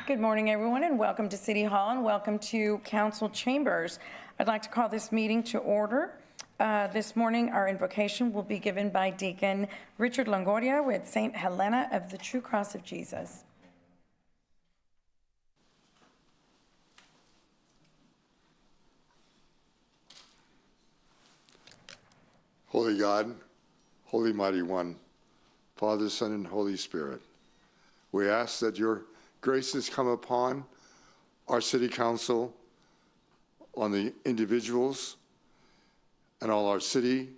Good morning, everyone, and welcome to City Hall and welcome to Council Chambers. I'd like to call this meeting to order. This morning, our invocation will be given by Deacon Richard Longoria with St. Helena of the True Cross of Jesus. Holy God, Holy Mighty One, Father, Son, and Holy Spirit, we ask that your graces come upon our city council, on the individuals, and all our city,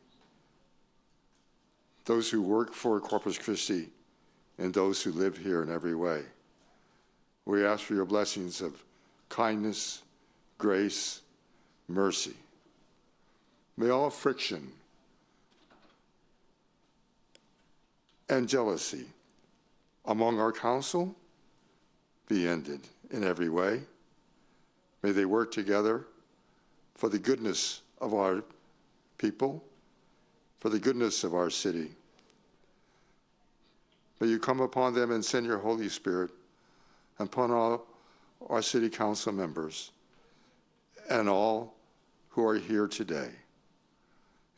those who work for Corpus Christi, and those who live here in every way. We ask for your blessings of kindness, grace, mercy. May all friction and jealousy among our council be ended in every way. May they work together for the goodness of our people, for the goodness of our city. May you come upon them and send your Holy Spirit upon all our city council members and all who are here today,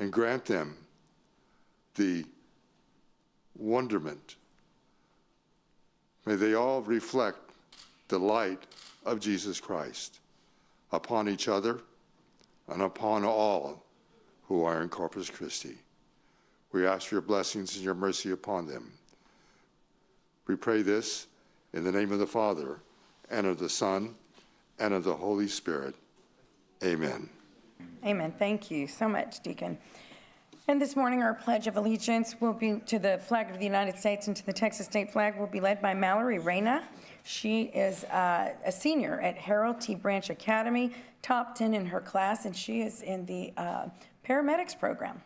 and grant them the wonderment. May they all reflect the light of Jesus Christ upon each other and upon all who are in Corpus Christi. We ask for your blessings and your mercy upon them. We pray this in the name of the Father, and of the Son, and of the Holy Spirit. Amen. Amen. Thank you so much, Deacon. And this morning, our Pledge of Allegiance will be to the flag of the United States and to the Texas state flag will be led by Mallory Reyna. She is a senior at Harold T. Branch Academy, top 10 in her class, and she is in the paramedics program.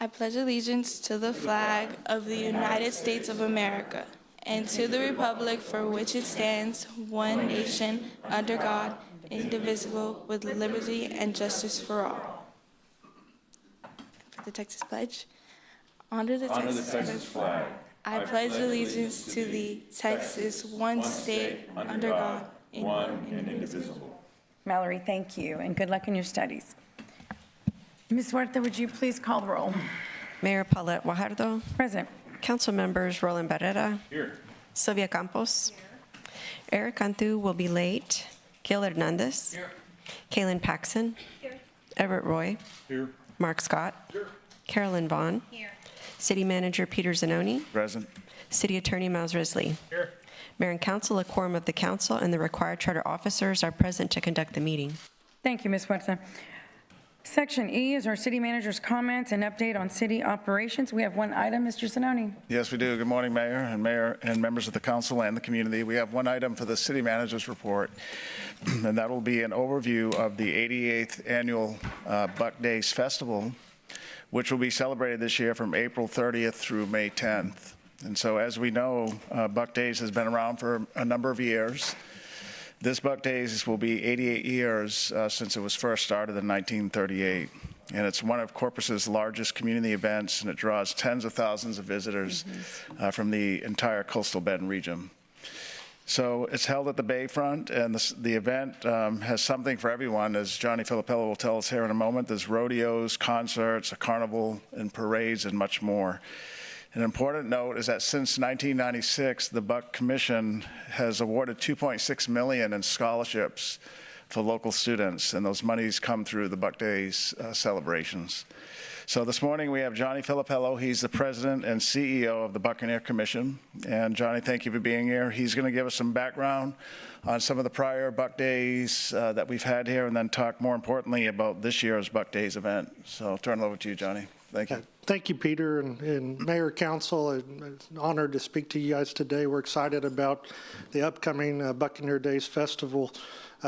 I pledge allegiance to the flag of the United States of America and to the republic for which it stands, one nation, under God, indivisible, with liberty and justice for all. For the Texas Pledge. Honor the Texas flag. I pledge allegiance to thee, Texas, one state, under God, one and indivisible. Mallory, thank you, and good luck in your studies. Ms. Huerta, would you please call the roll? Mayor Paulette Guajardo. Present. Council members Roland Barrera. Here. Sylvia Campos. Here. Eric Cantu will be late. Gil Hernandez. Here. Kaylin Paxson. Here. Everett Roy. Here. Mark Scott. Here. Carolyn Vaughn. Here. City Manager Peter Zanoni. Present. City Attorney Miles Risley. Here. Mayor and Council, a quorum of the Council and the required charter officers are present to conduct the meeting. Thank you, Ms. Huerta. Section E is our city manager's comments and update on city operations. We have one item, Mr. Zanoni. Yes, we do. Good morning, Mayor and members of the council and the community. We have one item for the city manager's report, and that will be an overview of the 88th annual Buck Days Festival, which will be celebrated this year from April 30th through May 10th. And so, as we know, Buck Days has been around for a number of years. This Buck Days will be 88 years since it was first started in 1938. And it's one of Corpus's largest community events, and it draws tens of thousands of visitors from the entire coastal bend region. So it's held at the Bayfront, and the event has something for everyone, as Johnny Filippello will tell us here in a moment. There's rodeos, concerts, a carnival, and parades, and much more. An important note is that since 1996, the Buck Commission has awarded $2.6 million in scholarships for local students, and those monies come through the Buck Days celebrations. So this morning we have Johnny Filippello. He's the president and CEO of the Buccaneer Commission. And Johnny, thank you for being here. He's going to give us some background on some of the prior Buck Days that we've had here, and then talk more importantly about this year's Buck Days event. So I'll turn it over to you, Johnny. Thank you. Thank you, Peter, and Mayor, Council. It's an honor to speak to you guys today. We're excited about the upcoming Buccaneer Days Festival.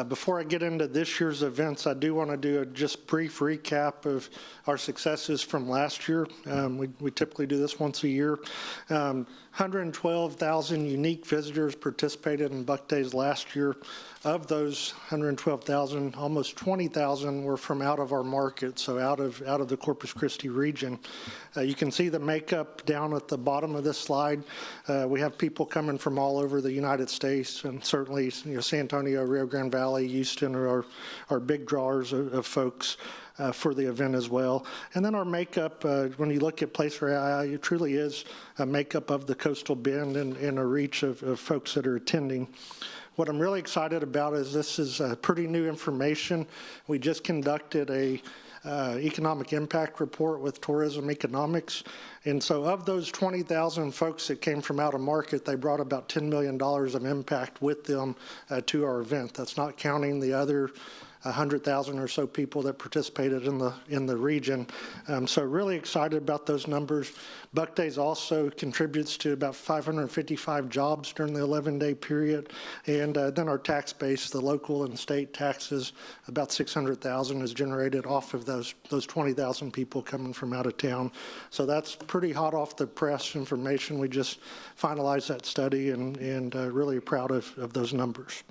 Before I get into this year's events, I do want to do a just brief recap of our successes from last year. We typically do this once a year. 112,000 unique visitors participated in Buck Days last year. Of those 112,000, almost 20,000 were from out of our market, so out of the Corpus Christi region. You can see the makeup down at the bottom of this slide. We have people coming from all over the United States, and certainly San Antonio, Rio Grande Valley, Houston are big drawers of folks for the event as well. And then our makeup, when you look at Placer AI, it truly is a makeup of the Coastal Bend and a reach of folks that are attending. What I'm really excited about is this is pretty new information. We just conducted a economic impact report with Tourism Economics. And so of those 20,000 folks that came from out of market, they brought about $10 million of impact with them to our event. That's not counting the other 100,000 or so people that participated in the region. So really excited about those numbers. Buck Days also contributes to about 555 jobs during the 11-day period. And then our tax base, the local and state taxes, about 600,000 is generated off of those 20,000 people coming from out of town. So that's pretty hot off the press information. We just finalized that study and really proud of those numbers.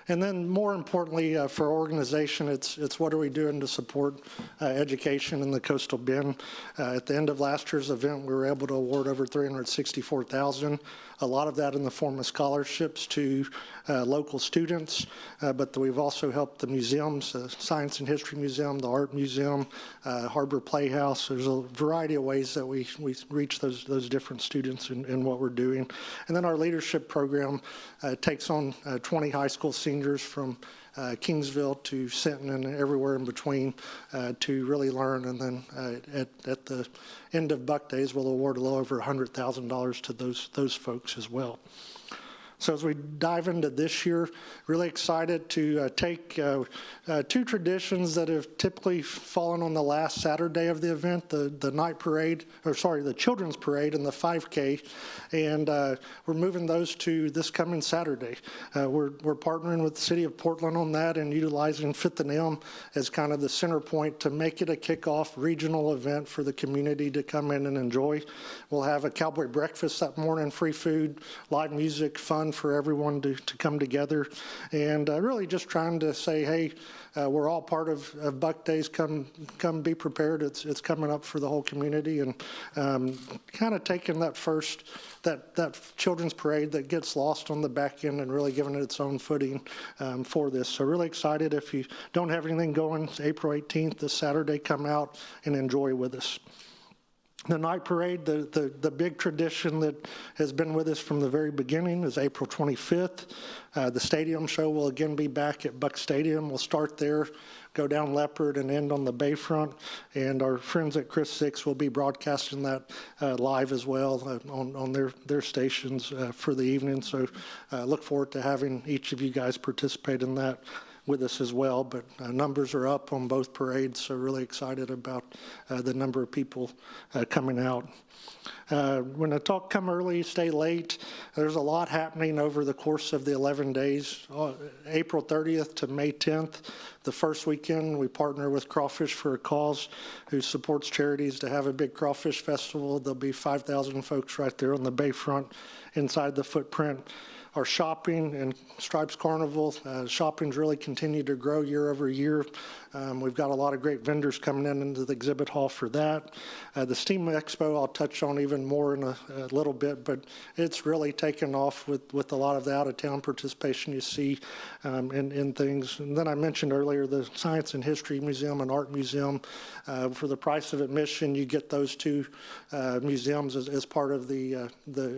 And then more importantly for our organization, it's what are we doing to support education in the Coastal Bend. At the end of last year's event, we were able to award over $364,000, a lot of that in the form of scholarships to local students, but we've also helped the museums, the Science and History Museum, the Art Museum, Harbor Playhouse. There's a variety of ways that we reach those different students in what we're doing. And then our leadership program takes on 20 high school seniors from Kingsville to Sinton and everywhere in between to really learn. And then at the end of Buck Days, we'll award a little over $100,000 to those folks as well. So as we dive into this year, really excited to take two traditions that have typically fallen on the last Saturday of the event, the night parade, the children's parade and the 5K, and we're moving those to this coming Saturday. We're partnering with the City of Portland on that and utilizing Fit the Nim as kind of the center point to make it a kickoff regional event for the community to come in and enjoy. We'll have a cowboy breakfast that morning, free food, live music, fun for everyone to come together, and really just trying to say, hey, we're all part of Buck Days. Come be prepared. It's coming up for the whole community, and kind of taking that children's parade that gets lost on the back end and really giving it its own footing for this. So really excited. If you don't have anything going, it's April 18th, this Saturday, come out and enjoy with us. The night parade, the big tradition that has been with us from the very beginning, is April 25th. The stadium show will again be back at Buck Stadium. We'll start there, go down Leopard, and end on the Bayfront. And our friends at Chris 6 will be broadcasting that live as well on their stations for the evening. So look forward to having each of you guys participate in that with us as well. But numbers are up on both parades, so really excited about the number of people coming out. When I talk come early, stay late, there's a lot happening over the course of the 11 days. April 30th to May 10th, the first weekend, we partner with Crawfish for a Cause, who supports charities, to have a big crawfish festival. There'll be 5,000 folks right there on the bayfront inside the footprint. Our shopping and Stripes Carnival, shopping's really continued to grow year over year. We've got a lot of great vendors coming into the exhibit hall for that. The STEAM Expo I'll touch on even more in a little bit, but it's really taken off with a lot of the out-of-town participation you see in things. And then I mentioned earlier the Science and History Museum and Art Museum. For the price of admission, you get those two museums as part of the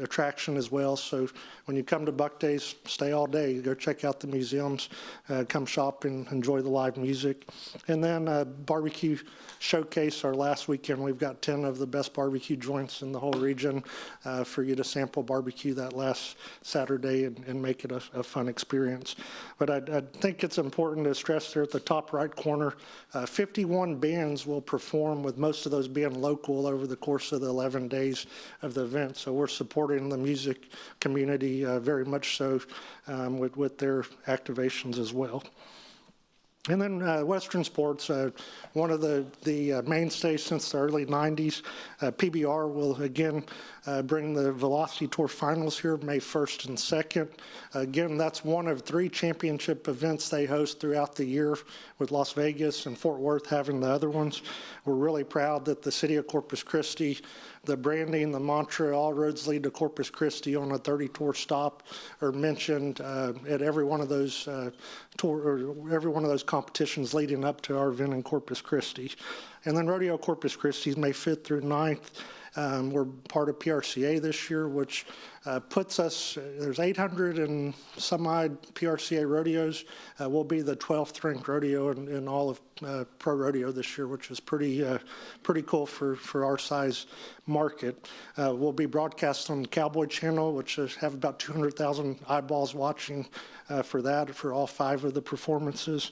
attraction as well. So when you come to Buck Days, stay all day. Go check out the museums, come shop and enjoy the live music. And then barbecue showcase our last weekend. We've got 10 of the best barbecue joints in the whole region for you to sample barbecue that last Saturday and make it a fun experience. But I think it's important to stress there at the top right corner, 51 bands will perform, with most of those being local over the course of the 11 days of the event. So we're supporting the music community very much so with their activations as well. And then Western Sports, one of the mainstays since the early 90s. PBR will again bring the Velocity Tour finals here May 1st and 2nd. Again, that's one of 3 championship events they host throughout the year, with Las Vegas and Fort Worth having the other ones. We're really proud that the city of Corpus Christi, the branding, the mantra, all roads lead to Corpus Christi on a 30-tour stop are mentioned at every one of those every one of those competitions leading up to our event in Corpus Christi. And then Rodeo Corpus Christi is May 5th through 9th. We're part of PRCA this year, which puts us, there's 800 and some odd PRCA rodeos. We'll be the 12th ranked rodeo in all of pro rodeo this year, which is pretty cool for our size market. We'll be broadcast on the Cowboy Channel, which have about 200,000 eyeballs watching for that, for all 5 of the performances.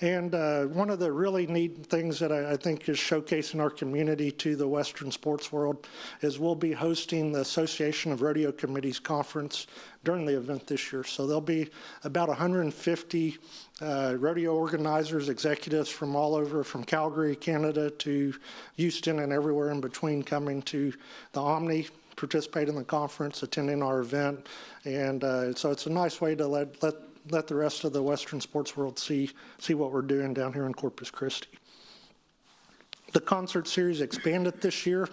And one of the really neat things that I think is showcasing our community to the Western sports world is we'll be hosting the Association of Rodeo Committees Conference during the event this year. So there'll be about 150 rodeo organizers, executives from all over, from Calgary, Canada, to Houston and everywhere in between, coming to the Omni, participate in the conference, attending our event. And so it's a nice way to let the rest of the Western sports world see what we're doing down here in Corpus Christi. The concert series expanded this year.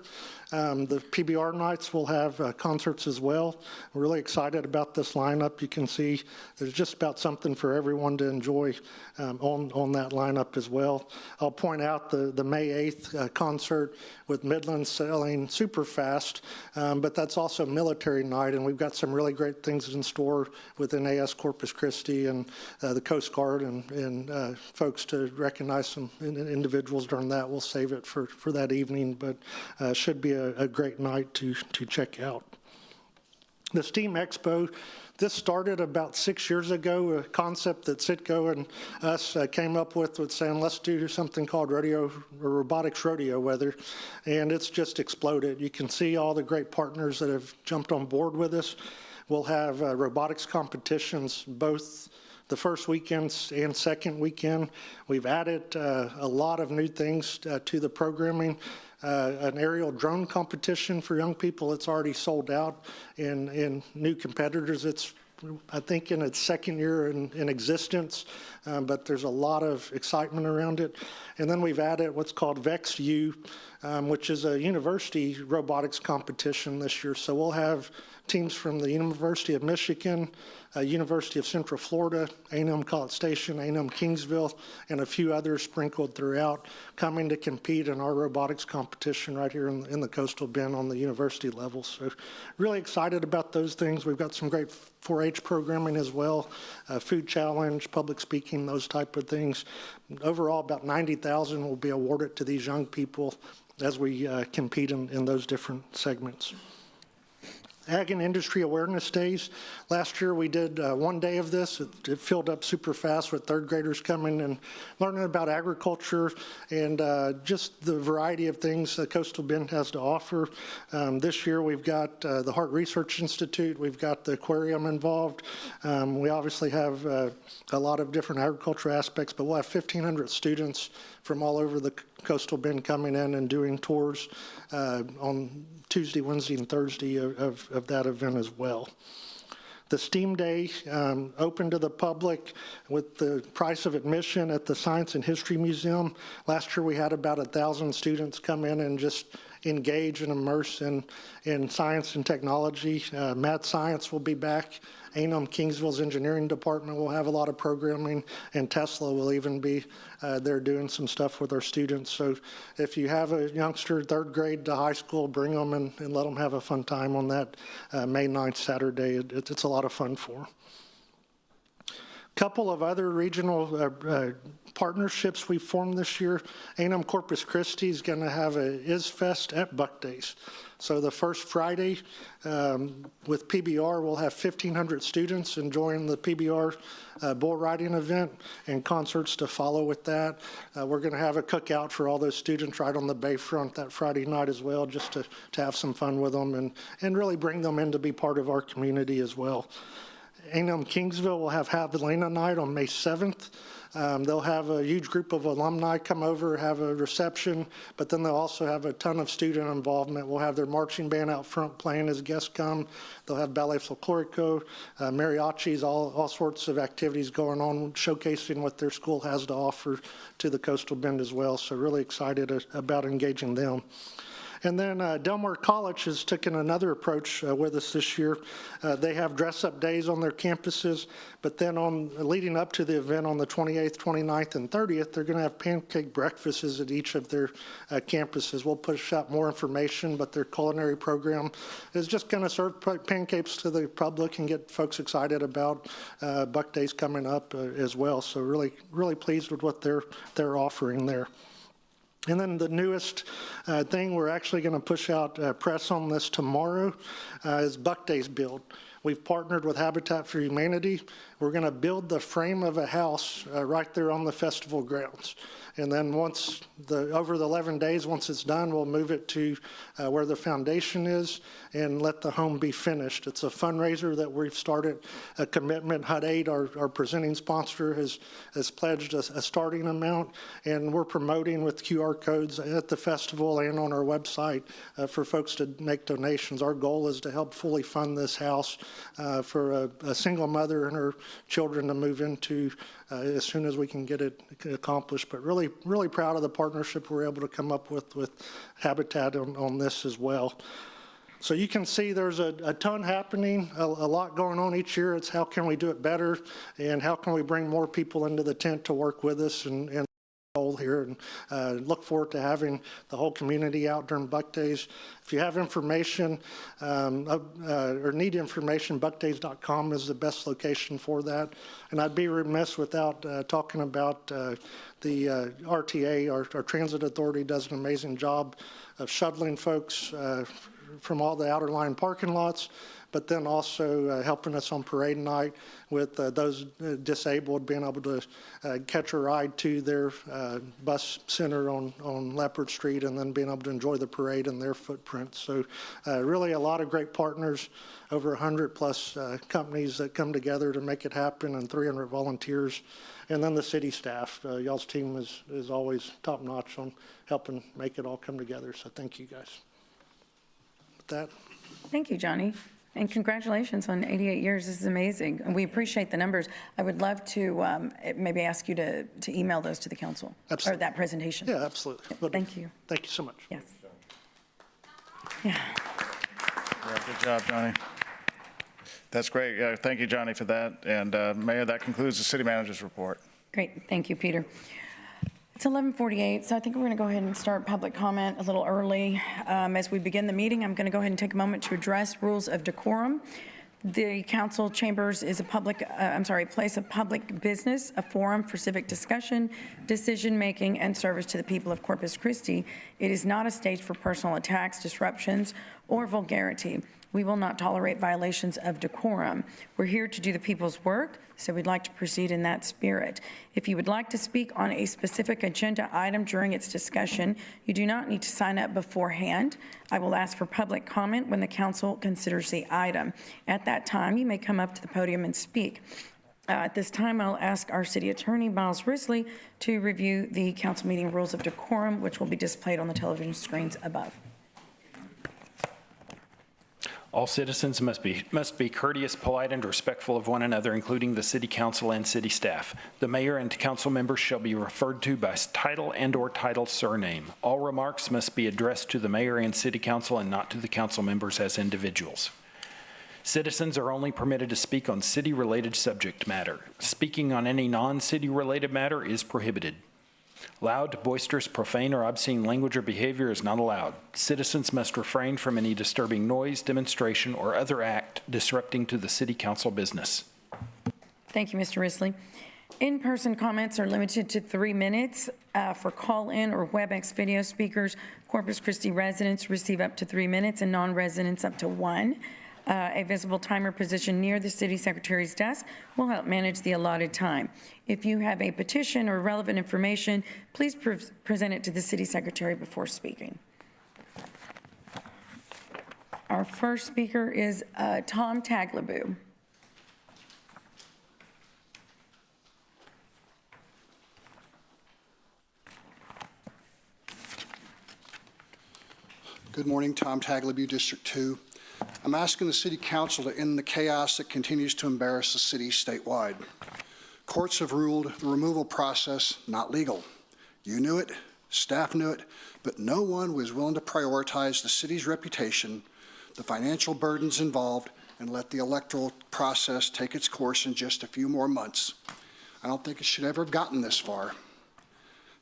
The PBR nights will have concerts as well. We're really excited about this lineup. You can see there's just about something for everyone to enjoy on that lineup as well. I'll point out the May 8th concert with Midland selling super fast, but that's also military night, and we've got some really great things in store with NAS Corpus Christi and the Coast Guard and folks to recognize some individuals during that. We'll save it for that evening, but should be a great night to check out. The STEAM Expo, this started about 6 years ago, a concept that Citgo and us came up with saying, let's do something called robotics rodeo weather, and it's just exploded. You can see all the great partners that have jumped on board with us. We'll have robotics competitions both the first weekend and second weekend. We've added a lot of new things to the programming. An aerial drone competition for young people. It's already sold out in new competitors. It's, I think, in its second year in existence, but there's a lot of excitement around it. And then we've added what's called VexU, which is a university robotics competition this year. So we'll have teams from the University of Michigan, University of Central Florida, A&M College Station, A&M Kingsville, and a few others sprinkled throughout, coming to compete in our robotics competition right here in the Coastal Bend on the university level. So really excited about those things. We've got some great 4-H programming as well, food challenge, public speaking, those type of things. Overall, about $90,000 will be awarded to these young people as we compete in those different segments. Ag and Industry Awareness Days. Last year we did 1 day of this. It filled up super fast with third graders coming and learning about agriculture and just the variety of things that Coastal Bend has to offer. This year we've got the Hart Research Institute. We've got the aquarium involved. We obviously have a lot of different agriculture aspects, but we'll have 1,500 students from all over the Coastal Bend coming in and doing tours on Tuesday, Wednesday, and Thursday of that event as well. The STEAM Day open to the public with the price of admission at the Science and History Museum. Last year we had about 1,000 students come in and just engage and immerse in science and technology. Mad Science will be back. A&M Kingsville's engineering department will have a lot of programming, and Tesla will even be there doing some stuff with our students. So if you have a youngster, third grade to high school, bring them and let them have a fun time on that May 9th Saturday. It's a lot of fun for them. Couple of other regional partnerships we formed this year. A&M Corpus Christi is going to have a ISFest at Buck Days. So the first Friday with PBR, we'll have 1,500 students enjoying the PBR bull riding event and concerts to follow with that. We're going to have a cookout for all those students right on the bayfront that Friday night as well, just to have some fun with them and really bring them in to be part of our community as well. A&M Kingsville will have Javelina Night on May 7th. They'll have a huge group of alumni come over, have a reception, but then they'll also have a ton of student involvement. We'll have their marching band out front playing as guests come. They'll have ballet folklorico, mariachis, all sorts of activities going on, showcasing what their school has to offer to the Coastal Bend as well. So really excited about engaging them. And then Delmar College has taken another approach with us this year. They have dress-up days on their campuses, but then leading up to the event on the 28th, 29th, and 30th, they're going to have pancake breakfasts at each of their campuses. We'll push out more information, but their culinary program is just going to serve pancakes to the public and get folks excited about Buck Days coming up as well. So really pleased with what they're offering there. And then the newest thing, we're actually going to push out press on this tomorrow, is Buck Days Build. We've partnered with Habitat for Humanity. We're going to build the frame of a house right there on the festival grounds. And then over the 11 days, once it's done, we'll move it to where the foundation is and let the home be finished. It's a fundraiser that we've started a commitment. HUD 8, our presenting sponsor, has pledged a starting amount, and we're promoting with QR codes at the festival and on our website for folks to make donations. Our goal is to help fully fund this house for a single mother and her children to move into as soon as we can get it accomplished. But really proud of the partnership we're able to come up with Habitat on this as well. So you can see there's a ton happening, a lot going on each year. It's how can we do it better, and how can we bring more people into the tent to work with us and goal here, and look forward to having the whole community out during Buck Days. If you have information or need information, buckdays.com is the best location for that. And I'd be remiss without talking about the RTA. Our transit authority does an amazing job of shuttling folks from all the outer line parking lots, but then also helping us on parade night with those disabled being able to catch a ride to their bus center on Leopard Street, and then being able to enjoy the parade in their footprint. So really a lot of great partners, over 100 plus companies that come together to make it happen, and 300 volunteers. And then the city staff. Y'all's team is always top notch on helping make it all come together. So thank you guys. With that. Thank you, Johnny. And congratulations on 88 years. This is amazing. And we appreciate the numbers. I would love to maybe ask you to email those to the council. Absolutely. Or that presentation. Yeah, absolutely. Thank you. Thank you so much. Yes. Yeah. Good job, Johnny. That's great. Thank you, Johnny, for that. And Mayor, that concludes the city manager's report. Great. Thank you, Peter. It's 11:48, so I think we're going to go ahead and start public comment a little early. As we begin the meeting, I'm going to go ahead and take a moment to address rules of decorum. The council chambers is a place of public business, a forum for civic discussion, decision-making, and service to the people of Corpus Christi. It is not a stage for personal attacks, disruptions, or vulgarity. We will not tolerate violations of decorum. We're here to do the people's work, so we'd like to proceed in that spirit. If you would like to speak on a specific agenda item during its discussion, you do not need to sign up beforehand. I will ask for public comment when the council considers the item. At that time, you may come up to the podium and speak. At this time, I'll ask our city attorney, Miles Risley, to review the council meeting rules of decorum, which will be displayed on the television screens above. All citizens must be courteous, polite, and respectful of one another, including the city council and city staff. The mayor and council members shall be referred to by title and/or title surname. All remarks must be addressed to the mayor and city council and not to the council members as individuals. Citizens are only permitted to speak on city-related subject matter. Speaking on any non-city related matter is prohibited. Loud, boisterous, profane, or obscene language or behavior is not allowed. Citizens must refrain from any disturbing noise, demonstration, or other act disrupting to the city council business. Thank you, Mr. Risley. In-person comments are limited to 3 minutes. For call-in or WebEx video speakers, Corpus Christi residents receive up to 3 minutes and non-residents up to 1. A visible timer positioned near the city secretary's desk will help manage the allotted time. If you have a petition or relevant information, please present it to the city secretary before speaking. Our first speaker is Tom Taglaboo. Good morning, Tom Tagleby, District 2. I'm asking the City Council to end the chaos that continues to embarrass the city statewide. Courts have ruled the removal process not legal. You knew it, staff knew it, but no one was willing to prioritize the city's reputation, the financial burdens involved, and let the electoral process take its course in just a few more months. I don't think it should ever have gotten this far.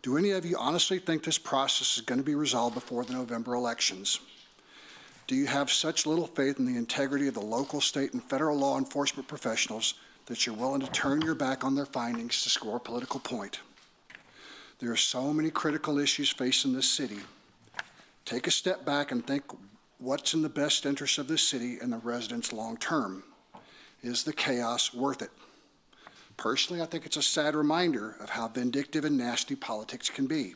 Do any of you honestly think this process is going to be resolved before the November elections? Do you have such little faith in the integrity of the local, state, and federal law enforcement professionals that you're willing to turn your back on their findings to score a political point? There are so many critical issues facing this city. Take a step back and think what's in the best interest of this city and the residents long term. Is the chaos worth it? Personally, I think it's a sad reminder of how vindictive and nasty politics can be.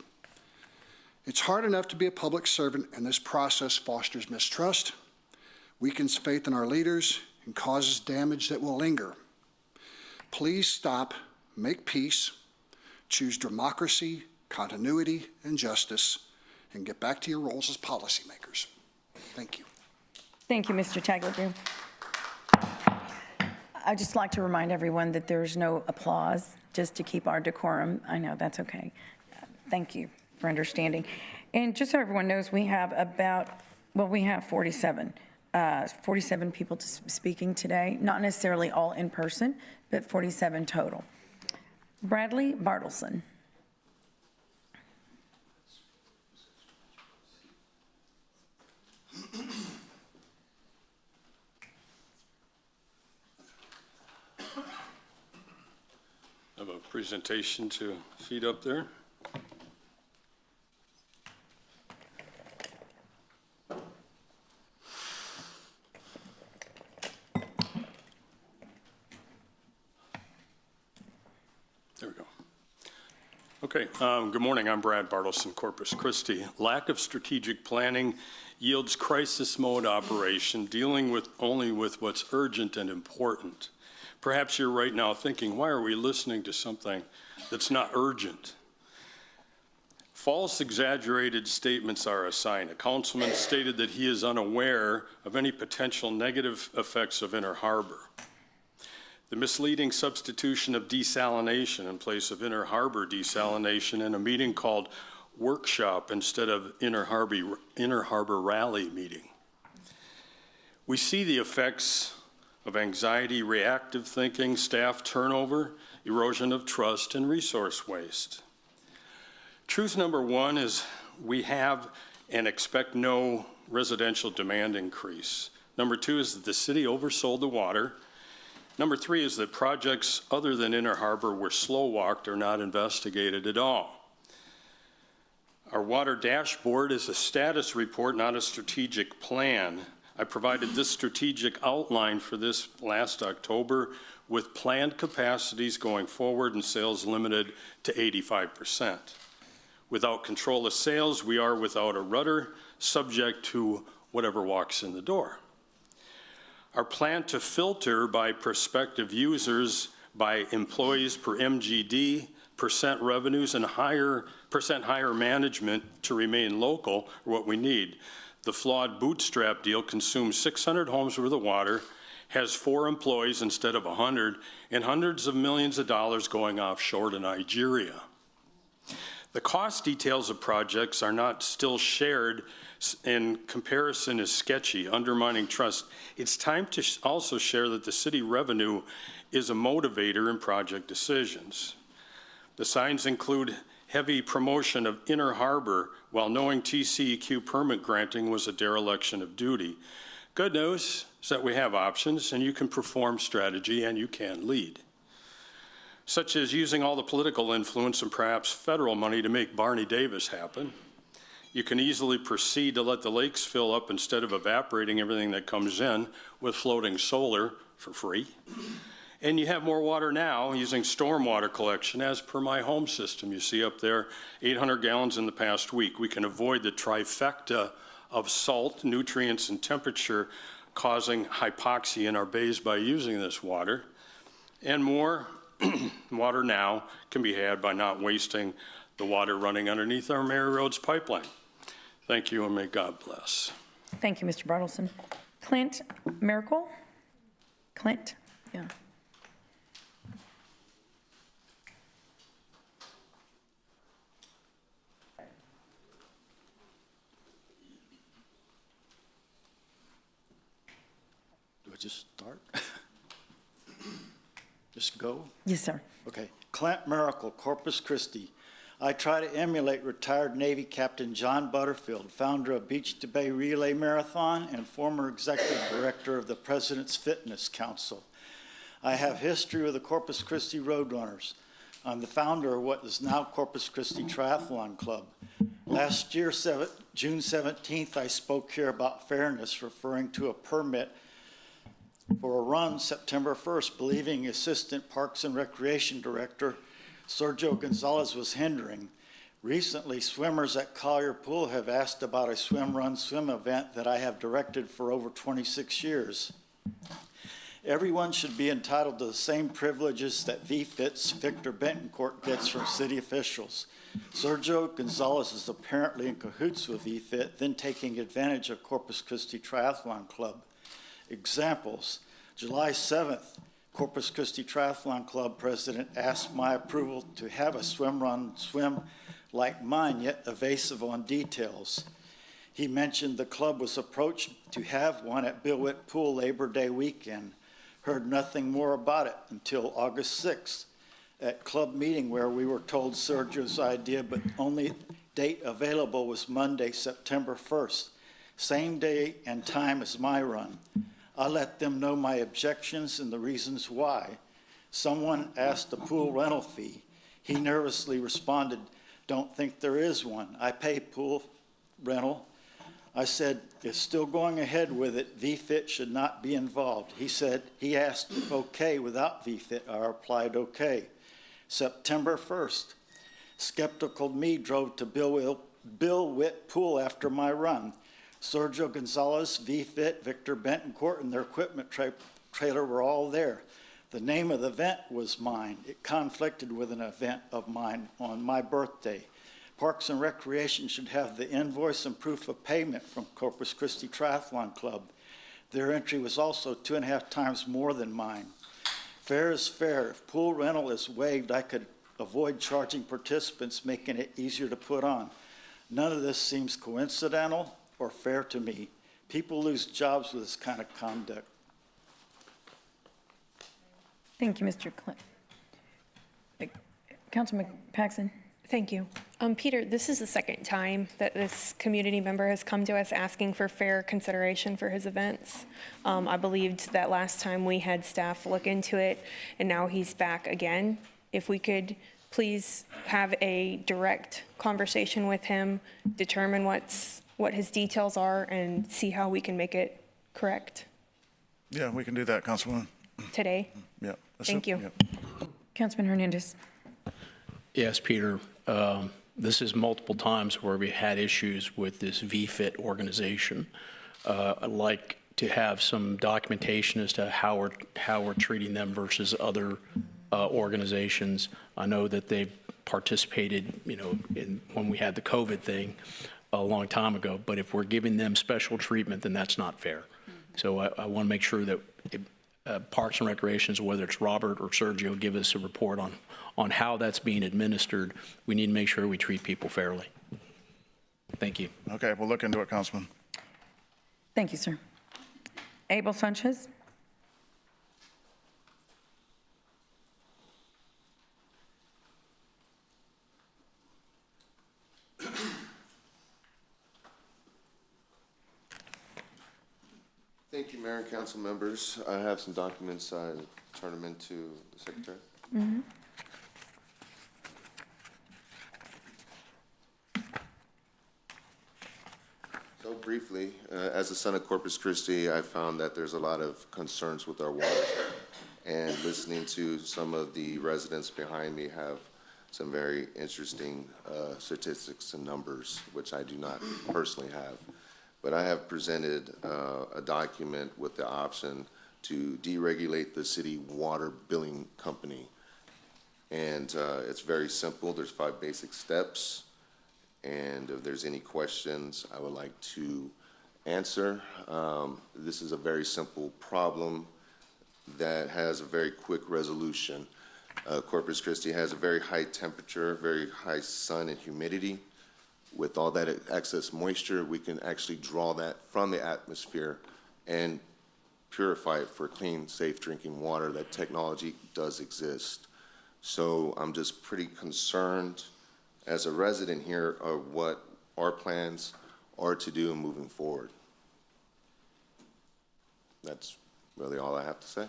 It's hard enough to be a public servant, and this process fosters mistrust, weakens faith in our leaders, and causes damage that will linger. Please stop, make peace, choose democracy, continuity, and justice, and get back to your roles as policymakers. Thank you. Thank you, Mr. Tagliabue. I'd just like to remind everyone that there's no applause, just to keep our decorum. I know, that's okay. Thank you for understanding. And just so everyone knows, we have we have 47 people speaking today, not necessarily all in person, but 47 total. Bradley Bartleson. I have a presentation to feed up there. There we go. Okay, good morning. I'm Brad Bartleson, Corpus Christi. Lack of strategic planning yields crisis mode operation, dealing only with what's urgent and important. Perhaps you're right now thinking, why are we listening to something that's not urgent? False, exaggerated statements are a sign. A councilman stated that he is unaware of any potential negative effects of Inner Harbor. The misleading substitution of desalination in place of Inner Harbor desalination in a meeting called workshop instead of Inner Harbor rally meeting. We see the effects of anxiety, reactive thinking, staff turnover, erosion of trust, and resource waste. Truth number one is we have and expect no residential demand increase. Number two is that the city oversold the water. Number three is that projects other than Inner Harbor were slow-walked or not investigated at all. Our water dashboard is a status report, not a strategic plan. I provided this strategic outline for this last October with planned capacities going forward and sales limited to 85%. Without control of sales, we are without a rudder, subject to whatever walks in the door. Our plan to filter by prospective users, by employees per MGD, percent revenues, and percent higher management to remain local are what we need. The flawed bootstrap deal consumes 600 homes worth of water, has 4 employees instead of 100, and hundreds of millions of dollars going offshore to Nigeria. The cost details of projects are not still shared, and comparison is sketchy, undermining trust. It's time to also share that the city revenue is a motivator in project decisions. The signs include heavy promotion of Inner Harbor while knowing TCEQ permit granting was a dereliction of duty. Good news is that we have options and you can perform strategy and you can lead. Such as using all the political influence and perhaps federal money to make Barney Davis happen. You can easily proceed to let the lakes fill up instead of evaporating everything that comes in with floating solar for free. And you have more water now using stormwater collection as per my home system. You see up there, 800 gallons in the past week. We can avoid the trifecta of salt, nutrients, and temperature causing hypoxia in our bays by using this water. And more water now can be had by not wasting the water running underneath our Mary Roads pipeline. Thank you, and may God bless. Thank you, Mr. Bartleson. Clint Miracle? Clint? Yeah. Do I just start? Just go? Yes, sir. Okay. Clint Miracle, Corpus Christi. I try to emulate retired Navy Captain John Butterfield, founder of Beach to Bay Relay Marathon and former executive director of the President's Fitness Council. I have history with the Corpus Christi Roadrunners. I'm the founder of what is now Corpus Christi Triathlon Club. Last year, June 17th, I spoke here about fairness, referring to a permit for a run September 1st, believing Assistant Parks and Recreation Director Sergio Gonzalez was hindering. Recently, swimmers at Collier Pool have asked about a swim, run, swim event that I have directed for over 26 years. Everyone should be entitled to the same privileges that VFIT's Victor Betancourt gets from city officials. Sergio Gonzalez is apparently in cahoots with VFIT, then taking advantage of Corpus Christi Triathlon Club. Examples: July 7th, Corpus Christi Triathlon Club president asked my approval to have a swim, run, swim like mine, yet evasive on details. He mentioned the club was approached to have one at Bill Witt Pool Labor Day weekend. Heard nothing more about it until August 6th at club meeting, where we were told Sergio's idea, but only date available was Monday, September 1st, same day and time as my run. I let them know my objections and the reasons why. Someone asked the pool rental fee. He nervously responded, "Don't think there is one. I pay pool rental." I said, "It's still going ahead with it. VFIT should not be involved." He said he asked if okay without VFIT. I replied, okay. September 1st, skeptical me drove to Bill Witt Pool after my run. Sergio Gonzalez, VFIT, Victor Betancourt, and their equipment trailer were all there. The name of the event was mine. It conflicted with an event of mine on my birthday. Parks and Recreation should have the invoice and proof of payment from Corpus Christi Triathlon Club. Their entry was also 2.5 times more than mine. Fair is fair. If pool rental is waived, I could avoid charging participants, making it easier to put on. None of this seems coincidental or fair to me. People lose jobs with this kind of conduct. Thank you, Mr. Clint. Councilman Paxson. Thank you. Peter, this is the second time that this community member has come to us asking for fair consideration for his events. I believed that last time we had staff look into it, and now he's back again. If we could please have a direct conversation with him, determine what his details are, and see how we can make it correct Yeah, we can do that, Councilwoman. today. Yeah. Thank you. Yeah. Councilman Hernandez. Yes, Peter. This is multiple times where we had issues with this VFIT organization. I'd like to have some documentation as to how we're treating them versus other organizations. I know that they've participated, when we had the COVID thing a long time ago, but if we're giving them special treatment, then that's not fair. So I want to make sure that Parks and Recreations, whether it's Robert or Sergio, give us a report on how that's being administered. We need to make sure we treat people fairly. Thank you. Okay, we'll look into it, Councilman. Thank you, sir. Abel Sanchez. Thank you, Mayor and council members. I have some documents. I turn them into the secretary. Mm-hmm. So briefly, as a son of Corpus Christi, I found that there's a lot of concerns with our water. And listening to some of the residents behind me have some very interesting statistics and numbers, which I do not personally have. But I have presented a document with the option to deregulate the city water billing company. And it's very simple. There's 5 basic steps. and if there's any questions I would like to answer. This is a very simple problem that has a very quick resolution. Corpus Christi has a very high temperature, very high sun and humidity. With all that excess moisture, we can actually draw that from the atmosphere and purify it for clean, safe drinking water. That technology does exist. So I'm just pretty concerned as a resident here of what our plans are to do moving forward. That's really all I have to say.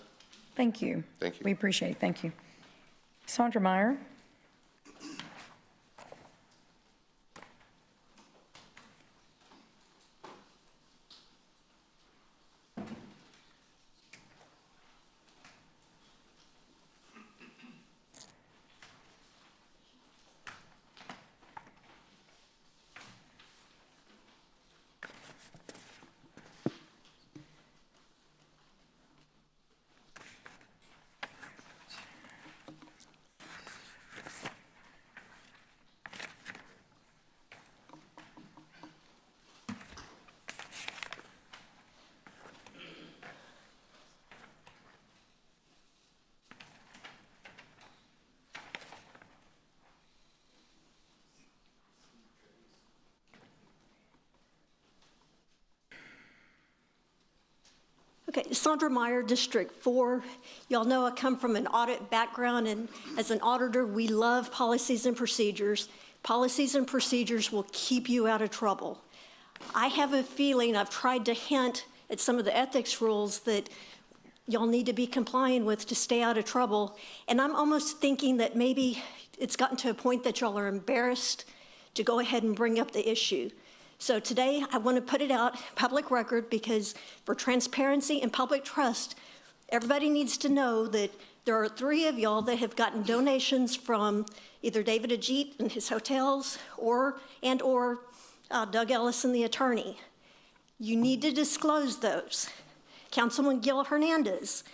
Thank you. Thank you. We appreciate it. Thank you. Sandra Meyer. Okay, Sandra Meyer, District 4. Y'all know I come from an audit background, and as an auditor, we love policies and procedures. Policies and procedures will keep you out of trouble. I have a feeling, I've tried to hint at some of the ethics rules that y'all need to be complying with to stay out of trouble, and I'm almost thinking that maybe it's gotten to a point that y'all are embarrassed to go ahead and bring up the issue. So today, I want to put it out, public record, because for transparency and public trust, everybody needs to know that there are 3 of y'all that have gotten donations from either David Ajit and his hotels or Doug Ellison, the attorney. You need to disclose those. Councilman Gil Hernandez,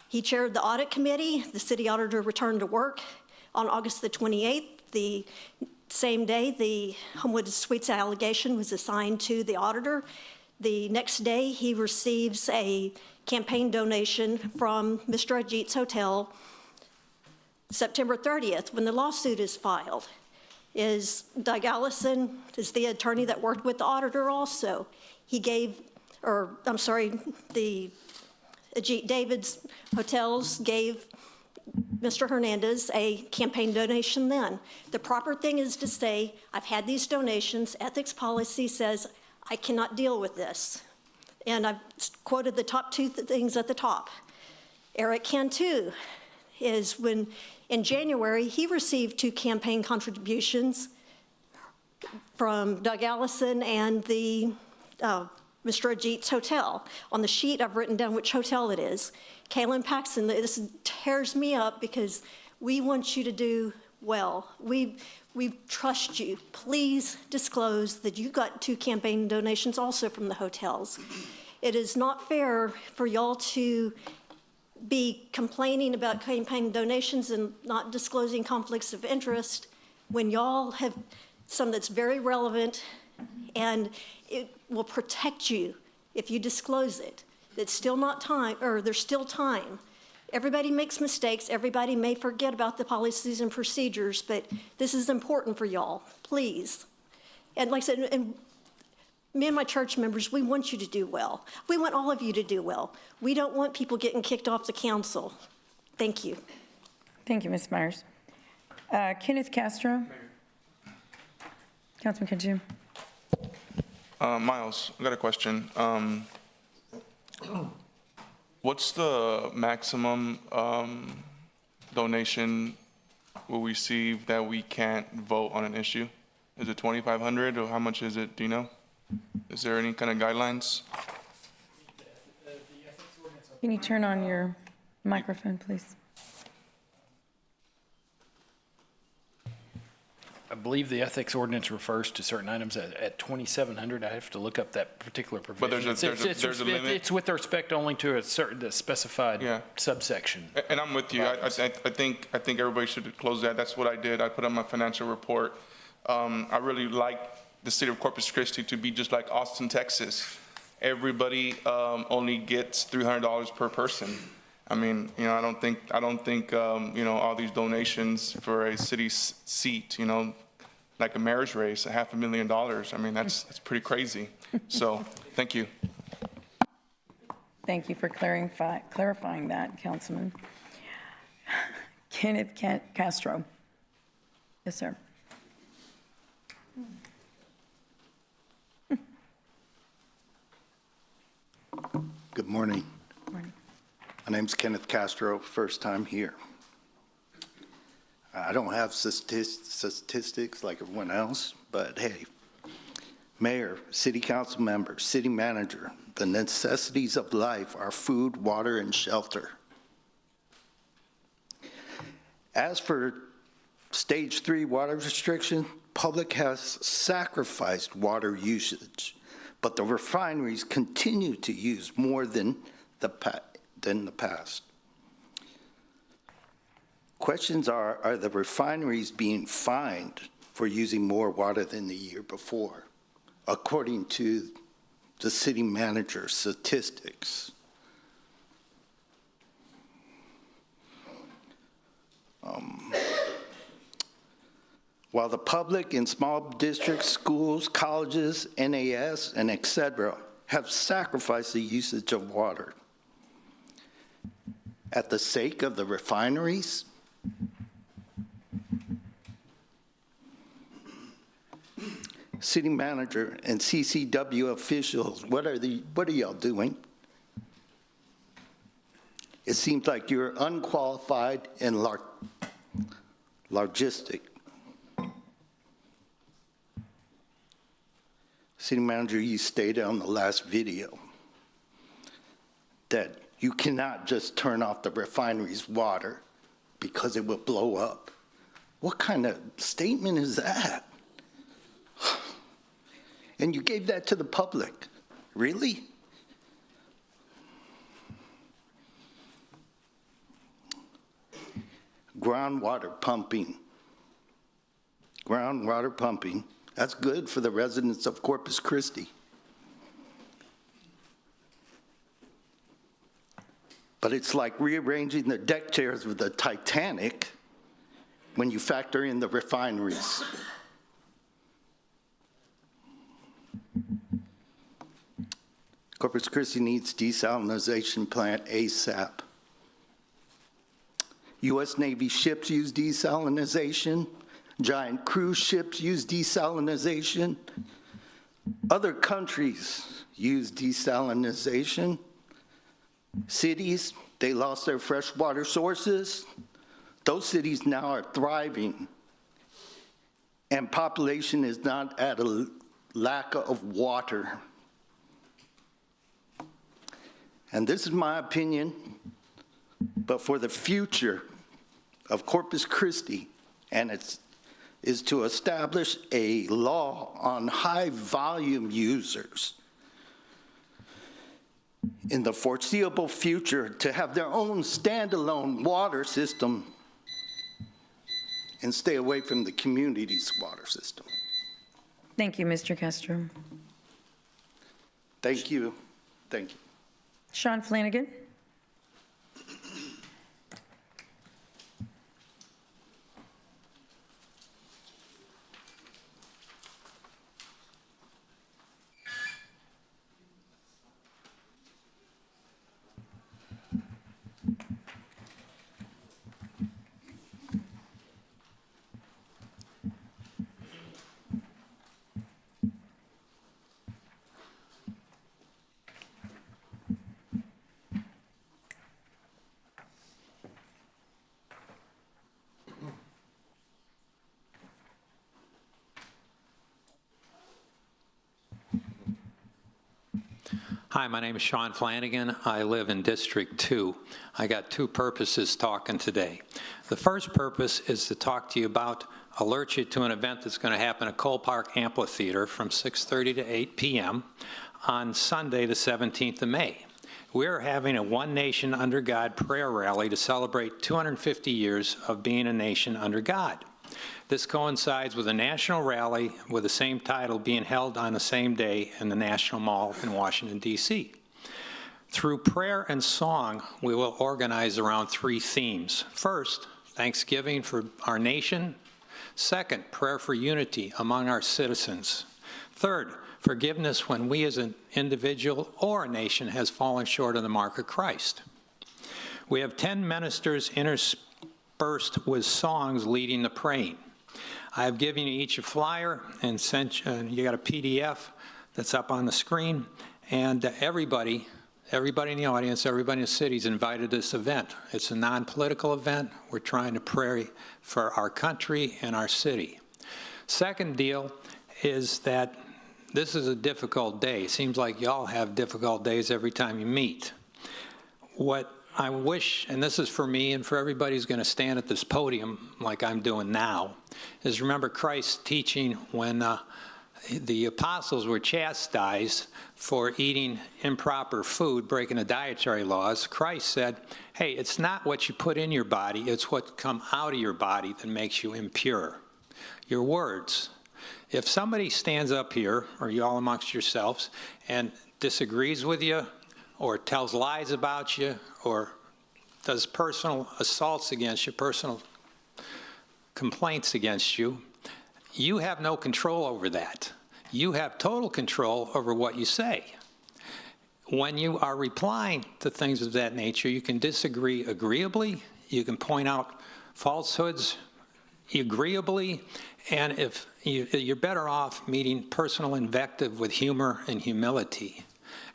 he chaired the audit committee. The city auditor returned to work on August the 28th. The same day, the Homewood Suites allegation was assigned to the auditor. The next day, he receives a campaign donation from Mr. Ajit's hotel. September 30th, when the lawsuit is filed, is Doug Allison, is the attorney that worked with the auditor also. He gave, the Ajit David's hotels gave Mr. Hernandez a campaign donation then. The proper thing is to say, I've had these donations, ethics policy says I cannot deal with this. And I've quoted the top 2 things at the top. Eric Cantu is when, in January, he received 2 campaign contributions from Doug Allison and the Mr. Ajit's hotel. On the sheet, I've written down which hotel it is. Kaylin Paxson, this tears me up because we want you to do well. We trust you. Please disclose that you got 2 campaign donations also from the hotels. It is not fair for y'all to be complaining about campaign donations and not disclosing conflicts of interest when y'all have some that's very relevant, and it will protect you if you disclose it. It's still not time, or there's still time. Everybody makes mistakes. Everybody may forget about the policies and procedures, but this is important for y'all, please. And like I said, and me and my church members, we want you to do well. We want all of you to do well. We don't want people getting kicked off the council. Thank you. Thank you, Ms. Myers. Kenneth Castro. Councilman Cantu. Miles, I got a question. What's the maximum donation we'll receive that we can't vote on an issue? Is it $2,500 or how much is it? Do you know? Is there any kind of guidelines? Can you turn on your microphone, please? I believe the ethics ordinance refers to certain items at 2,700. I have to look up that particular provision. But there's a limit? It's with respect only to a certain specified subsection. And I'm with you. I think everybody should close that. That's what I did. I put on my financial report. I really like the city of Corpus Christi to be just like Austin, Texas. Everybody only gets $300 per person. I mean, you know, I don't think, you know, all these donations for a city seat, you know, like a mayor's race, $500,000. I mean, that's pretty crazy. So, thank you. Thank you for clarifying that, Councilman. Kenneth Castro. Yes, sir. Good morning. Morning. My name's Kenneth Castro, first time here. I don't have statistics like everyone else, but hey, mayor, city council member, city manager, the necessities of life are food, water, and shelter. As for stage 3 water restriction, public has sacrificed water usage, but the refineries continue to use more than the past. Questions are the refineries being fined for using more water than the year before, according to the city manager's statistics? While the public in small districts, schools, colleges, NAS, and et cetera, have sacrificed the usage of water at the sake of the refineries, city manager and CCW officials, what are y'all doing? It seems like you're unqualified and logistic. City manager, you stated on the last video that you cannot just turn off the refinery's water because it will blow up. What kind of statement is that? And you gave that to the public. Really? Groundwater pumping. Groundwater pumping. That's good for the residents of Corpus Christi. But it's like rearranging the deck chairs with the Titanic when you factor in the refineries. Corpus Christi needs desalination plant ASAP. U.S. Navy ships use desalination. Giant cruise ships use desalination. Other countries use desalination. Cities, they lost their freshwater sources. Those cities now are thriving. And population is not at a lack of water. And this is my opinion, but for the future of Corpus Christi, and it's is to establish a law on high volume users in the foreseeable future to have their own standalone water system and stay away from the community's water system. Thank you, Mr. Castro. Thank you. Thank you. Sean Flanagan. Hi, my name is Sean Flanagan. I live in District 2. I got two purposes talking today. The first purpose is to talk to you about, alert you to an event that's going to happen at Cole Park Amphitheater from 6:30 to 8 p.m. on Sunday, the 17th of May. We're having a One Nation Under God prayer rally to celebrate 250 years of being a nation under God. This coincides with a national rally with the same title being held on the same day in the National Mall in Washington, D.C. Through prayer and song, we will organize around 3 themes. First, thanksgiving for our nation. Second, prayer for unity among our citizens. Third, forgiveness when we as an individual or a nation has fallen short of the mark of Christ. We have 10 ministers interspersed with songs leading the praying. I have given you each a flyer and sent you got a PDF that's up on the screen, and everybody in the audience, everybody in the city is invited to this event. It's a non-political event. We're trying to pray for our country and our city. Second deal is that this is a difficult day. It seems like y'all have difficult days every time you meet. What I wish, and this is for me and for everybody who's going to stand at this podium like I'm doing now, is remember Christ's teaching when the apostles were chastised for eating improper food, breaking the dietary laws. Christ said, hey, it's not what you put in your body, it's what comes out of your body that makes you impure. Your words. If somebody stands up here, or you all amongst yourselves, and disagrees with you, or tells lies about you, or does personal assaults against you, personal complaints against you, you have no control over that. You have total control over what you say. When you are replying to things of that nature, you can disagree agreeably, you can point out falsehoods agreeably, and if you're better off meeting personal invective with humor and humility.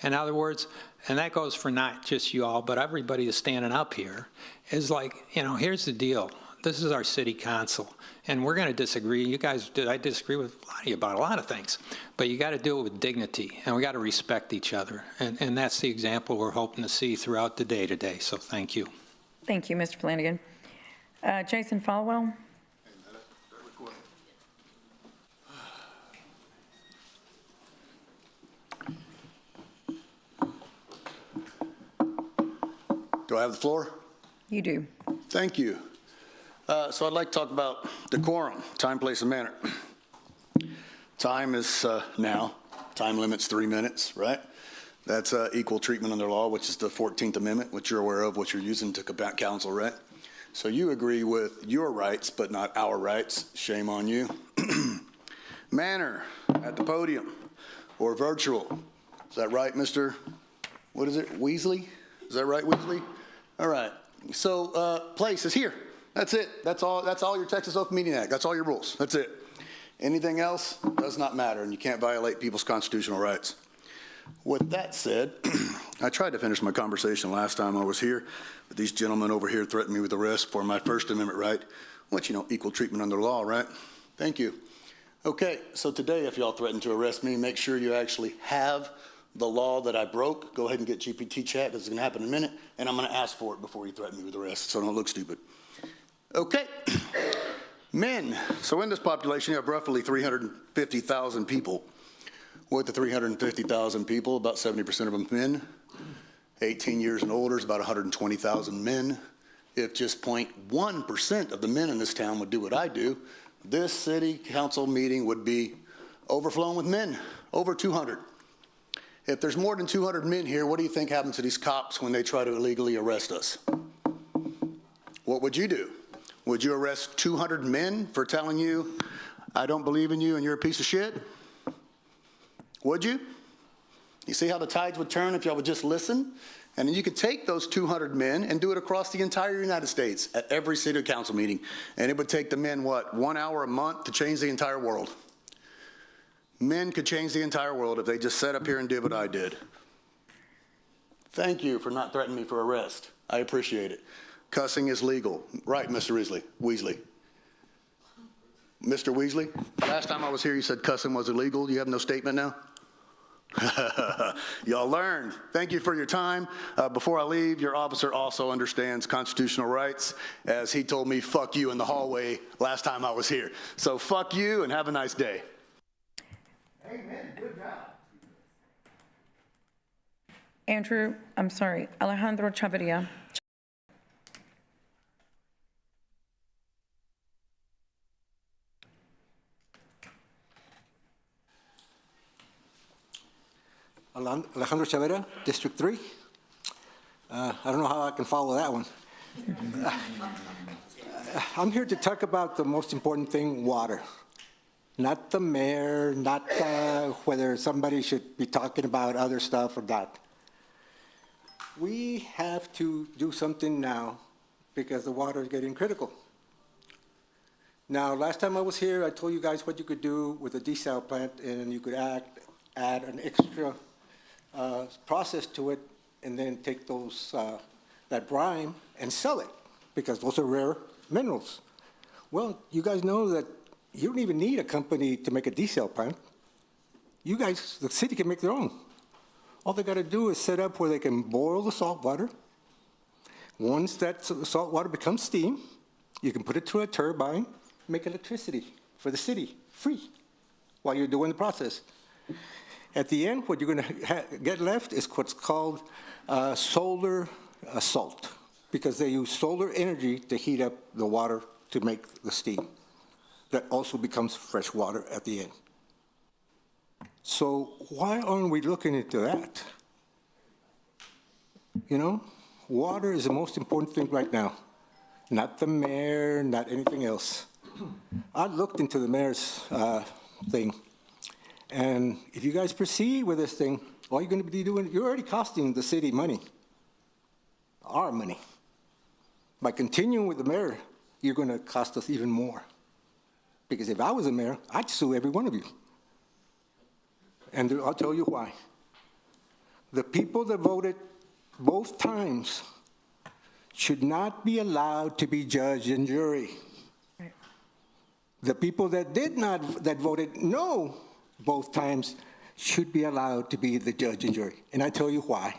In other words, and that goes for not just you all, but everybody that's standing up here, is like, you know, here's the deal. This is our city council, and we're going to disagree. You guys, I disagree with a lot of you about a lot of things, but you got to do it with dignity, and we got to respect each other, and that's the example we're hoping to see throughout the day today, so thank you. Thank you, Mr. Flanagan. Jason Falwell. Do I have the floor? You do. Thank you. So I'd like to talk about decorum, time, place, and manner. Time is now. Time limit's 3 minutes, right? That's equal treatment under law, which is the 14th Amendment, which you're aware of, what you're using to combat counsel, right? So you agree with your rights, but not our rights. Shame on you. Manner at the podium or virtual. Is that right, Mr. What is it, Weasley? Is that right, Weasley? All right. So place is here. That's it. That's all your Texas Open Meeting Act. That's all your rules. That's it. Anything else does not matter, and you can't violate people's constitutional rights. With that said, I tried to finish my conversation last time I was here, but these gentlemen over here threatened me with arrest for my First Amendment right, which, you know, equal treatment under law, right? Thank you. Okay, so today, if y'all threaten to arrest me, make sure you actually have the law that I broke. Go ahead and get GPT chat, because it's going to happen in a minute, and I'm going to ask for it before you threaten me with arrest, so don't look stupid. Okay. Men. So in this population, you have roughly 350,000 people. With the 350,000 people, about 70% of them men. 18 years and older is about 120,000 men. If just 0.1% of the men in this town would do what I do, this city council meeting would be overflowing with men, over 200. If there's more than 200 men here, what do you think happens to these cops when they try to illegally arrest us? What would you do? Would you arrest 200 men for telling you, I don't believe in you and you're a piece of shit? Would you? You see how the tides would turn if y'all would just listen? And then you could take those 200 men and do it across the entire United States at every city council meeting. And it would take the men, what, 1 hour a month to change the entire world. Men could change the entire world if they just sat up here and did what I did. Thank you for not threatening me for arrest. I appreciate it. Cussing is legal. Right, Mr. Weasley. Mr. Weasley, last time I was here you said cussing was illegal. You have no statement now? Y'all learned. Thank you for your time. Before I leave, your officer also understands constitutional rights, as he told me, fuck you in the hallway last time I was here. So fuck you and have a nice day. Amen. Good job. Alejandro Chavarria. Alejandro Chavera, District 3. I don't know how I can follow that one. I'm here to talk about the most important thing, water. Not the mayor, not whether somebody should be talking about other stuff or not. We have to do something now because the water is getting critical. Now, last time I was here, I told you guys what you could do with a desal plant, and you could add an extra process to it, and then take those that brine and sell it, because those are rare minerals. Well, you guys know that you don't even need a company to make a desal plant. You guys, the city, can make their own. All they got to do is set up where they can boil the salt water. Once that salt water becomes steam, you can put it through a turbine, make electricity for the city, free, while you're doing the process. At the end, what you're going to get left is what's called solar salt, because they use solar energy to heat up the water to make the steam. That also becomes fresh water at the end. So why aren't we looking into that? You know, water is the most important thing right now, not the mayor, not anything else. I looked into the mayor's thing, and if you guys proceed with this thing, all you're going to be doing, you're already costing the city money, our money. By continuing with the mayor, you're going to cost us even more. Because if I was a mayor, I'd sue every one of you. And I'll tell you why. The people that voted both times should not be allowed to be judge and jury. Right. The people that that voted no both times should be allowed to be the judge and jury. And I tell you why.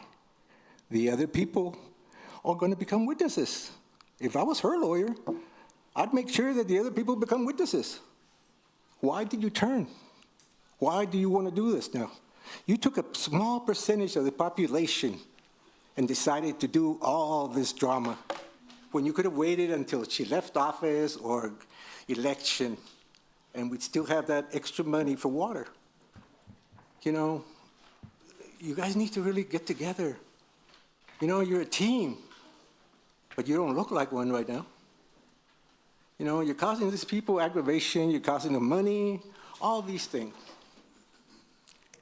The other people are going to become witnesses. If I was her lawyer, I'd make sure that the other people become witnesses. Why did you turn? Why do you want to do this now? You took a small percentage of the population and decided to do all this drama when you could have waited until she left office or election, and we'd still have that extra money for water. You know, you guys need to really get together. You know, you're a team, but you don't look like one right now. You know, you're causing these people aggravation, you're causing them money, all these things.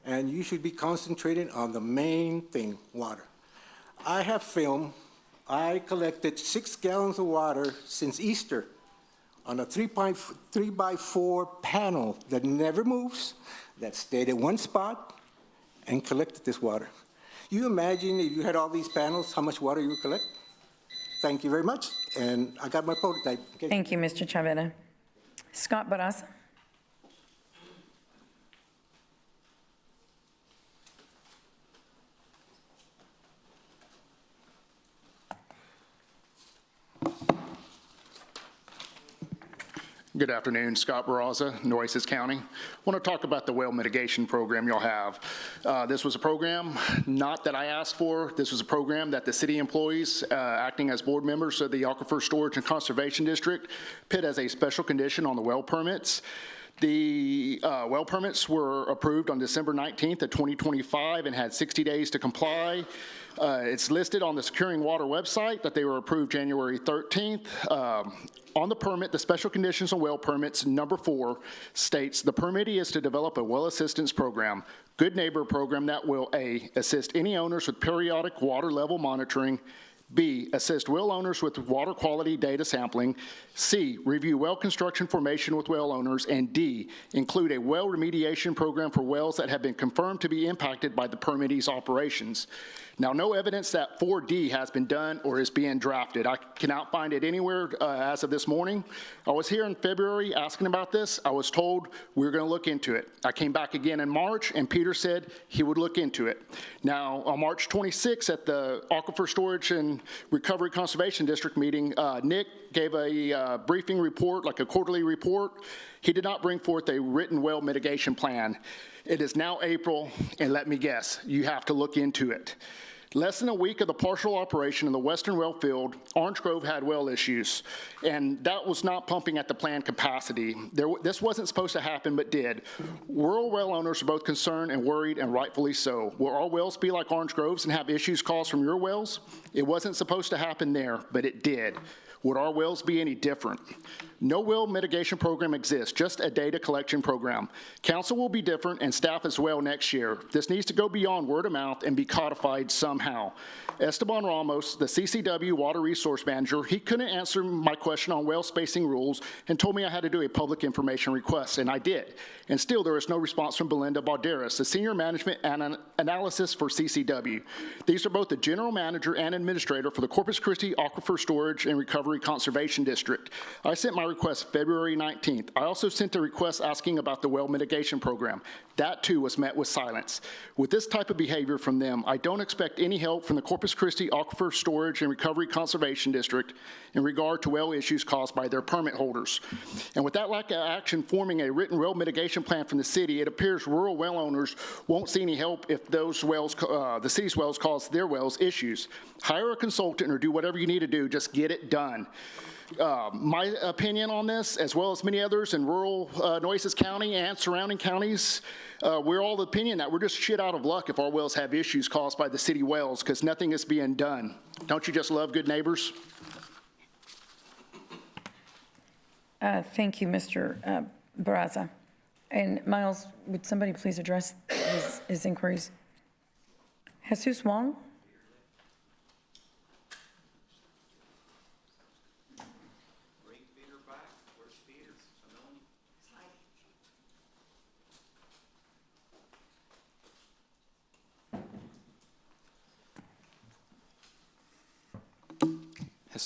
And you should be concentrating on the main thing, water. I have film. I collected 6 gallons of water since Easter on a 3x4 panel that never moves, that stayed at one spot and collected this water. You imagine if you had all these panels, how much water you would collect? Thank you very much, and I got my prototype. Okay. Thank you, Mr. Chavera. Scott Barraza. Good afternoon, Scott Barraza, Nueces County. I want to talk about the well mitigation program y'all have. This was a program not that I asked for. This was a program that the city employees acting as board members of the Aquifer Storage and Conservation District put as a special condition on the well permits. The well permits were approved on December 19th of 2025 and had 60 days to comply. It's listed on the Securing Water website that they were approved January 13th. On the permit, the special conditions on well permits, number 4, states the permittee is to develop a well assistance program, good neighbor program that will A, assist any owners with periodic water level monitoring, B, assist well owners with water quality data sampling, C, review well construction formation with well owners, and D, include a well remediation program for wells that have been confirmed to be impacted by the permittee's operations. Now, no evidence that 4D has been done or is being drafted. I cannot find it anywhere as of this morning. I was here in February asking about this. I was told we were going to look into it. I came back again in March, and Peter said he would look into it. Now, on March 26th at the Aquifer Storage and Recovery Conservation District meeting, Nick gave a briefing report, like a quarterly report. He did not bring forth a written well mitigation plan. It is now April, and let me guess, you have to look into it. Less than a week of the partial operation in the Western Well Field, Orange Grove had well issues, and that was not pumping at the planned capacity. This wasn't supposed to happen, but did. Rural well owners are both concerned and worried, and rightfully so. Will our wells be like Orange Grove's and have issues caused from your wells? It wasn't supposed to happen there, but it did. Would our wells be any different? No well mitigation program exists, just a data collection program. Council will be different and staff as well next year. This needs to go beyond word of mouth and be codified somehow. Esteban Ramos, the CCW Water Resource Manager, he couldn't answer my question on well spacing rules and told me I had to do a public information request, and I did. And still there is no response from Belinda Balderas, the Senior Management and Analysis for CCW. These are both the General Manager and Administrator for the Corpus Christi Aquifer Storage and Recovery Conservation District. I sent my request February 19th. I also sent a request asking about the well mitigation program. That too was met with silence. With this type of behavior from them, I don't expect any help from the Corpus Christi Aquifer Storage and Recovery Conservation District in regard to well issues caused by their permit holders. And with that lack of action forming a written well mitigation plan from the city, it appears rural well owners won't see any help if those wells, the city's wells cause their wells issues. Hire a consultant or do whatever you need to do, just get it done. My opinion on this, as well as many others in rural Nueces County and surrounding counties, we're all of the opinion that we're just shit out of luck if our wells have issues caused by the city wells because nothing is being done. Don't you just love good neighbors? Thank you, Mr. Barraza. And Miles, would somebody please address his inquiries? Jesus Wong?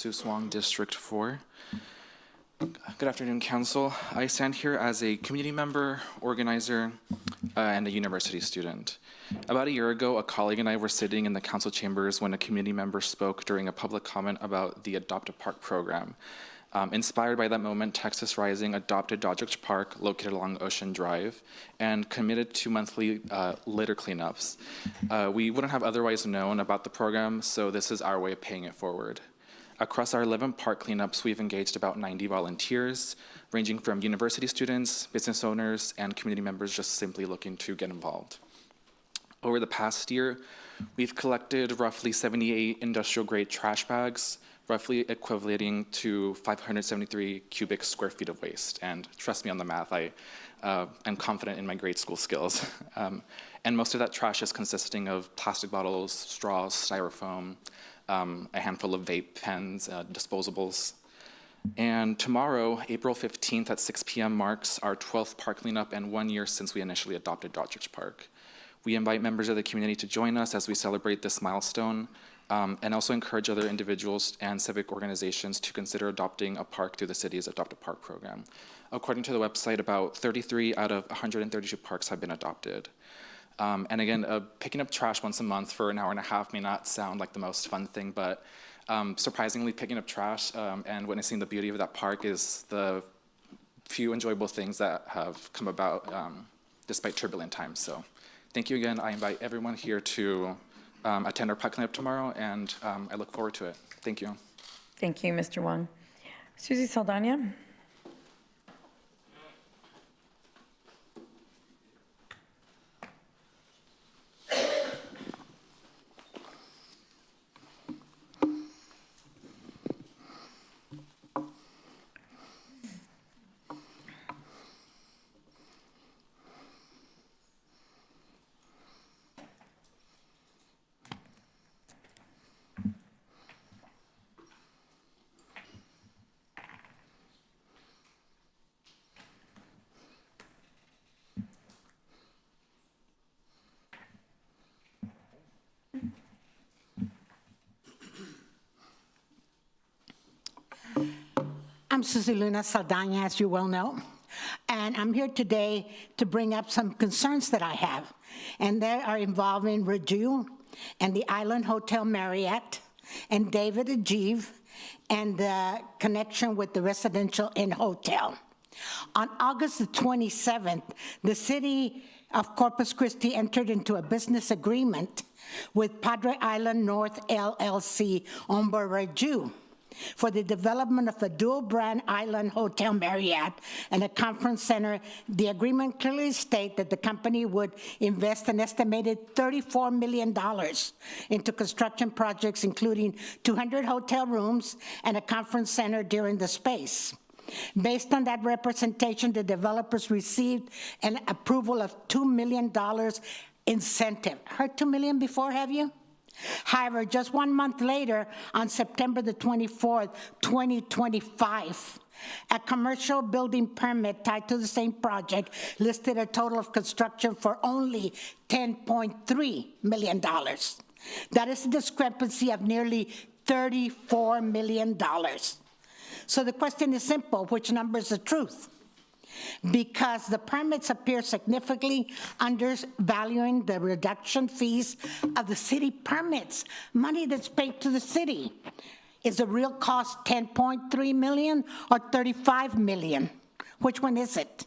Jesus Wong, District 4. Good afternoon, Council. I stand here as a community member, organizer, and a university student. About a year ago, a colleague and I were sitting in the council chambers when a community member spoke during a public comment about the Adopt a Park program. Inspired by that moment, Texas Rising adopted Doddridge Park, located along Ocean Drive, and committed to monthly litter cleanups. We wouldn't have otherwise known about the program, so this is our way of paying it forward. Across our 11 park cleanups, we've engaged about 90 volunteers, ranging from university students, business owners, and community members just simply looking to get involved. Over the past year, we've collected roughly 78 industrial-grade trash bags, roughly equating to 573 cubic square feet of waste. And trust me on the math, I am confident in my grade school skills. And most of that trash is consisting of plastic bottles, straws, styrofoam, a handful of vape pens, disposables. And tomorrow, April 15th at 6 p.m. marks our 12th park cleanup and 1 year since we initially adopted Doddridge Park. We invite members of the community to join us as we celebrate this milestone, and also encourage other individuals and civic organizations to consider adopting a park through the city's Adopt a Park program. According to the website, about 33 out of 132 parks have been adopted. And again, picking up trash once a month for an hour and a half may not sound like the most fun thing, but surprisingly, picking up trash and witnessing the beauty of that park is the few enjoyable things that have come about despite turbulent times. So thank you again. I invite everyone here to attend our park cleanup tomorrow, and I look forward to it. Thank you. Thank you, Mr. Wong. Susie Saldana? I'm Susie Luna Saldana, as you well know, and I'm here today to bring up some concerns that I have, and they are involving Raju and the Island Hotel Marriott and David Ajiv and the connection with the Residential Inn Hotel. On August the 27th, the city of Corpus Christi entered into a business agreement with Padre Island North LLC on Baraju for the development of a dual-brand island hotel Marriott and a conference center. The agreement clearly states that the company would invest an estimated $34 million into construction projects, including 200 hotel rooms and a conference center during the space. Based on that representation, the developers received an approval of $2 million incentive. Heard $2 million before, have you? However, just 1 month later, on September the 24th, 2025, a commercial building permit tied to the same project listed a total of construction for only $10.3 million. That is a discrepancy of nearly $34 million. So the question is simple: which number is the truth? Because the permits appear significantly undervaluing the reduction fees of the city permits, money that's paid to the city. Is the real cost 10.3 million or 35 million? Which one is it?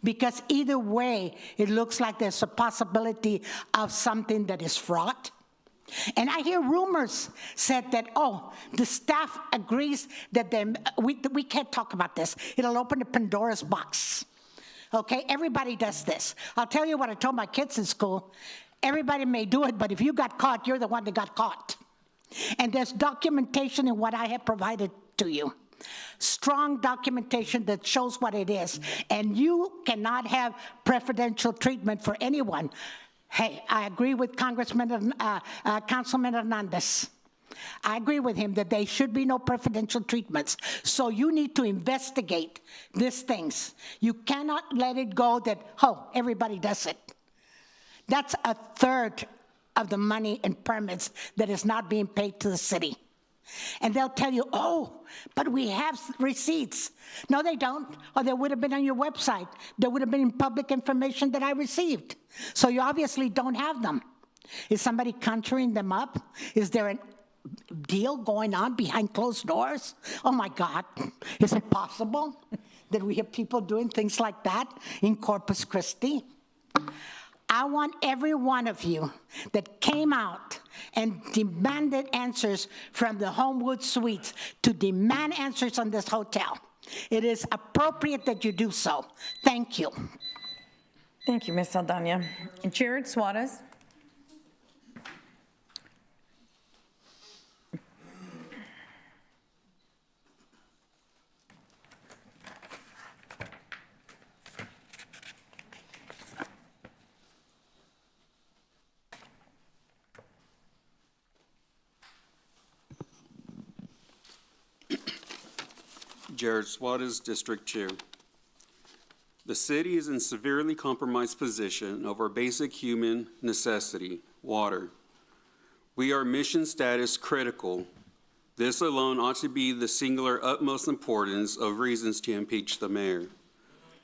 Because either way, it looks like there's a possibility of something that is fraught. And I hear rumors said that, oh, the staff agrees that we can't talk about this. It'll open a Pandora's box. Okay, everybody does this. I'll tell you what I told my kids in school. Everybody may do it, but if you got caught, you're the one that got caught. And there's documentation in what I have provided to you. Strong documentation that shows what it is. And you cannot have preferential treatment for anyone. Hey, I agree with Councilman Hernandez. I agree with him that there should be no preferential treatments. So you need to investigate these things. You cannot let it go that, oh, everybody does it. That's a third of the money in permits that is not being paid to the city. And they'll tell you, oh, but we have receipts. No, they don't, or they would have been on your website. They would have been in public information that I received. So you obviously don't have them. Is somebody conjuring them up? Is there a deal going on behind closed doors? Oh my God, is it possible that we have people doing things like that in Corpus Christi? I want every one of you that came out and demanded answers from the Homewood Suites to demand answers on this hotel. It is appropriate that you do so. Thank you. Thank you, Ms. Saldana. Jared Suarez. Jared Suarez, District 2. The city is in severely compromised position over basic human necessity, water. We are mission status critical. This alone ought to be the singular utmost importance of reasons to impeach the mayor.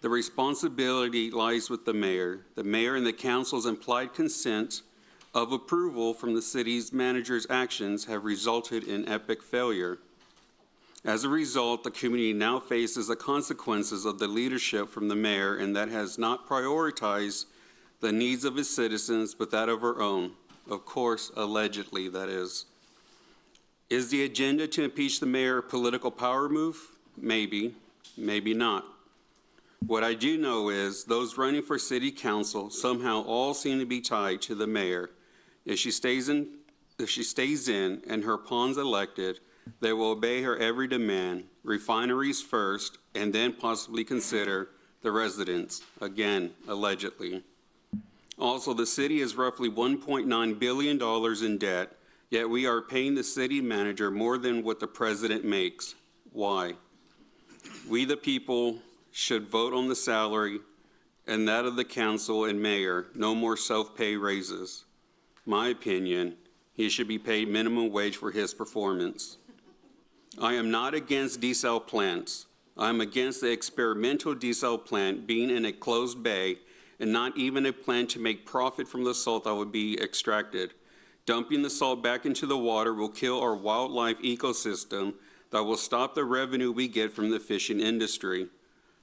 The responsibility lies with the mayor. The mayor and the council's implied consent of approval from the city's manager's actions have resulted in epic failure. As a result, the community now faces the consequences of the leadership from the mayor, and that has not prioritized the needs of its citizens but that of her own. Of course, allegedly, that is. Is the agenda to impeach the mayor a political power move? Maybe, maybe not. What I do know is those running for city council somehow all seem to be tied to the mayor. If she stays in and her pawns elected, they will obey her every demand, refineries first, and then possibly consider the residents, again, allegedly. Also, the city is roughly $1.9 billion in debt, yet we are paying the city manager more than what the president makes. Why? We, the people, should vote on the salary and that of the council and mayor, no more self-pay raises. My opinion, he should be paid minimum wage for his performance. I am not against desal plants. I'm against the experimental desal plant being in a closed bay and not even a plant to make profit from the salt that would be extracted. Dumping the salt back into the water will kill our wildlife ecosystem that will stop the revenue we get from the fishing industry.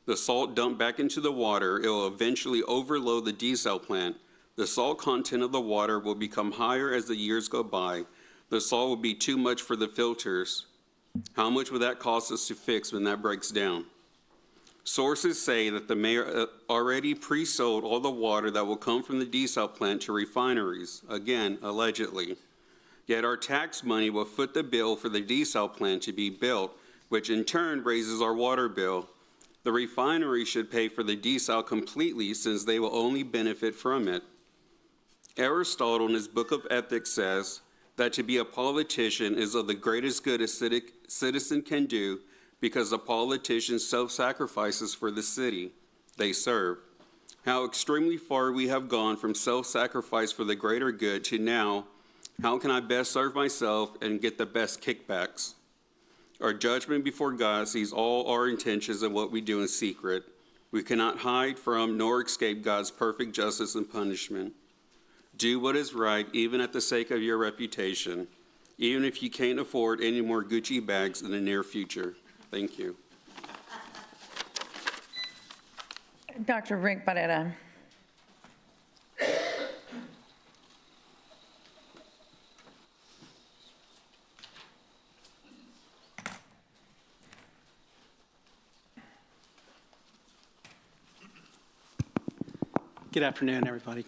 The salt dumped back into the water, it will eventually overload the desal plant. The salt content of the water will become higher as the years go by. The salt will be too much for the filters. How much would that cost us to fix when that breaks down? Sources say that the mayor already pre-sold all the water that will come from the desal plant to refineries, again, allegedly. Yet our tax money will foot the bill for the desal plant to be built, which in turn raises our water bill. The refinery should pay for the desal completely since they will only benefit from it. Aristotle in his Book of Ethics says that to be a politician is of the greatest good a citizen can do because a politician self-sacrifices for the city they serve. How extremely far we have gone from self-sacrifice for the greater good to now, how can I best serve myself and get the best kickbacks? Our judgment before God sees all our intentions and what we do in secret. We cannot hide from nor escape God's perfect justice and punishment. Do what is right, even at the sake of your reputation, even if you can't afford any more Gucci bags in the near future. Thank you. Dr. Rick Barrera. Good afternoon, everybody.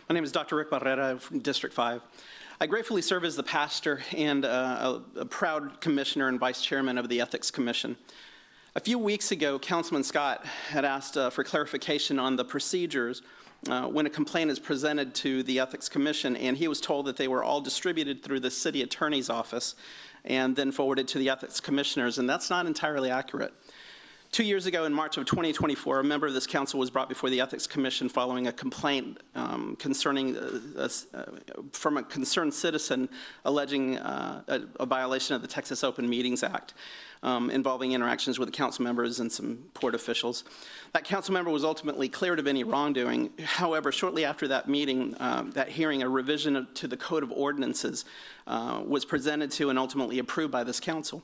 My name is Dr. Rick Barrera from District 5. I gratefully serve as the pastor and a proud commissioner and vice chairman of the Ethics Commission. A few weeks ago, Councilman Scott had asked for clarification on the procedures when a complaint is presented to the Ethics Commission, and he was told that they were all distributed through the city attorney's office and then forwarded to the Ethics Commissioners, and that's not entirely accurate. 2 years ago, in March of 2024, a member of this council was brought before the Ethics Commission following a complaint from a concerned citizen alleging a violation of the Texas Open Meetings Act involving interactions with the council members and some port officials. That council member was ultimately cleared of any wrongdoing. However, shortly after that meeting, that hearing, a revision to the Code of Ordinances was presented to and ultimately approved by this council.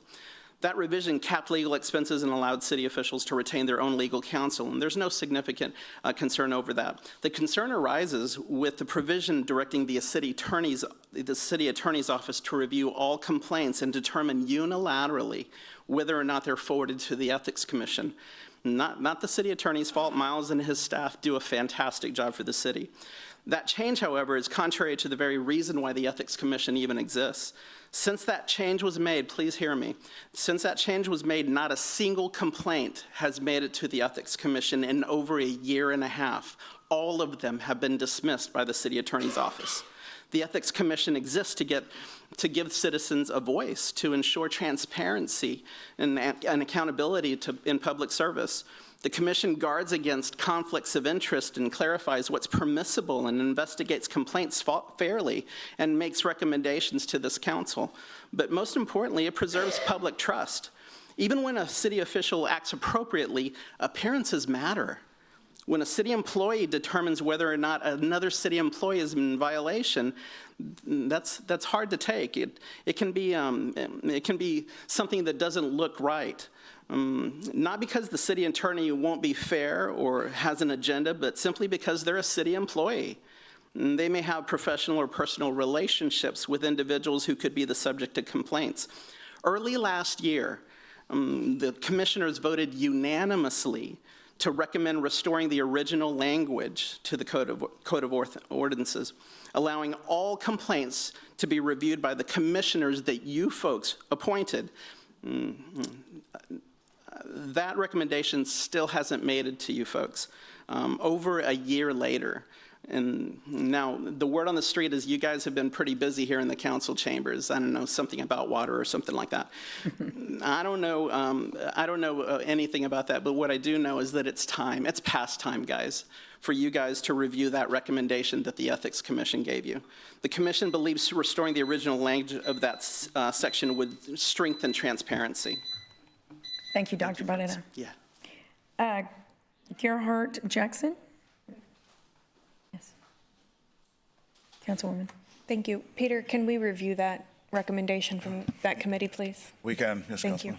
That revision capped legal expenses and allowed city officials to retain their own legal counsel, and there's no significant concern over that. The concern arises with the provision directing the city attorney's office to review all complaints and determine unilaterally whether or not they're forwarded to the Ethics Commission. Not the city attorney's fault. Miles and his staff do a fantastic job for the city. That change, however, is contrary to the very reason why the Ethics Commission even exists. Since that change was made, please hear me, since that change was made, not a single complaint has made it to the Ethics Commission in over a year and a half. All of them have been dismissed by the city attorney's office. The Ethics Commission exists to give citizens a voice, to ensure transparency and accountability in public service. The Commission guards against conflicts of interest and clarifies what's permissible and investigates complaints fairly and makes recommendations to this council. But most importantly, it preserves public trust. Even when a city official acts appropriately, appearances matter. When a city employee determines whether or not another city employee is in violation, that's hard to take. It can be something that doesn't look right. Not because the city attorney won't be fair or has an agenda, but simply because they're a city employee. They may have professional or personal relationships with individuals who could be the subject of complaints. Early last year, the commissioners voted unanimously to recommend restoring the original language to the Code of Ordinances, allowing all complaints to be reviewed by the commissioners that you folks appointed. That recommendation still hasn't made it to you folks over a year later. And now the word on the street is you guys have been pretty busy here in the council chambers. I don't know, something about water or something like that. I don't know anything about that, but what I do know is that it's time, it's past time, guys, for you guys to review that recommendation that the Ethics Commission gave you. The Commission believes restoring the original language of that section would strengthen transparency. Thank you, Dr. Barrera. Yeah. Gerhart Jackson? Yes. Councilwoman. Thank you. Peter, can we review that recommendation from that committee, please? We can, yes, Thank you.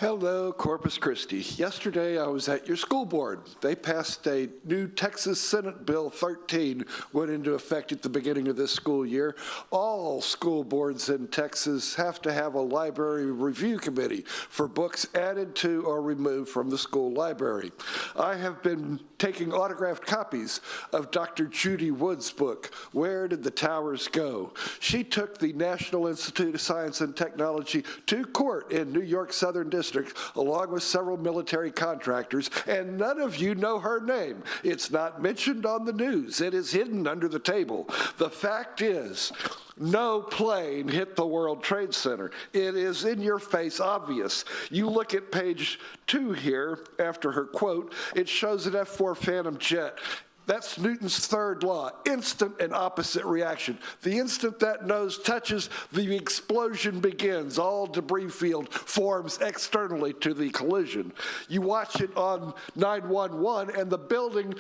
Hello, Corpus Christi. Yesterday, I was at your school board. They passed a new Texas Senate Bill 13, went into effect at the beginning of this school year. All school boards in Texas have to have a library review committee for books added to or removed from the school library. I have been taking autographed copies of Dr. Judy Wood's book, Where Did the Towers Go? She took the National Institute of Science and Technology to court in New York Southern District, along with several military contractors, and none of you know her name. It's not mentioned on the news. It is hidden under the table. The fact is, no plane hit the World Trade Center. It is in your face obvious. You look at page 2 here, after her quote, it shows an F-4 Phantom jet. That's Newton's third law, instant and opposite reaction. The instant that nose touches, the explosion begins. All debris field forms externally to the collision. You watch it on 911 and the building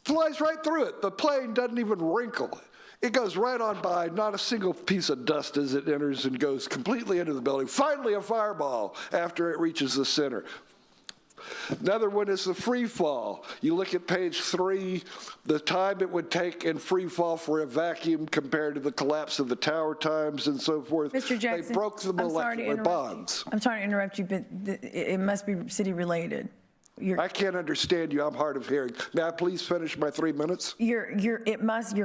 flies right through it. The plane doesn't even wrinkle. It goes right on by, not a single piece of dust as it enters and goes completely into the building. Finally, a fireball after it reaches the center. Another one is the free fall. You look at page 3, the time it would take in free fall for a vacuum compared to the collapse of the tower times and so forth. Mr. Jackson, they broke the molecular bonds. I'm sorry to interrupt you, but it must be city related. I can't understand you. I'm hard of hearing. May I please finish my 3 minutes? Your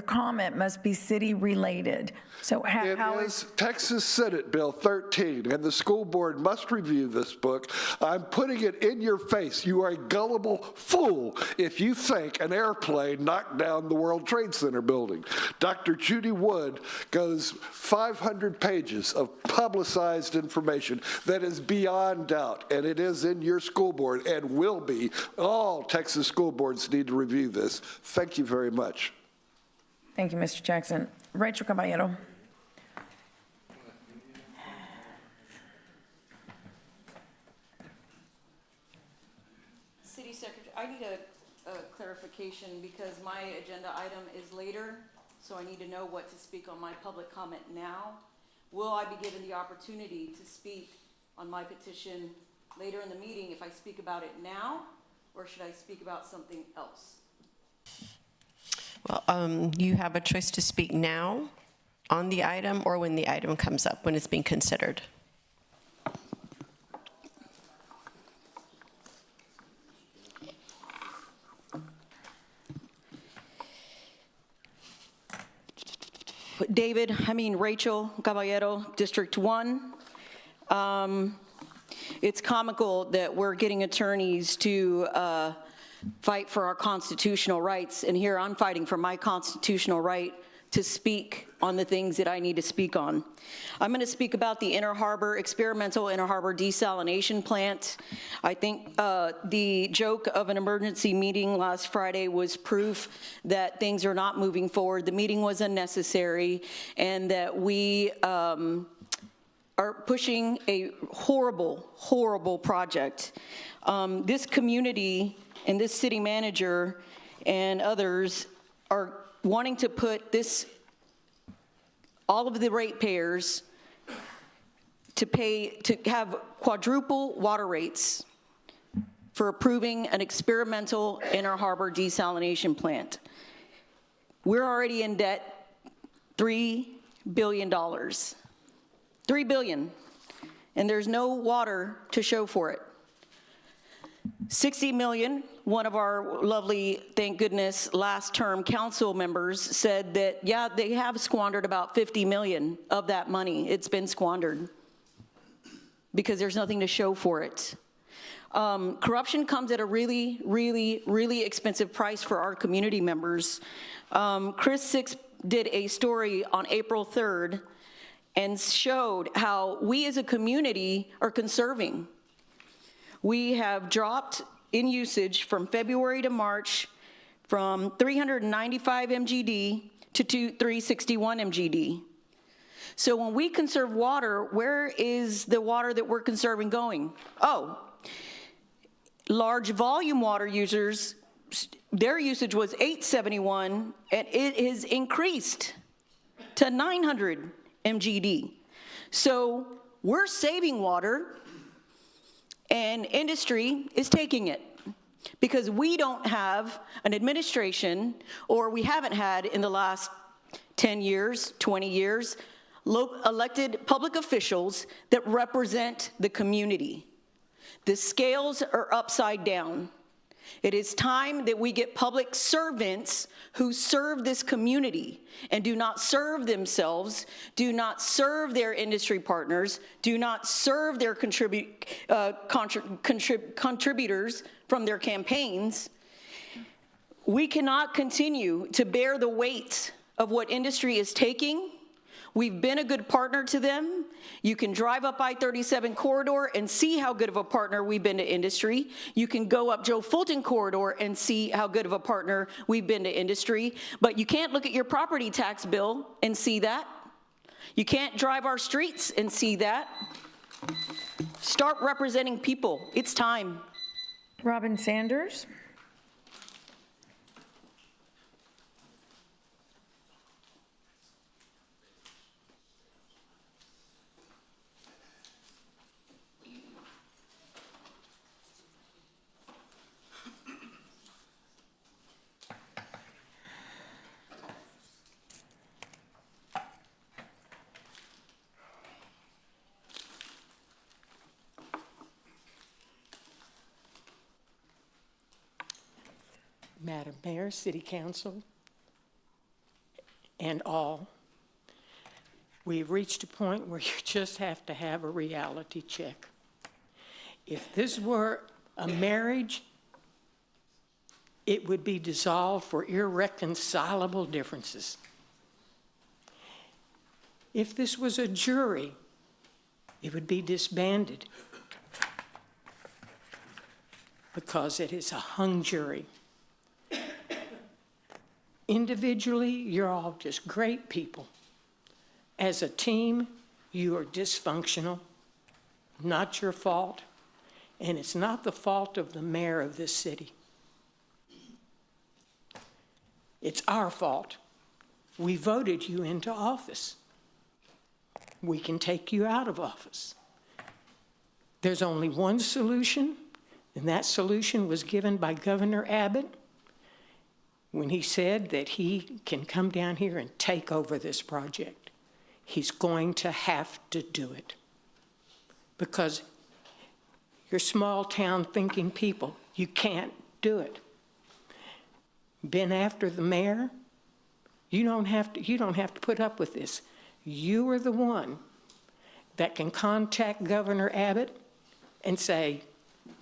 comment must be city related. So how is Texas Senate Bill 13, and the school board must review this book. I'm putting it in your face. You are a gullible fool if you think an airplane knocked down the World Trade Center building. Dr. Judy Wood goes 500 pages of publicized information that is beyond doubt, and it is in your school board and will be. All Texas school boards need to review this. Thank you very much. Thank you, Mr. Jackson. Rachel Caballero. City Secretary, I need a clarification because my agenda item is later, so I need to know what to speak on my public comment now. Will I be given the opportunity to speak on my petition later in the meeting if I speak about it now, or should I speak about something else? Well, you have a choice to speak now on the item or when the item comes up, when it's being considered. Rachel Caballero, District 1. It's comical that we're getting attorneys to fight for our constitutional rights, and here I'm fighting for my constitutional right to speak on the things that I need to speak on. I'm going to speak about the experimental Inner Harbor desalination plant. I think the joke of an emergency meeting last Friday was proof that things are not moving forward. The meeting was unnecessary, and that we are pushing a horrible, horrible project. This community and this city manager and others are wanting to put all of the ratepayers to have quadruple water rates for approving an experimental Inner Harbor desalination plant. We're already in debt $3 billion. $3 billion, and there's no water to show for it. 60 million, one of our lovely, thank goodness, last term council members said that, yeah, they have squandered about 50 million of that money. It's been squandered because there's nothing to show for it. Corruption comes at a really, really, really expensive price for our community members. Chris Six did a story on April 3rd and showed how we as a community are conserving. We have dropped in usage from February to March from 395 MGD to 361 MGD. So when we conserve water, where is the water that we're conserving going? Oh, large volume water users, their usage was 871, and it has increased to 900 MGD. So we're saving water, and industry is taking it because we don't have an administration, or we haven't had in the last 10 years, 20 years, elected public officials that represent the community. The scales are upside down. It is time that we get public servants who serve this community and do not serve themselves, do not serve their industry partners, do not serve their contributors from their campaigns. We cannot continue to bear the weight of what industry is taking. We've been a good partner to them. You can drive up I-37 corridor and see how good of a partner we've been to industry. You can go up Joe Fulton corridor and see how good of a partner we've been to industry. But you can't look at your property tax bill and see that. You can't drive our streets and see that. Start representing people. It's time. Robin Sanders. Madam Mayor, City Council, and all, we've reached a point where you just have to have a reality check. If this were a marriage, it would be dissolved for irreconcilable differences. If this was a jury, it would be disbanded because it is a hung jury. Individually, you're all just great people. As a team, you are dysfunctional, not your fault, and it's not the fault of the mayor of this city. It's our fault. We voted you into office. We can take you out of office. There's only one solution, and that solution was given by Governor Abbott when he said that he can come down here and take over this project. He's going to have to do it because you're small town thinking people. You can't do it. Been after the mayor, you don't have to put up with this. You are the one that can contact Governor Abbott and say,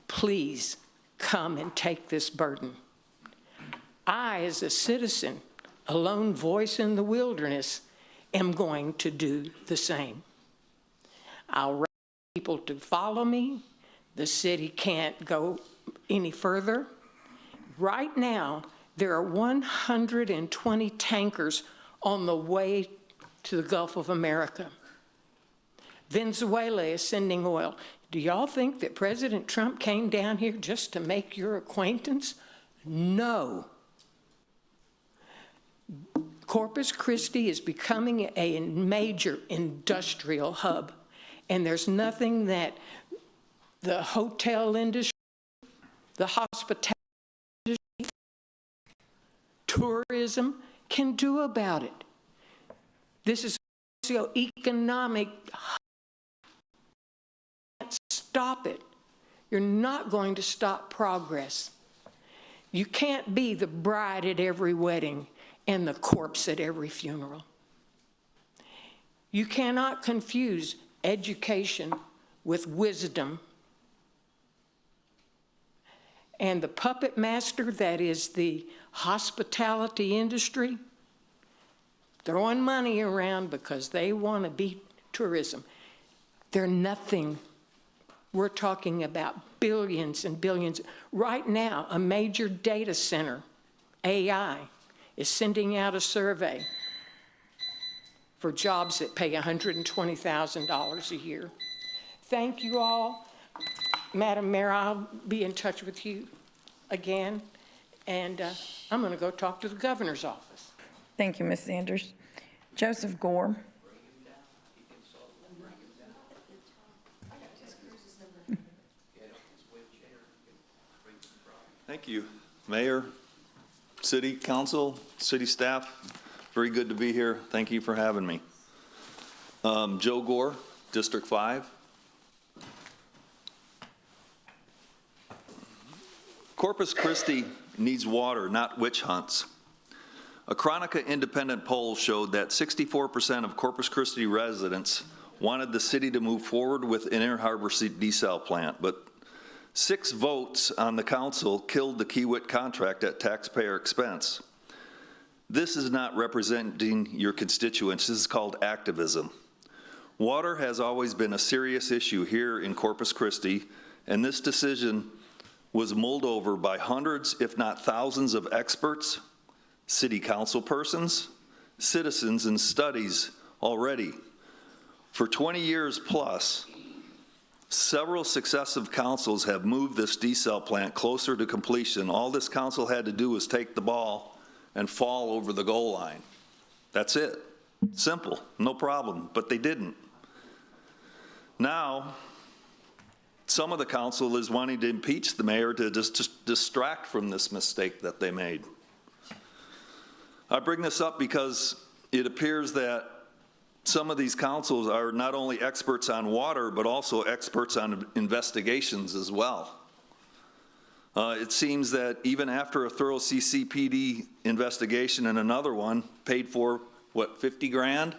please come and take this burden. I, as a citizen, a lone voice in the wilderness, am going to do the same. I'll ask people to follow me. The city can't go any further. Right now, there are 120 tankers on the way to the Gulf of America. Venezuela is sending oil. Do y'all think that President Trump came down here just to make your acquaintance? No. Corpus Christi is becoming a major industrial hub, and there's nothing that the hotel industry, the hospitality industry, tourism can do about it. This is a socioeconomic hub. You can't stop it. You're not going to stop progress. You can't be the bride at every wedding and the corpse at every funeral. You cannot confuse education with wisdom. And the puppet master that is the hospitality industry, throwing money around because they want to beat tourism. They're nothing. We're talking about billions and billions. Right now, a major data center, AI, is sending out a survey for jobs that pay $120,000 a year. Thank you all. Madam Mayor, I'll be in touch with you again, and I'm going to go talk to the governor's office. Thank you, Ms. Sanders. Joseph Gore. Thank you, Mayor, City Council, City staff. Very good to be here. Thank you for having me. Joe Gore, District 5. Corpus Christi needs water, not witch hunts. A Chronica independent poll showed that 64% of Corpus Christi residents wanted the city to move forward with an Inner Harbor desal plant, but 6 votes on the council killed the Kiewit contract at taxpayer expense. This is not representing your constituents. This is called activism. Water has always been a serious issue here in Corpus Christi, and this decision was mulled over by hundreds, if not thousands, of experts, city council persons, citizens, and studies already. For 20 years plus, several successive councils have moved this desal plant closer to completion. All this council had to do was take the ball and fall over the goal line. That's it. Simple, no problem, but they didn't. Now, some of the council is wanting to impeach the mayor to just distract from this mistake that they made. I bring this up because it appears that some of these councils are not only experts on water, but also experts on investigations as well. It seems that even after a thorough CCPD investigation and another one paid for, what, 50 grand?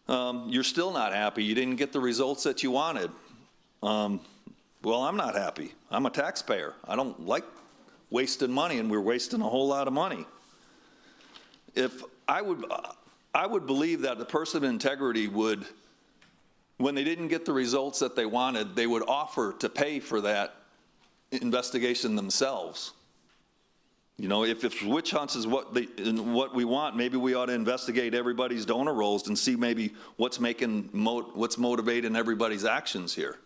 You're still not happy. You didn't get the results that you wanted. Well, I'm not happy. I'm a taxpayer. I don't like wasting money, and we're wasting a whole lot of money. If I would believe that the person of integrity would, when they didn't get the results that they wanted, they would offer to pay for that investigation themselves. You know, if witch hunts is what we want, maybe we ought to investigate everybody's donor rolls and see maybe what's motivating everybody's actions here.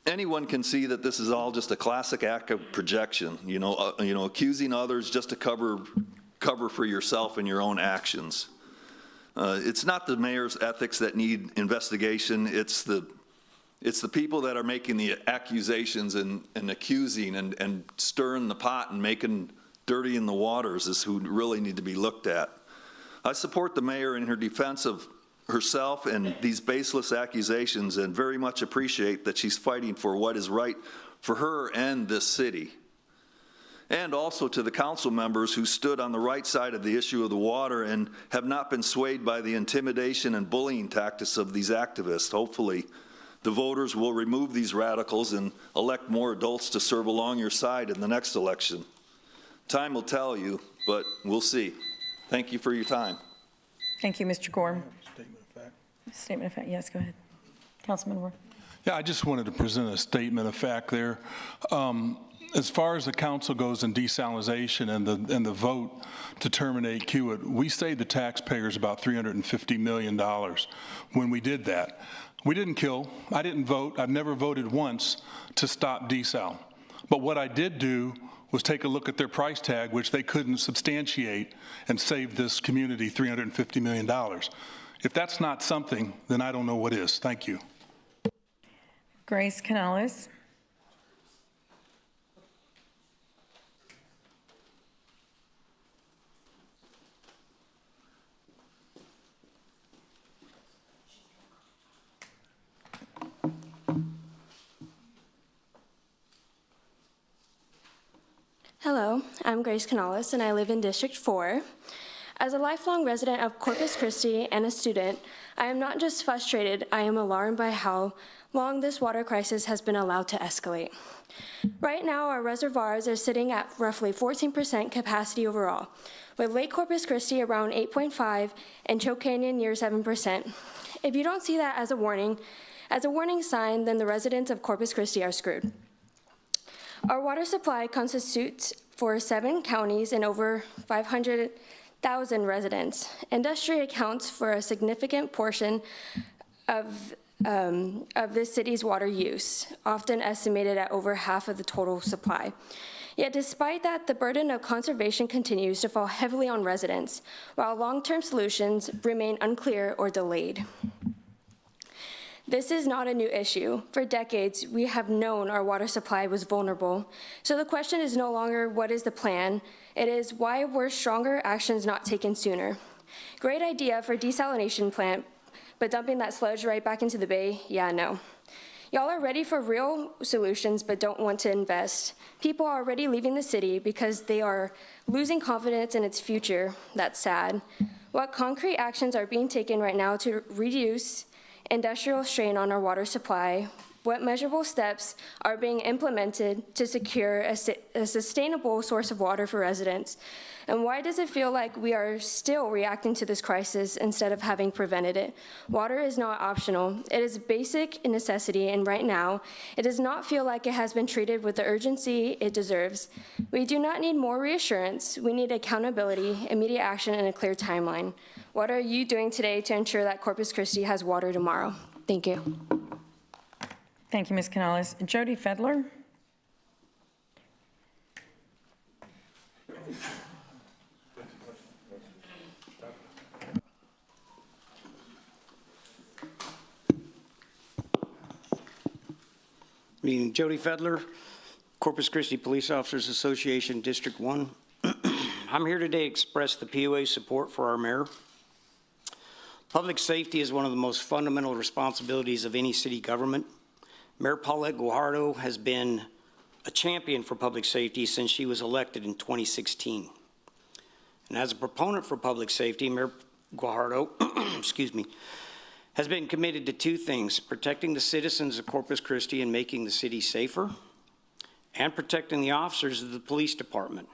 Anyone can see that this is all just a classic act of projection. You know, accusing others just to cover for yourself and your own actions. It's not the mayor's ethics that need investigation. It's the people that are making the accusations and accusing and stirring the pot and making dirty in the waters is who really need to be looked at. I support the mayor in her defense of herself and these baseless accusations, and very much appreciate that she's fighting for what is right for her and this city. And also to the council members who stood on the right side of the issue of the water and have not been swayed by the intimidation and bullying tactics of these activists. Hopefully, the voters will remove these radicals and elect more adults to serve along your side in the next election. Time will tell you, but we'll see. Thank you for your time. Thank you, Mr. Gore. Statement of fact. Statement of fact, yes, go ahead. Councilman Ward. Yeah, I just wanted to present a statement of fact there. As far as the council goes in desalination and the vote to terminate Kiewit, we saved the taxpayers about $350 million when we did that. We didn't kill. I didn't vote. I've never voted once to stop desal. But what I did do was take a look at their price tag, which they couldn't substantiate, and save this community $350 million. If that's not something, then I don't know what is. Thank you. Grace Canales. Hello, I'm Grace Canales, and I live in District 4. As a lifelong resident of Corpus Christi and a student, I am not just frustrated, I am alarmed by how long this water crisis has been allowed to escalate. Right now, our reservoirs are sitting at roughly 14% capacity overall, with Lake Corpus Christi around 8.5 and Choke Canyon near 7%. If you don't see that as a warning sign, then the residents of Corpus Christi are screwed. Our water supply constitutes for 7 counties and over 500,000 residents. Industry accounts for a significant portion of this city's water use, often estimated at over half of the total supply. Yet despite that, the burden of conservation continues to fall heavily on residents, while long-term solutions remain unclear or delayed. This is not a new issue. For decades, we have known our water supply was vulnerable. So the question is no longer what is the plan, it is why were stronger actions not taken sooner? Great idea for desalination plant, but dumping that sludge right back into the bay, yeah, no. Y'all are ready for real solutions, but don't want to invest. People are already leaving the city because they are losing confidence in its future. That's sad. What concrete actions are being taken right now to reduce industrial strain on our water supply? What measurable steps are being implemented to secure a sustainable source of water for residents? And why does it feel like we are still reacting to this crisis instead of having prevented it? Water is not optional. It is a basic necessity, and right now, it does not feel like it has been treated with the urgency it deserves. We do not need more reassurance. We need accountability, immediate action, and a clear timeline. What are you doing today to ensure that Corpus Christi has water tomorrow? Thank you. Thank you, Ms. Canales. Jody Fedler? Meeting Jody Fedler, Corpus Christi Police Officers Association, District 1. I'm here today to express the POA's support for our mayor. Public safety is one of the most fundamental responsibilities of any city government. Mayor Paulette Guajardo has been a champion for public safety since she was elected in 2016. And as a proponent for public safety, Mayor Guajardo, excuse me, has been committed to two things: protecting the citizens of Corpus Christi and making the city safer, and protecting the officers of the police department.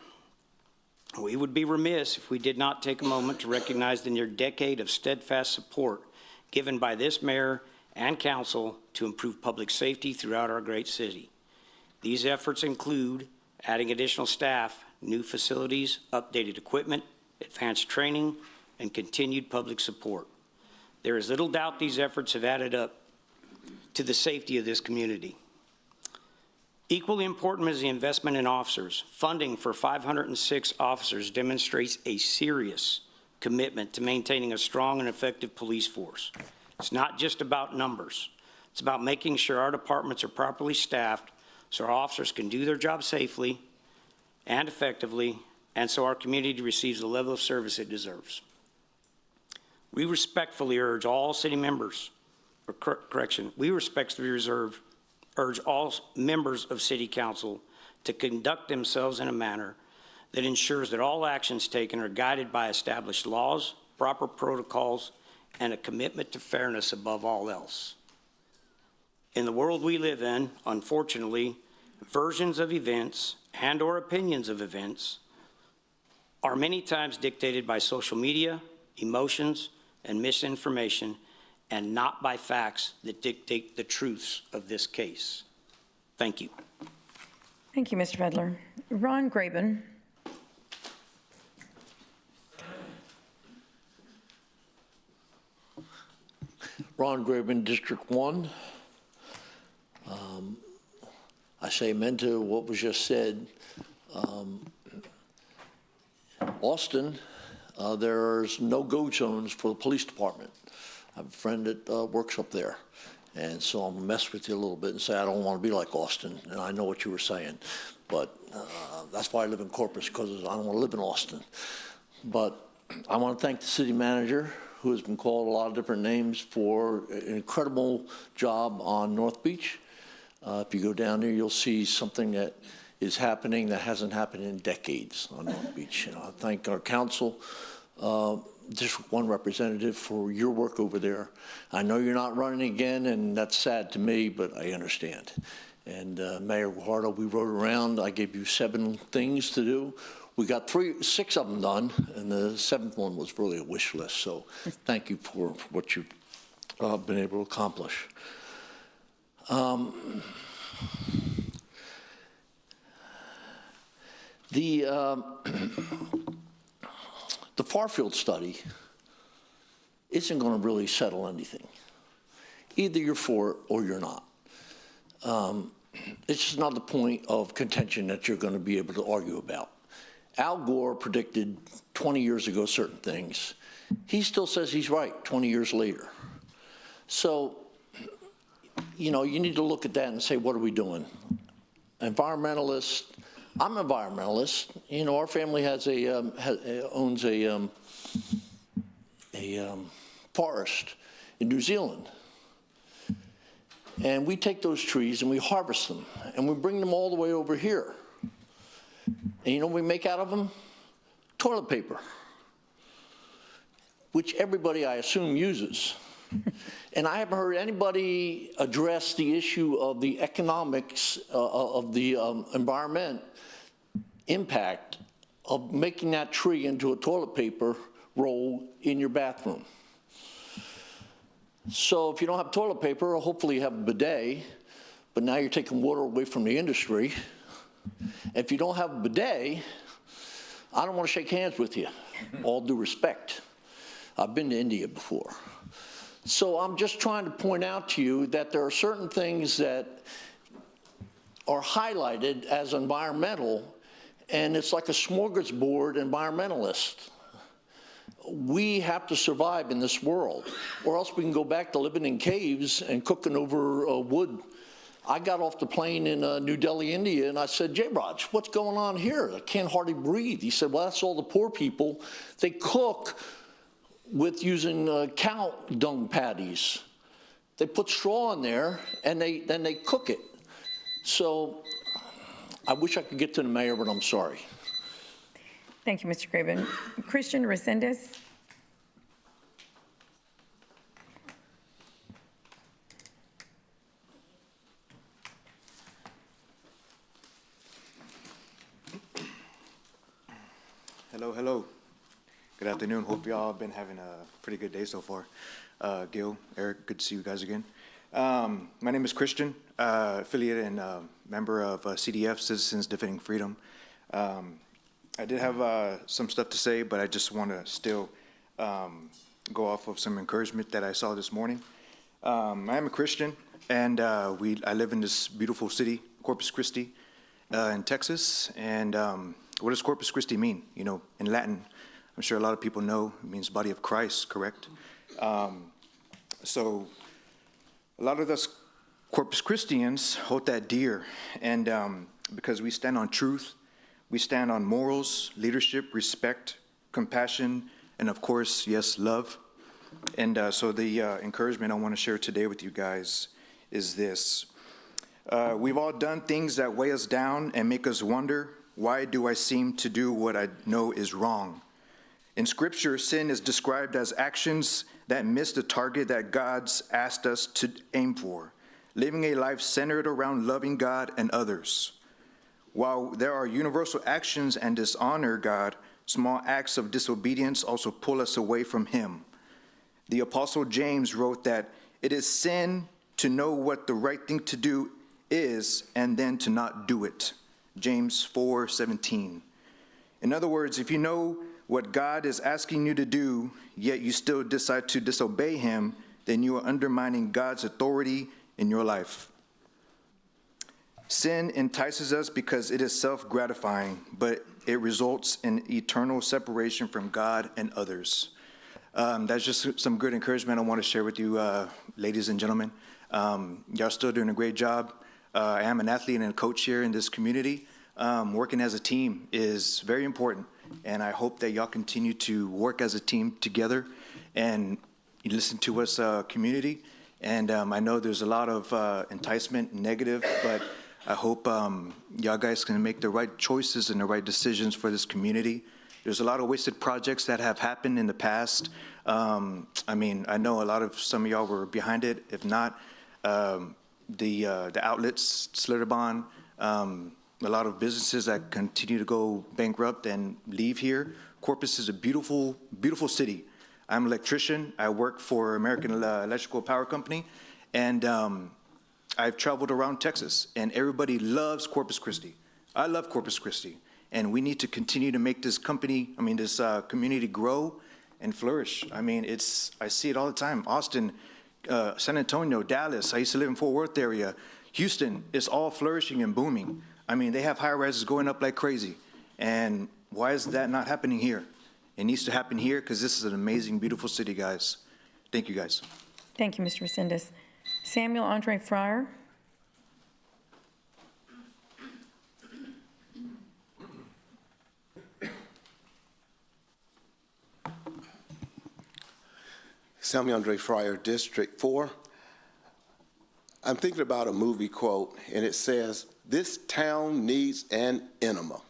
We would be remiss if we did not take a moment to recognize the near decade of steadfast support given by this mayor and council to improve public safety throughout our great city. These efforts include adding additional staff, new facilities, updated equipment, advanced training, and continued public support. There is little doubt these efforts have added up to the safety of this community. Equally important is the investment in officers. Funding for 506 officers demonstrates a serious commitment to maintaining a strong and effective police force. It's not just about numbers. It's about making sure our departments are properly staffed so our officers can do their job safely and effectively, and so our community receives the level of service it deserves. We respectfully urge all city members, we respectfully urge all members of City Council to conduct themselves in a manner that ensures that all actions taken are guided by established laws, proper protocols, and a commitment to fairness above all else. In the world we live in, unfortunately, versions of events and/or opinions of events are many times dictated by social media, emotions, and misinformation, and not by facts that dictate the truths of this case. Thank you. Thank you, Mr. Fedler. Ron Graben. Ron Graben, District 1. I say amen to what was just said. Austin, there's no-go zones for the police department. I have a friend that works up there, and so I'm gonna mess with you a little bit and say I don't want to be like Austin, and I know what you were saying, but that's why I live in Corpus, because I don't want to live in Austin. But I want to thank the city manager, who has been called a lot of different names, for an incredible job on North Beach. If you go down there, you'll see something that is happening that hasn't happened in decades on North Beach. And I thank our council, District 1 representative, for your work over there. I know you're not running again, and that's sad to me, but I understand. And Mayor Guajardo, we rode around. I gave you 7 things to do. We got 6 of them done, and the 7th one was really a wish list. So thank you for what you've been able to accomplish. The Farfield study isn't going to really settle anything. Either you're for it or you're not. It's just not the point of contention that you're going to be able to argue about. Al Gore predicted 20 years ago certain things. He still says he's right 20 years later. So you know, you need to look at that and say, what are we doing? Environmentalist, I'm an environmentalist. You know, our family has owns a forest in New Zealand. And we take those trees and we harvest them and we bring them all the way over here. And you know what we make out of them? Toilet paper, which everybody, I assume, uses. And I haven't heard anybody address the issue of the economics of the environment impact of making that tree into a toilet paper roll in your bathroom. So if you don't have toilet paper, hopefully you have a bidet, but now you're taking water away from the industry. If you don't have a bidet, I don't want to shake hands with you, all due respect. I've been to India before. So I'm just trying to point out to you that there are certain things that are highlighted as environmental, and it's like a smorgasbord environmentalist. We have to survive in this world, or else we can go back to living in caves and cooking over wood. I got off the plane in New Delhi, India, and I said, J-Raj, what's going on here? I can't hardly breathe. He said, well, that's all the poor people. They cook with using cow dung patties. They put straw in there, and then they cook it. So I wish I could get to the mayor, but I'm sorry. Thank you, Mr. Graven. Christian Resendez. Hello, hello. Good afternoon. Hope you all have been having a pretty good day so far. Gil, Eric, good to see you guys again. My name is Christian, affiliated and member of CDF, Citizens Defending Freedom. I did have some stuff to say, but I just want to still go off of some encouragement that I saw this morning. I am a Christian, and I live in this beautiful city, Corpus Christi, in Texas. And what does Corpus Christi mean? You know, in Latin, I'm sure a lot of people know, it means body of Christ, correct? So a lot of us Corpus Christians hold that dear, and because we stand on truth, we stand on morals, leadership, respect, compassion, and of course, yes, love. And so the encouragement I want to share today with you guys is this. We've all done things that weigh us down and make us wonder, why do I seem to do what I know is wrong? In Scripture, sin is described as actions that miss the target that God's asked us to aim for, living a life centered around loving God and others. While there are universal actions and dishonor God, small acts of disobedience also pull us away from Him. The Apostle James wrote that it is sin to know what the right thing to do is and then to not do it. James 4:17. In other words, if you know what God is asking you to do, yet you still decide to disobey Him, then you are undermining God's authority in your life. Sin entices us because it is self-gratifying, but it results in eternal separation from God and others. That's just some good encouragement I want to share with you, ladies and gentlemen. Y'all still doing a great job. I am an athlete and a coach here in this community. Working as a team is very important, and I hope that y'all continue to work as a team together and you listen to us, community. And I know there's a lot of enticement, negative, but I hope y'all guys can make the right choices and the right decisions for this community. There's a lot of wasted projects that have happened in the past. I mean, I know a lot of some of y'all were behind it. If not, the outlets, Slitterbond, a lot of businesses that continue to go bankrupt and leave here. Corpus is a beautiful, beautiful city. I'm an electrician. I work for American Electrical Power Company, and I've traveled around Texas, and everybody loves Corpus Christi. I love Corpus Christi, and we need to continue to make this community grow and flourish. I mean, I see it all the time. Austin, San Antonio, Dallas. I used to live in Fort Worth area. Houston is all flourishing and booming. I mean, they have high rises going up like crazy. And why is that not happening here? It needs to happen here because this is an amazing, beautiful city, guys. Thank you, guys. Thank you, Mr. Resendez. Samuel Andre Fryer. Samuel Andre Fryer, District 4. I'm thinking about a movie quote, and it says, "This town needs an enema."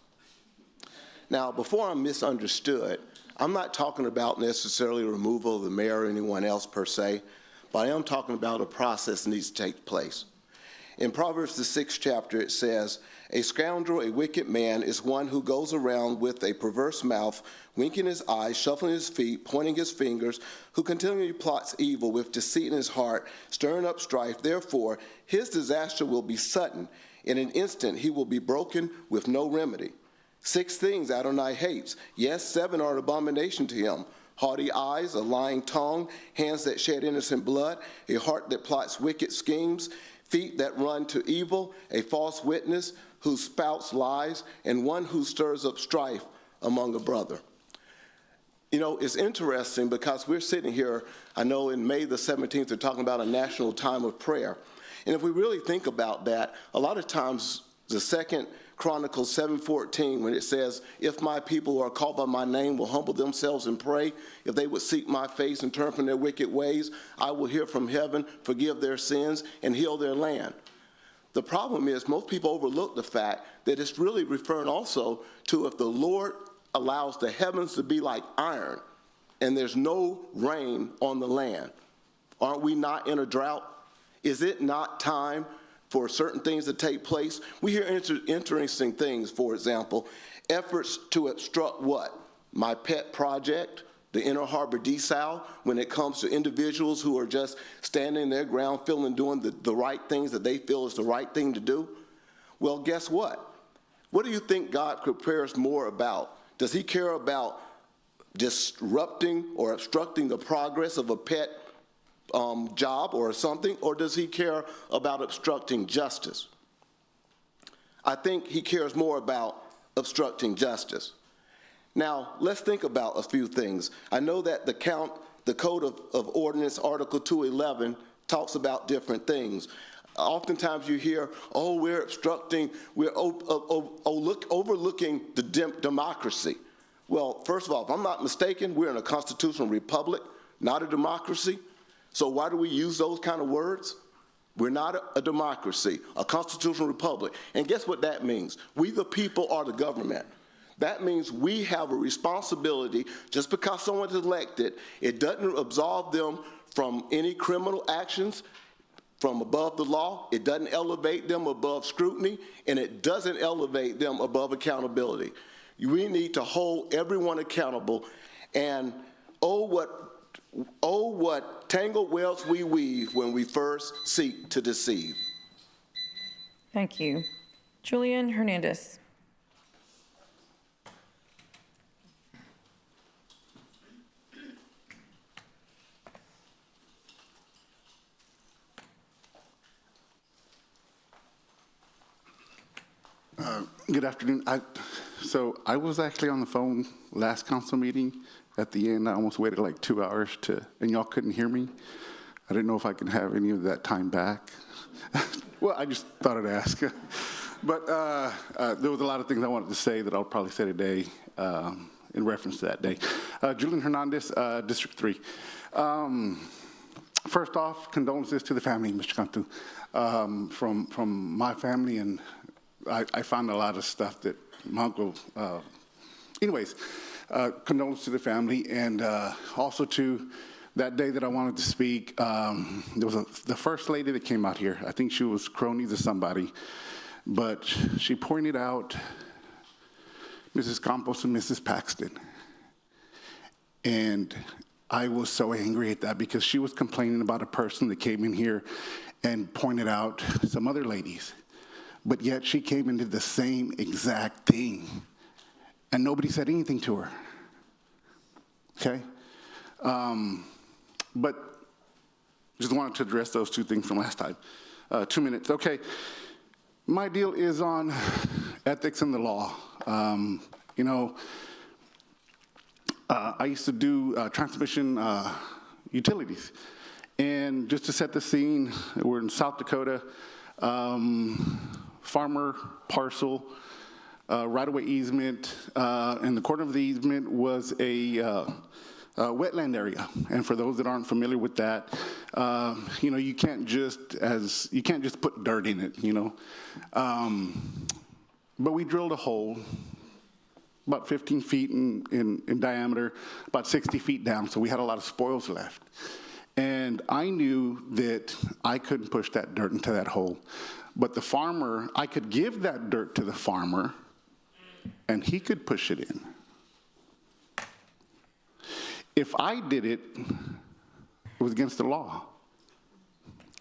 Now, before I'm misunderstood, I'm not talking about necessarily removal of the mayor or anyone else per se, but I am talking about a process that needs to take place. In Proverbs, the 6th chapter, it says, "A scoundrel, a wicked man, is one who goes around with a perverse mouth, winking his eyes, shuffling his feet, pointing his fingers, who continually plots evil with deceit in his heart, stirring up strife. Therefore, his disaster will be sudden. In an instant, he will be broken with no remedy. 6 things Adonai hates. Yes, 7 are an abomination to him: haughty eyes, a lying tongue, hands that shed innocent blood, a heart that plots wicked schemes, feet that run to evil, a false witness who spouts lies, and one who stirs up strife among a brother." You know, it's interesting because we're sitting here, I know in May the 17th, they're talking about a national time of prayer. And if we really think about that, a lot of times the 2 Chronicles 7:14, when it says, "If my people who are called by my name will humble themselves and pray, if they would seek my face and turn from their wicked ways, I will hear from heaven, forgive their sins, and heal their land." The problem is most people overlook the fact that it's really referring also to if the Lord allows the heavens to be like iron and there's no rain on the land. Aren't we not in a drought? Is it not time for certain things to take place? We hear interesting things, for example, efforts to obstruct what? My pet project, the Inner Harbor desal, when it comes to individuals who are just standing their ground, feeling doing the right things that they feel is the right thing to do. Well, guess what? What do you think God cares more about? Does he care about disrupting or obstructing the progress of a pet job or something, or does he care about obstructing justice? I think he cares more about obstructing justice. Now, let's think about a few things. I know that the Code of Ordinance, Article 211, talks about different things. Oftentimes you hear, oh, we're obstructing, we're overlooking the democracy. Well, first of all, if I'm not mistaken, we're in a constitutional republic, not a democracy. So why do we use those kind of words? We're not a democracy, a constitutional republic. And guess what that means? We the people are the government. That means we have a responsibility. Just because someone is elected, it doesn't absolve them from any criminal actions from above the law. It doesn't elevate them above scrutiny, and it doesn't elevate them above accountability. We need to hold everyone accountable, and oh, what tangled webs we weave when we first seek to deceive. Thank you. Julian Hernandez. Good afternoon. So I was actually on the phone last council meeting. At the end, I almost waited like 2 hours and y'all couldn't hear me. I didn't know if I can have any of that time back. Well, I just thought I'd ask. But there was a lot of things I wanted to say that I'll probably say today in reference to that day. Julian Hernandez, District 3. First off, condolences to the family, Mr. Cantu. From my family, and I found a lot of stuff that my uncle, anyways, condolences to the family, and also to that day that I wanted to speak, there was the first lady that came out here. I think she was crony to somebody, but she pointed out Mrs. Campos and Mrs. Paxton. And I was so angry at that because she was complaining about a person that came in here and pointed out some other ladies. But yet she came into the same exact thing, and nobody said anything to her. Okay? But just wanted to address those two things from last time. 2 minutes. Okay. My deal is on ethics and the law. You know, I used to do transmission utilities, And just to set the scene, we're in South Dakota, farmer parcel, right-of-way easement. In the corner of the easement was a wetland area. And for those that aren't familiar with that, you can't just put dirt in it, But we drilled a hole about 15 feet in diameter, about 60 feet down, so we had a lot of spoils left. And I knew that I couldn't push that dirt into that hole. But the farmer, I could give that dirt to the farmer, and he could push it in. If I did it, it was against the law,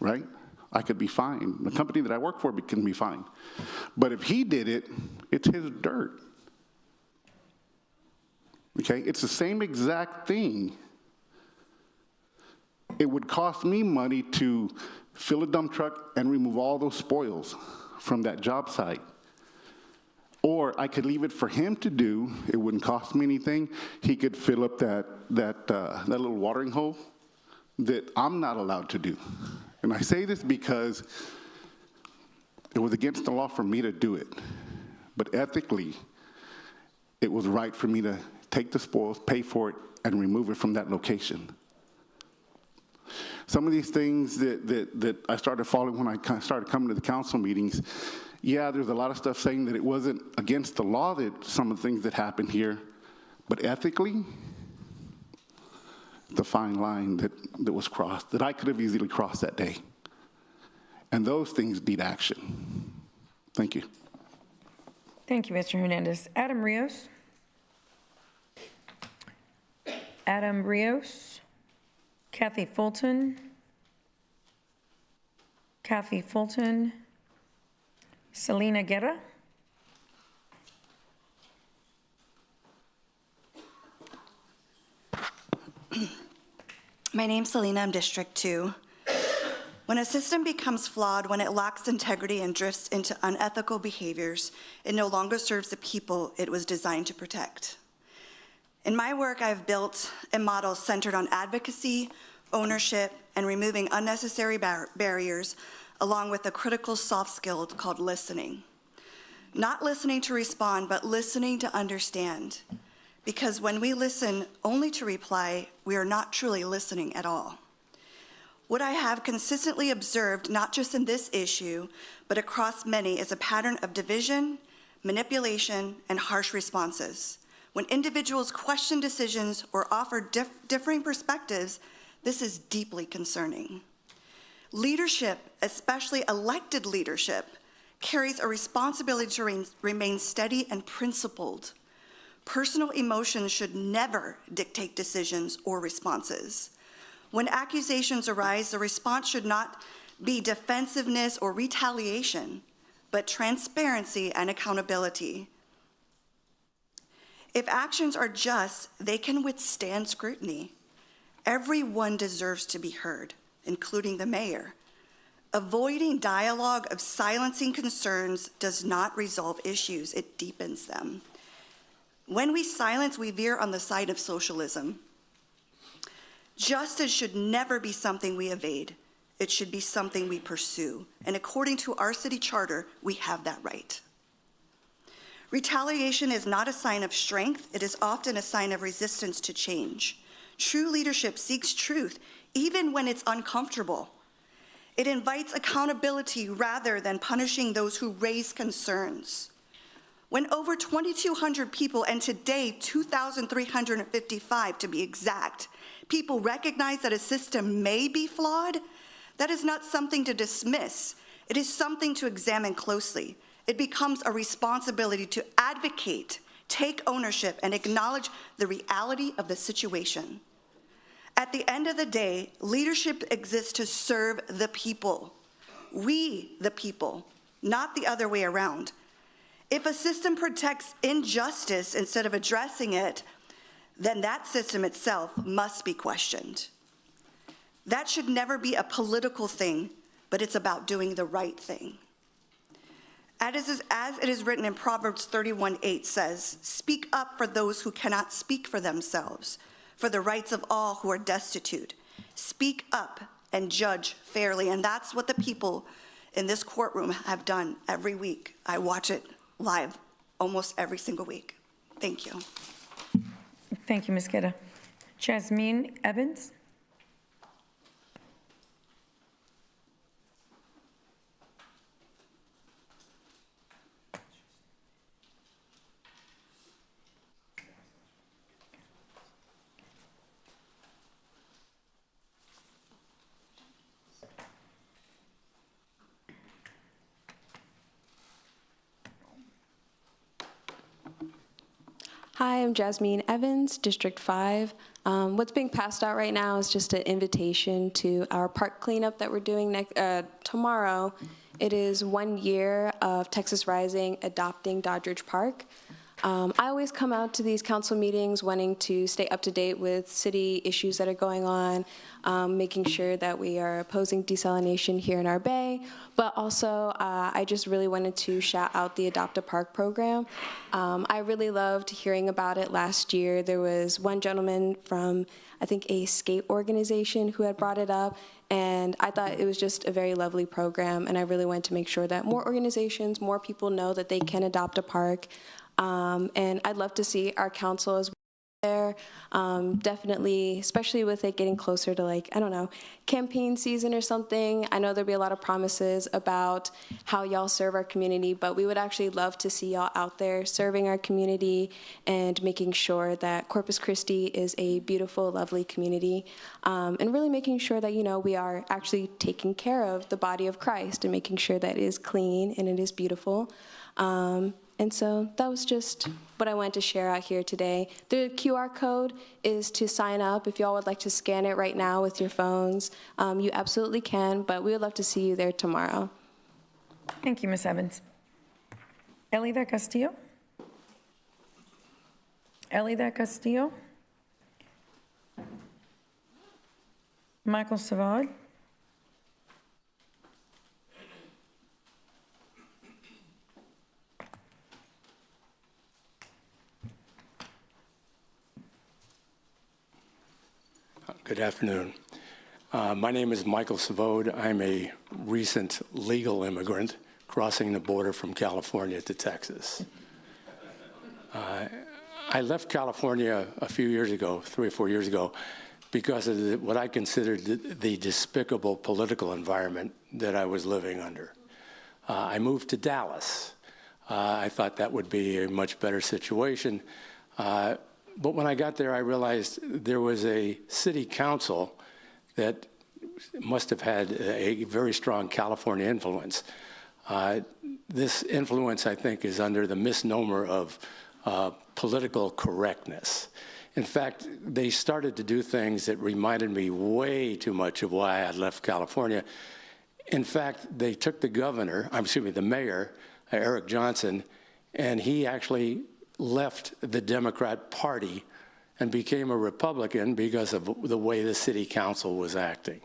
right? I could be fined. The company that I work for can be fined. But if he did it, it's his dirt. Okay, it's the same exact thing. It would cost me money to fill a dump truck and remove all those spoils from that job site. Or I could leave it for him to do. It wouldn't cost me anything. He could fill up that little watering hole that I'm not allowed to do. And I say this because it was against the law for me to do it. But ethically, it was right for me to take the spoils, pay for it, and remove it from that location. Some of these things that I started following when I started coming to the council meetings, yeah, there's a lot of stuff saying that it wasn't against the law, that some of the things that happened here, but ethically, the fine line that was crossed, that I could have easily crossed that day. And those things need action. Thank you. Thank you, Mr. Hernandez. Adam Rios. Adam Rios. Kathy Fulton. Kathy Fulton. Selena Guerra. My name's Selena, I'm District 2. When a system becomes flawed, when it lacks integrity and drifts into unethical behaviors, it no longer serves the people it was designed to protect. In my work, I've built a model centered on advocacy, ownership, and removing unnecessary barriers, along with a critical soft skill called listening. Not listening to respond, but listening to understand. Because when we listen only to reply, we are not truly listening at all. What I have consistently observed, not just in this issue, but across many, is a pattern of division, manipulation, and harsh responses. When individuals question decisions or offer differing perspectives, this is deeply concerning. Leadership, especially elected leadership, carries a responsibility to remain steady and principled. Personal emotions should never dictate decisions or responses. When accusations arise, the response should not be defensiveness or retaliation, but transparency and accountability. If actions are just, they can withstand scrutiny. Everyone deserves to be heard, including the mayor. Avoiding dialogue of silencing concerns does not resolve issues, it deepens them. When we silence, we veer on the side of socialism. Justice should never be something we evade. It should be something we pursue. And according to our city charter, we have that right. Retaliation is not a sign of strength. It is often a sign of resistance to change. True leadership seeks truth, even when it's uncomfortable. It invites accountability rather than punishing those who raise concerns. When over 2,200 people, and today 2,355 to be exact, people recognize that a system may be flawed, that is not something to dismiss. It is something to examine closely. It becomes a responsibility to advocate, take ownership, and acknowledge the reality of the situation. At the end of the day, leadership exists to serve the people. We, the people, not the other way around. If a system protects injustice instead of addressing it, then that system itself must be questioned. That should never be a political thing, but it's about doing the right thing. As it is written in Proverbs 31:8 says, "Speak up for those who cannot speak for themselves, for the rights of all who are destitute. Speak up and judge fairly. And that's what the people in this courtroom have done every week. I watch it live almost every single week. Thank you. Thank you, Ms. Guerra. Jasmine Evans? Hi, I'm Jasmine Evans, District 5. What's being passed out right now is just an invitation to our park cleanup that we're doing tomorrow. It is 1 year of Texas Rising adopting Doddridge Park. I always come out to these council meetings wanting to stay up to date with city issues that are going on, making sure that we are opposing desalination here in our bay, but also I just really wanted to shout out the Adopt a Park program. I really loved hearing about it last year. There was one gentleman from, I think, a skate organization who had brought it up, and I thought it was just a very lovely program, and I really wanted to make sure that more organizations, more people know that they can adopt a park. And I'd love to see our council as well there. Definitely, especially with it getting closer to, like, I don't know, campaign season or something. I know there'll be a lot of promises about how y'all serve our community, but we would actually love to see y'all out there serving our community and making sure that Corpus Christi is a beautiful, lovely community, and really making sure that, you know, we are actually taking care of the body of Christ and making sure that it is clean and it is beautiful. And so that was just what I wanted to share out here today. The QR code is to sign up. If y'all would like to scan it right now with your phones, you absolutely can, but we would love to see you there tomorrow. Thank you, Ms. Evans. Elida Castillo? Elida Castillo? Michael Savad? Good afternoon. My name is Michael Savode. I'm a recent legal immigrant crossing the border from California to Texas. I left California a few years ago, 3 or 4 years ago, because of what I considered the despicable political environment that I was living under. I moved to Dallas. I thought that would be a much better situation. But when I got there, I realized there was a city council that must have had a very strong California influence. This influence, I think, is under the misnomer of political correctness. In fact, they started to do things that reminded me way too much of why I had left California. In fact, they took the mayor, Eric Johnson, and he actually left the Democrat Party and became a Republican because of the way the city council was acting.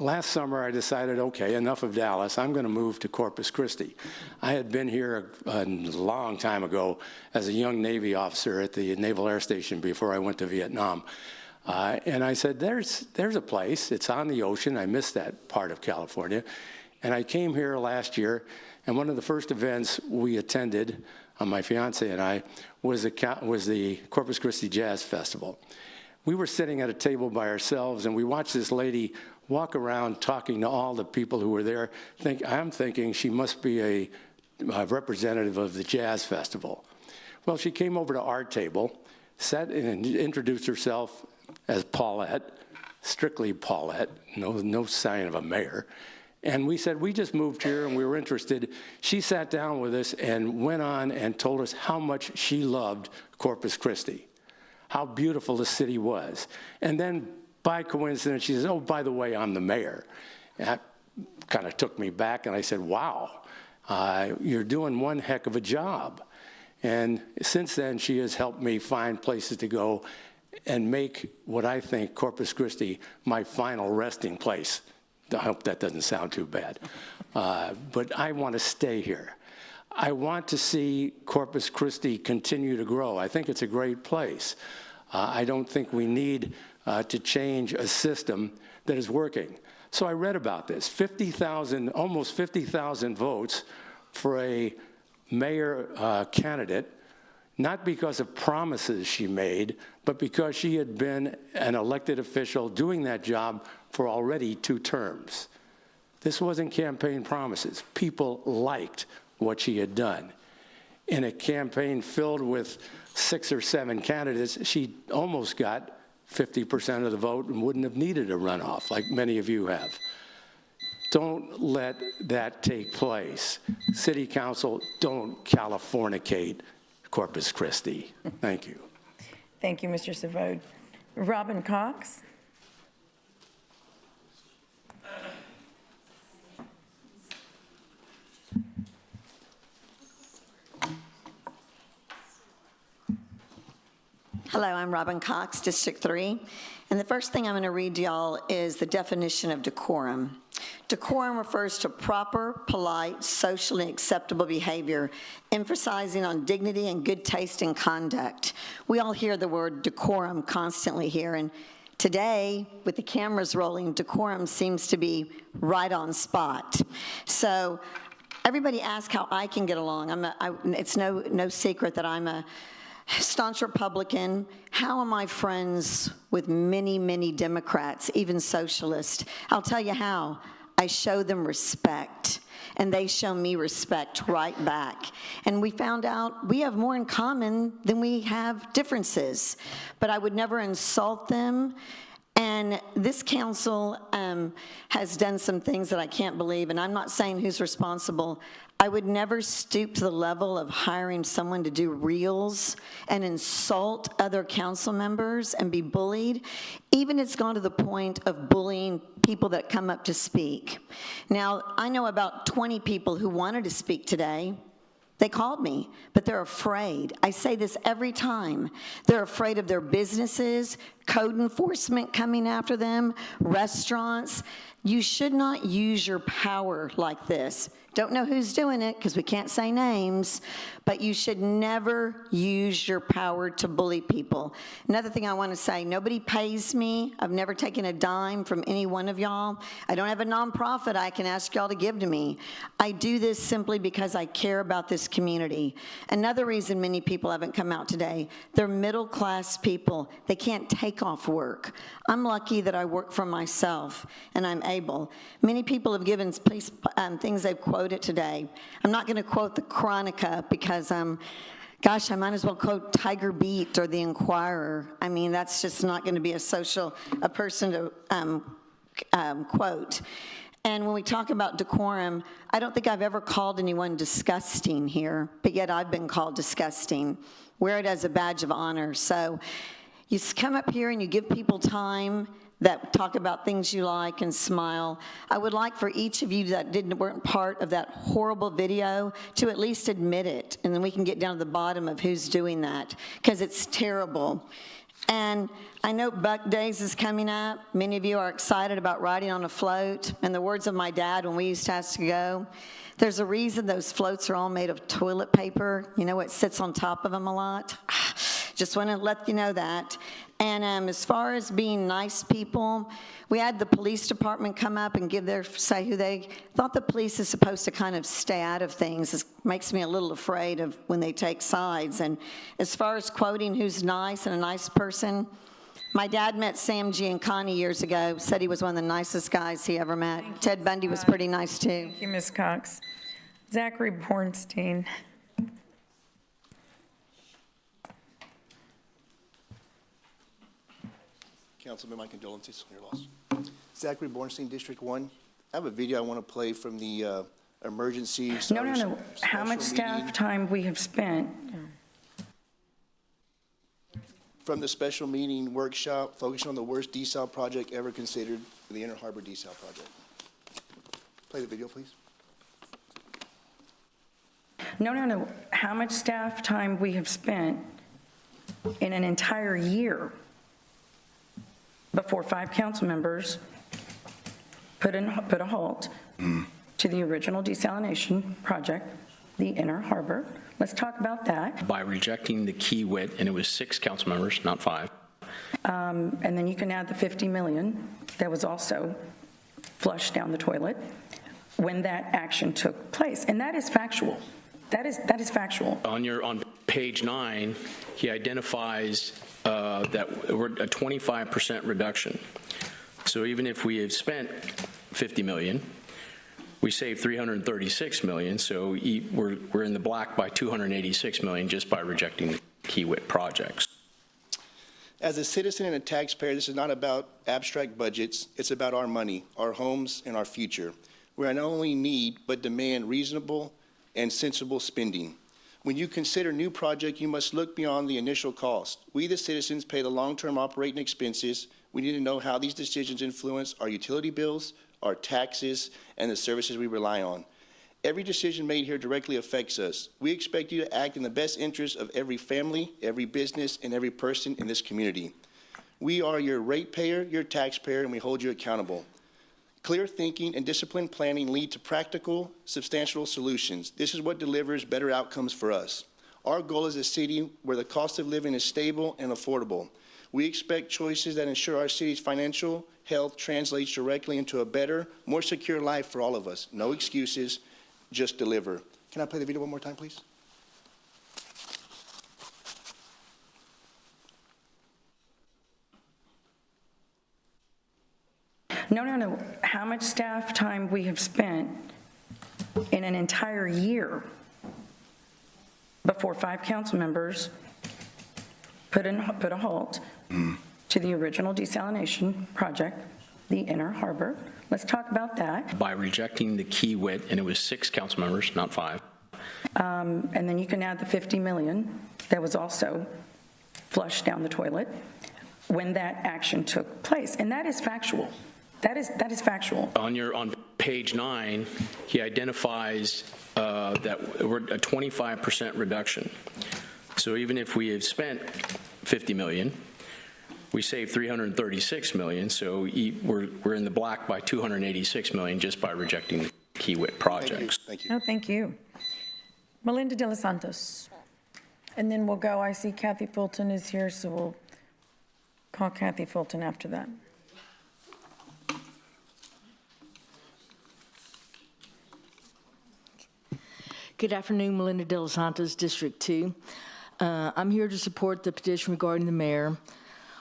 Last summer, I decided, okay, enough of Dallas. I'm going to move to Corpus Christi. I had been here a long time ago as a young Navy officer at the Naval Air Station before I went to Vietnam. And I said, there's a place. It's on the ocean. I miss that part of California. And I came here last year, and one of the first events we attended, my fiance and I, was the Corpus Christi Jazz Festival. We were sitting at a table by ourselves, and we watched this lady walk around talking to all the people who were there. I'm thinking she must be a representative of the Jazz Festival. Well, she came over to our table, sat and introduced herself as Paulette, strictly Paulette, no sign of a mayor. And we said, we just moved here and we were interested. She sat down with us and went on and told us how much she loved Corpus Christi, how beautiful the city was. And then by coincidence, she says, oh, by the way, I'm the mayor. And that kind of took me back, and I said, wow, you're doing one heck of a job. And since then, she has helped me find places to go and make what I think Corpus Christi my final resting place. I hope that doesn't sound too bad. But I want to stay here. I want to see Corpus Christi continue to grow. I think it's a great place. I don't think we need to change a system that is working. So I read about this, 50,000, almost 50,000 votes for a mayor candidate, not because of promises she made, but because she had been an elected official doing that job for already 2 terms. This wasn't campaign promises. People liked what she had done. In a campaign filled with 6 or 7 candidates, she almost got 50% of the vote and wouldn't have needed a runoff like many of you have. Don't let that take place. City Council, don't Californicate Corpus Christi. Thank you. Thank you, Mr. Savode. Robin Cox? Hello, I'm Robin Cox, District 3. And the first thing I'm going to read to y'all is the definition of decorum. Decorum refers to proper, polite, socially acceptable behavior, emphasizing on dignity and good taste in conduct. We all hear the word decorum constantly here, and today, with the cameras rolling, decorum seems to be right on spot. So everybody asks how I can get along. It's no secret that I'm a staunch Republican. How am I friends with many, many Democrats, even socialists? I'll tell you how. I show them respect, and they show me respect right back. And we found out we have more in common than we have differences. But I would never insult them. And this council has done some things that I can't believe, and I'm not saying who's responsible. I would never stoop to the level of hiring someone to do reels and insult other council members and be bullied. Even it's gone to the point of bullying people that come up to speak. Now, I know about 20 people who wanted to speak today. They called me, but they're afraid. I say this every time. They're afraid of their businesses, code enforcement coming after them, restaurants. You should not use your power like this. Don't know who's doing it because we can't say names, but you should never use your power to bully people. Another thing I want to say, nobody pays me. I've never taken a dime from any one of y'all. I don't have a nonprofit I can ask y'all to give to me. I do this simply because I care about this community. Another reason many people haven't come out today, they're middle-class people. They can't take off work. I'm lucky that I work for myself and I'm able. Many people have given things they've quoted today. I'm not going to quote the Chronica because, gosh, I might as well quote Tiger Beat or the Inquirer. I mean, that's just not going to be a person to quote. And when we talk about decorum, I don't think I've ever called anyone disgusting here, but yet I've been called disgusting. Wear it as a badge of honor. So you come up here and you give people time that talk about things you like and smile. I would like for each of you that weren't part of that horrible video to at least admit it, and then we can get down to the bottom of who's doing that, because it's terrible. And I know Buck Days is coming up. Many of you are excited about riding on a float. In the words of my dad when we used to have to go, there's a reason those floats are all made of toilet paper. You know what sits on top of them a lot? Just want to let you know that. And as far as being nice people, we had the police department come up and say who they thought. The police is supposed to kind of stay out of things. It makes me a little afraid of when they take sides. And as far as quoting who's nice and a nice person, my dad met Sam Giancani years ago, said he was one of the nicest guys he ever met. Ted Bundy was pretty nice too. Thank you, Ms. Cox. Zachary Bornstein. Councilman, my condolences on your loss. Zachary Bornstein, District 1. I have a video I want to play from the emergency. No. How much staff time we have spent? From the special meeting workshop focusing on the worst desal project ever considered, the Inner Harbor desal project. Play the video, please. No. How much staff time we have spent in an entire year before 5 council members put a halt to the original desalination project, the Inner Harbor. Let's talk about that. By rejecting the key wit, and it was 6 council members, not 5. And then you can add the 50 million that was also flushed down the toilet when that action took place. And that is factual. That is factual. On page 9, he identifies that we're a 25% reduction. So even if we have spent 50 million, we saved 336 million, so we're in the black by 286 million just by rejecting the Kiewit projects. As a citizen and a taxpayer, this is not about abstract budgets. It's about our money, our homes, and our future. We not only need, but demand reasonable and sensible spending. When you consider new project, you must look beyond the initial cost. We, the citizens, pay the long-term operating expenses. We need to know how these decisions influence our utility bills, our taxes, and the services we rely on. Every decision made here directly affects us. We expect you to act in the best interest of every family, every business, and every person in this community. We are your ratepayer, your taxpayer, and we hold you accountable. Clear thinking and disciplined planning lead to practical, substantial solutions. This is what delivers better outcomes for us. Our goal is a city where the cost of living is stable and affordable. We expect choices that ensure our city's financial health translates directly into a better, more secure life for all of us. No excuses, just deliver. Can I play the video one more time, please? No. How much staff time we have spent in an entire year before 5 council members put a halt to the original desalination project, the Inner Harbor. Let's talk about that. By rejecting the Kiewit, and it was 6 council members, not 5. And then you can add the 50 million that was also flushed down the toilet when that action took place. And that is factual. That is factual. On page 9, he identifies that we're a 25% reduction. So even if we have spent 50 million, we saved 336 million, so we're in the black by 286 million just by rejecting the Kiewit projects. Thank you. Oh, thank you. Melinda De Los Santos. And then we'll go, I see Kathy Fulton is here, so we'll call Kathy Fulton after that. Good afternoon, Melinda De Los Santos, District 2. I'm here to support the petition regarding the mayor.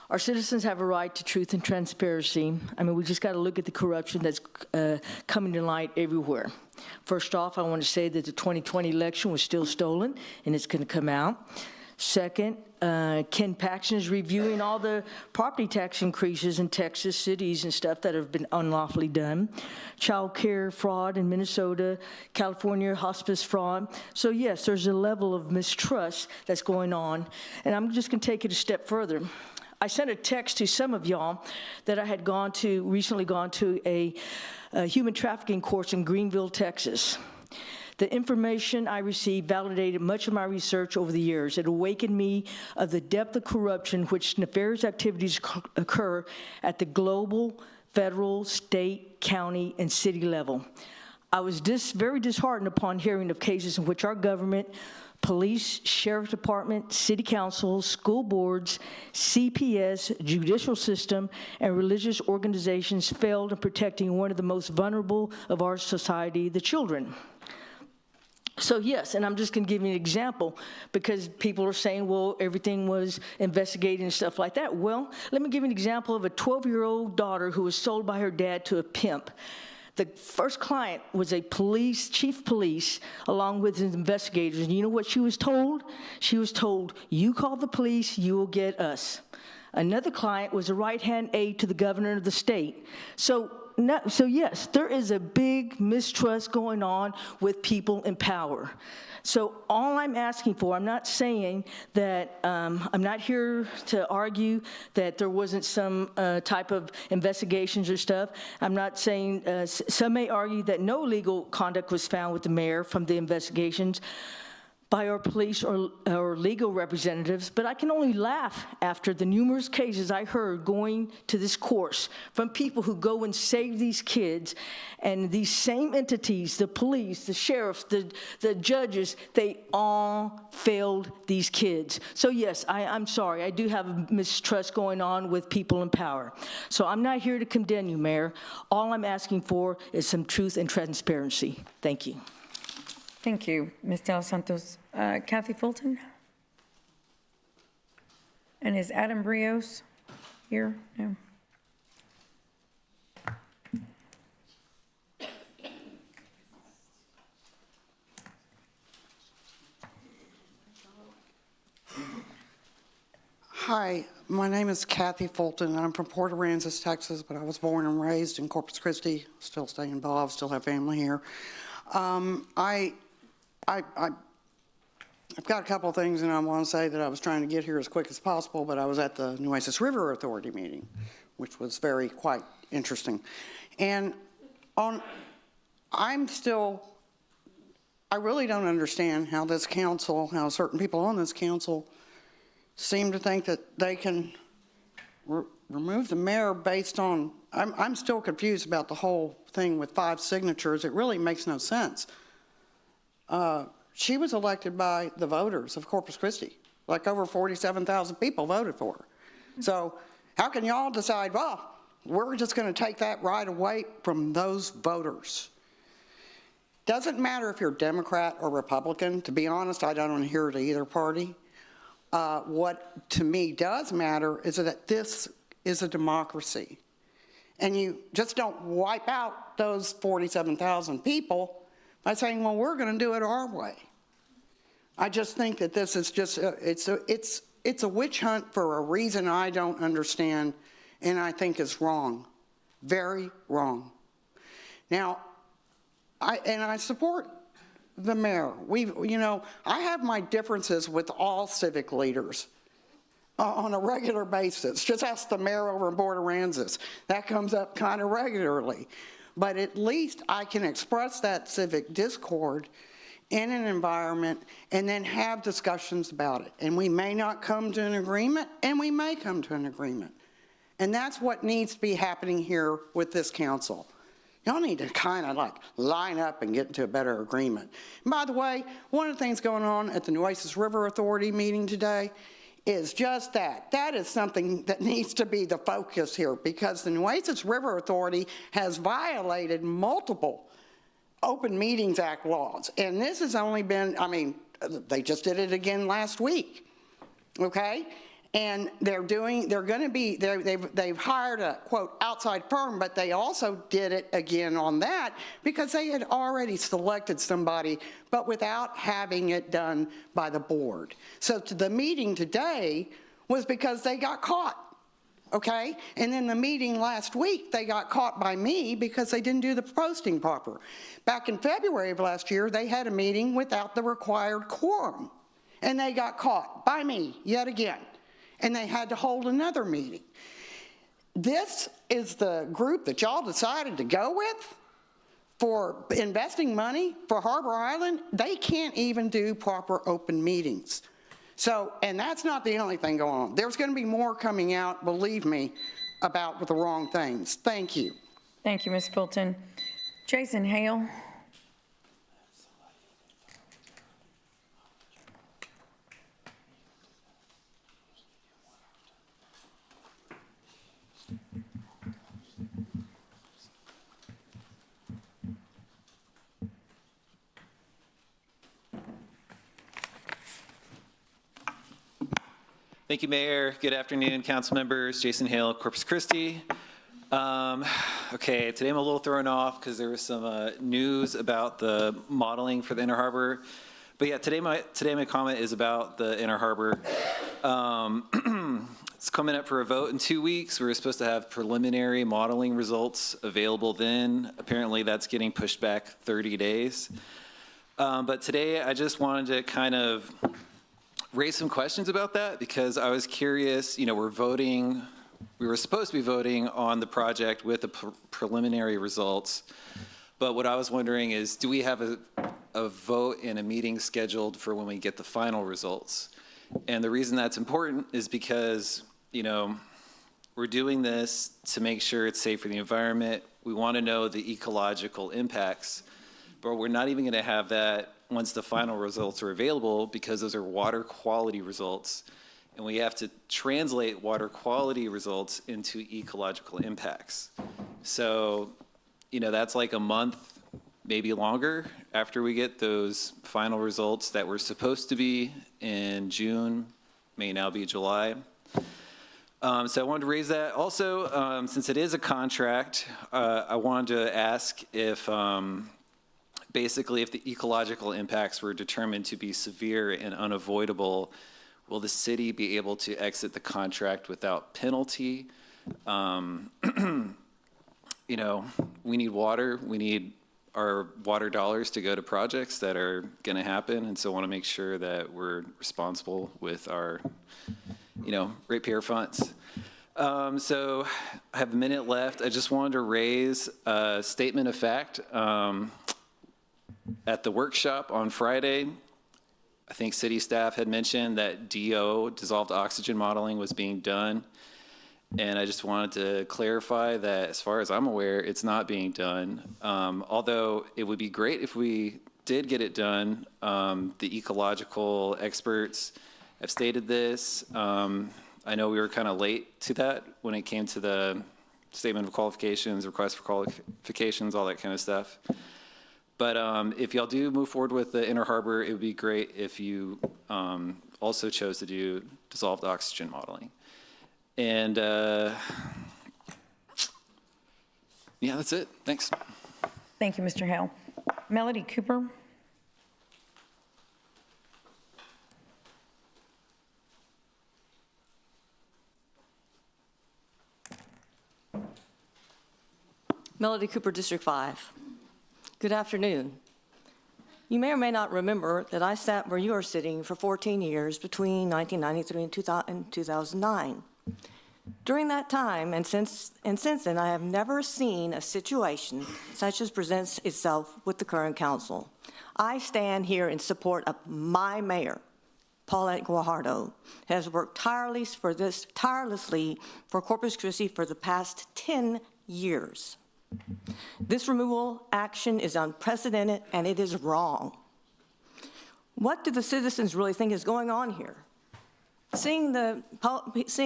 Our citizens have a right to truth and transparency. I mean, we just got to look at the corruption that's coming to light everywhere. First off, I want to say that the 2020 election was still stolen, and it's going to come out. Second, Ken Paxton is reviewing all the property tax increases in Texas cities and stuff that have been unlawfully done. Child care fraud in Minnesota, California hospice fraud. So yes, there's a level of mistrust that's going on. And I'm just going to take it a step further. I sent a text to some of y'all that I had recently gone to a human trafficking course in Greenville, Texas. The information I received validated much of my research over the years. It awakened me of the depth of corruption which nefarious activities occur at the global, federal, state, county, and city level. I was very disheartened upon hearing of cases in which our government, police, sheriff department, city councils, school boards, CPS, judicial system, and religious organizations failed in protecting one of the most vulnerable of our society, the children. So yes, and I'm just going to give you an example because people are saying, well, everything was investigated and stuff like that. Well, let me give you an example of a 12-year-old daughter who was sold by her dad to a pimp. The first client was a chief police, along with his investigators. And you know what she was told? She was told, you call the police, you will get us. Another client was a right-hand aide to the governor of the state. So yes, there is a big mistrust going on with people in power. So all I'm asking for, I'm not saying that, I'm not here to argue that there wasn't some type of investigations or stuff. I'm not saying, some may argue that no legal conduct was found with the mayor from the investigations. by our police or legal representatives, but I can only laugh after the numerous cases I heard going to this course from people who go and save these kids, and these same entities, the police, the sheriff, the judges, they all failed these kids. So yes, I'm sorry, I do have a mistrust going on with people in power. So I'm not here to condemn you, Mayor. All I'm asking for is some truth and transparency. Thank you. Thank you, Ms. De Los Santos. Kathy Fulton? And is Adam Brios here? No. Hi, my name is Kathy Fulton, and I'm from Port Aransas, Texas, but I was born and raised in Corpus Christi, still stay involved, still have family here. I've got a couple of things, and I want to say that I was trying to get here as quick as possible, but I was at the Nueces River Authority meeting, which was quite interesting. And I really don't understand how this council, how certain people on this council seem to think that they can remove the mayor based on, I'm still confused about the whole thing with 5 signatures. It really makes no sense. She was elected by the voters of Corpus Christi. Like over 47,000 people voted for her. So how can y'all decide, well, we're just going to take that right away from those voters? Doesn't matter if you're Democrat or Republican. To be honest, I don't adhere to either party. What to me does matter is that this is a democracy. And you just don't wipe out those 47,000 people by saying, well, we're going to do it our way. I just think that this is just, it's a witch hunt for a reason I don't understand, and I think is wrong, very wrong. Now, I support the mayor. I have my differences with all civic leaders on a regular basis. Just ask the mayor over in Port Aransas. That comes up kind of regularly. But at least I can express that civic discord in an environment and then have discussions about it. And we may not come to an agreement, and we may come to an agreement. And that's what needs to be happening here with this council. Y'all need to kind of like line up and get into a better agreement. And by the way, one of the things going on at the Nueces River Authority meeting today is just that. That is something that needs to be the focus here, because the Nueces River Authority has violated multiple Open Meetings Act laws. And this has only been, they just did it again last week, okay? And they've hired a, quote, outside firm, but they also did it again on that because they had already selected somebody, but without having it done by the board. So the meeting today was because they got caught. Okay, and then the meeting last week, they got caught by me because they didn't do the posting proper. Back in February of last year, they had a meeting without the required quorum, and they got caught by me yet again, and they had to hold another meeting. This is the group that y'all decided to go with for investing money for Harbor Island. They can't even do proper open meetings. So, and that's not the only thing going on. There's going to be more coming out, believe me, about the wrong things. Thank you. Thank you, Ms. Fulton. Jason Hale. Thank you, Mayor. Good afternoon, council members. Jason Hale, Corpus Christi. Okay, today I'm a little thrown off because there was some news about the modeling for the Inner Harbor. But yeah, today my comment is about the Inner Harbor. It's coming up for a vote in 2 weeks. We were supposed to have preliminary modeling results available then. Apparently that's getting pushed back 30 days. But today I just wanted to kind of raise some questions about that because I was curious, we were supposed to be voting on the project with the preliminary results, but what I was wondering is, do we have a vote and a meeting scheduled for when we get the final results. And the reason that's important is because, you know, we're doing this to make sure it's safe for the environment. We want to know the ecological impacts, but we're not even going to have that once the final results are available because those are water quality results. And we have to translate water quality results into ecological impacts. So, you know, that's like a month, maybe longer after we get those final results that were supposed to be in June, may now be July. So I wanted to raise that. Also, since it is a contract, I wanted to ask if basically if the ecological impacts were determined to be severe and unavoidable, will the city be able to exit the contract without penalty? You know, we need water. We need our water dollars to go to projects that are going to happen. And so I want to make sure that we're responsible with our, you know, ratepayer funds. So I have a minute left. I just wanted to raise a statement of fact. At the workshop on Friday, I think city staff had mentioned that DO, dissolved oxygen modeling, was being done. And I just wanted to clarify that as far as I'm aware, it's not being done. Although it would be great if we did get it done. The ecological experts have stated this. I know we were kind of late to that when it came to the statement of qualifications, request for qualifications, all that kind of stuff. But if y'all do move forward with the Inner Harbor, it would be great if you also chose to do dissolved oxygen modeling. And yeah, that's it. Thanks. Thank you, Mr. Hale. Melody Cooper. Melody Cooper, District 5. Good afternoon. You may or may not remember that I sat where you are sitting for 14 years between 1993 and 2009. During that time, and since then, I have never seen a situation such as presents itself with the current council. I stand here in support of my mayor, Paulette Guajardo, who has worked tirelessly for Corpus Christi for the past 10 years. This removal action is unprecedented and it is wrong. What do the citizens really think is going on here? Seeing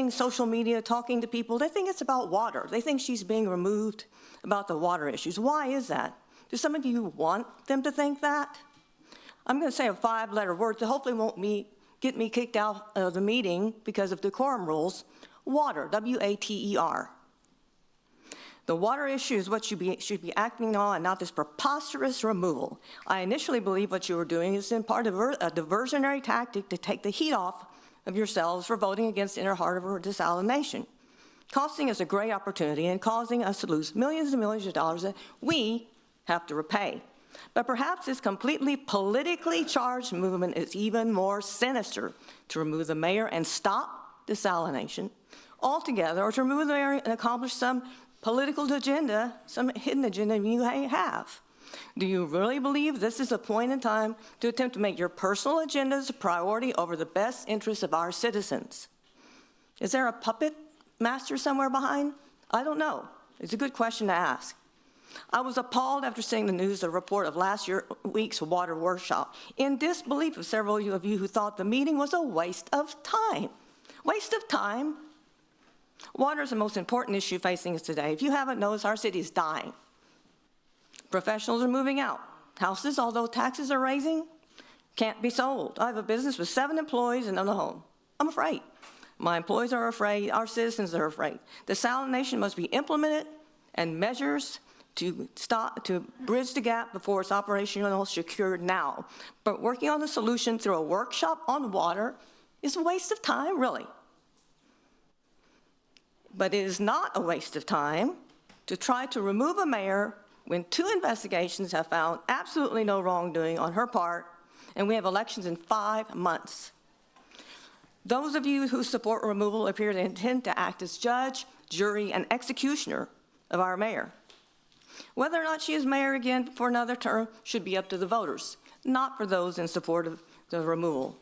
social media, talking to people, they think it's about water. They think she's being removed about the water issues. Why is that? Do some of you want them to think that? I'm going to say a 5-letter word that hopefully won't get me kicked out of the meeting because of decorum rules. Water, W-A-T-E-R. The water issue is what you should be acting on, and not this preposterous removal. I initially believe what you were doing is in part a diversionary tactic to take the heat off of yourselves for voting against Inner Harbor desalination, costing us a great opportunity and causing us to lose millions and millions of dollars that we have to repay. But perhaps this completely politically charged movement is even more sinister: to remove the mayor and stop desalination altogether, or to remove the mayor and accomplish some political agenda, some hidden agenda you may have. Do you really believe this is a point in time to attempt to make your personal agendas a priority over the best interests of our citizens? Is there a puppet master somewhere behind? I don't know. It's a good question to ask. I was appalled after seeing the news, the report of last week's water workshop, in disbelief of several of you who thought the meeting was a waste of time. Waste of time? Water is the most important issue facing us today. If you haven't noticed, our city is dying. Professionals are moving out. Houses, although taxes are raising, can't be sold. I have a business with 7 employees and no home. I'm afraid. My employees are afraid. Our citizens are afraid. Desalination must be implemented, and measures to bridge the gap before it's operational secured now. But working on the solution through a workshop on water is a waste of time, really. But it is not a waste of time to try to remove a mayor when 2 investigations have found absolutely no wrongdoing on her part, and we have elections in 5 months. Those of you who support removal appear to intend to act as judge, jury, and executioner of our mayor. Whether or not she is mayor again for another term should be up to the voters. not for those in support of the removal.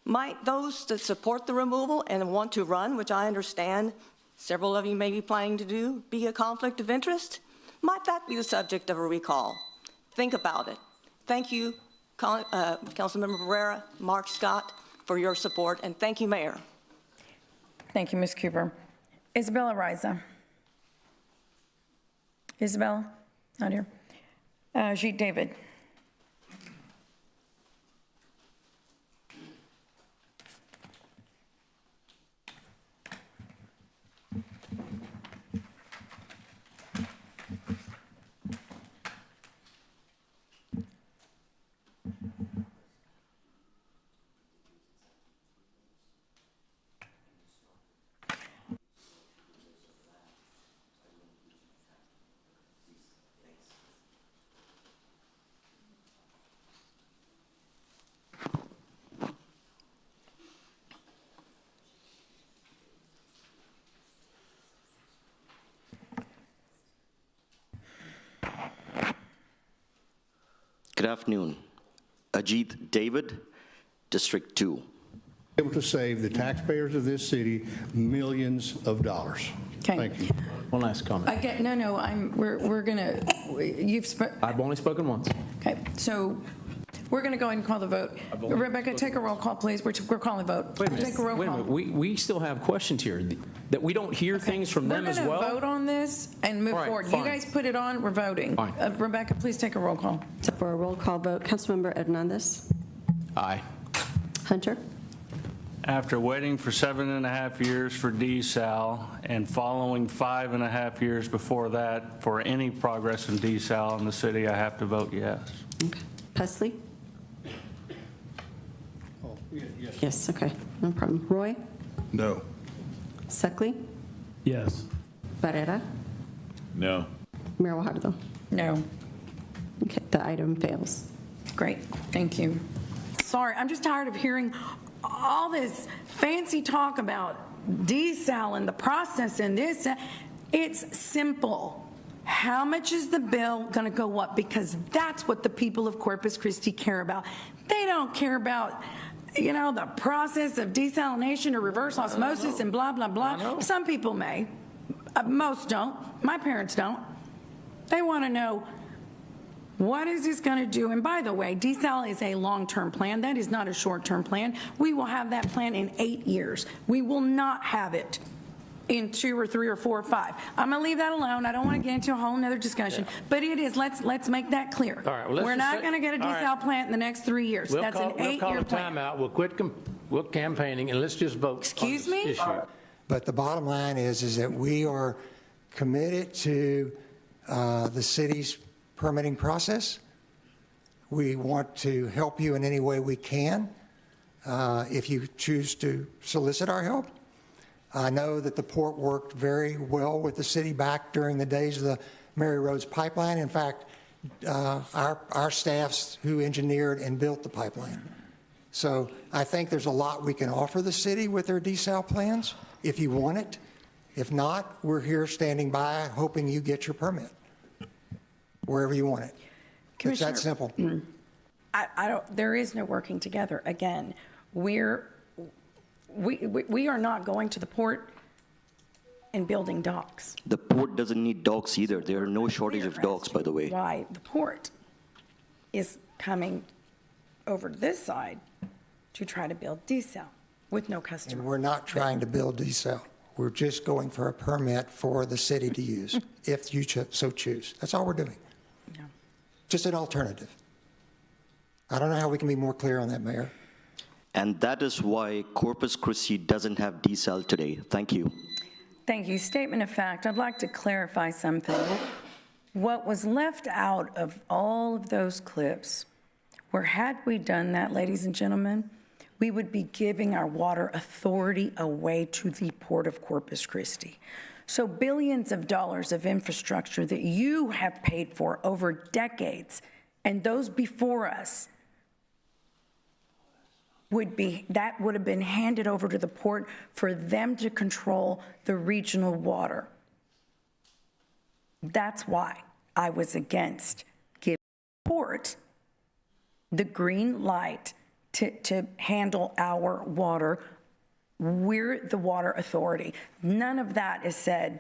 Might those that support the removal and want to run, which I understand several of you may be planning to do, be a conflict of interest? Might that be the subject of a recall? Think about it. Thank you, Councilmember Barrera, Mark Scott, for your support, and thank you, Mayor. Thank you, Ms. Cooper. Isabella Riza. Isabella? Not here. Jeet David. Good afternoon. Ajit David, District 2. Able to save the taxpayers of this city millions of dollars. Okay. Thank you. One last comment. We're gonna, I've only spoken once. Okay, so we're gonna go ahead and call the vote. Rebecca, take a roll call, please. We're calling the vote. Wait a minute. Take a roll Wait a call. minute. We still have questions here that we don't hear things from them as well. We're gonna vote on this and move All right, forward. fine. You guys put it on, we're voting. Fine. Rebecca, please take a roll call. So for a roll call vote, Councilmember Hernandez. Aye. Hunter. After waiting for 7.5 years for desal and following 5.5 years before that for any progress in desal in the city, I have to vote yes. Okay. Pesley. Yes, okay, no problem. Roy? No. Suckley? Yes. Barrera? No. Mayor Guajardo? No. Okay, the item fails. Great, thank you. Sorry, I'm just tired of hearing all this fancy talk about desal and the process and this. It's simple. How much is the bill going to go up? Because that's what the people of Corpus Christi care about. They don't care about, you know, the process of desalination or reverse osmosis and blah, blah, blah. Some people may. Most don't. My parents don't. They want to know, what is this going to do? And by the way, desal is a long-term plan. That is not a short-term plan. We will have that plan in 8 years. We will not have it in 2 or 3 or 4 or 5. I'm going to leave that alone. I don't want to get into a whole nother discussion. But it is, let's make that clear. All right, well, we're not going to get a desal plant in the next 3 years. That's an 8-year plan. We'll call a timeout. We'll quit campaigning, and let's just vote. Excuse me? Issue. But the bottom line is that we are committed to the city's permitting process. We want to help you in any way we can if you choose to solicit our help. I know that the port worked very well with the city back during the days of the Mary Rhodes pipeline. In fact, our staffs who engineered and built the pipeline. So I think there's a lot we can offer the city with their desal plans if you want it. If not, we're here standing by hoping you get your permit wherever you want it. It's that simple. There is no working together. Again, we are not going to the port and building docks. The port doesn't need docks either. There are no shortage of docks, by the way. Why the port is coming over to this side to try to build desal with no customer. And we're not trying to build desal. We're just going for a permit for the city to use, if you so choose. That's all we're doing. Yeah. Just an alternative. I don't know how we can be more clear on that, Mayor. And that is why Corpus Christi doesn't have desal today. Thank you. Thank you. Statement of fact. I'd like to clarify something. What was left out of all of those clips were, had we done that, ladies and gentlemen, we would be giving our water authority away to the Port of Corpus Christi. So billions of dollars of infrastructure that you have paid for over decades, and those before us, would have been handed over to the port for them to control the regional water. That's why I was against giving the port the green light to handle our water. We're the water authority. None of that is said.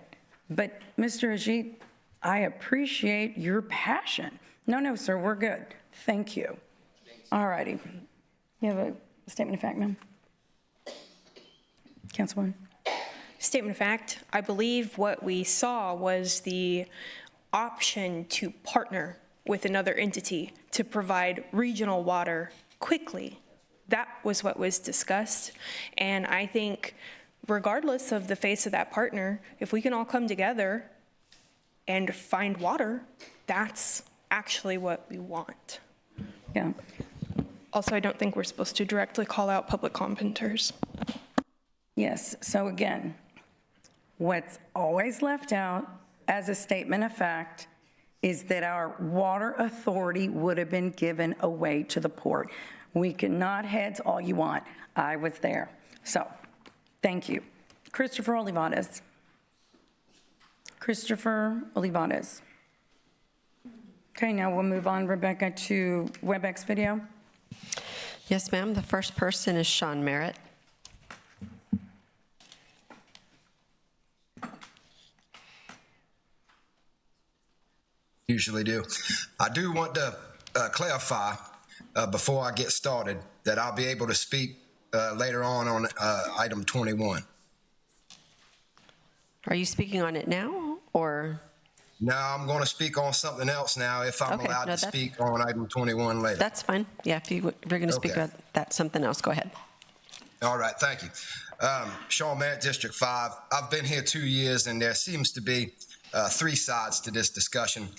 But Mr. Ajit, I appreciate your passion. No, sir, we're good. Thank you. All righty. You have a statement of fact, ma'am? Councilwoman. Statement of fact, I believe what we saw was the option to partner with another entity to provide regional water quickly. That was what was discussed. And I think regardless of the face of that partner, if we can all come together and find water, that's actually what we want. Yeah. Also, I don't think we're supposed to directly call out public commenters. Yes, so again, what's always left out as a statement of fact is that our water authority would have been given away to the port. We can nod heads all you want. I was there. So, thank you. Christopher Olivares. Christopher Olivares. Okay, now we'll move on, Rebecca, to WebEx video. Yes, ma'am. The first person is Sean Merritt. Usually do. I do want to clarify before I get started that I'll be able to speak later on item 21. Are you speaking on it now, or? No, I'm going to speak on something else now if I'm allowed to speak on item 21 later. That's fine. Yeah, if you're going to speak about that, something else, go ahead. All right, thank you. Sean Merritt, District 5. I've been here 2 years, and there seems to be three sides to this discussion.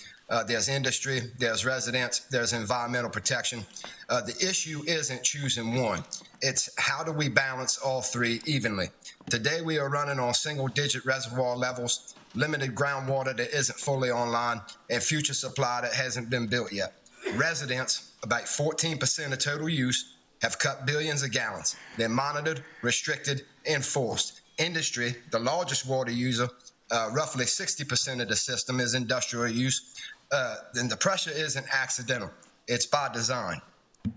There's industry, there's residents, there's environmental protection. The issue isn't choosing one. It's how do we balance all three evenly? Today we are running on single-digit reservoir levels, limited groundwater that isn't fully online, and future supply that hasn't been built yet. Residents, about 14% of total use, have cut billions of gallons. They're monitored, restricted, enforced. Industry, the largest water user, roughly 60% of the system is industrial use. Then the pressure isn't accidental. It's by design.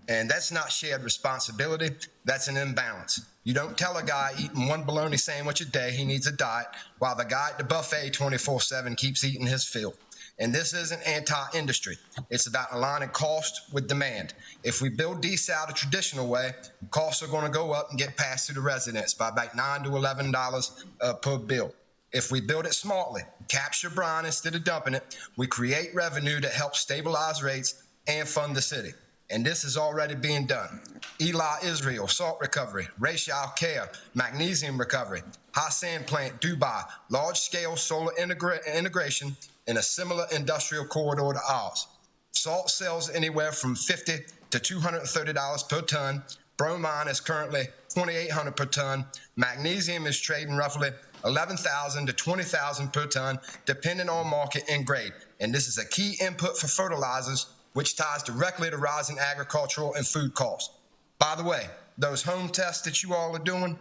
And that's not shared responsibility. That's an imbalance. You don't tell a guy eating one bologna sandwich a day he needs a diet, while the guy at the buffet 24/7 keeps eating his fill. And this isn't anti-industry. It's about aligning cost with demand. If we build desal the traditional way, costs are going to go up and get passed to the residents by about $9 to $11 per bill. If we build it smartly, capture brine instead of dumping it, we create revenue that helps stabilize rates and fund the city. And this is already being done. Eli Israel, salt recovery, Rachel Care, magnesium recovery, high sand plant, Dubai, large-scale solar integration in a similar industrial corridor to ours. Salt sells anywhere from $50 to $230 per ton. Bromine is currently $2,800 per ton. Magnesium is trading roughly $11,000 to $20,000 per ton, depending on market and grade. And this is a key input for fertilizers, which ties directly to rising agricultural and food costs. By the way, those home tests that you all are doing,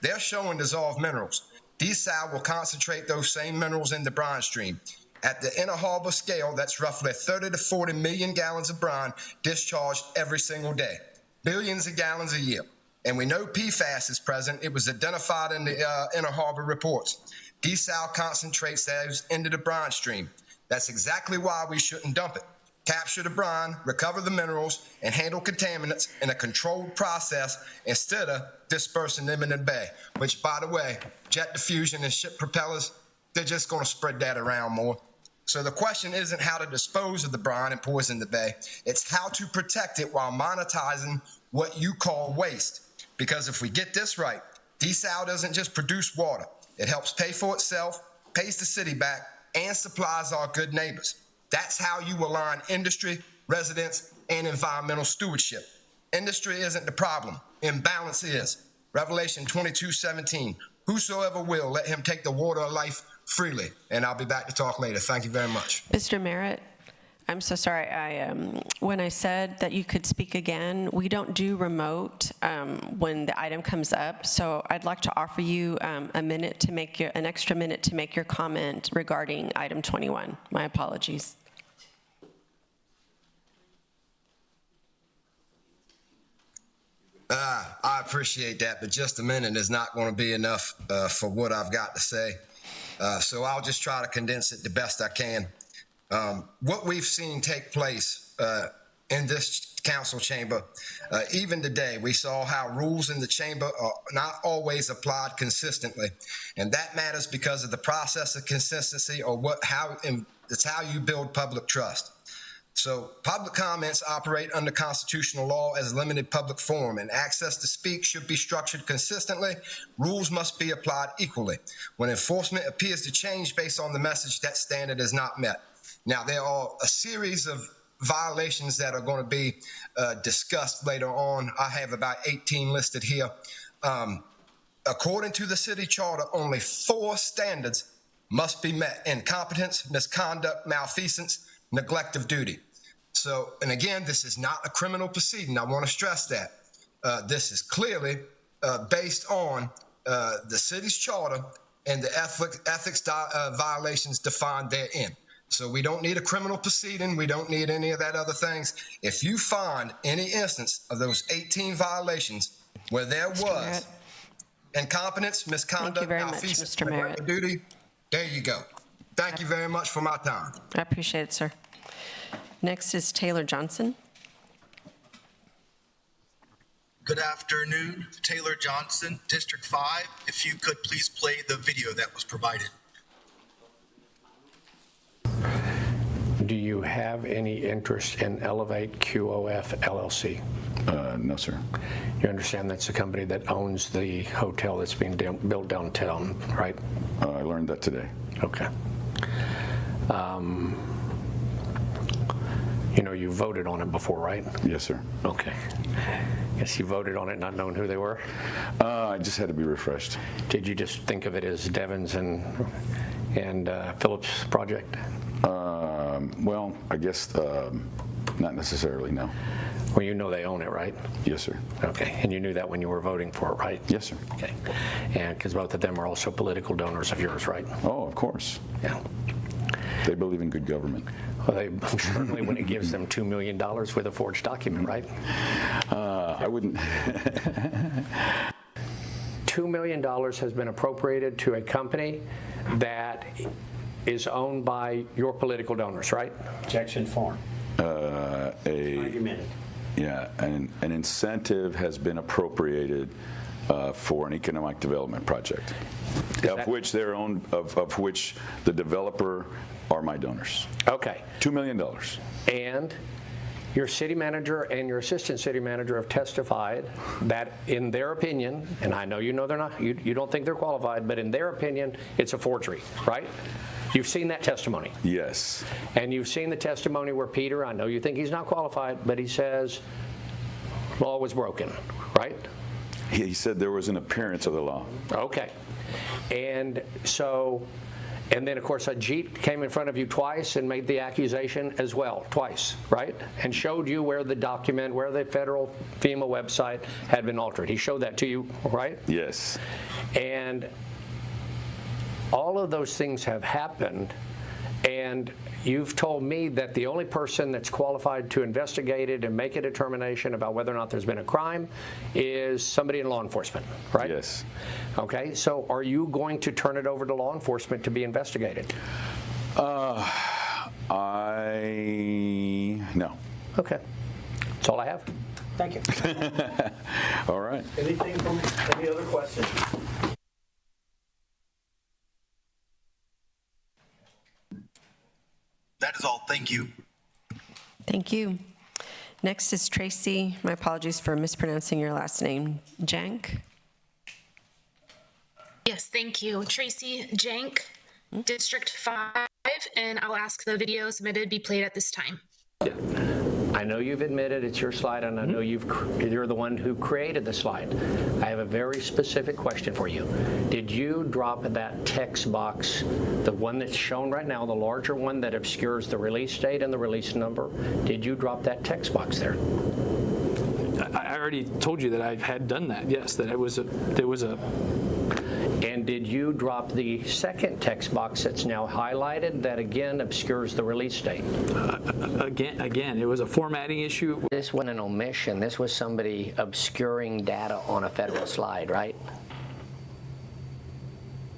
they're showing dissolved minerals. Desal will concentrate those same minerals in the brine stream. At the inner harbor scale, that's roughly 30 to 40 million gallons of brine discharged every single day. Billions of gallons a year. And we know PFAS is present. It was identified in the inner harbor reports. Desal concentrates those into the brine stream. That's exactly why we shouldn't dump it. Capture the brine, recover the minerals, and handle contaminants in a controlled process instead of dispersing them in the bay, which, by the way, jet diffusion and ship propellers, they're just going to spread that around more. So the question isn't how to dispose of the brine and poison the bay. It's how to protect it while monetizing what you call waste. Because if we get this right, desal doesn't just produce water. It helps pay for itself, pays the city back, and supplies our good neighbors. That's how you align industry, residents, and environmental stewardship. Industry isn't the problem. Imbalance is. Revelation 22:17. Whosoever will, let him take the water of life freely. And I'll be back to talk later. Thank you very much. Mr. Merritt, I'm so sorry. When I said that you could speak again, we don't do remote when the item comes up. So I'd like to offer you an extra minute to make your comment regarding item 21. My apologies. I appreciate that, but just a minute is not going to be enough for what I've got to say. So I'll just try to condense it the best I can. What we've seen take place in this council chamber, even today, we saw how rules in the chamber are not always applied consistently. And that matters because of the process of consistency, or it's how you build public trust. So public comments operate under constitutional law as limited public forum, and access to speak should be structured consistently. Rules must be applied equally. When enforcement appears to change based on the message, that standard is not met. Now, there are a series of violations that are going to be discussed later on. I have about 18 listed here. According to the city charter, only 4 standards must be met: incompetence, misconduct, malfeasance, neglect of duty. So, and again, this is not a criminal proceeding. I want to stress that. This is clearly based on the city's charter and the ethics violations defined therein. So we don't need a criminal proceeding. We don't need any of that other things. If you find any instance of those 18 violations where there was incompetence, misconduct, malfeasance, neglect of duty, there you go. Thank you very much for my time. I appreciate it, sir. Next is Taylor Johnson. Good afternoon, Taylor Johnson, District 5. If you could please play the video that was provided. Do you have any interest in Elevate QOF LLC? No, sir. You understand that's the company that owns the hotel that's being built downtown, right? I learned that today. Okay. You know, you voted on it before, right? Yes, sir. Okay. Yes, you voted on it not knowing who they were? I just had to be refreshed. Did you just think of it as Devon's and Phillips' project? Well, I guess not necessarily, no. Well, you know they own it, right? Yes, sir. Okay, and you knew that when you were voting for it, right? Yes, sir. Okay, and because both of them are also political donors of yours, right? Oh, of course. Yeah. They believe in good government. Well, they certainly when it gives them $2 million with a forged document, right? I wouldn't. $2 million has been appropriated to a company that is owned by your political donors, right? Jackson Farm. Yeah, an incentive has been appropriated for an economic development project, of which they're owned, of which the developer are my donors. Okay. $2 million. And your city manager and your assistant city manager have testified that in their opinion, and I know you know they're not, you don't think they're qualified, but in their opinion, it's a forgery, right? You've seen that testimony. Yes. And you've seen the testimony where Peter, I know you think he's not qualified, but he says law was broken, right? He said there was an appearance of the law. Okay. And so, and then of course Ajit came in front of you twice and made the accusation as well, twice, right? And showed you where the document, where the federal FEMA website had been altered. He showed that to you, right? Yes. And all of those things have happened, and you've told me that the only person that's qualified to investigate it and make a determination about whether or not there's been a crime is somebody in law enforcement, right? Yes. Okay, so are you going to turn it over to law enforcement to be investigated? No. Okay, that's all I have. Thank you. All right. Anything from any other questions? That is all. Thank you. Thank you. Next is Tracy. My apologies for mispronouncing your last name. Jank. Yes, thank you. Tracy Jank, District 5, and I'll ask the video submitted be played at this time. I know you've admitted it's your slide, and I know you're the one who created the slide. I have a very specific question for you. Did you drop that text box, the one that's shown right now, the larger one that obscures the release date and the release number? Did you drop that text box there? I already told you that I had done that, yes, that there was a. And did you drop the second text box that's now highlighted that again obscures the release date? Again, it was a formatting issue. This wasn't an omission. This was somebody obscuring data on a federal slide, right?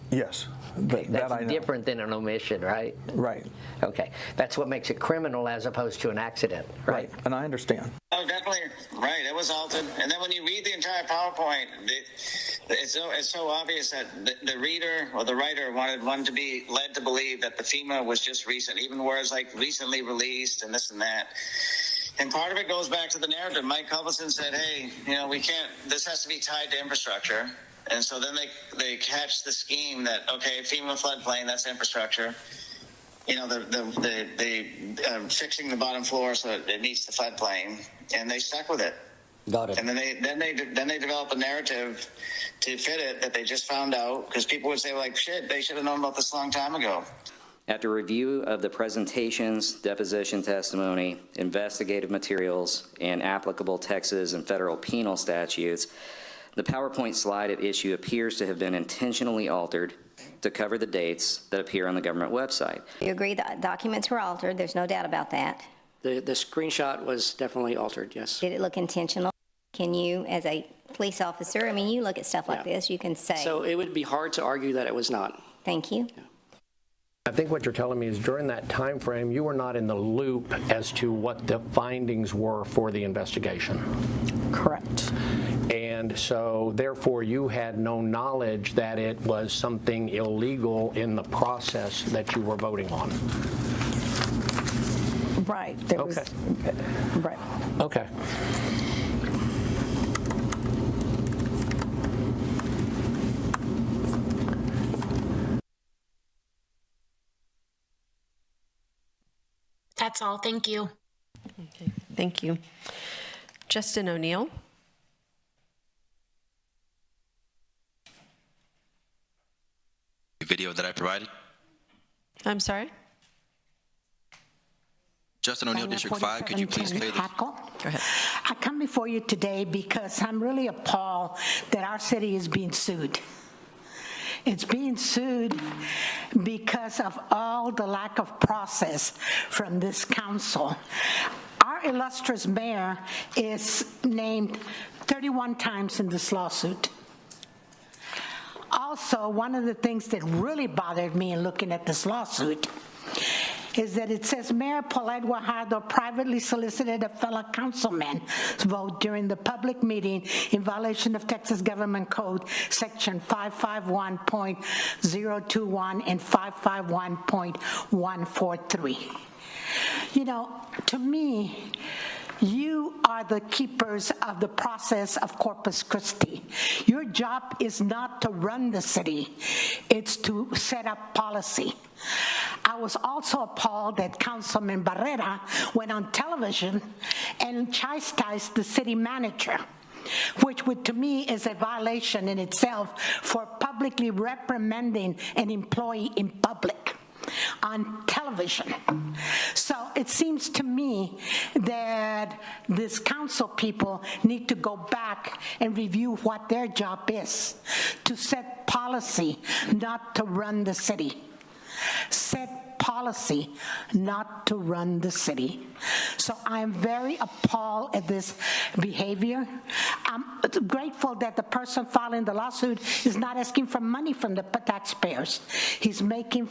Yes. But That's that I know. different than an omission, right? Right. Okay. That's what makes it criminal as opposed to an accident, right? And I understand. Oh, definitely. Right. It was altered. And then when you read the entire PowerPoint, it's so obvious that the reader or the writer wanted one to be led to believe that the FEMA was just recent, even words like recently released and this and that. And part of it goes back to the narrative. Mike Culbertson said, hey, we can't, this has to be tied to infrastructure. And so then they catch the scheme that, okay, FEMA floodplain, that's infrastructure. The fixing the bottom floor so it meets the floodplain, and they stuck with it. Got it. And then they develop a narrative to fit it that they just found out, because people would say, like, shit, they should have known about this a long time ago. After review of the presentations, deposition testimony, investigative materials, and applicable Texas and federal penal statutes, the PowerPoint slide at issue appears to have been intentionally altered to cover the dates that appear on the government website. You agree that documents were altered. There's no doubt about that. The screenshot was definitely altered, yes. Did it look intentional? Can you, as a police officer, you look at stuff like this, you can say. So it would be hard to argue that it was not. Thank you. Yeah. I think what you're telling me is during that time frame, you were not in the loop as to what the findings were for the investigation. Correct. And so, therefore, you had no knowledge that it was something illegal in the process that you were voting on. Right. Okay. Right. Okay. That's all. Thank you. Okay, thank you. Justin O'Neill. Video that I provided. I'm sorry? Justin O'Neill, District 5, could you please play the... Go ahead. I come before you today because I'm really appalled that our city is being sued. It's being sued because of all the lack of process from this council. Our illustrious mayor is named 31 times in this lawsuit. Also, one of the things that really bothered me in looking at this lawsuit is that it says Mayor Paulette Guajardo privately solicited a fellow councilman's vote during the public meeting in violation of Texas Government Code Section 551.021 and 551.143. To me, you are the keepers of the process of Corpus Christi. Your job is not to run the city, it's to set up policy. I was also appalled that Councilman Barrera went on television and chastised the city manager, which would, to me, is a violation in itself for publicly reprimanding an employee in public on television. So it seems to me that these council people need to go back and review what their job is, to set policy, not to run the city. Set policy, not to run the city. So I'm very appalled at this behavior. I'm grateful that the person filing the lawsuit is not asking for money from the taxpayers. He's making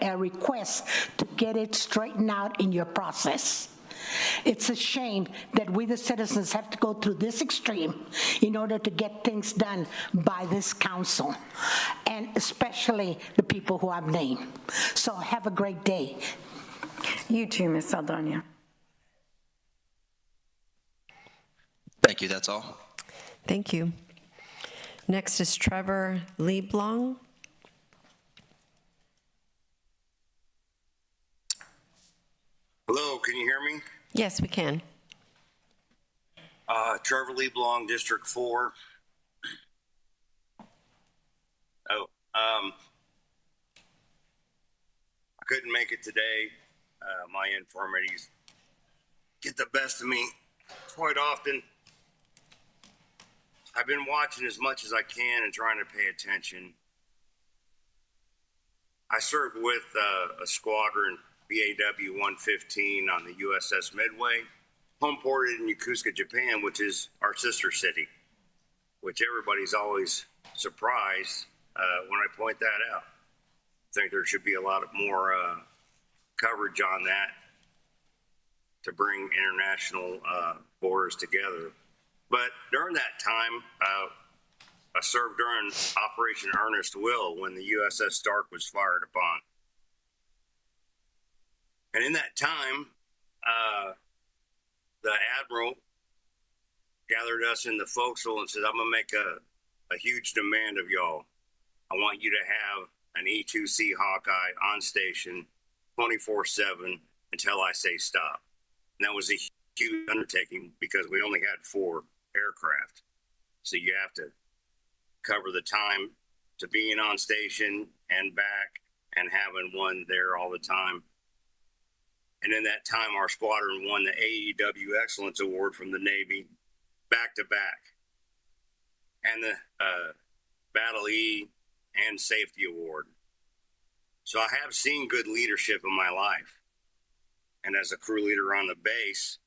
a request to get it straightened out in your process. It's a shame that we, the citizens, have to go through this extreme in order to get things done by this council, and especially the people who I've named. So have a great day. You too, Ms. Saldana. Thank you, that's all. Thank you. Next is Trevor Lieblong. Hello, can you hear me? Yes, we can. Trevor Lieblong, District 4. I couldn't make it today. My infirmities get the best of me quite often. I've been watching as much as I can and trying to pay attention. I served with a squadron, BAW 115, on the USS Midway, home ported in Yokosuka, Japan, which is our sister city, which everybody's always surprised when I point that out. I think there should be a lot of more coverage on that to bring international borders together. But during that time, I served during Operation Earnest Will when the USS Stark was fired upon. And in that time, the Admiral gathered us in the forecastle and said, I'm going to make a huge demand of y'all. I want you to have an E-2C Hawkeye on station 24/7 until I say stop. And that was a huge undertaking because we only had 4 aircraft. So you have to cover the time to being on station and back and having one there all the time. And in that time, our squadron won the AEW Excellence Award from the Navy back to back, and the Battle E and Safety Award. So I have seen good leadership in my life. And as a crew leader on the base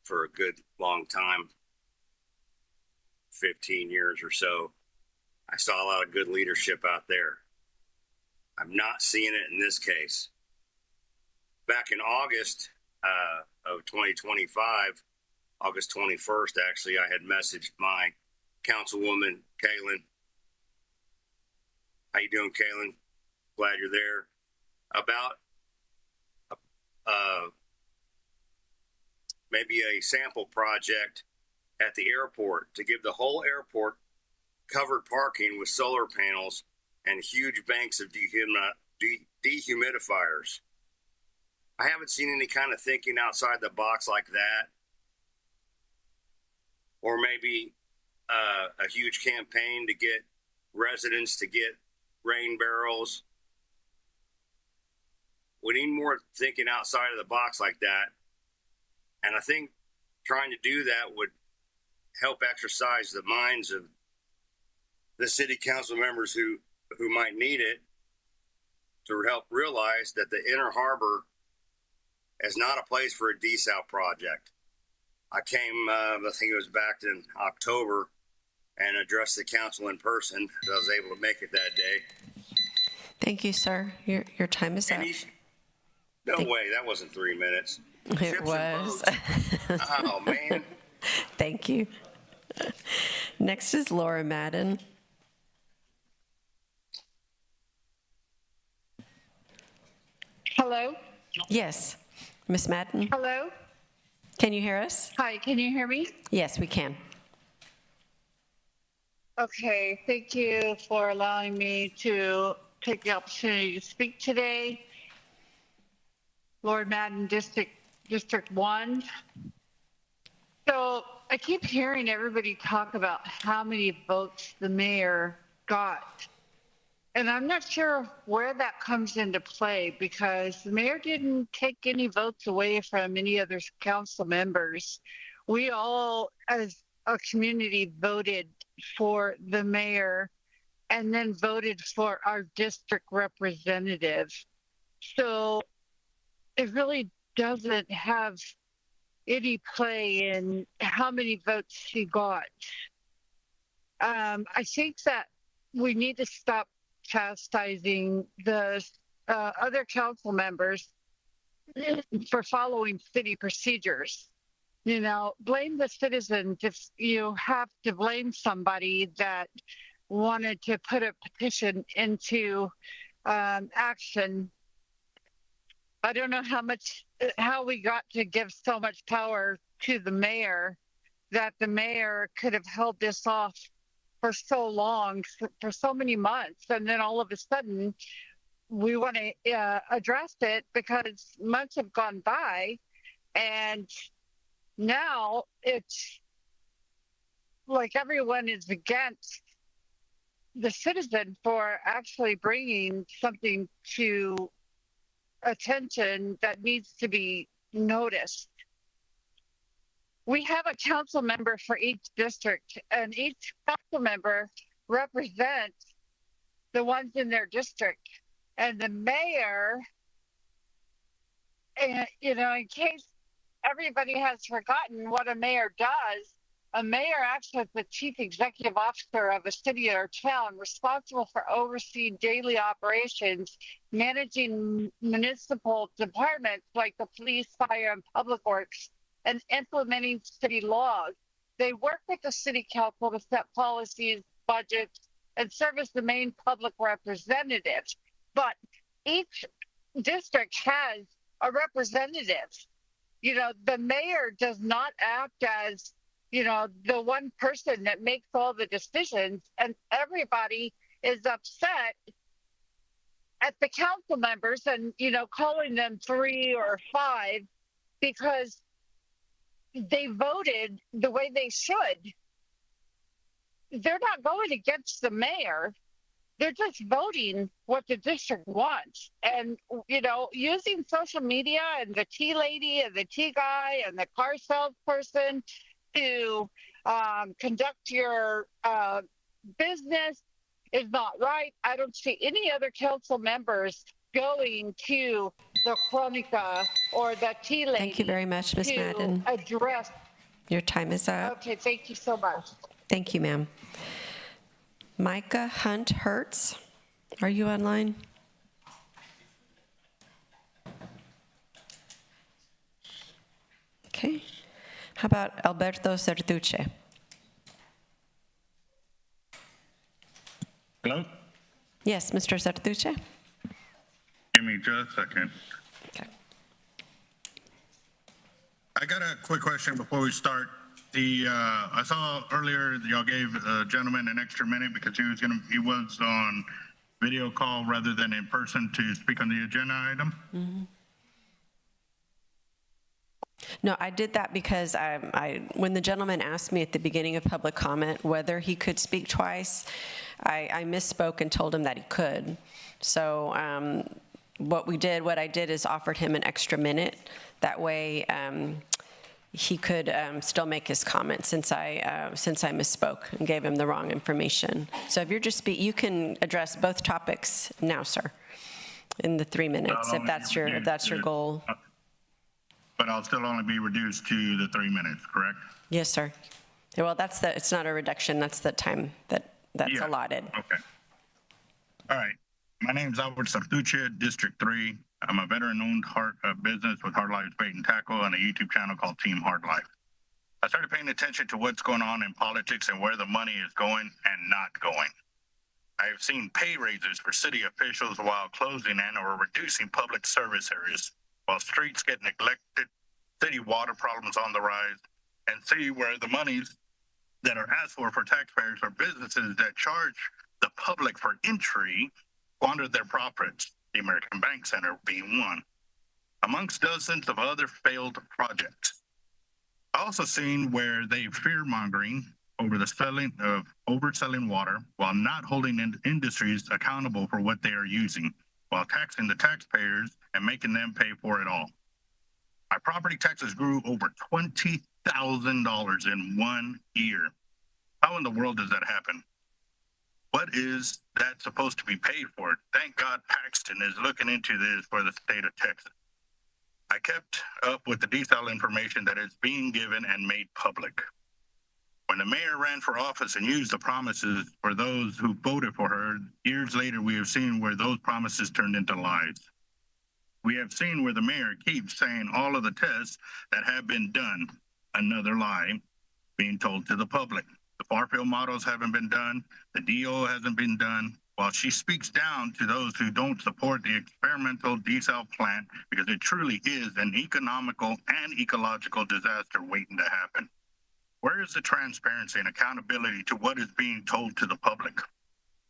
for a good long time, 15 years or so, I saw a lot of good leadership out there. I'm not seeing it in this case. Back in August of 2025, August 21st, actually, I had messaged my councilwoman, Kaylin. How you doing, Kaylin? Glad you're there. About maybe a sample project at the airport to give the whole airport covered parking with solar panels and huge banks of dehumidifiers. I haven't seen any kind of thinking outside the box like that. Or maybe a huge campaign to get residents to get rain barrels. We need more thinking outside of the box like that. And I think trying to do that would help exercise the minds of the city council members who might need it, to help realize that the Inner Harbor is not a place for a desal project. I came, I think it was back in October, and addressed the council in person, so I was able to make it that day. Thank you, sir. Your time is up. No way, that wasn't 3 minutes. It was. Oh, man. Thank you. Next is Laura Madden. Hello? Yes. Miss Madden? Hello? Can you hear us? Hi, can you hear me? Yes, we can. Okay, thank you for allowing me to take the opportunity to speak today. Lord Madden, District 1. So I keep hearing everybody talk about how many votes the mayor got. And I'm not sure where that comes into play, because the mayor didn't take any votes away from any other council members. We all, as a community, voted for the mayor and then voted for our district representative. So it really doesn't have any play in how many votes she got. I think that we need to stop chastising the other council members for following city procedures. You know, blame the citizens if you have to blame somebody that wanted to put a petition into action. I don't know how we got to give so much power to the mayor, that the mayor could have held this off for so long, for so many months, and then all of a sudden we want to address it because months have gone by, and now it's like everyone is against the citizen for actually bringing something to attention that needs to be noticed. we have a council member for each district, and each council member represents the ones in their district. And the mayor, and in case everybody has forgotten what a mayor does, a mayor acts as the chief executive officer of a city or town, responsible for overseeing daily operations, managing municipal departments like the police, fire, and public works, and implementing city laws. They work with the city council to set policies, budgets, and serve as the main public representatives. But each district has a representative. The mayor does not act as the one person that makes all the decisions, and everybody is upset at the council members and, calling them 3 or 5 because they voted the way they should. They're not going against the mayor. They're just voting what the district wants. And, using social media and the tea lady and the tea guy and the car salesperson to conduct your business is not right. I don't see any other council members going to the Chronica or the tea lady. Thank you very much, Ms. Madden. Address. Your time is up. Okay, thank you so much. Thank you, ma'am. Micah Hunt Hertz, are you online? Okay. How about Alberto Certuche? Hello? Yes, Mr. Certuche? Give me just a second. Okay. I got a quick question before we start. I saw earlier y'all gave the gentleman an extra minute because he was on video call rather than in person to speak on the agenda item. Mm-hmm. No, I did that because when the gentleman asked me at the beginning of public comment whether he could speak twice, I misspoke and told him that he could. So what I did is offered him an extra minute. That way he could still make his comment since I misspoke and gave him the wrong information. So if you're you can address both topics now, sir, in the 3 minutes, if that's your goal. But I'll still only be reduced to the 3 minutes, correct? Yes, sir. Well, it's not a reduction. That's the time that's allotted. Okay. All right. My name is Albert Sartuche, District 3. I'm a veteran-owned business with Hard Life Bait and Tackle and a YouTube channel called Team Hard Life. I started paying attention to what's going on in politics and where the money is going and not going. I have seen pay raises for city officials while closing and or reducing public service areas, while streets get neglected, city water problems on the rise, and see where the monies that are asked for taxpayers or businesses that charge the public for entry squander their profits, the American Bank Center being one, amongst dozens of other failed projects. I also seen where they fear-mongering over the overselling water while not holding industries accountable for what they are using, while taxing the taxpayers and making them pay for it all. My property taxes grew over $20,000 in 1 year. How in the world does that happen? What is that supposed to be paid for? Thank God Paxton is looking into this for the state of Texas. I kept up with the detailed information that is being given and made public. When the mayor ran for office and used the promises for those who voted for her, years later we have seen where those promises turned into lies. We have seen where the mayor keeps saying all of the tests that have been done, another lie being told to the public. The far-field models haven't been done, the DO hasn't been done, while she speaks down to those who don't support the experimental desal plant because it truly is an economical and ecological disaster waiting to happen. Where is the transparency and accountability to what is being told to the public?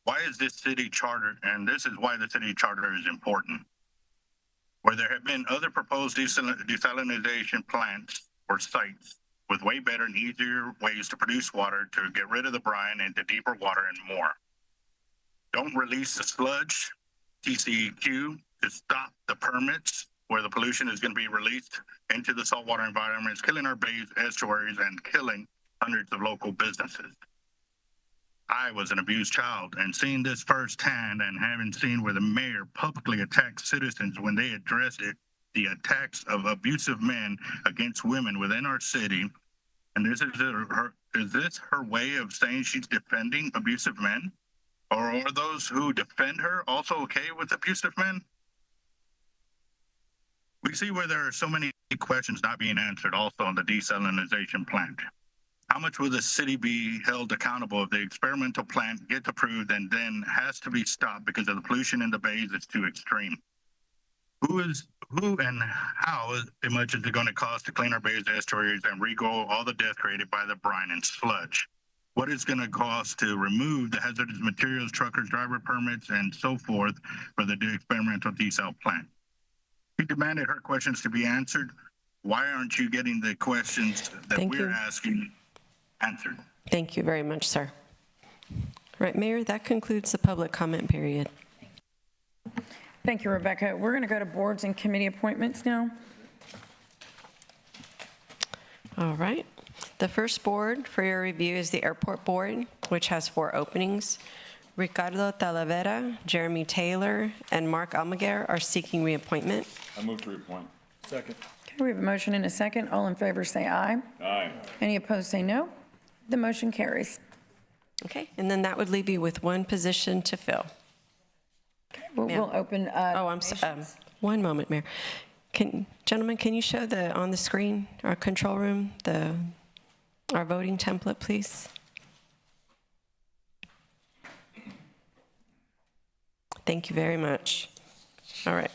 Why is this city charter, and this is why the city charter is important, where there have been other proposed desalination plants or sites with way better and easier ways to produce water to get rid of the brine into deeper water and more. Don't release the sludge, TCEQ, to stop the permits where the pollution is going to be released into the saltwater environments, killing our bays, estuaries, and killing hundreds of local businesses. I was an abused child, and seeing this firsthand and having seen where the mayor publicly attacked citizens when they addressed it, the attacks of abusive men against women within our city, and is this her way of saying she's defending abusive men? Or are those who defend her also okay with abusive men? We see where there are so many questions not being answered also on the desalinization plant. How much will the city be held accountable if the experimental plant gets approved and then has to be stopped because of the pollution in the bays is too extreme? Who and how much is it going to cost to clean our bays, estuaries, and regrow all the death created by the brine and sludge? What it's going to cost to remove the hazardous materials, truckers, driver permits, and so forth for the experimental desal plant? He demanded her questions to be answered. Why aren't you getting the questions that we're asking answered? Thank you very much, sir. Right, Mayor, that concludes the public comment period. Thank you, Rebecca. We're going to go to boards and committee appointments now. All right. The first board for your review is the Airport Board, which has 4 openings. Ricardo Talavera, Jeremy Taylor, and Mark Almaguer are seeking reappointment. I move to reappoint. Second. Okay, we have a motion and a second. All in favor say aye. Aye. Any opposed say no. The motion carries. Okay, and then that would leave you with 1 position to fill. Okay, we'll open. I'm sorry. One moment, Mayor. Gentlemen, can you show on the screen, our control room, our voting template, please? Thank you very much. All right.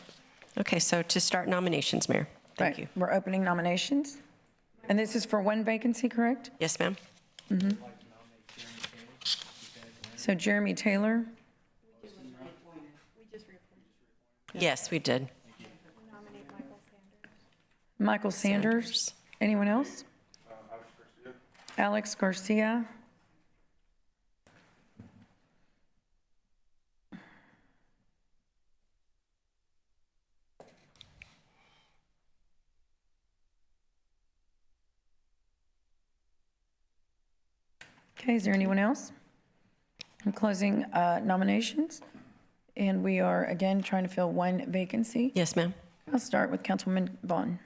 Okay, so to start nominations, Mayor. Thank you. We're opening nominations. And this is for 1 vacancy, correct? Yes, ma'am. Mm-hmm. So Jeremy Taylor. Yes, we did. Michael Sanders. Anyone else? Alex Garcia. Okay, is there anyone else? I'm closing nominations, and we are again trying to fill 1 vacancy. Yes, ma'am. I'll start with Councilwoman Vaughn.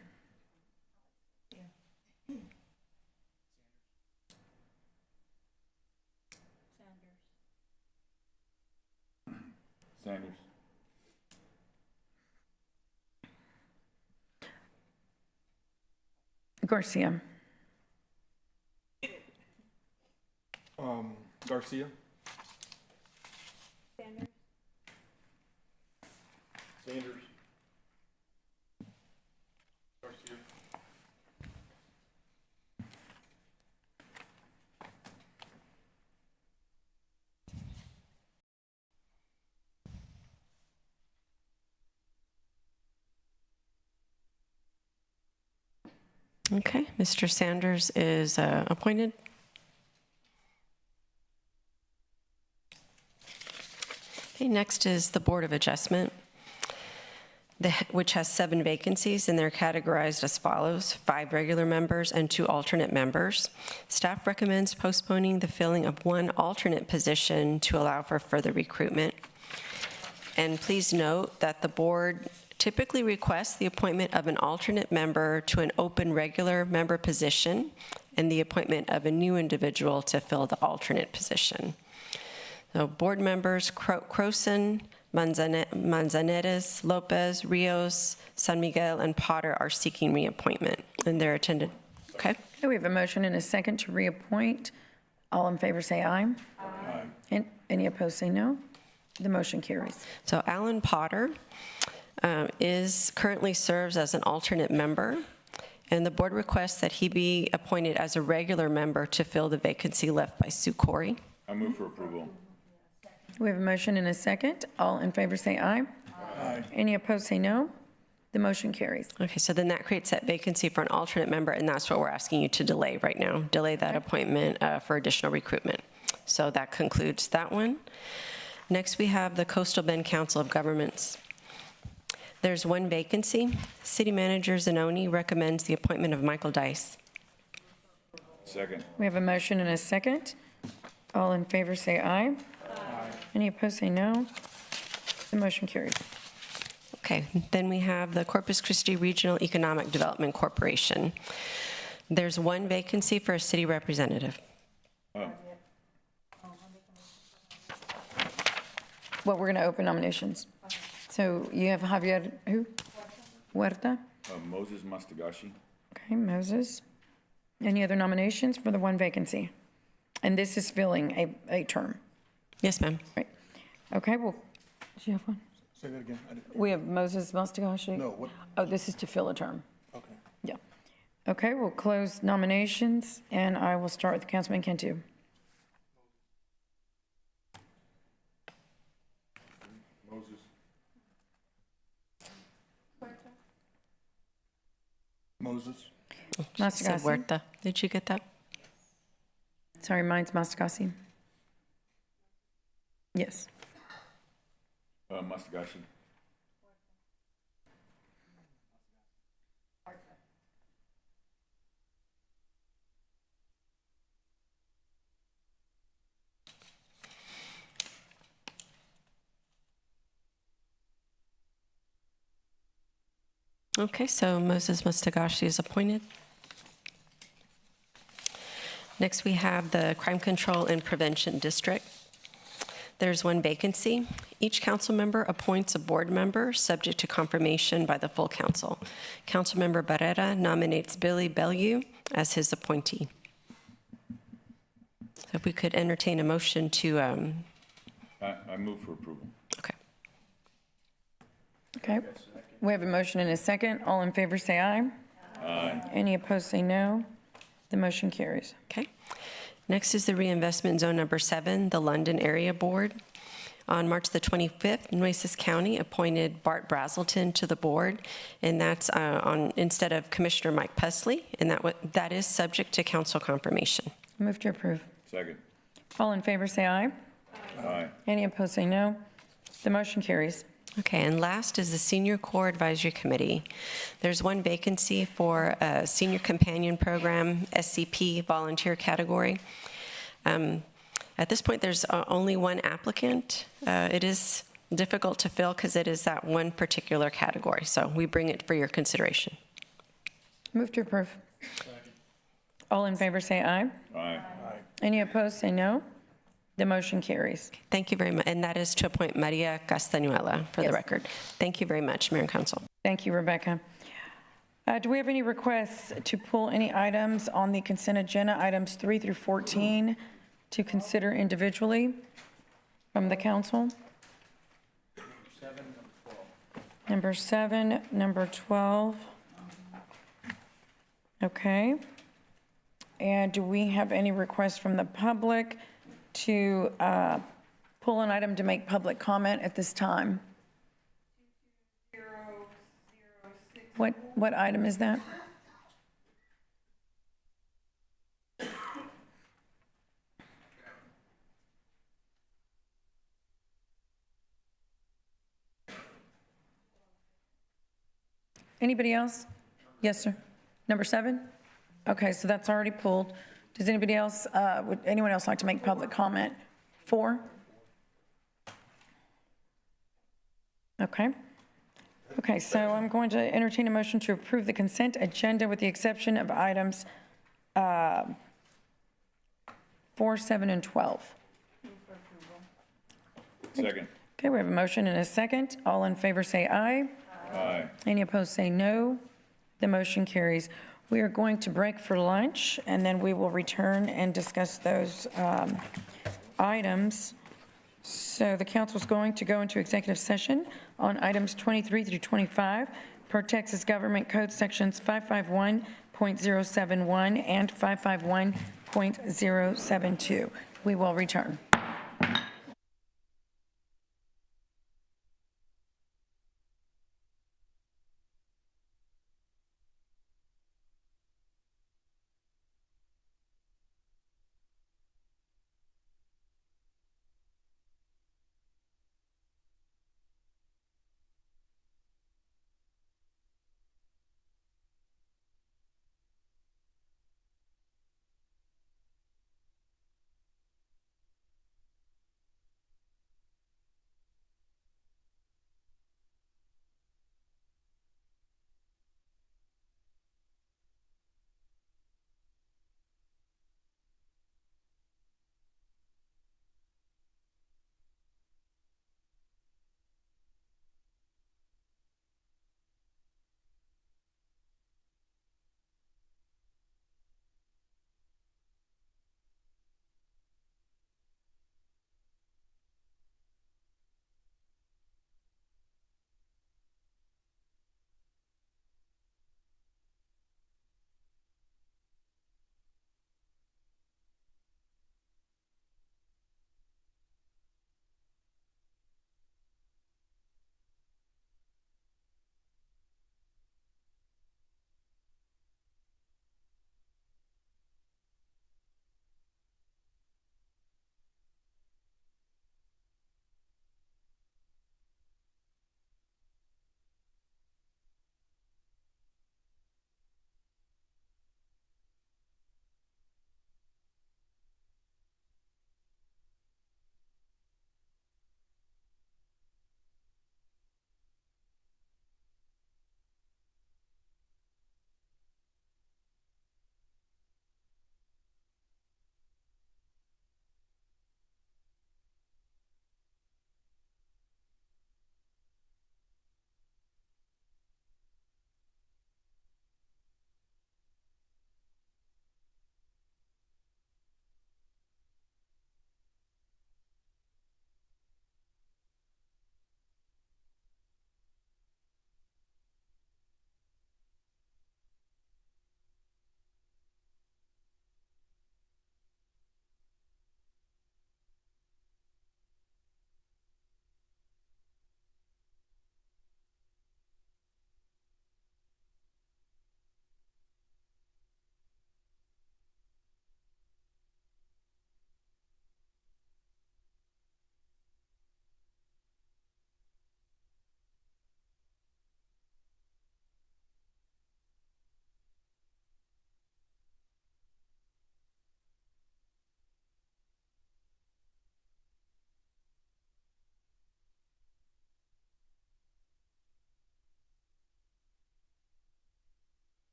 Sanders. Garcia. Garcia. Sanders. Garcia. Okay, Mr. Sanders is appointed. Okay, next is the Board of Adjustment, which has 7 vacancies, and they're categorized as follows: 5 regular members and 2 alternate members. Staff recommends postponing the filling of 1 alternate position to allow for further recruitment. And please note that the board typically requests the appointment of an alternate member to an open regular member position and the appointment of a new individual to fill the alternate position. So board members Croson, Manzaneres, Lopez, Rios, San Miguel, and Potter are seeking reappointment, and they're attended. Okay. Okay, we have a motion and a second to reappoint. All in favor say aye. Aye. And any opposed say no. The motion carries. So Alan Potter currently serves as an alternate member, and the board requests that he be appointed as a regular member to fill the vacancy left by Sue Corey. I move for approval. We have a motion and a second. All in favor say aye. Aye. Any opposed say no. The motion carries. Okay, so then that creates that vacancy for an alternate member, and that's what we're asking you to delay right now. Delay that appointment for additional recruitment. So that concludes that one. Next, we have the Coastal Bend Council of Governments. There's one vacancy. City Manager Zanoni recommends the appointment of Michael Dice. Second. We have a motion and a second. All in favor say aye. Aye. Any opposed say no. The motion carries. Okay, then we have the Corpus Christi Regional Economic Development Corporation. There's one vacancy for a city representative. Oh. Well, we're going to open nominations. So you have Javier, who? Huerta? Moses Mastagashi. Okay, Moses. Any other nominations for the one vacancy? And this is filling a term. Yes, ma'am. Right. Okay, well, do you have one? Say that again. We have Moses Mastagashi. No, what? Oh, this is to fill a term. Okay. Yeah. Okay, we'll close nominations, and I will start with Councilman Cantu. Moses. Moses. She said Mastagasi. Huerta. Did you get that? Sorry, mine's Mastagasi. Yes. Mastagashi. Okay, so Moses Mastagashi is appointed. Next, we have the Crime Control and Prevention District. There's one vacancy. Each council member appoints a board member subject to confirmation by the full council. Councilmember Barrera nominates Billy Bellew as his appointee. So if we could entertain a motion to, I move for approval. okay. Okay. We have a motion and a second. All in favor say aye. Aye. Any opposed say no. The motion carries. Okay. Next is the Reinvestment Zone Number 7, the London Area Board. On March the 25th, Nueces County appointed Bart Brazelton to the board, and that's instead of Commissioner Mike Pusley, and that is subject to council confirmation. Move to approve. Second. All in favor say aye. Aye. Any opposed say no. The motion carries. Okay, and last is the Senior Corps Advisory Committee. There's one vacancy for a Senior Companion Program, SCP volunteer category. At this point, there's only one applicant. It is difficult to fill because it is that one particular category, so we bring it for your consideration. Move to approve. All in favor say aye. Aye. Any opposed say no. The motion carries. Thank you very much, and that is to appoint Maria Castañuela for the Yes. record. Thank you very much, Mayor and Council. Thank you, Rebecca. Do we have any requests to pull any items on the consent agenda, items 3 through 14, to consider individually from the council? Number 7, number 12. Okay. And do we have any requests from the public to pull an item to make public comment at this time? What item is that? Anybody else? Yes, sir. Number 7? Okay, so that's already pulled. Does anybody else, would anyone else like to make public comment? 4? Okay. Okay, so I'm going to entertain a motion to approve the consent agenda with the exception of items 4, 7, and 12. Second. Okay, we have a motion and a second. All in favor say aye. Aye. Any opposed say no. The motion carries. We are going to break for lunch, and then we will return and discuss those items. So the council is going to go into executive session on items 23 through 25 per Texas Government Code Sections 551.071 and 551.072. We will return.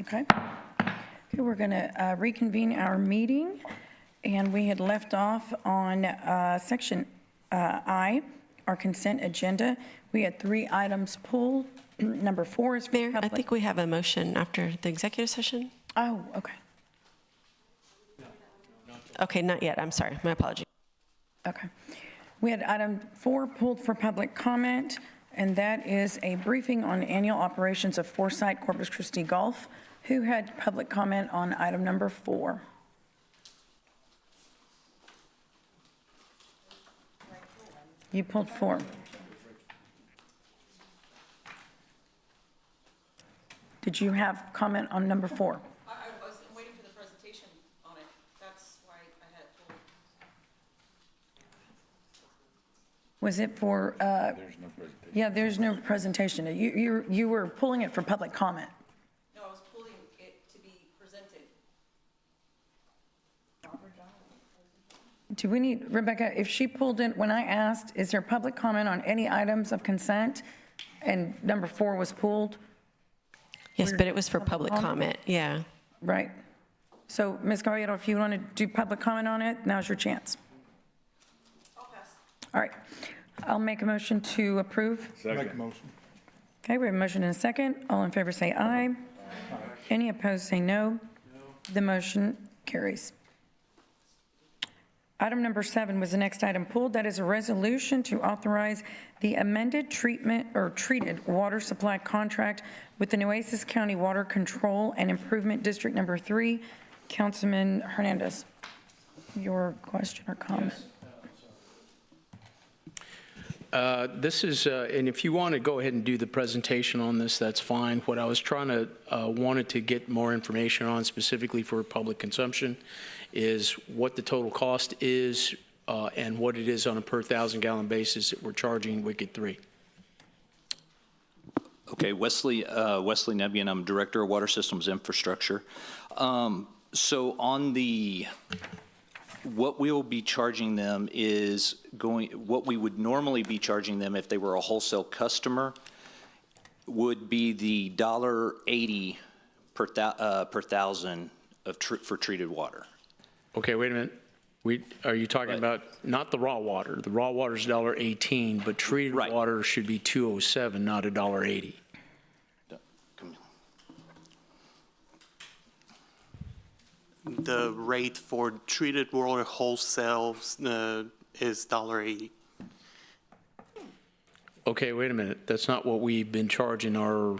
Okay. Okay, we're going to reconvene our meeting, and we had left off on section I, our consent agenda. We had 3 items pulled. Number 4 is for Mayor, I public. think we have a motion after the executive session. Oh, okay. Okay, not yet. I'm sorry. My apologies. Okay. We had item 4 pulled for public comment, and that is a briefing on annual operations of Foresight Corpus Christi Golf. Who had public comment on item number 4? You pulled 4. Did you have comment on number 4? I was waiting for the presentation on it. That's why I had it pulled. Was it for, yeah, there's no presentation. You were pulling it for public comment. No, I was pulling it to be presented. Do we need, Rebecca, if she pulled in, when I asked, is there public comment on any items of consent, and number 4 was pulled? Yes, but it was for public comment. Yeah. Right. So, Ms. Caballero, if you want to do public comment on it, now's your chance. I'll pass. All right. I'll make a motion to approve. Make a motion. Okay, we have a motion and a second. All in favor say aye. Any opposed say no. The motion carries. Item number 7 was the next item pulled. That is a resolution to authorize the amended treatment or treated water supply contract with the Nueces County Water Control and Improvement District Number 3. Councilman Hernandez, your question or comment? This is, and if you want to go ahead and do the presentation on this, that's fine. What I was trying to, wanted to get more information on specifically for public consumption is what the total cost is and what it is on a per 1,000-gallon basis that we're charging Wicked 3. Okay, Wesley Nebian, I'm Director of Water Systems Infrastructure. So on the, what we will be charging them is what we would normally be charging them if they were a wholesale customer would be the $1.80 per 1,000 for treated water. Okay, wait a minute. Are you talking about not the raw water? The raw water is $1.18, but treated water should be $2.07, not $1.80. The rate for treated water wholesale is $1.80. Okay, wait a minute. That's not what we've been charging our.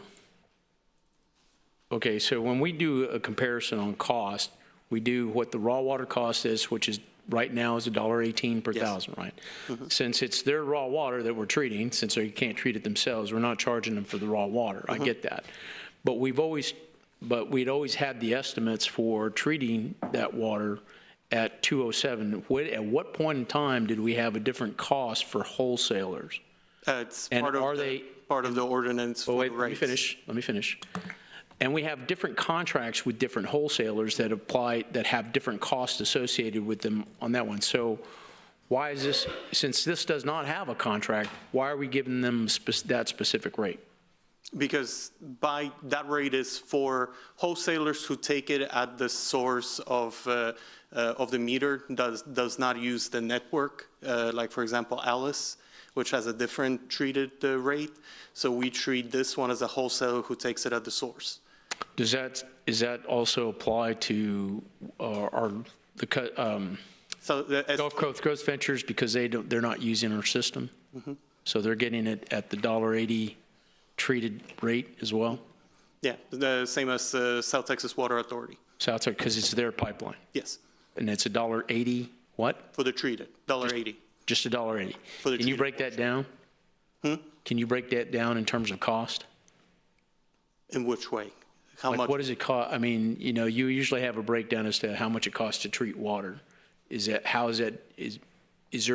Okay, so when we do a comparison on cost, we do what the raw water cost is, which is right now is $1.18 per thousand, right? Mm-hmm. Since it's their raw water that we're treating, since they can't treat it themselves, we're not charging them for the raw water. I get that. But we'd always had the estimates for treating that water at $2.07. At what point in time did we have a different cost for wholesalers? It's part of the ordinance. Oh, wait, let me finish. And we have different contracts with different wholesalers that apply, that have different costs associated with them on that one. So why is this, since this does not have a contract, why are we giving them that specific rate? Because by that rate is for wholesalers who take it at the source of the meter, does not use the network, like for example Alice, which has a different treated rate. So we treat this one as a wholesaler who takes it at the source. Does that also apply to Gulf Coast Growth Ventures, because they're not using our system? Mm-hmm. So they're getting it at the $1.80 treated rate as well? Yeah, the same as South Texas Water Authority. South Texas, because it's their pipeline? Yes. And it's $1.80 what? For the treated, $1.80. Just $1.80. For the Can you break that down? Can you break that down in terms of cost? In which way? How much? What does it cost? I mean, you usually have a breakdown as to how much it costs to treat water. Is there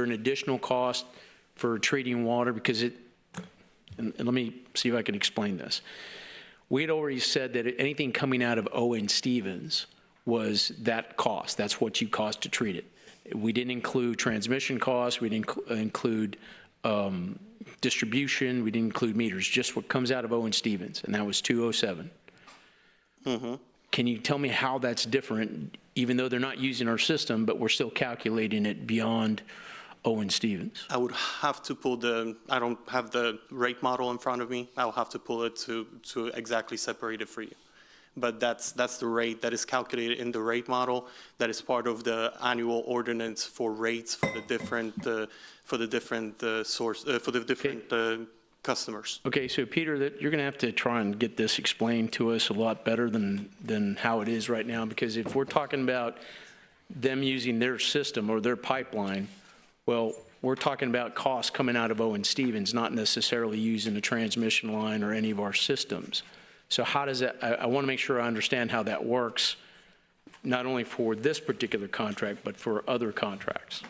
an additional cost for treating water? Because and let me see if I can explain this. We had already said that anything coming out of Owen Stevens was that cost. That's what you cost to treat it. We didn't include transmission costs. We didn't include distribution. We didn't include meters. Just what comes out of Owen Stevens, and that was $2.07. Can you tell me how that's different, even though they're not using our system, but we're still calculating it beyond Owen Stevens? I would have to pull I don't have the rate model in front of me. I'll have to pull it to exactly separate it for you. But that's the rate that is calculated in the rate model. That is part of the annual ordinance for rates for the different customers. Okay, so Peter, you're going to have to try and get this explained to us a lot better than how it is right now, because if we're talking about them using their system or their pipeline, well, we're talking about costs coming out of Owen Stevens, not necessarily using the transmission line or any of our systems. So how does that, I want to make sure I understand how that works, not only for this particular contract, but for other contracts.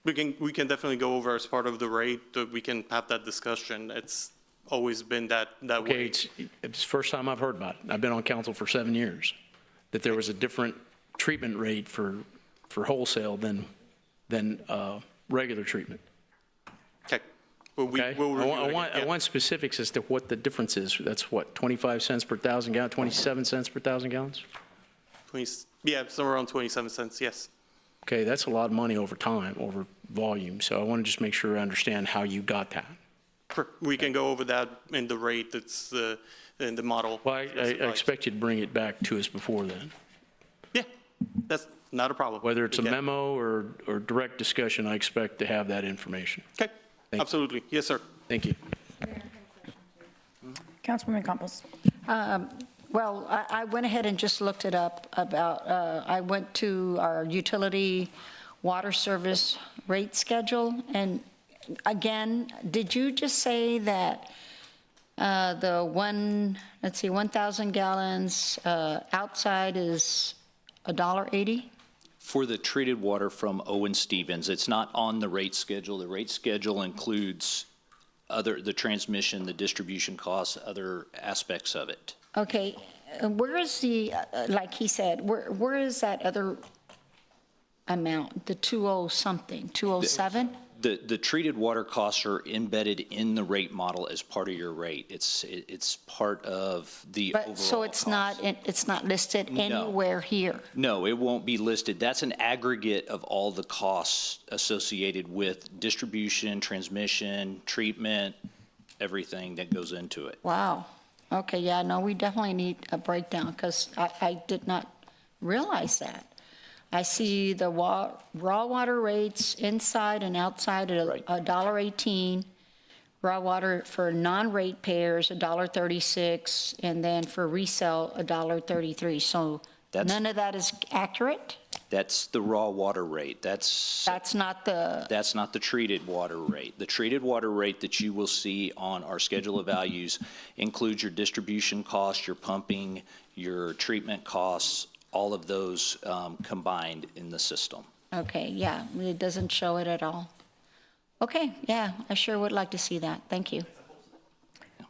We can definitely go over as part of the rate. We can have that discussion. It's always been that way. It's the first time I've heard about it. I've been on council for 7 years, that there was a different treatment rate for wholesale than regular treatment. Okay. Well, Okay. I want specifics as to what the difference is. That's what, 25 cents per thousand gallons, 27 cents per thousand gallons? Yeah, somewhere around 27 cents, yes. Okay, that's a lot of money over time, over volume. So I want to just make sure I understand how you got that. Sure. We can go over that in the rate that's in the model. Well, I expect you to bring it back to us before then. Yeah, that's not a problem. Whether it's a memo or direct discussion, I expect to have that information. Okay, absolutely. Yes, sir. Thank you. Councilwoman Campos. Well, I went ahead and just looked it up about, I went to our utility water service rate schedule. And again, did you just say that the 1,000 gallons outside is $1.80? For the treated water from Owen Stevens, it's not on the rate schedule. The rate schedule includes the transmission, the distribution costs, other aspects of it. Okay, where is the, like he said, where is that other amount, the 20 something, 207? The treated water costs are embedded in the rate model as part of your rate. It's part of the overall So it's cost. it's not listed anywhere here? No, it won't be listed. That's an aggregate of all the costs associated with distribution, transmission, treatment, everything that goes into it. Wow. Okay, yeah, no, we definitely need a breakdown because I did not realize that. I see the raw water rates inside and outside at $1.18. Raw water for non-rate payers, $1.36, and then for resale, $1.33. So none of that is accurate? That's the raw water rate. That's not the treated water rate. The treated water rate that you will see on our schedule of values includes your distribution costs, your pumping, your treatment costs, all of those combined in the system. Okay, yeah, it doesn't show it at all. Okay, yeah, I sure would like to see that. Thank you.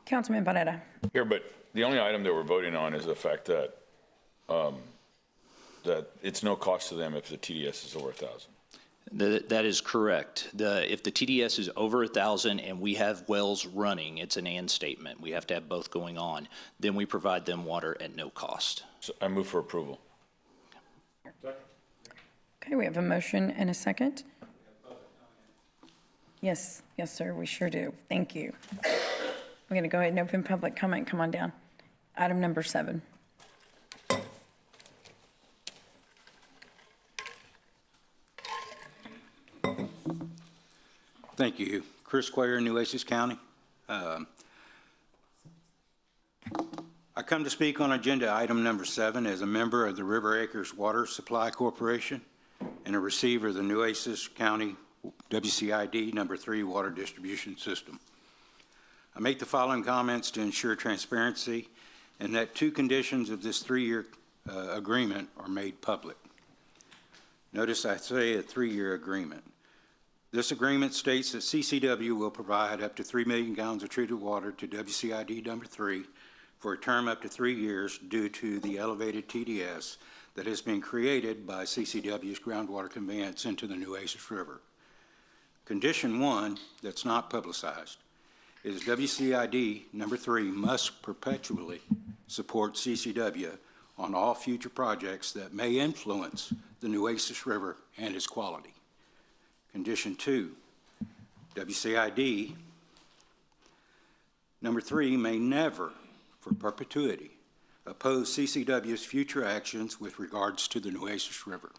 Councilman Barrera. Here, but the only item that we're voting on is the fact that that it's no cost to them if the TDS is over 1,000. That is correct. If the TDS is over 1,000 and we have wells running, it's an and statement. We have to have both going on. Then we provide them water at no cost. So I move for approval. Okay, we have a motion and a second. Yes, sir, we sure do. Thank you. We're going to go ahead and open public comment. Come on down. Item number 7. Thank you. Chris Quayer, Nueces County. I come to speak on agenda item number 7 as a member of the River Acres Water Supply Corporation and a receiver of the Nueces County WCID number 3 water distribution system. I make the following comments to ensure transparency and that 2 conditions of this 3-year agreement are made public. Notice I say a 3-year agreement. This agreement states that CCW will provide up to 3 million gallons of treated water to WCID number 3 for a term up to 3 years due to the elevated TDS that has been created by CCW's groundwater conveyance into the Nueces River. Condition 1, that's not publicized, is WCID number 3 must perpetually support CCW on all future projects that may influence the Nueces River and its quality. Condition 2, WCID, number 3, may never, for perpetuity, oppose CCW's future actions with regards to the Nueces River.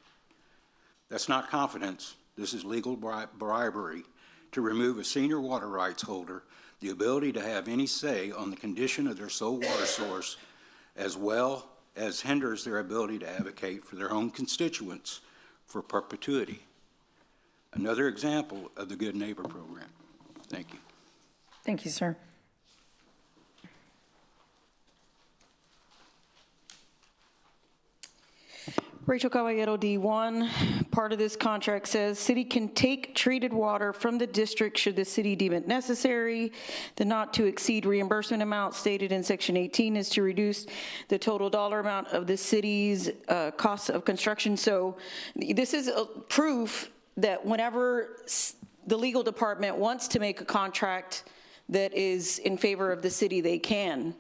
That's not confidence. This is legal bribery to remove a senior water rights holder the ability to have any say on the condition of their sole water source, as well as hinders their ability to advocate for their own constituents for perpetuity. Another example of the Good Neighbor Program. Thank you. Thank you, sir. Rachel Caballero, D1. Part of this contract says, city can take treated water from the district should the city deem it necessary. The not to exceed reimbursement amount stated in section 18 is to reduce the total dollar amount of the city's costs of construction. So this is a proof that whenever the legal department wants to make a contract that is in favor of the city, they can.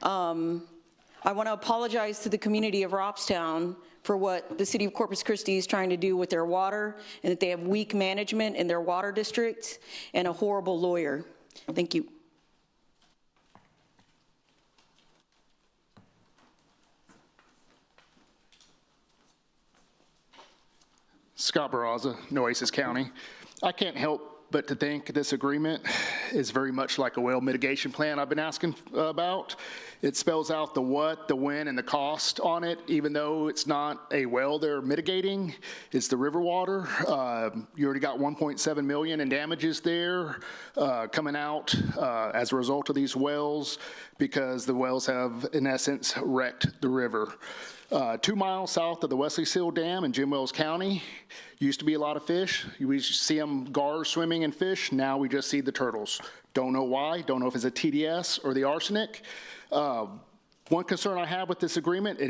I want to apologize to the community of Robstown for what the city of Corpus Christi is trying to do with their water, and that they have weak management in their water district and a horrible lawyer. Thank you. Scott Barraza, Nueces County. I can't help but to think this agreement is very much like a well mitigation plan I've been asking about. It spells out the what, the when, and the cost on it, even though it's not a well they're mitigating. It's the river water. You already got $1.7 million in damages there coming out as a result of these wells, because the wells have, in essence, wrecked the river. 2 miles south of the Wesley Seal Dam in Jim Wells County, used to be a lot of fish. We used to see them gar swimming in fish. Now we just see the turtles. Don't know why. Don't know if it's a TDS or the arsenic. One concern I have with this agreement,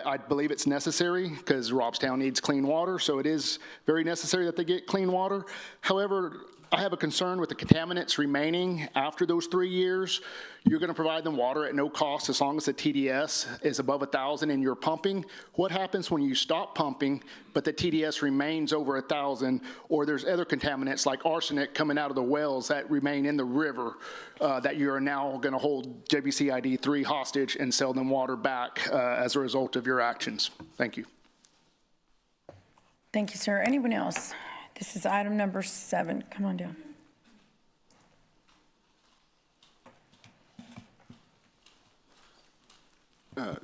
I believe it's necessary because Robstown needs clean water, so it is very necessary that they get clean water. However, I have a concern with the contaminants remaining after those 3 years. You're going to provide them water at no cost as long as the TDS is above 1,000 and you're pumping. What happens when you stop pumping, but the TDS remains over 1,000, or there's other contaminants like arsenic coming out of the wells that remain in the river that you're now going to hold WCID 3 hostage and sell them water back as a result of your actions? Thank you. Thank you, sir. Anyone else? This is item number 7. Come on down.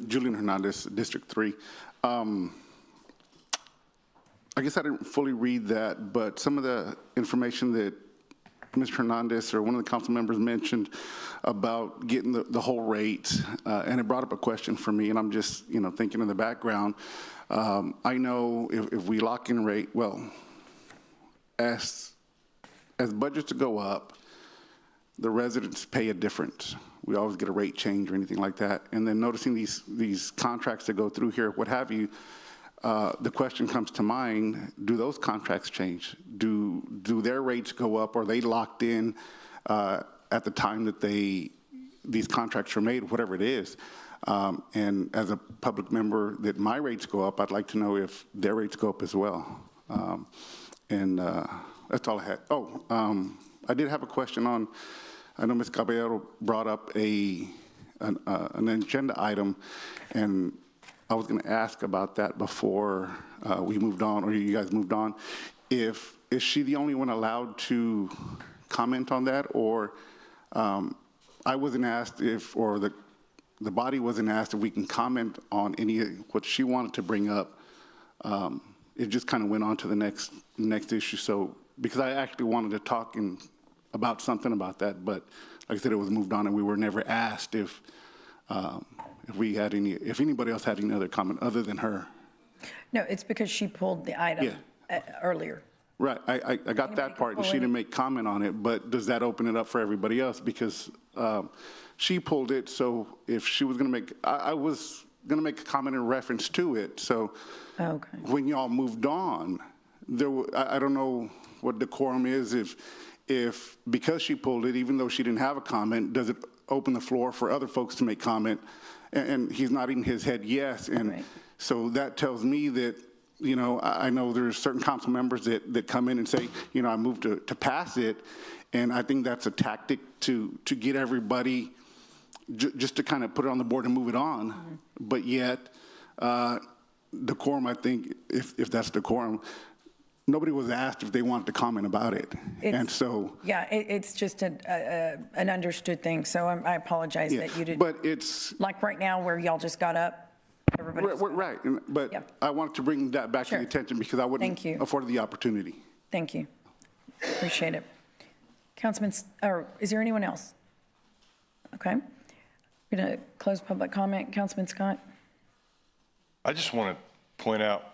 Julian Hernandez, District 3. I guess I didn't fully read that, but some of the information that Mr. Hernandez or one of the council members mentioned about getting the whole rate, and it brought up a question for me, and I'm just thinking in the background. I know if we lock in rate, well, as budgets go up, the residents pay a difference. We always get a rate change or anything like that. And then noticing these contracts that go through here, what have you, the question comes to mind, do those contracts change? Do their rates go up? Are they locked in at the time that these contracts are made, whatever it is? And as a public member, that my rates go up, I'd like to know if their rates go up as well. And that's all I had. I did have a question on, I know Ms. Caballero brought up an agenda item, and I was going to ask about that before we moved on, or you guys moved on. Is she the only one allowed to comment on that, or I wasn't asked if, or the body wasn't asked if we can comment on any what she wanted to bring up. It just kind of went on to the next issue. So because I actually wanted to talk about something about that, but like I said, it was moved on, and we were never asked if anybody else had any other comment other than her. No, it's because she pulled the item earlier. Right, I got that part, and she didn't make comment on it, but does that open it up for everybody else? Because she pulled it, so if she was gonna I was gonna make a comment in reference to it, so when y'all moved on, I don't know what decorum is, if because she pulled it, even though she didn't have a comment, does it open the floor for other folks to make comment, and he's nodding his head yes. And so that tells me that, you know, I know there's certain council members that come in and say, you know, I moved to pass it. And I think that's a tactic to get everybody just to kind of put it on the board and move it on. But yet, decorum, I think, if that's decorum, nobody was asked if they wanted to comment about it. And so. Yeah, it's just an understood thing. So I apologize that you didn't. But it's. Like right now where y'all just got up, everybody. Right, but I wanted to bring that back to the attention because I wouldn't afford the opportunity. Thank you. Appreciate it. Councilman, or is there anyone else? Okay. We're going to close public comment. Councilman Scott? I just want to point out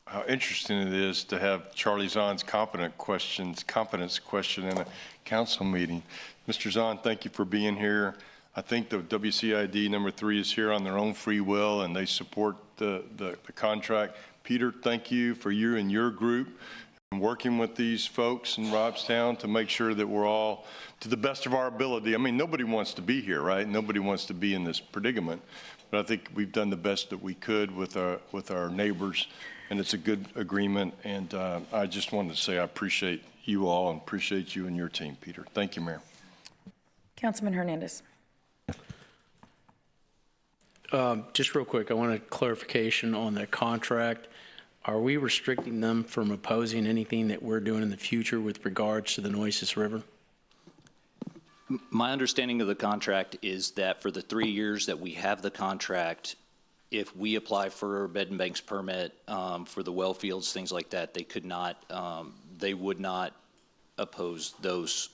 how interesting it is to have Charlie Zahn's competence question in a council meeting. Mr. Zahn, thank you for being here. I think the WCID number 3 is here on their own free will, and they support the contract. Peter, thank you for you and your group and working with these folks in Robstown to make sure that we're all, to the best of our ability. I mean, nobody wants to be here, right? Nobody wants to be in this predicament. But I think we've done the best that we could with our neighbors, and it's a good agreement. And I just wanted to say I appreciate you all and appreciate you and your team, Peter. Thank you, Mayor. Councilman Hernandez. Just real quick, I want a clarification on the contract. Are we restricting them from opposing anything that we're doing in the future with regards to the Nueces River? My understanding of the contract is that for the 3 years that we have the contract, if we apply for a bed and banks permit for the well fields, things like that, they could not, they would not oppose those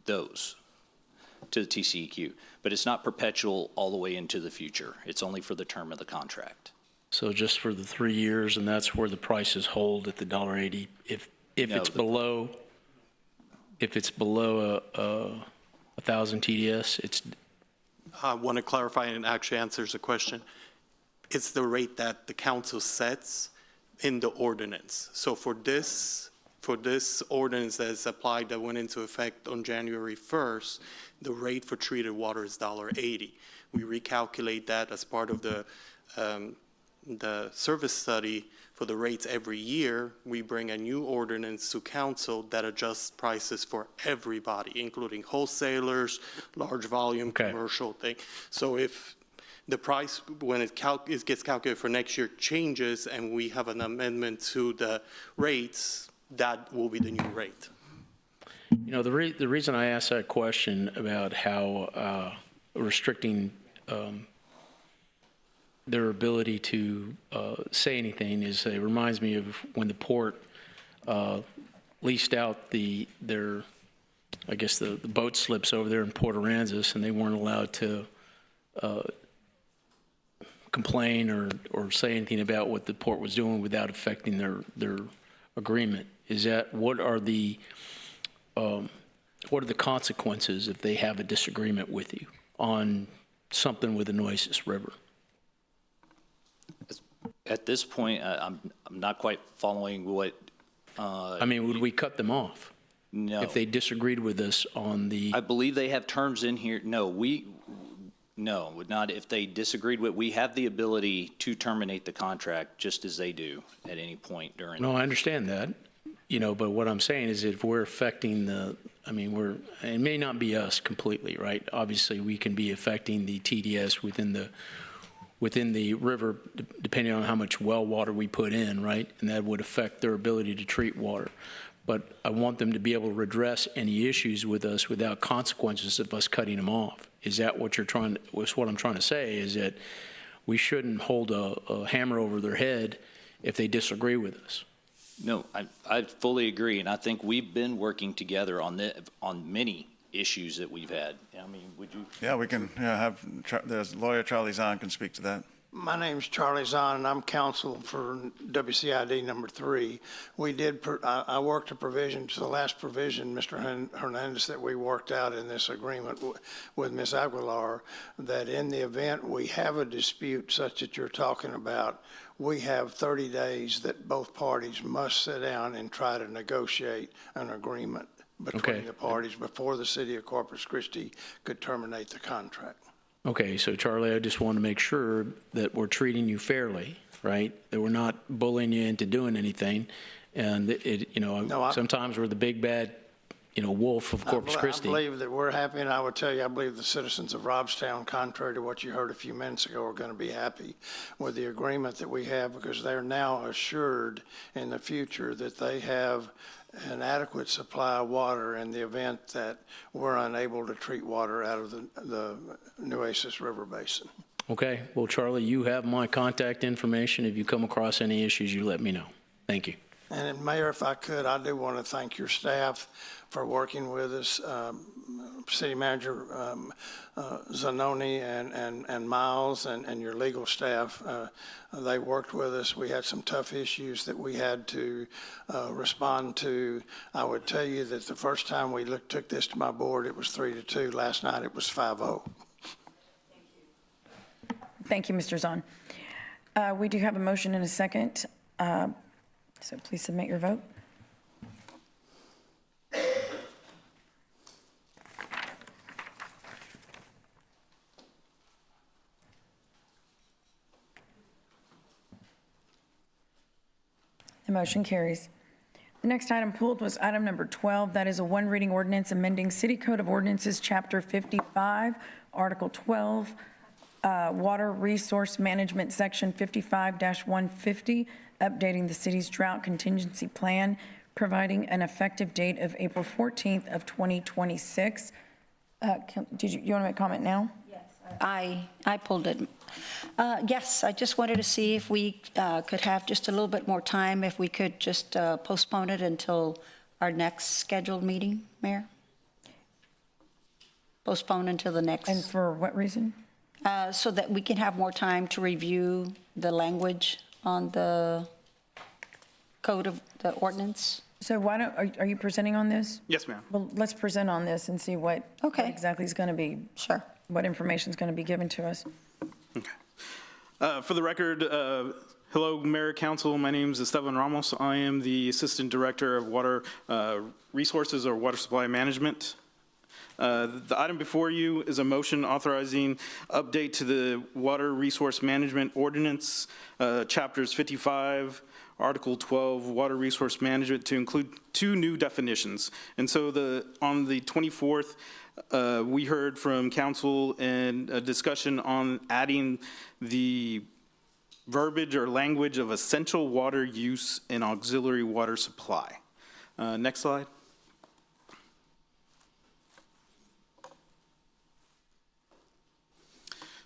to the TCEQ. But it's not perpetual all the way into the future. It's only for the term of the contract. So just for the 3 years, and that's where the prices hold at the $1.80. If it's below 1,000 TDS, it's. I want to clarify, and it actually answers the question. It's the rate that the council sets in the ordinance. So for this ordinance that is applied, that went into effect on January 1st, the rate for treated water is $1.80. We recalculate that as part of the service study for the rates every year. We bring a new ordinance to council that adjusts prices for everybody, including wholesalers, large volume, commercial thing. So if the price, when it gets calculated for next year, changes and we have an amendment to the rates, that will be the new rate. You know, the reason I asked that question about how restricting their ability to say anything is it reminds me of when the port leased out their I guess the boat slips over there in Port Aransas, and they weren't allowed to complain or say anything about what the port was doing without affecting their agreement. Is that what are the consequences if they have a disagreement with you on something with the Nueces River? At this point, I'm not quite following what. I mean, would we cut them off? No. If they disagreed with us on the. I believe they have terms in here. No, would not. If they disagreed with, we have the ability to terminate the contract just as they do at any point during. No, I understand that. You know, but what I'm saying is if we're affecting it may not be us completely, right? Obviously, we can be affecting the TDS within the river, depending on how much well water we put in, right? And that would affect their ability to treat water. But I want them to be able to address any issues with us without consequences of us cutting them off. Is that what what I'm trying to say, is that we shouldn't hold a hammer over their head if they disagree with us? No, I fully agree, and I think we've been working together on many issues that we've had. I mean, would you? Yeah, we can have, there's lawyer Charlie Zahn can speak to that. My name's Charlie Zahn, and I'm counsel for WCID number 3. I worked a provision to the last provision, Mr. Hernandez, that we worked out in this agreement with Ms. Aguilar, that in the event we have a dispute such that you're talking about, we have 30 days that both parties must sit down and try to negotiate an agreement between the parties before the city of Corpus Christi could terminate the contract. Okay, so Charlie, I just want to make sure that we're treating you fairly, right? That we're not bullying you into doing anything. And sometimes we're the big bad, wolf of Corpus Christi. I believe that we're happy, and I would tell you, I believe the citizens of Robstown, contrary to what you heard a few minutes ago, are going to be happy with the agreement that we have, because they're now assured in the future that they have an adequate supply of water in the event that we're unable to treat water out of the Nueces River Basin. Okay, well, Charlie, you have my contact information. If you come across any issues, you let me know. Thank you. And Mayor, if I could, I do want to thank your staff for working with us. City Manager Zanoni and Miles and your legal staff, they worked with us. We had some tough issues that we had to respond to. I would tell you that the first time we took this to my board, it was 3-2. Last night, it was 5-0. Thank you, Mr. Zahn. We do have a motion and a second, so please submit your vote. The motion carries. The next item pulled was item number 12. That is a one reading ordinance amending City Code of Ordinances, Chapter 55, Article 12, Water Resource Management, Section 55-150, updating the city's drought contingency plan, providing an effective date of April 14th of 2026. Did you want to make a comment now? I pulled it. Yes, I just wanted to see if we could have just a little bit more time, if we could just postpone it until our next scheduled meeting, Mayor? Postpone until the next. And for what reason? So that we can have more time to review the language on the code of the ordinance. So why don't, are you presenting on this? Yes, ma'am. Well, let's present on this and see what exactly is going to be. Sure. What information is going to be given to us. Okay. For the record, hello, Mayor, Council. My name is Esteban Ramos. I am the Assistant Director of Water Resources or Water Supply Management. The item before you is a motion authorizing update to the Water Resource Management Ordinance, Chapters 55, Article 12, Water Resource Management, to include two new definitions. And so on the 24th, we heard from council and a discussion on adding the verbiage or language of essential water use and auxiliary water supply. Next slide.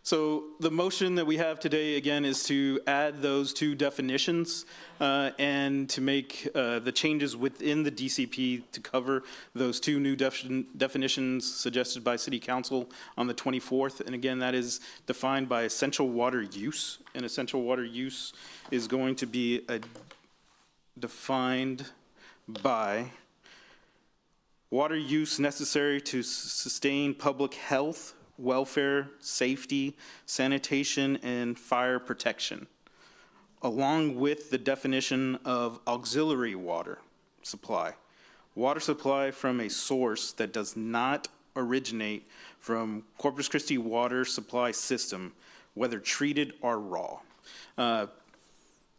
So the motion that we have today, again, is to add those two definitions and to make the changes within the DCP to cover those two new definitions suggested by City Council on the 24th. And again, that is defined by essential water use. And essential water use is going to be defined by water use necessary to sustain public health, welfare, safety, sanitation, and fire protection, along with the definition of auxiliary water supply. Water supply from a source that does not originate from Corpus Christi water supply system, whether treated or raw.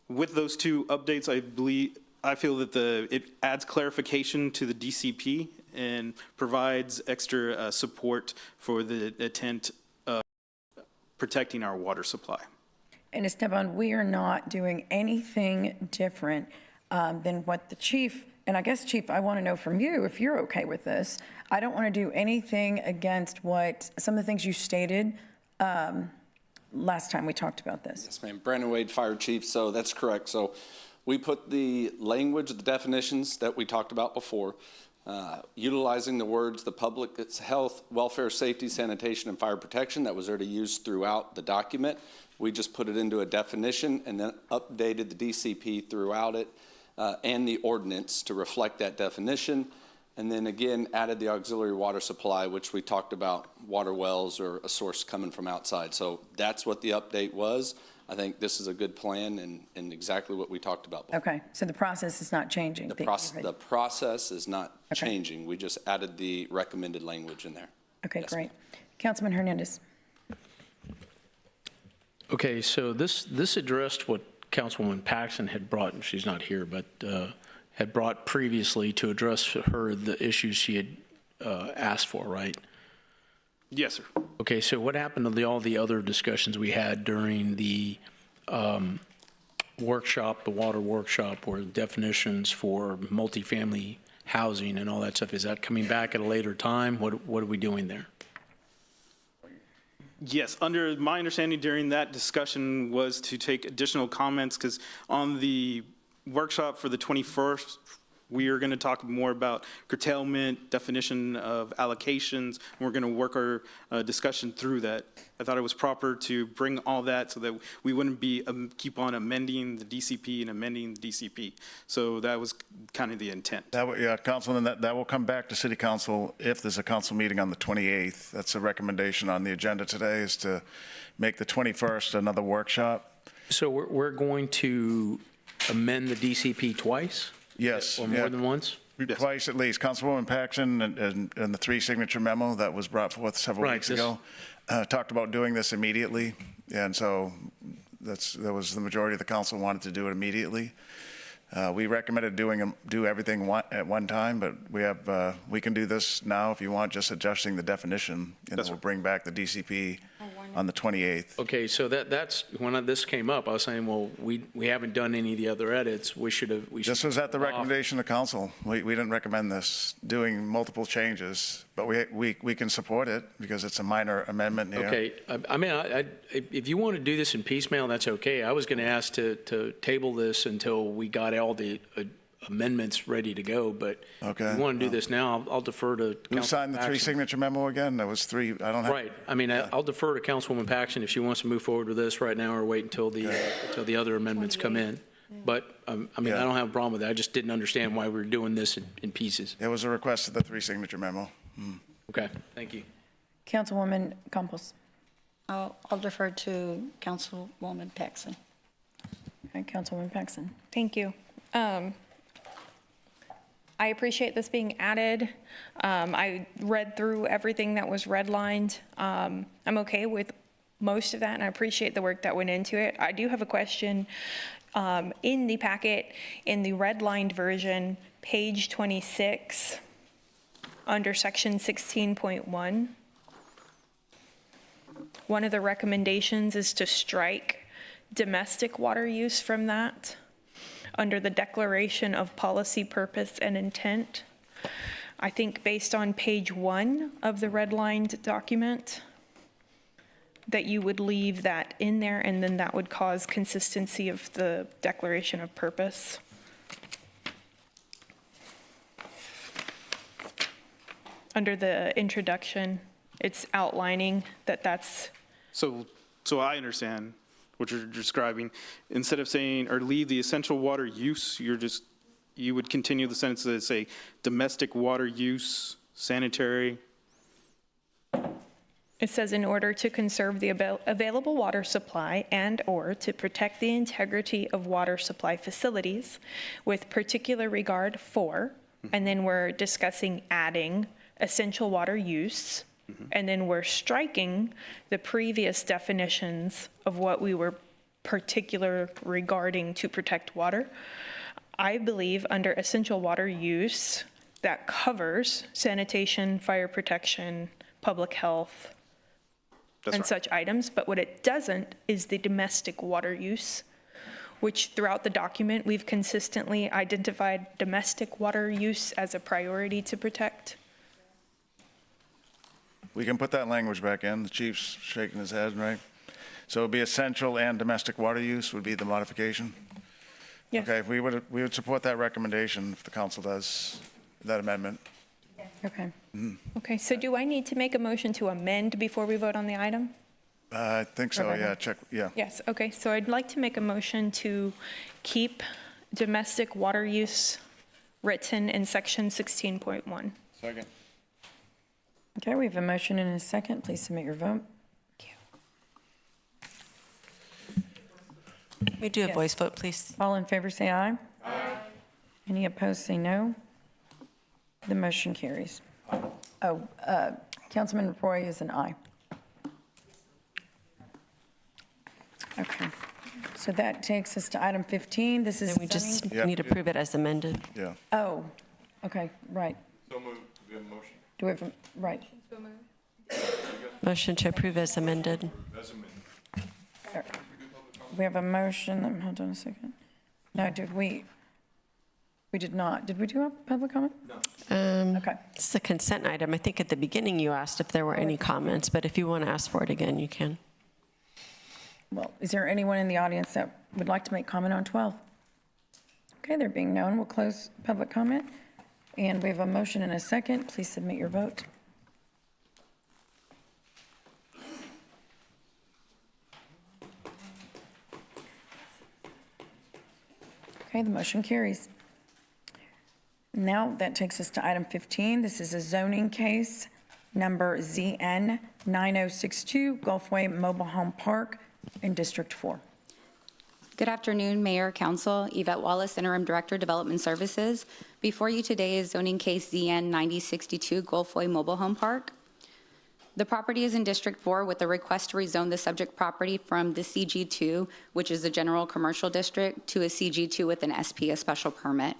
With those two updates, I feel that it adds clarification to the DCP and provides extra support for the intent of protecting our water supply. And Esteban, we are not doing anything different than what the chief, and I guess, Chief, I want to know from you if you're okay with this. I don't want to do anything against what some of the things you stated last time we talked about this. Yes, ma'am. Brandon Wade, Fire Chief, so that's correct. So we put the language, the definitions that we talked about before, utilizing the words, the public health, welfare, safety, sanitation, and fire protection that was already used throughout the document. We just put it into a definition and then updated the DCP throughout it and the ordinance to reflect that definition. And then again, added the auxiliary water supply, which we talked about water wells or a source coming from outside. So that's what the update was. I think this is a good plan and exactly what we talked about before. Okay, so the process is not changing? The process is not changing. We just added the recommended language in there. Okay, Yes, great. Councilman Hernandez. Okay, so this addressed what Councilwoman Paxson had brought, and she's not here, but had brought previously to address her the issues she had asked for, right? Yes, sir. Okay, so what happened to all the other discussions we had during the workshop, the water workshop, where definitions for multifamily housing and all that stuff, is that coming back at a later time? What are we doing there? Yes, under my understanding during that discussion was to take additional comments, because on the workshop for the 21st, we are going to talk more about curtailment, definition of allocations, and we're going to work our discussion through that. I thought it was proper to bring all that so that we wouldn't be keep on amending the DCP and amending the DCP. So that was kind of the intent. Yeah, Councilman, that will come back to City Council if there's a council meeting on the 28th. That's a recommendation on the agenda today, is to make the 21st another workshop. So we're going to amend the DCP twice? Yes. Or more than once? Twice at least. Councilwoman Paxson and the 3-signature memo that was brought forth several weeks ago talked about doing this immediately. And so that was the majority of the council wanted to do it immediately. We recommended do everything at one time, but we can do this now if you want, just adjusting the definition, and then we'll bring back the DCP on the 28th. Okay, so that's, when this came up, I was saying, well, we haven't done any of the other edits. This was at the recommendation of council. We didn't recommend this, doing multiple changes, but we can support it because it's a minor amendment here. Okay, I mean, if you want to do this in piecemeal, that's okay. I was going to ask to table this until we got all the amendments ready to go, but if you want to do this now, I'll defer to Who signed the Paxson. 3-signature memo again? There was 3, I don't have. Right, I mean, I'll defer to Councilwoman Paxson if she wants to move forward with this right now or wait until the other amendments come in. But, I mean, I don't have a problem with that. I just didn't understand why we were doing this in pieces. It was a request of the 3-signature memo. Okay, thank you. Councilwoman Campos. I'll defer to Councilwoman Paxson. Okay, Councilwoman Paxson. Thank you. I appreciate this being added. I read through everything that was redlined. I'm okay with most of that, and I appreciate the work that went into it. I do have a question. In the packet, in the redlined version, page 26, under section 16.1, one of the recommendations is to strike domestic water use from that, under the declaration of policy, purpose, and intent. I think based on page 1 of the redlined document, that you would leave that in there, and then that would cause consistency of the declaration of purpose. Under the introduction, it's outlining that's. So I understand what you're describing. Instead of saying, or leave the essential water use, you would continue the sentence that say domestic water use, sanitary. It says, in order to conserve the available water supply and/or to protect the integrity of water supply facilities with particular regard for, and then we're discussing adding essential water use, and then we're striking the previous definitions of what we were particular regarding to protect water. I believe under essential water use, that covers sanitation, fire protection, public health, such items. But what it doesn't is the domestic water use, which throughout the document, we've consistently identified domestic water use as a priority to protect. We can put that language back in. The chief's shaking his head, right? So it'd be essential and domestic water use would be the modification? Yes. Okay, we would support that recommendation if the council does that amendment. Okay. Okay, so do I need to make a motion to amend before we vote on the item? I think so, yeah, yeah. Yes, okay, so I'd like to make a motion to keep domestic water use written in section 16.1. Second. Okay, we have a motion and a second. Please submit your vote. We do a voice vote, please. All in favor, say aye. Aye. Any opposed, say no. The motion carries. Oh, Councilman Roy is an aye. Okay. So that takes us to item 15. This is Then we just need to approve it as amended. Yeah. Oh, okay, right. So moved. Do we have a motion? Do we have, right. Motion to approve as amended. As amended. We have a motion, hold on a second. No, we did not. Did we do a public comment? No. Okay. It's a consent item. I think at the beginning you asked if there were any comments, but if you want to ask for it again, you can. Well, is there anyone in the audience that would like to make comment on 12? Okay, there being none, we'll close public comment. And we have a motion and a second. Please submit your vote. Okay, the motion carries. Now that takes us to item 15. This is a zoning case number ZN 9062, Gulfway Mobile Home Park in District 4. Good afternoon, Mayor, Council. Yvette Wallace, Interim Director, Development Services. Before you today is zoning case ZN 9062, Gulfway Mobile Home Park. The property is in District 4 with a request to rezone the subject property from the CG2, which is the General Commercial District, to a CG2 with an SP, a special permit.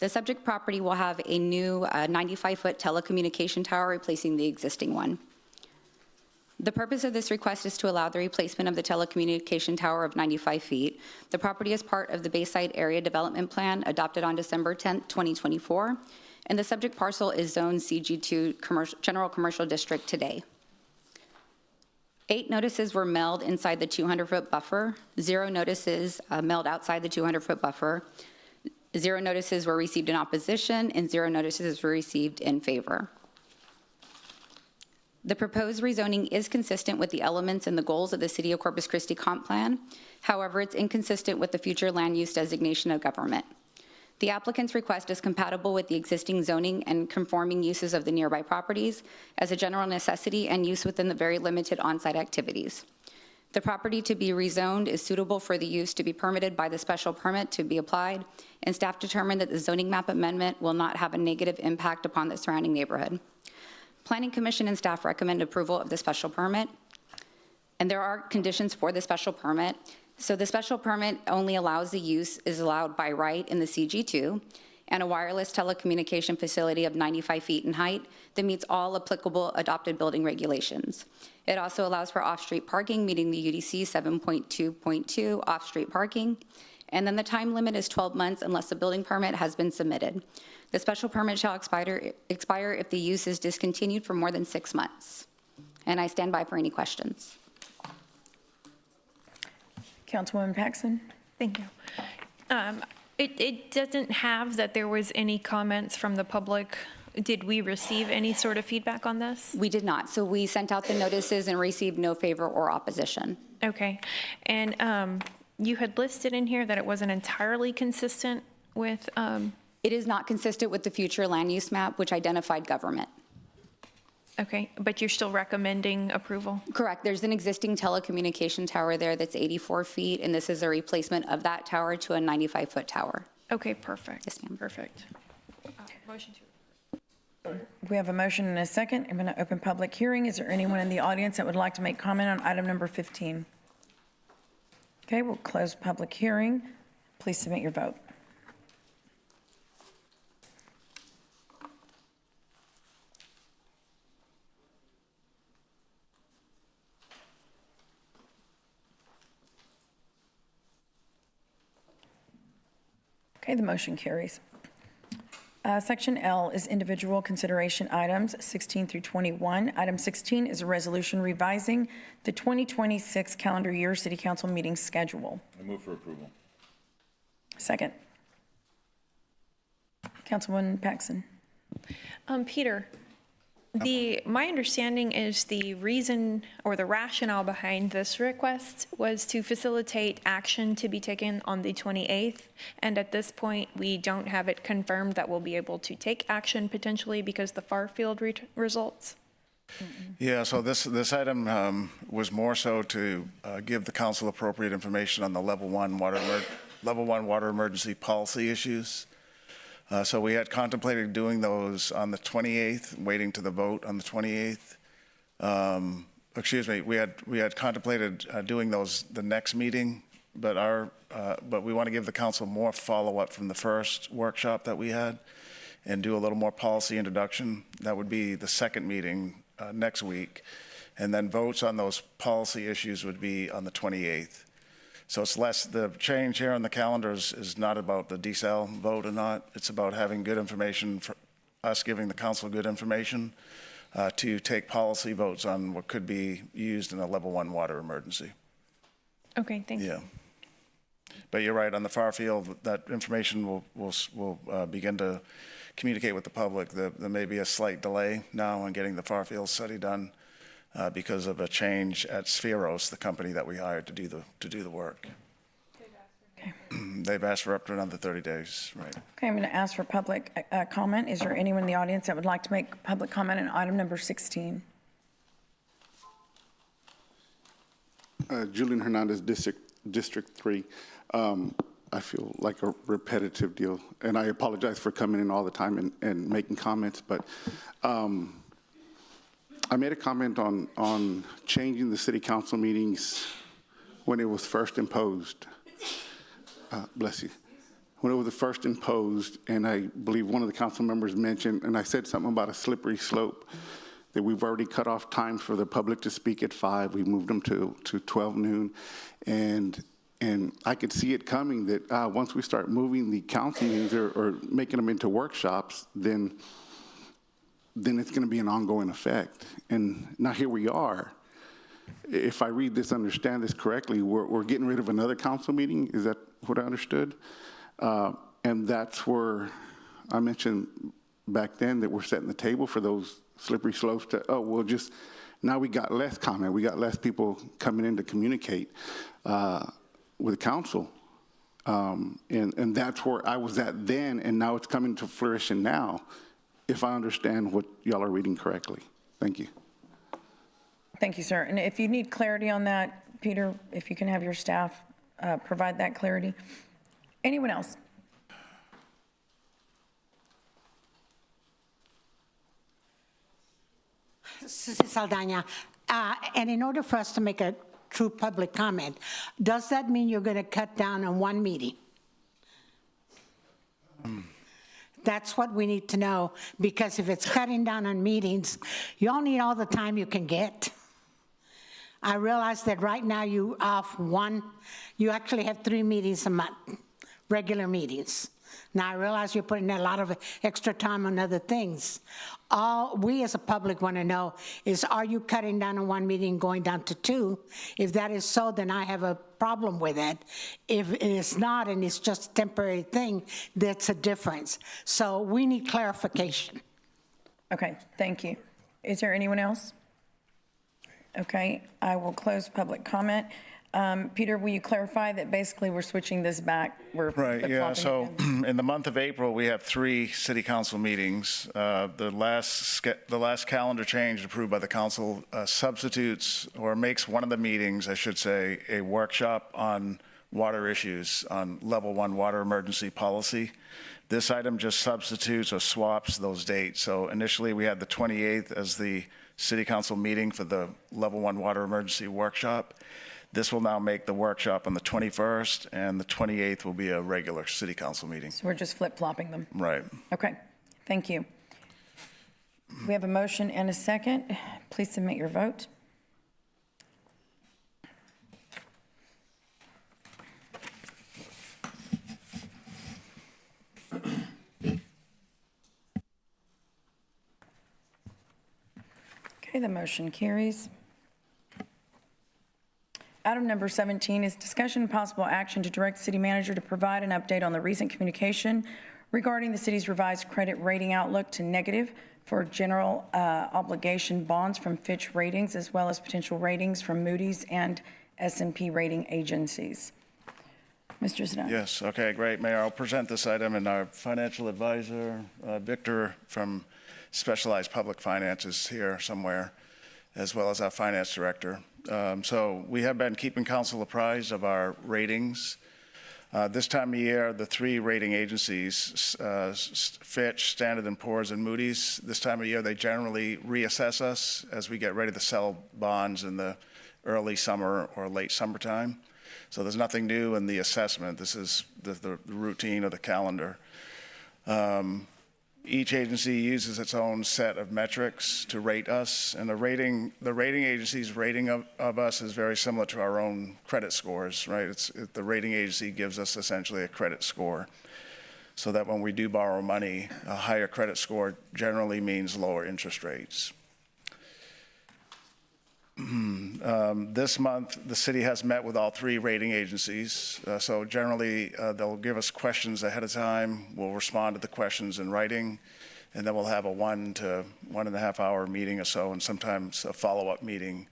The subject property will have a new 95-foot telecommunication tower replacing the existing one. The purpose of this request is to allow the replacement of the telecommunication tower of 95 feet. The property is part of the Bayside Area Development Plan adopted on December 10, 2024, and the subject parcel is zoned CG2 General Commercial District today. 8 notices were mailed inside the 200-foot buffer, 0 notices mailed outside the 200-foot buffer, 0 notices were received in opposition, and 0 notices were received in favor. The proposed rezoning is consistent with the elements and the goals of the City of Corpus Christi comp plan. However, it's inconsistent with the future land use designation of government. The applicant's request is compatible with the existing zoning and conforming uses of the nearby properties as a general necessity and use within the very limited on-site activities. The property to be rezoned is suitable for the use to be permitted by the special permit to be applied, and staff determined that the zoning map amendment will not have a negative impact upon the surrounding neighborhood. Planning Commission and staff recommend approval of the special permit, and there are conditions for the special permit. So the special permit only allows the use is allowed by right in the CG2 and a wireless telecommunication facility of 95 feet in height that meets all applicable adopted building regulations. It also allows for off-street parking, meeting the UDC 7.2.2 off-street parking. And then the time limit is 12 months unless the building permit has been submitted. The special permit shall expire if the use is discontinued for more than 6 months. And I stand by for any questions. Councilwoman Paxson? Thank you. It doesn't have that there was any comments from the public. Did we receive any sort of feedback on this? We did not. So we sent out the notices and received no favor or opposition. Okay. And you had listed in here that it wasn't entirely consistent with... It is not consistent with the future land use map, which identified government. Okay, but you're still recommending approval? Correct. There's an existing telecommunication tower there that's 84 feet, and this is a replacement of that tower to a 95-foot tower. Okay, perfect. Yes, ma'am. Perfect. Motion to... We have a motion and a second. I'm going to open public hearing. Is there anyone in the audience that would like to make comment on item number 15? Okay, we'll close public hearing. Please submit your vote. Okay, the motion carries. Section L is individual consideration items 16 through 21. Item 16 is a resolution revising the 2026 calendar year City Council meeting schedule. I move for approval. Second. Councilwoman Paxson. Peter, my understanding is the reason or the rationale behind this request was to facilitate action to be taken on the 28th. And at this point, we don't have it confirmed that we'll be able to take action potentially because the far field results. Yeah, so this item was more so to give the council appropriate information on the level one water emergency policy issues. So we had contemplated doing those on the 28th, waiting to the vote on the 28th. Excuse me, we had contemplated doing those the next meeting, but we want to give the council more follow-up from the first workshop that we had and do a little more policy introduction. That would be the second meeting next week. And then votes on those policy issues would be on the 28th. So it's less, the change here on the calendar is not about the desal vote or not. It's about having good information, for us giving the council good information to take policy votes on what could be used in a level one water emergency. Okay, thank you. Yeah. But you're right, on the far field, that information will begin to communicate with the public. There may be a slight delay now on getting the far field study done because of a change at Spheros, the company that we hired to do the work. Okay. They've asked for up to another 30 days, right? Okay, I'm going to ask for public comment. Is there anyone in the audience that would like to make public comment on item number 16? Julian Hernandez, District 3. I feel like a repetitive deal, and I apologize for coming in all the time and making comments, but I made a comment on changing the city council meetings when it was first imposed. Bless you. When it was first imposed, and I believe one of the council members mentioned, and I said something about a slippery slope, that we've already cut off times for the public to speak at 5. We moved them to 12 noon, and I could see it coming that once we start moving the council meetings or making them into workshops, then it's going to be an ongoing effect. And now here we are. If I read this, understand this correctly, we're getting rid of another council meeting. Is that what I understood? And that's where I mentioned back then that we're setting the table for those slippery slopes to, now we got less comment. We got less people coming in to communicate with council. And that's where I was at then, and now it's coming to fruition now, if I understand what y'all are reading correctly. Thank you. Thank you, sir. And if you need clarity on that, Peter, if you can have your staff provide that clarity. Anyone else? Susie Saldana, and in order for us to make a true public comment, does that mean you're going to cut down on one meeting? That's what we need to know, because if it's cutting down on meetings, you all need all the time you can get. I realize that right now you actually have 3 meetings a month, regular meetings. Now, I realize you're putting a lot of extra time on other things. All we as a public want to know is, are you cutting down on 1 meeting, going down to 2? If that is so, then I have a problem with it. If it is not, and it's just a temporary thing, that's a difference. So we need clarification. Okay, thank you. Is there anyone else? Okay, I will close public comment. Peter, will you clarify that basically we're switching this back? Right, yeah, so in the month of April, we have 3 city council meetings. The last calendar change approved by the council substitutes or makes one of the meetings, I should say, a workshop on water issues, on level 1 water emergency policy. This item just substitutes or swaps those dates. So initially we had the 28th as the city council meeting for the level 1 water emergency workshop. This will now make the workshop on the 21st, and the 28th will be a regular city council meeting. So we're just flip-flopping them. Right. Okay, thank you. We have a motion and a second. Please submit your vote. Okay, the motion carries. Item number 17 is discussion and possible action to direct the city manager to provide an update on the recent communication regarding the city's revised credit rating outlook to negative for general obligation bonds from Fitch Ratings, as well as potential ratings from Moody's and S&P rating agencies. Mr. Zidane. Yes, okay, great, Mayor. I'll present this item, and our financial advisor, Victor from specialized public finances here somewhere, as well as our finance director. So we have been keeping council apprised of our ratings. This time of year, the three rating agencies, Fitch, Standard & Poor's, and Moody's, this time of year, they generally reassess us as we get ready to sell bonds in the early summer or late summertime. So there's nothing new in the assessment. This is the routine of the calendar. Each agency uses its own set of metrics to rate us, and the rating agency's rating of us is very similar to our own credit scores, right? The rating agency gives us essentially a credit score, so that when we do borrow money, a higher credit score generally means lower interest rates. This month, the city has met with all three rating agencies. So generally, they'll give us questions ahead of time. We'll respond to the questions in writing, and then we'll have a 1 to 1.5 hour meeting or so, and sometimes a follow-up meeting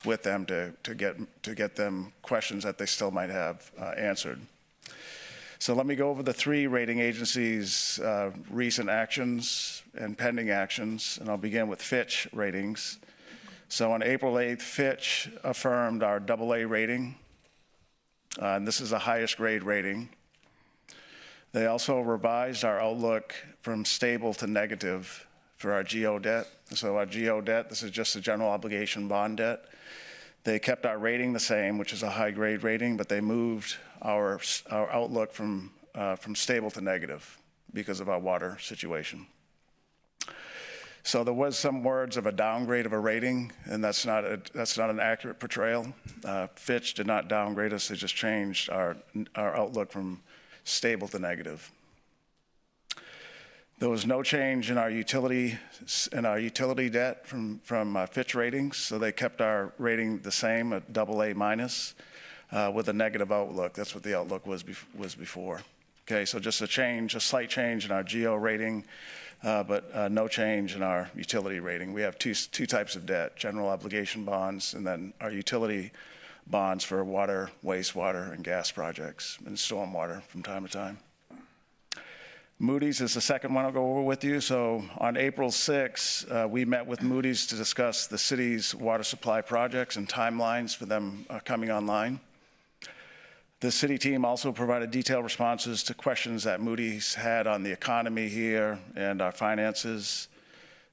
with them to get them questions that they still might have answered. So let me go over the three rating agencies' recent actions and pending actions, and I'll begin with Fitch ratings. So on April 8th, Fitch affirmed our AA rating, and this is the highest grade rating. They also revised our outlook from stable to negative for our GO debt. So our GO debt, this is just a general obligation bond debt. They kept our rating the same, which is a high grade rating, but they moved our outlook from stable to negative because of our water situation. So there was some words of a downgrade of a rating, and that's not an accurate portrayal. Fitch did not downgrade us; they just changed our outlook from stable to negative. There was no change in our utility debt from Fitch ratings, so they kept our rating the same at AA minus with a negative outlook. That's what the outlook was before. Okay, so just a slight change in our GO rating. But no change in our utility rating. We have two types of debt, general obligation bonds, and then our utility bonds for water, wastewater, and gas projects, and stormwater from time to time. Moody's is the second one I'll go over with you. So on April 6th, we met with Moody's to discuss the city's water supply projects and timelines for them coming online. The city team also provided detailed responses to questions that Moody's had on the economy here and our finances.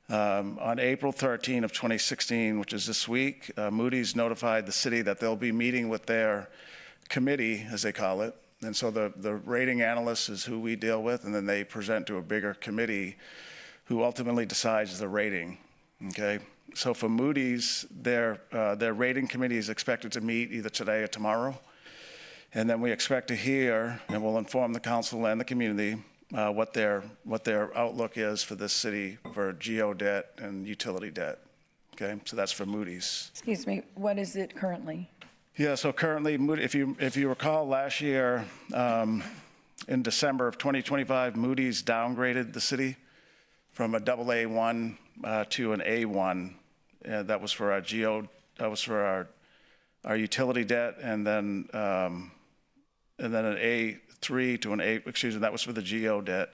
On April 13 of 2016, which is this week, Moody's notified the city that they'll be meeting with their committee, as they call it. And so the rating analyst is who we deal with, and then they present to a bigger committee who ultimately decides the rating, okay? So for Moody's, their rating committee is expected to meet either today or tomorrow. And then we expect to hear, and we'll inform the council and the community what their outlook is for this city for GO debt and utility debt. Okay, so that's for Moody's. Excuse me, what is it currently? Yeah, so currently, if you recall last year, in December of 2025, Moody's downgraded the city from a AA1 to an A1. That was for our GO, that was for our utility debt, and then an A3 to an A, excuse me, that was for the GO debt.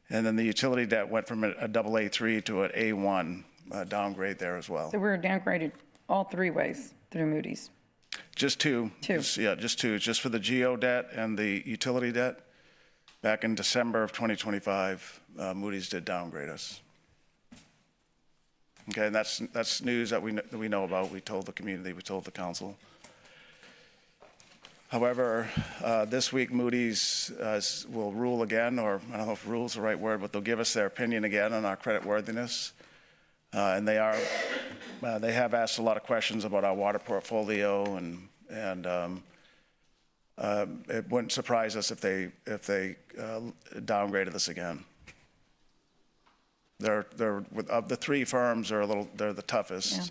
And then the utility debt went from a AA3 to an A1 downgrade there as well. So we're downgraded all three ways through Moody's. Just two. Just two. Just for the GO debt and the utility debt. Back in December of 2025, Moody's did downgrade us. Okay, and that's news that we know about. We told the community, we told the council. However, this week Moody's will rule again, or I don't know if rule is the right word, but they'll give us their opinion again on our creditworthiness. And they have asked a lot of questions about our water portfolio, and it wouldn't surprise us if they downgraded us again. Of the three firms, they're the toughest. Yeah.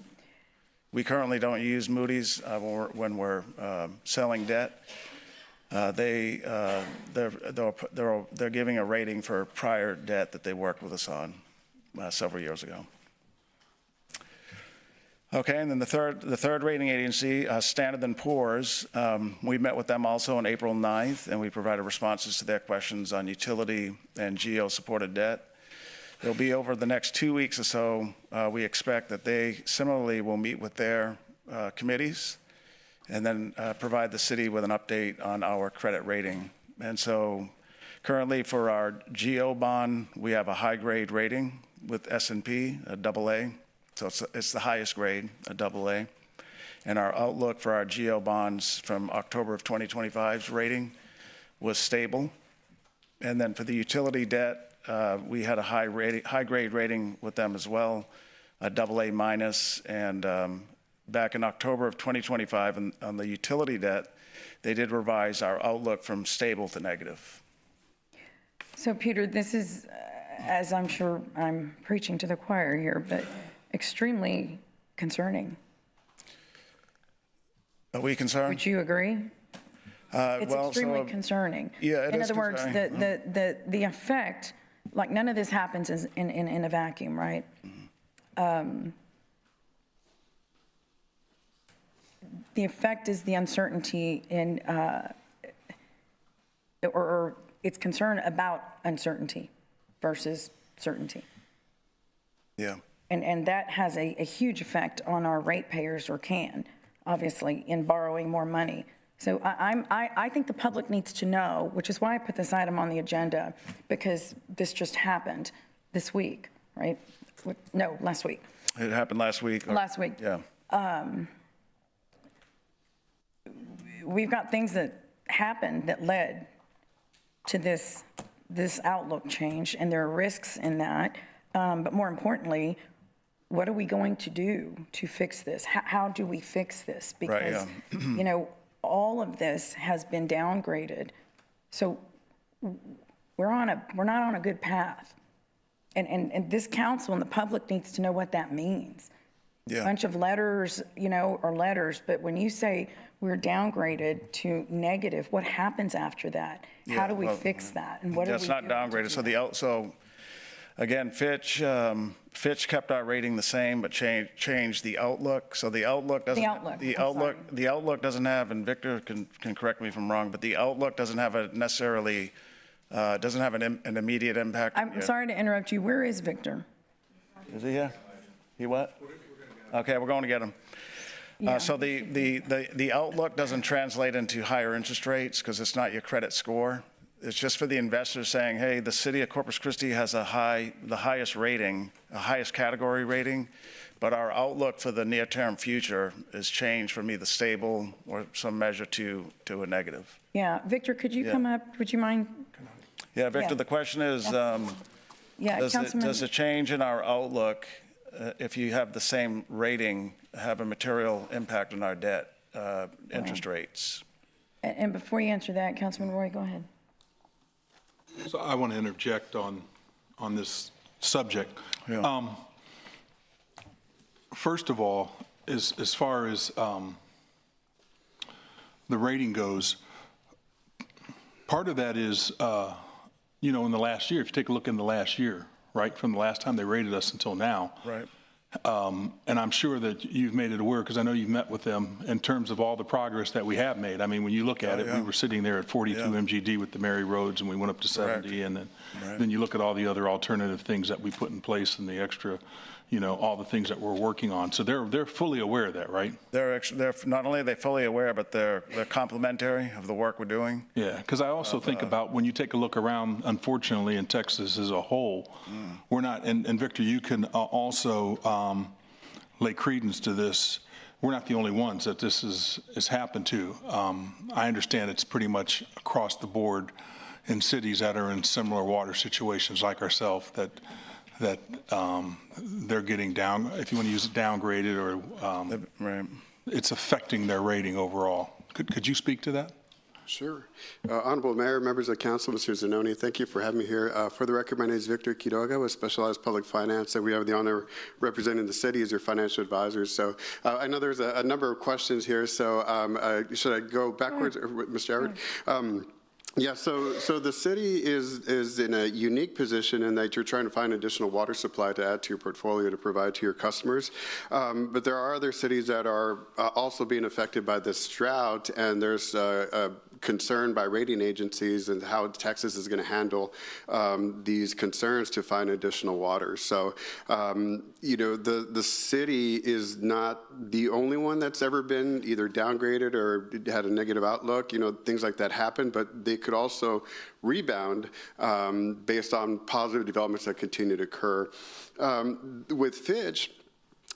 We currently don't use Moody's when we're selling debt. They're giving a rating for prior debt that they worked with us on several years ago. Okay, and then the third rating agency, Standard & Poor's, we met with them also on April 9th, and we provided responses to their questions on utility and GO-supported debt. It'll be over the next 2 weeks or so. We expect that they similarly will meet with their committees and then provide the city with an update on our credit rating. And so currently for our GO bond, we have a high grade rating with S&P, a AA. So it's the highest grade, a AA. And our outlook for our GO bonds from October of 2025's rating was stable. And then for the utility debt, we had a high grade rating with them as well, a AA minus. And back in October of 2025 on the utility debt, they did revise our outlook from stable to negative. So Peter, this is, as I'm sure I'm preaching to the choir here, but extremely concerning. Are we concerned? Would you agree? It's extremely concerning. Yeah, it in is other words, concerning. the effect, like none of this happens in a vacuum, right? The effect is the uncertainty in, or it's concern about uncertainty versus certainty. Yeah. And that has a huge effect on our ratepayers, or can, obviously, in borrowing more money. So I think the public needs to know, which is why I put this item on the agenda, because this just happened this week, right? No, last week. It happened last week. Last week. Yeah. We've got things that happened that led to this outlook change, and there are risks in that. But more importantly, what are we going to do to fix this? How do we fix this? Because, you know, all of this has been downgraded. So we're not on a good path. And this council and the public needs to know what that means. Yeah. A bunch of letters, you know, are letters, but when you say we're downgraded to negative, what happens after that? How do we fix that? And what are we That's not downgraded. So again, Fitch kept our rating the same, but changed the outlook. So the outlook doesn't. The outlook doesn't have, and Victor can correct me if I'm wrong, but the outlook doesn't have a necessarily doesn't have an immediate impact. I'm sorry to interrupt you. Where is Victor? Is he here? He what? Okay, we're going to get him. So the outlook doesn't translate into higher interest rates because it's not your credit score. It's just for the investors saying, hey, the city of Corpus Christi has the highest rating, a highest category rating, but our outlook for the near-term future is changed from either stable or some measure to a negative. Yeah, Victor, could you come up? Would you mind? Yeah, Victor, the question is, does a change in our outlook, if you have the same rating, have a material impact on our debt interest rates? And before you answer that, Councilman Roy, go ahead. So I want to interject on this subject. Yeah. First of all, as far as the rating goes, part of that is, you know, in the last year, if you take a look in the last year, right, from the last time they rated us until now. Right. And I'm sure that you've made it aware, because I know you've met with them in terms of all the progress that we have made. I mean, when you look at it, we were sitting there at 42 MGD with the Mary roads, and we went up to 70, and then you look at all the other alternative things that we put in place and the extra, you know, all the things that we're working on. So they're fully aware of that, right? They're not only are they fully aware, but they're complimentary of the work we're doing. Yeah, because I also think about when you take a look around, unfortunately, in Texas as a whole, we're not, and Victor, you can also lay credence to this. We're not the only ones that this has happened to. I understand it's pretty much across the board in cities that are in similar water situations like ourselves that they're getting down, if you want to use it, downgraded, or it's affecting their rating overall. Could you speak to that? Sure. Honorable Mayor, members of council, Mr. Zanoni, thank you for having me here. For the record, my name is Victor Quiroga with Specialized Public Finance, and we have the honor of representing the city as your financial advisors. So I know there's a number of questions here, so should I go backwards, Mr. Everett? Yeah, so the city is in a unique position in that you're trying to find additional water supply to add to your portfolio to provide to your customers. But there are other cities that are also being affected by this drought, and there's concern by rating agencies and how Texas is going to handle these concerns to find additional water. So, the city is not the only one that's ever been either downgraded or had a negative outlook. Things like that happen, but they could also rebound based on positive developments that continue to occur. With Fitch,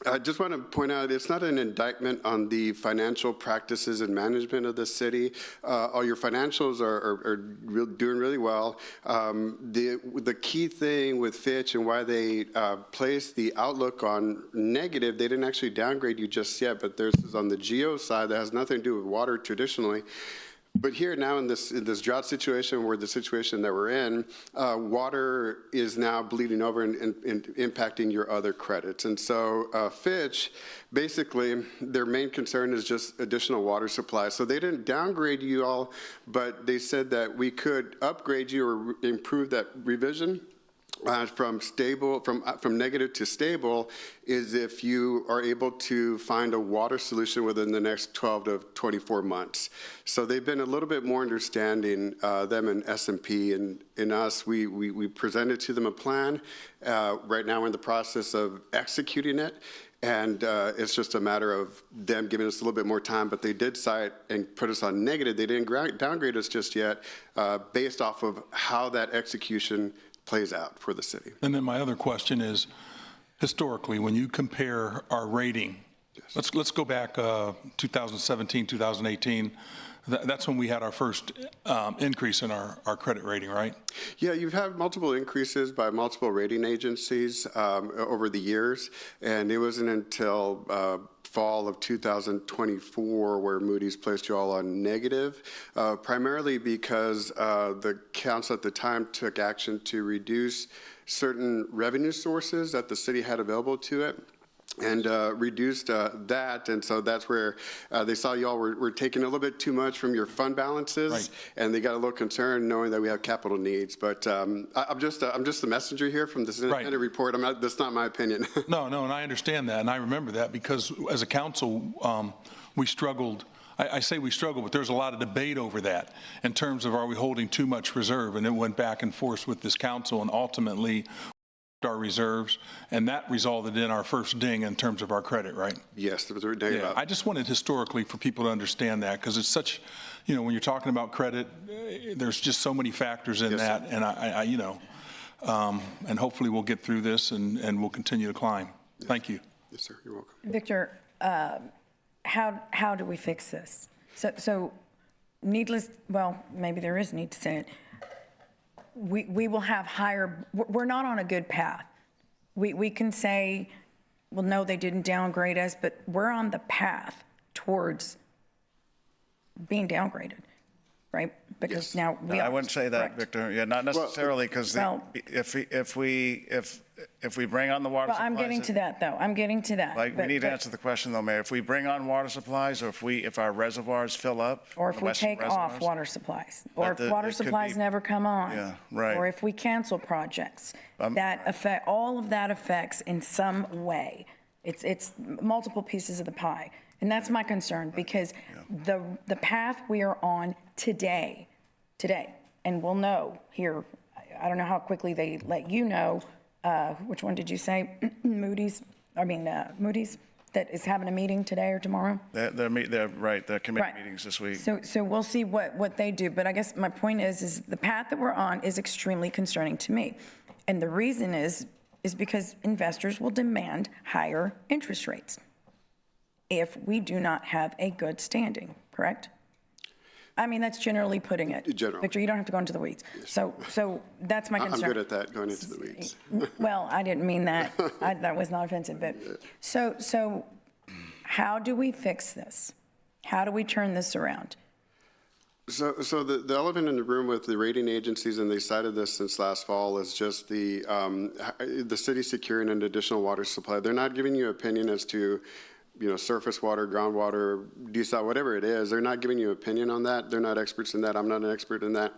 I just want to point out, it's not an indictment on the financial practices and management of the city. All your financials are doing really well. The key thing with Fitch and why they placed the outlook on negative, they didn't actually downgrade you just yet, but there's on the geo side that has nothing to do with water traditionally. But here now in this drought situation, where the situation that we're in, water is now bleeding over and impacting your other credits. And so Fitch, basically, their main concern is just additional water supply. So they didn't downgrade you all, but they said that we could upgrade you or improve that revision. From negative to stable is if you are able to find a water solution within the next 12 to 24 months. So they've been a little bit more understanding, them and S&P and in us. We presented to them a plan. Right now we're in the process of executing it. And it's just a matter of them giving us a little bit more time, but they did cite and put us on negative. They didn't downgrade us just yet based off of how that execution plays out for the city. And then my other question is, historically, when you compare our rating, yes. let's go back 2017, 2018. That's when we had our first increase in our credit rating, right? Yeah, you've had multiple increases by multiple rating agencies over the years, and it wasn't until fall of 2024 where Moody's placed you all on negative, primarily because the council at the time took action to reduce certain revenue sources that the city had available to it, and reduced that. And so that's where they saw y'all were taking a little bit too much from your fund balances, right. And they got a little concerned knowing that we have capital needs. But I'm just the messenger here from this independent report. That's not my opinion. No, and I understand that, and I remember that because as a council, we struggled. I say we struggled, but there's a lot of debate over that in terms of are we holding too much reserve, and it went back and forth with this council, and ultimately our reserves, and that resulted in our first ding in terms of our credit, right? Yes, there was a ding. Yeah, I just wanted historically for people to understand that, because it's such, when you're talking about credit, there's just so many factors in yes, that, sir. And and hopefully we'll get through this and we'll continue to climb. Yes. Thank you. Yes, sir. You're welcome. Victor, how do we fix this? So needless, well, maybe there is need to say it. We will have higher, we're not on a good path. We can say, well, no, they didn't downgrade us, but we're on the path towards being downgraded, right? Because yes. Now we are. I wouldn't say that, correct. Victor. Yeah, not necessarily, because if we bring on the water supplies. I'm getting to that, though. I'm getting to that. We need to answer the question, though, Mayor. If we bring on water supplies, or if our reservoirs fill up, or if we take off water supplies, or if water supplies never come on, yeah, right. Or if we cancel projects, that affect all of that affects in some way. It's multiple pieces of the pie, and that's my concern because the path we are on today, and we'll know here. I don't know how quickly they let you know. Which one did you say? Moody's that is having a meeting today or tomorrow? They're right. They're committee meetings this week. So we'll see what they do. But I guess my point is the path that we're on is extremely concerning to me. And the reason is because investors will demand higher interest rates if we do not have a good standing, correct? I mean, that's generally putting it. Generally. Victor, you don't have to go into the weeds. So that's my concern. I'm good at that, going into the weeds. Well, I didn't mean that. That was not offensive. But so how do we fix this? How do we turn this around? So the elephant in the room with the rating agencies, and they cited this since last fall, is just the city securing an additional water supply. They're not giving you opinion as to surface water, groundwater, desal, whatever it is. They're not giving you opinion on that. They're not experts in that. I'm not an expert in that.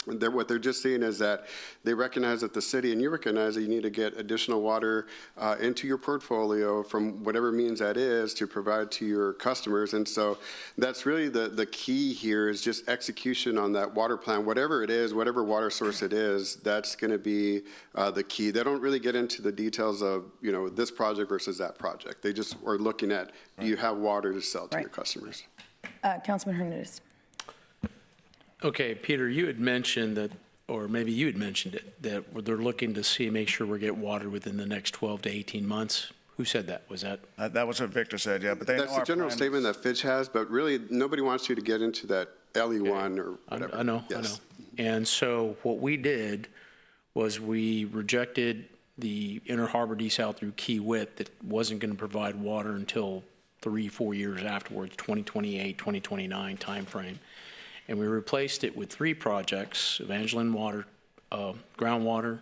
What they're just seeing is that they recognize that the city, and you recognize that you need to get additional water into your portfolio from whatever means that is to provide to your customers. And so that's really the key here is just execution on that water plan. Whatever it is, whatever water source it is, that's going to be the key. They don't really get into the details of, this project versus that project. They just are looking at, do you have water to sell to your customers? Councilman Hernandez. Okay, Peter, you had mentioned that, or maybe you had mentioned it, that they're looking to make sure we get water within the next 12 to 18 months. Who said that? Was that? That was what Victor said, yeah. But that's the general statement that Fitch has, but really nobody wants you to get into that LE1 or whatever. I know. And so what we did was we rejected the Inner Harbor desal through Key Wit that wasn't going to provide water until 3-4 years afterwards, 2028, 2029 timeframe. And we replaced it with 3 projects: Evangeline Water, groundwater,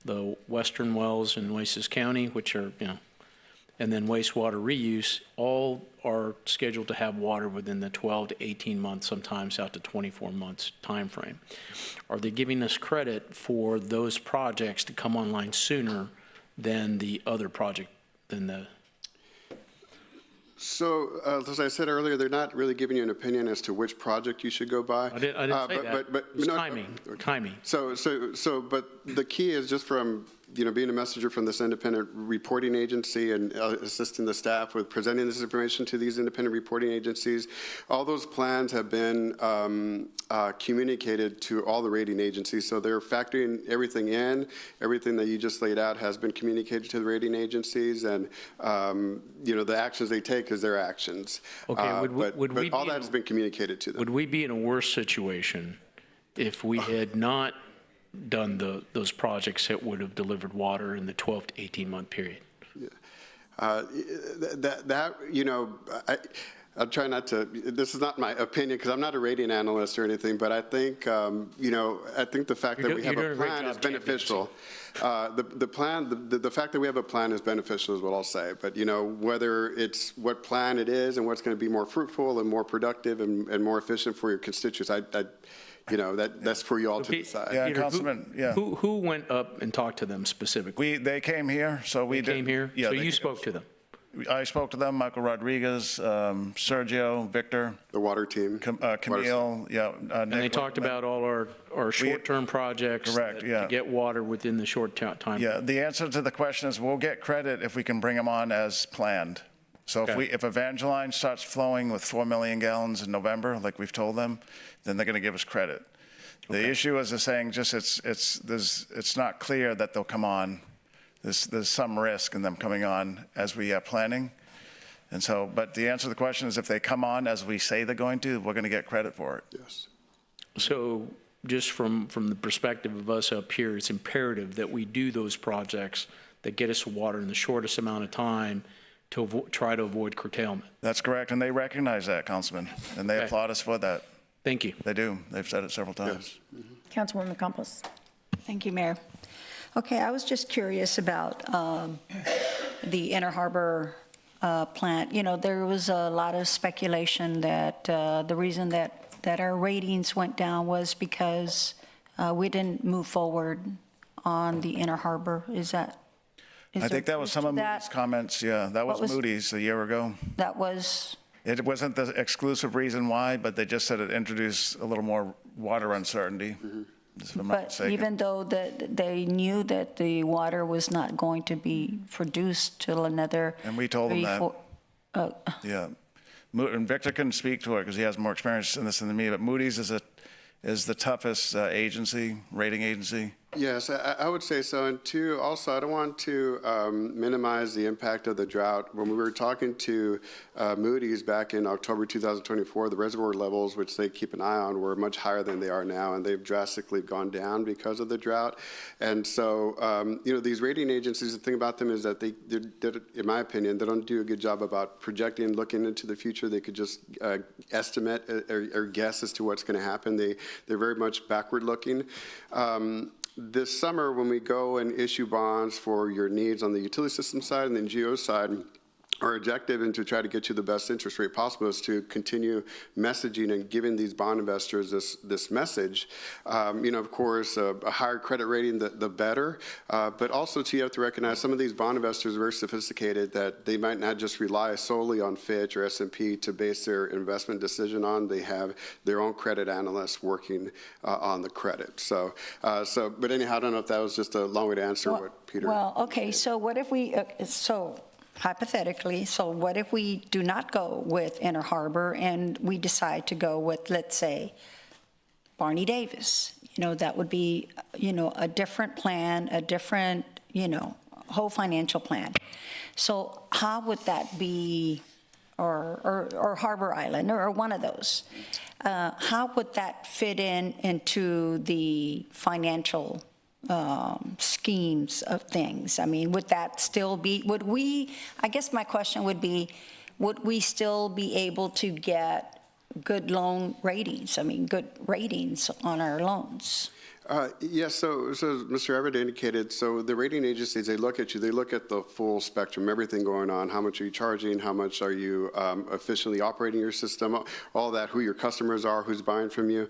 the Western Wells in Nueces County, which are, and then wastewater reuse. All are scheduled to have water within the 12 to 18 months, sometimes out to 24 months time frame. Are they giving us credit for those projects to come online sooner than the other project, than the? So, as I said earlier, they're not really giving you an opinion as to which project you should go by. I didn't say that. But it's timing. But the key is just from, being a messenger from this independent reporting agency and assisting the staff with presenting this information to these independent reporting agencies. All those plans have been communicated to all the rating agencies. So they're factoring everything in. Everything that you just laid out has been communicated to the rating agencies, and the actions they take is their actions. Okay, but all that has been communicated to them. Would we be in a worse situation if we had not done those projects that would have delivered water in the 12 to 18 month period? I'll try not to, this is not my opinion because I'm not a rating analyst or anything, but I think, I think the fact that we have a plan is beneficial. The fact that we have a plan is beneficial is what I'll say. But, whether it's what plan it is and what's going to be more fruitful and more productive and more efficient for your constituents, that's for you all to decide. Yeah, Peter, Councilman, who went up and talked to them specifically? They came here, so we came here? Yeah, so you spoke to them? I spoke to them, Michael Rodriguez, Sergio, Victor. The water team. Camille, and they talked about all our short-term projects. Correct, to get water within the short time. Yeah, the answer to the question is we'll get credit if we can bring them on as planned. So if Evangeline starts flowing with 4 million gallons in November, like we've told them, then they're going to give us credit. The issue is they're saying just it's not clear that they'll come on. There's some risk in them coming on as we are planning. And so, but the answer to the question is if they come on as we say they're going to, we're going to get credit for it. Yes. So just from the perspective of us up here, it's imperative that we do those projects that get us water in the shortest amount of time to try to avoid curtailment. That's correct, and they recognize that, Councilman, and they applaud us for that. Thank you. They do. They've said it several times. Yes. Councilwoman Campos. Thank you, Mayor. Okay, I was just curious about the Inner Harbor plant. There was a lot of speculation that the reason that our ratings went down was because we didn't move forward on the Inner Harbor. I think that was some of Moody's comments. Yeah, that was Moody's a year ago. That was. It wasn't the exclusive reason why, but they just said it introduced a little more water uncertainty. But even though they knew that the water was not going to be produced till another. And we told them that. Yeah, and Victor can speak to it because he has more experience in this than me. But Moody's is the toughest rating agency. Yes, I would say so. And two, also, I don't want to minimize the impact of the drought. When we were talking to Moody's back in October 2024, the reservoir levels, which they keep an eye on, were much higher than they are now, and they've drastically gone down because of the drought. And so, these rating agencies, the thing about them is that they in my opinion, they don't do a good job about projecting, looking into the future. They could just estimate or guess as to what's going to happen. They're very much backward looking. This summer, when we go and issue bonds for your needs on the utility system side and the NGO side, our objective and to try to get you the best interest rate possible is to continue messaging and giving these bond investors this message. Of course, a higher credit rating, the better, but also too, you have to recognize some of these bond investors are very sophisticated, that they might not just rely solely on Fitch or S&P to base their investment decision on. They have their own credit analysts working on the credit. But anyhow, I don't know if that was just a long way to answer what Peter. Well, okay, so what if we, hypothetically, so what if we do not go with Inner Harbor and we decide to go with, let's say, Barney Davis? That would be, a different plan, a different, whole financial plan. So how would that be, or Harbor Island, or one of those? How would that fit into the financial schemes of things? I mean, would that still be, I guess my question would be, would we still be able to get good loan ratings? I mean, good ratings on our loans? Yes, so Mr. Everett indicated, so the rating agencies, they look at you, they look at the full spectrum, everything going on, how much are you charging, how much are you efficiently operating your system, all that, who your customers are, who's buying from you.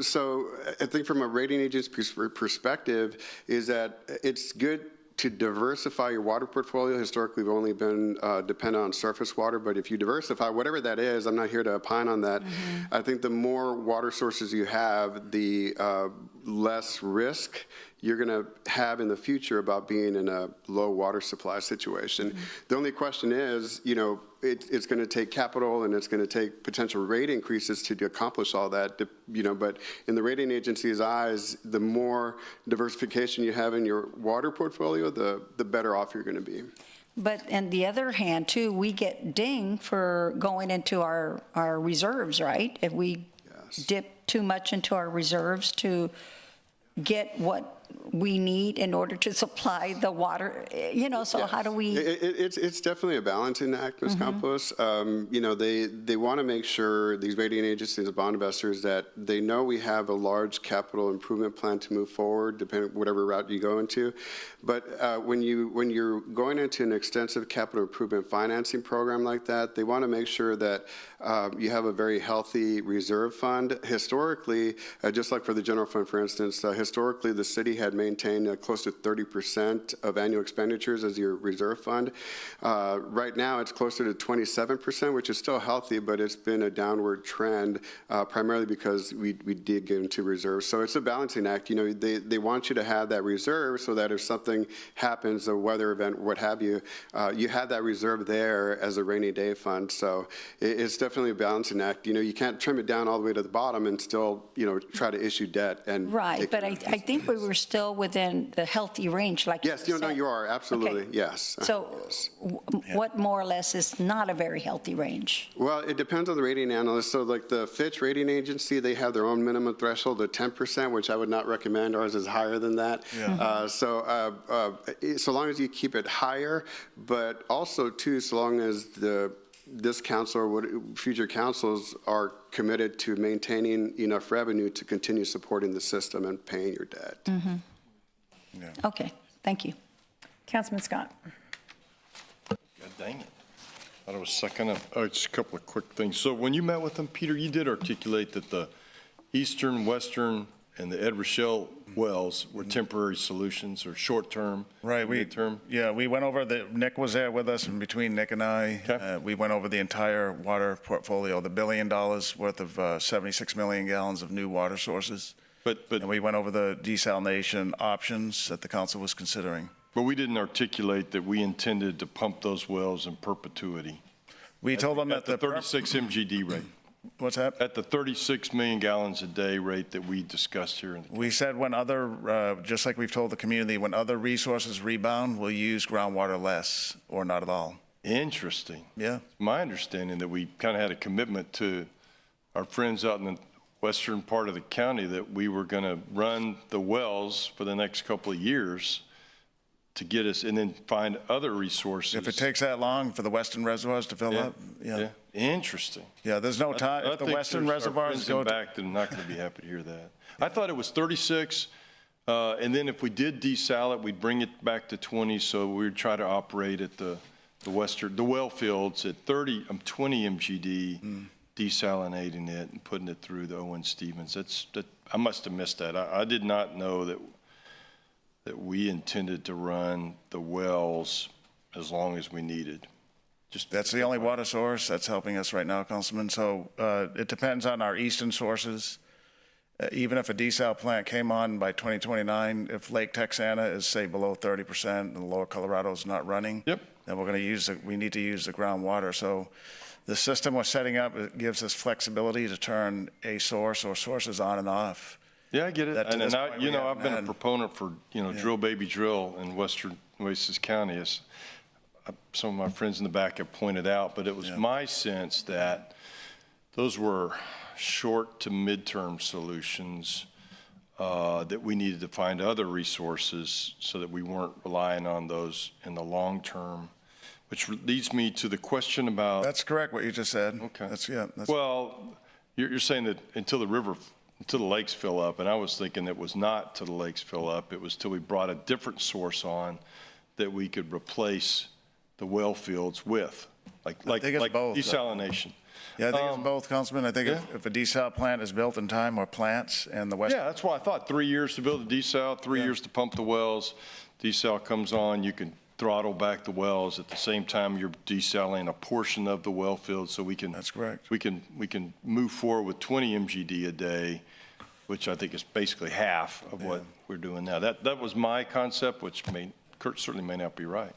So I think from a rating agency's perspective is that it's good to diversify your water portfolio. Historically, we've only been dependent on surface water, but if you diversify, whatever that is, I'm not here to opine on that. I think the more water sources you have, the less risk you're going to have in the future about being in a low water supply situation. The only question is, it's going to take capital and it's going to take potential rate increases to accomplish all that, but in the rating agency's eyes, the more diversification you have in your water portfolio, the better off you're going to be. But on the other hand, too, we get dinged for going into our reserves, right? If we dip too much into our reserves to get what we need in order to supply the water, so how do we? It's definitely a balancing act, Ms. Campos. They want to make sure, these rating agencies and bond investors, that they know we have a large capital improvement plan to move forward, depending whatever route you go into. But when you're going into an extensive capital improvement financing program like that, they want to make sure that you have a very healthy reserve fund. Historically, just like for the general fund, for instance, historically the city had maintained close to 30% of annual expenditures as your reserve fund. Right now, it's closer to 27%, which is still healthy, but it's been a downward trend, primarily because we did get into reserves. So it's a balancing act. They want you to have that reserve so that if something happens, a weather event, what have you, you have that reserve there as a rainy day fund. So it's definitely a balancing act. You can't trim it down all the way to the bottom and still, try to issue debt. And right, but I think we were still within the healthy range, like yes, you said. No, you are, absolutely, okay. Yes. So what more or less is not a very healthy range? Well, it depends on the rating analyst. So like the Fitch rating agency, they have their own minimum threshold of 10%, which I would not recommend. Ours is higher than that. Yeah. So long as you keep it higher, but also too, so long as this council or future councils are committed to maintaining enough revenue to continue supporting the system and paying your debt. Yeah. Okay, thank you. Councilman Scott. God dang it. Thought I was sucking up. Oh, just a couple of quick things. So when you met with them, Peter, you did articulate that the eastern, western, and the Ed Rochelle wells were temporary solutions or short-term, right? Mid-term. Yeah, we went over Nick was there with us, and between Nick and I, we went over the entire water portfolio, the $1 billion worth of 76 million gallons of new water sources. And we went over the desalination options that the council was considering. But we didn't articulate that we intended to pump those wells in perpetuity. We told them at the 36 MGD rate. What's that? At the 36 million gallons a day rate that we discussed here. We said when other, just like we've told the community, when other resources rebound, we'll use groundwater less or not at all. Interesting. Yeah. My understanding that we kind of had a commitment to our friends out in the western part of the county that we were going to run the wells for the next couple of years to get us, and then find other resources. If it takes that long for the western reservoirs to fill up, yeah. Interesting. Yeah, there's no time. If the western reservoirs go back, they're not going to be happy to hear that. I thought it was 36, and then if we did desal it, we'd bring it back to 20, so we'd try to operate at the the well fields at 20 MGD, desalinating it and putting it through the Owen Stevens. I must have missed that. I did not know that we intended to run the wells as long as we needed. That's the only water source that's helping us right now, Councilman. So it depends on our eastern sources. Even if a desal plant came on by 2029, if Lake Texana is, say, below 30% and the lower Colorado is not running, then we need to use the groundwater. So the system we're setting up, it gives us flexibility to turn a source or sources on and off. Yeah, I get it. And I've been a proponent for, drill, baby, drill in western Nueces County, as some of my friends in the back have pointed out. But it was my sense that those were short to midterm solutions, that we needed to find other resources so that we weren't relying on those in the long term, which leads me to the question about. That's correct, what you just said. Okay. Well, you're saying that until the lakes fill up, and I was thinking it was not till the lakes fill up. It was till we brought a different source on that we could replace the well fields with, like both, desalination. Yeah, I think it's both, Councilman. I think if a desal plant is built in time, or plants, and the west. Yeah, that's why I thought 3 years to build a desal, 3 years to pump the wells. Desal comes on, you can throttle back the wells. At the same time, you're desaling a portion of the well field, so we can. That's correct. We can move forward with 20 MGD a day, which I think is basically half of what we're doing now. That was my concept, which certainly may not be right.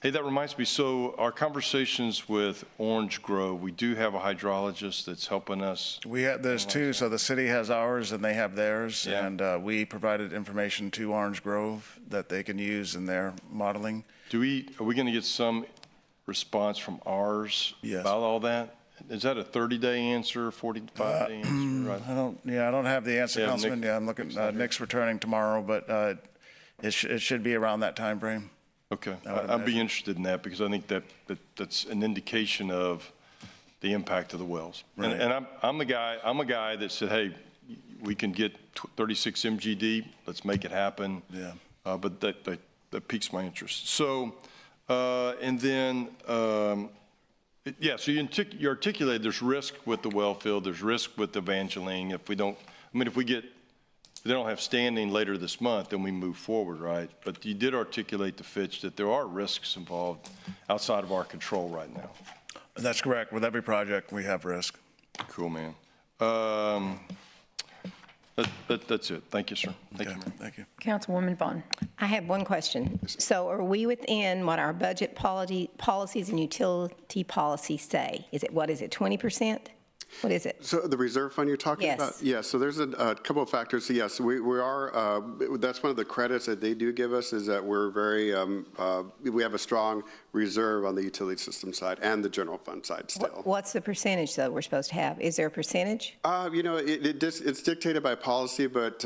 Hey, that reminds me, so our conversations with Orange Grove, we do have a hydrologist that's helping us. There's two, so the city has ours and they have theirs, and we provided information to Orange Grove that they can use in their modeling. Are we going to get some response from ours about all that? Is that a 30-day answer, 45-day answer? I don't have the answer, Councilman. I'm looking, Nick's returning tomorrow, but it should be around that time frame. Okay, I'd be interested in that because I think that's an indication of the impact of the wells. Right. And I'm a guy that said, hey, we can get 36 MGD, let's make it happen. Yeah. But that piques my interest. So, and then, so you articulated there's risk with the well field, there's risk with Evangeline. If we don't they don't have standing later this month, then we move forward, right? But you did articulate to Fitch that there are risks involved outside of our control right now. That's correct. With every project, we have risk. Cool, man. That's it. Thank you, sir. Thank you, Mayor. Thank you. Councilwoman Vaughn. I have one question. So are we within what our budget policies and utility policies say? What is it, 20%? What is it? So the reserve fund you're talking about? Yes. So there's a couple of factors. So yes, we are, that's one of the credits that they do give us is that we're very, we have a strong reserve on the utility system side and the general fund side still. What's the percentage though we're supposed to have? Is there a percentage? It's dictated by policy, but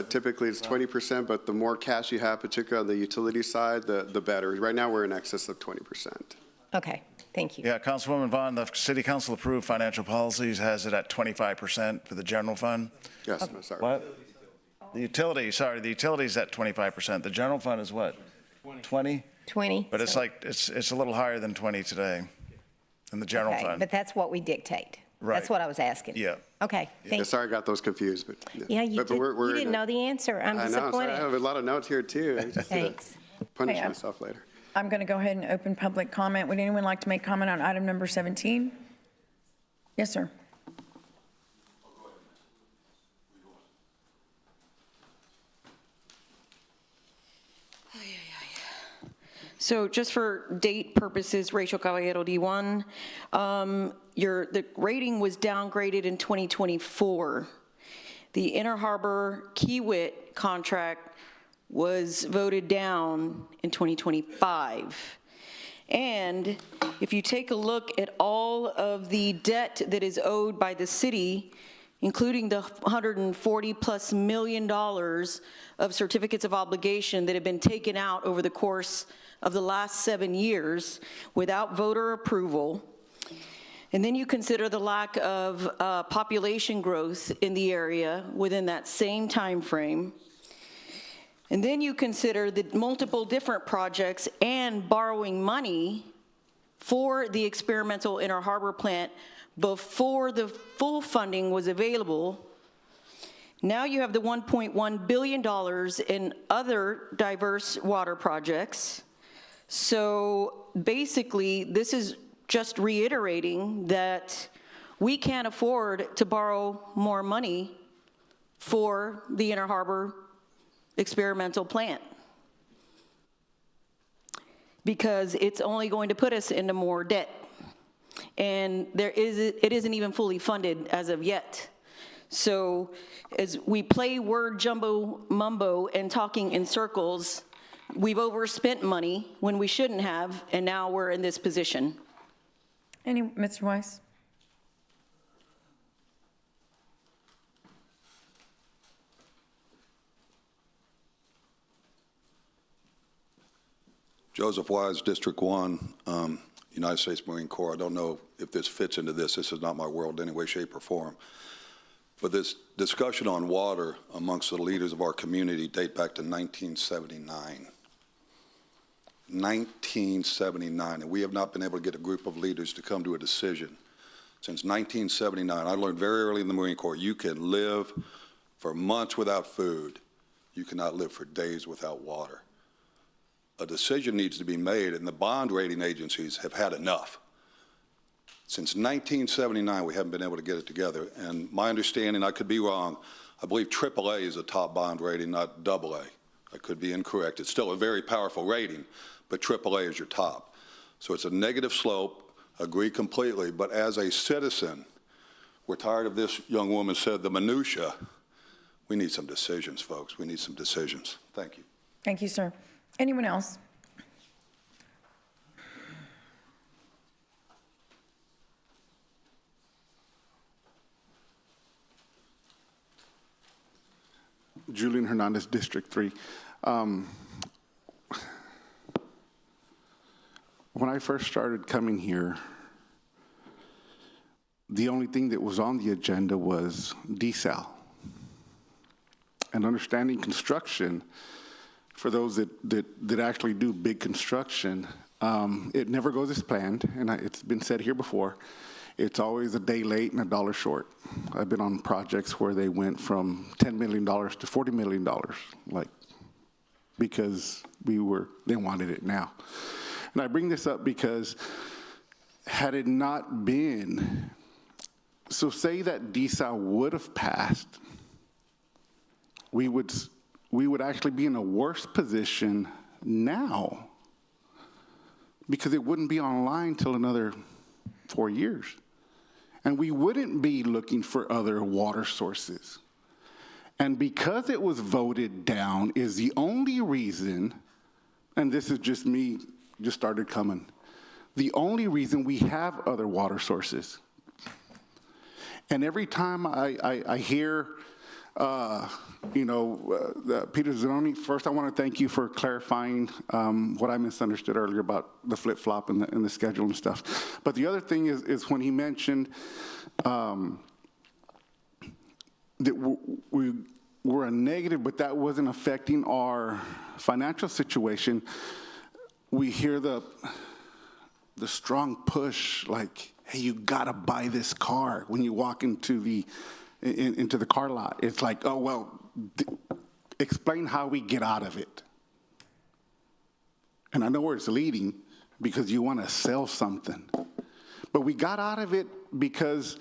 typically it's 20%, but the more cash you have, particularly on the utility side, the better. Right now we're in excess of 20%. Okay. Thank you. Yeah, Councilwoman Vaughn, the City Council approved financial policies has it at 25% for the general fund. Yes, sorry. What? The utilities at 25%. The general fund is what? 20? 20. But it's like, it's a little higher than 20 today in the general fund. But that's what we dictate. Right. That's what I was asking. Yeah. Okay. Thank you. Sorry, I got those confused. But you didn't know the answer. I'm disappointed. I have a lot of notes here too. Thanks. Punish myself later. I'm going to go ahead and open public comment. Would anyone like to make comment on item number 17? Yes, sir. So just for date purposes, Rachel Caballero, D1, the rating was downgraded in 2024. The Inner Harbor Kiewit contract was voted down in 2025. And if you take a look at all of the debt that is owed by the city, including the $140+ million of certificates of obligation that have been taken out over the course of the last 7 years without voter approval, and then you consider the lack of population growth in the area within that same time frame, and then you consider the multiple different projects and borrowing money for the experimental Inner Harbor plant before the full funding was available. Now you have the $1.1 billion in other diverse water projects. So basically, this is just reiterating that we can't afford to borrow more money for the Inner Harbor experimental plant, because it's only going to put us into more debt. And it isn't even fully funded as of yet. So as we play word jumbo mumbo and talking in circles, we've overspent money when we shouldn't have, and now we're in this position. Mr. Weiss? Joseph Wise, District 1, United States Marine Corps. I don't know if this fits into this. This is not my world in any way, shape, or form. But this discussion on water amongst the leaders of our community date back to 1979. 1979, and we have not been able to get a group of leaders to come to a decision. Since 1979, I learned very early in the Marine Corps, you can live for months without food. You cannot live for days without water. A decision needs to be made, and the bond rating agencies have had enough. Since 1979, we haven't been able to get it together. And my understanding, I could be wrong, I believe AAA is a top bond rating, not AA. I could be incorrect. It's still a very powerful rating, but AAA is your top. So it's a negative slope, agree completely. But as a citizen, we're tired of this young woman said, the minutia. We need some decisions, folks. We need some decisions. Thank you. Thank you, sir. Anyone else? Julian Hernandez, District 3. When I first started coming here, the only thing that was on the agenda was desal. And understanding construction, for those that actually do big construction, it never goes as planned, and it's been said here before. It's always a day late and a dollar short. I've been on projects where they went from $10 million to $40 million, because they wanted it now. And I bring this up because had it not been, so say that desal would have passed, we would actually be in a worse position now, because it wouldn't be online till another 4 years. And we wouldn't be looking for other water sources. And because it was voted down is the only reason, and this is just me, just started coming, the only reason we have other water sources. And every time I hear, Peter Zanoni, first I want to thank you for clarifying what I misunderstood earlier about the flip-flop and the schedule and stuff. But the other thing is when he mentioned that we were a negative, but that wasn't affecting our financial situation, we hear the strong push, like, hey, you gotta buy this car when you walk into the car lot. It's like, oh, well, explain how we get out of it. And I know where it's leading, because you want to sell something. But we got out of it because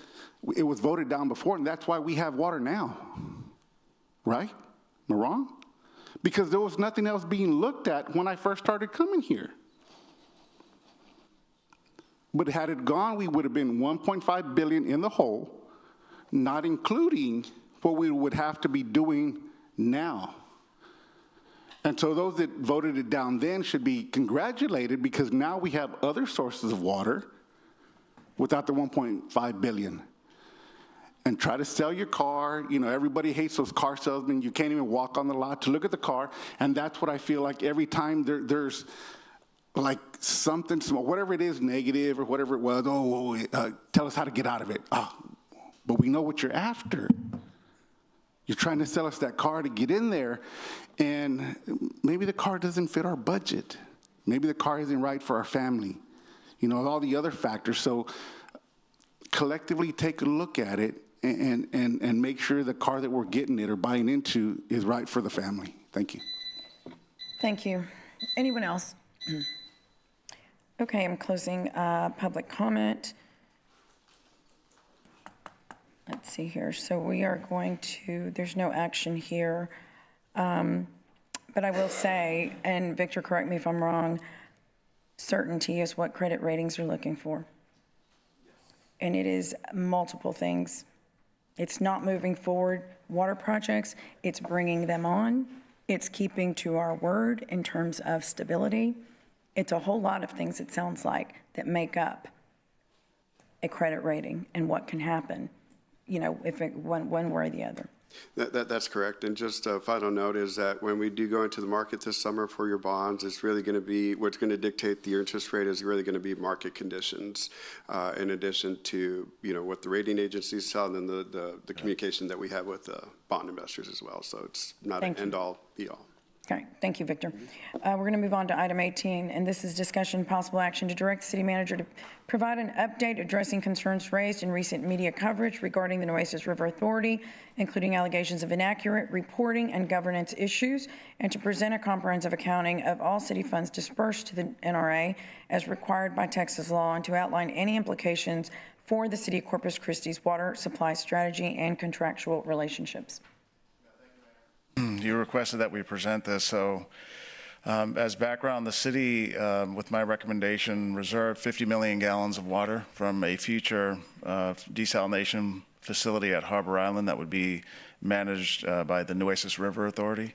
it was voted down before, and that's why we have water now. Right? Am I wrong? Because there was nothing else being looked at when I first started coming here. But had it gone, we would have been 1.5 billion in the hole, not including what we would have to be doing now. And so those that voted it down then should be congratulated, because now we have other sources of water without the 1.5 billion. And try to sell your car. You know, everybody hates those car salesmen. You can't even walk on the lot to look at the car. And that's what I feel like every time there's like something small, whatever it is, negative or whatever it was, tell us how to get out of it. But we know what you're after. You're trying to sell us that car to get in there, and maybe the car doesn't fit our budget. Maybe the car isn't right for our family. all the other factors. So collectively take a look at it and make sure the car that we're getting it or buying into is right for the family. Thank you. Thank you. Anyone else? Okay, I'm closing public comment. Let's see here. So we are going to, there's no action here. But I will say, and Victor, correct me if I'm wrong, certainty is what credit ratings are looking for. And it is multiple things. It's not moving forward water projects, it's bringing them on, it's keeping to our word in terms of stability. It's a whole lot of things, it sounds like, that make up a credit rating and what can happen, if it one way or the other. That's correct. And just a final note is that when we do go into the market this summer for your bonds, it's really going to be, what's going to dictate the interest rate is really going to be market conditions, in addition to, what the rating agencies tell, and then the communication that we have with bond investors as well. So it's not an end-all, be-all. Okay, thank you, Victor. We're going to move on to item 18, and this is discussion possible action to direct the city manager to provide an update addressing concerns raised in recent media coverage regarding the Nueces River Authority, including allegations of inaccurate reporting and governance issues, and to present a comprehensive accounting of all city funds dispersed to the NRA as required by Texas law, and to outline any implications for the city of Corpus Christi's water supply strategy and contractual relationships. You requested that we present this, so as background, the city, with my recommendation, reserved 50 million gallons of water from a future desalination facility at Harbor Island that would be managed by the Nueces River Authority.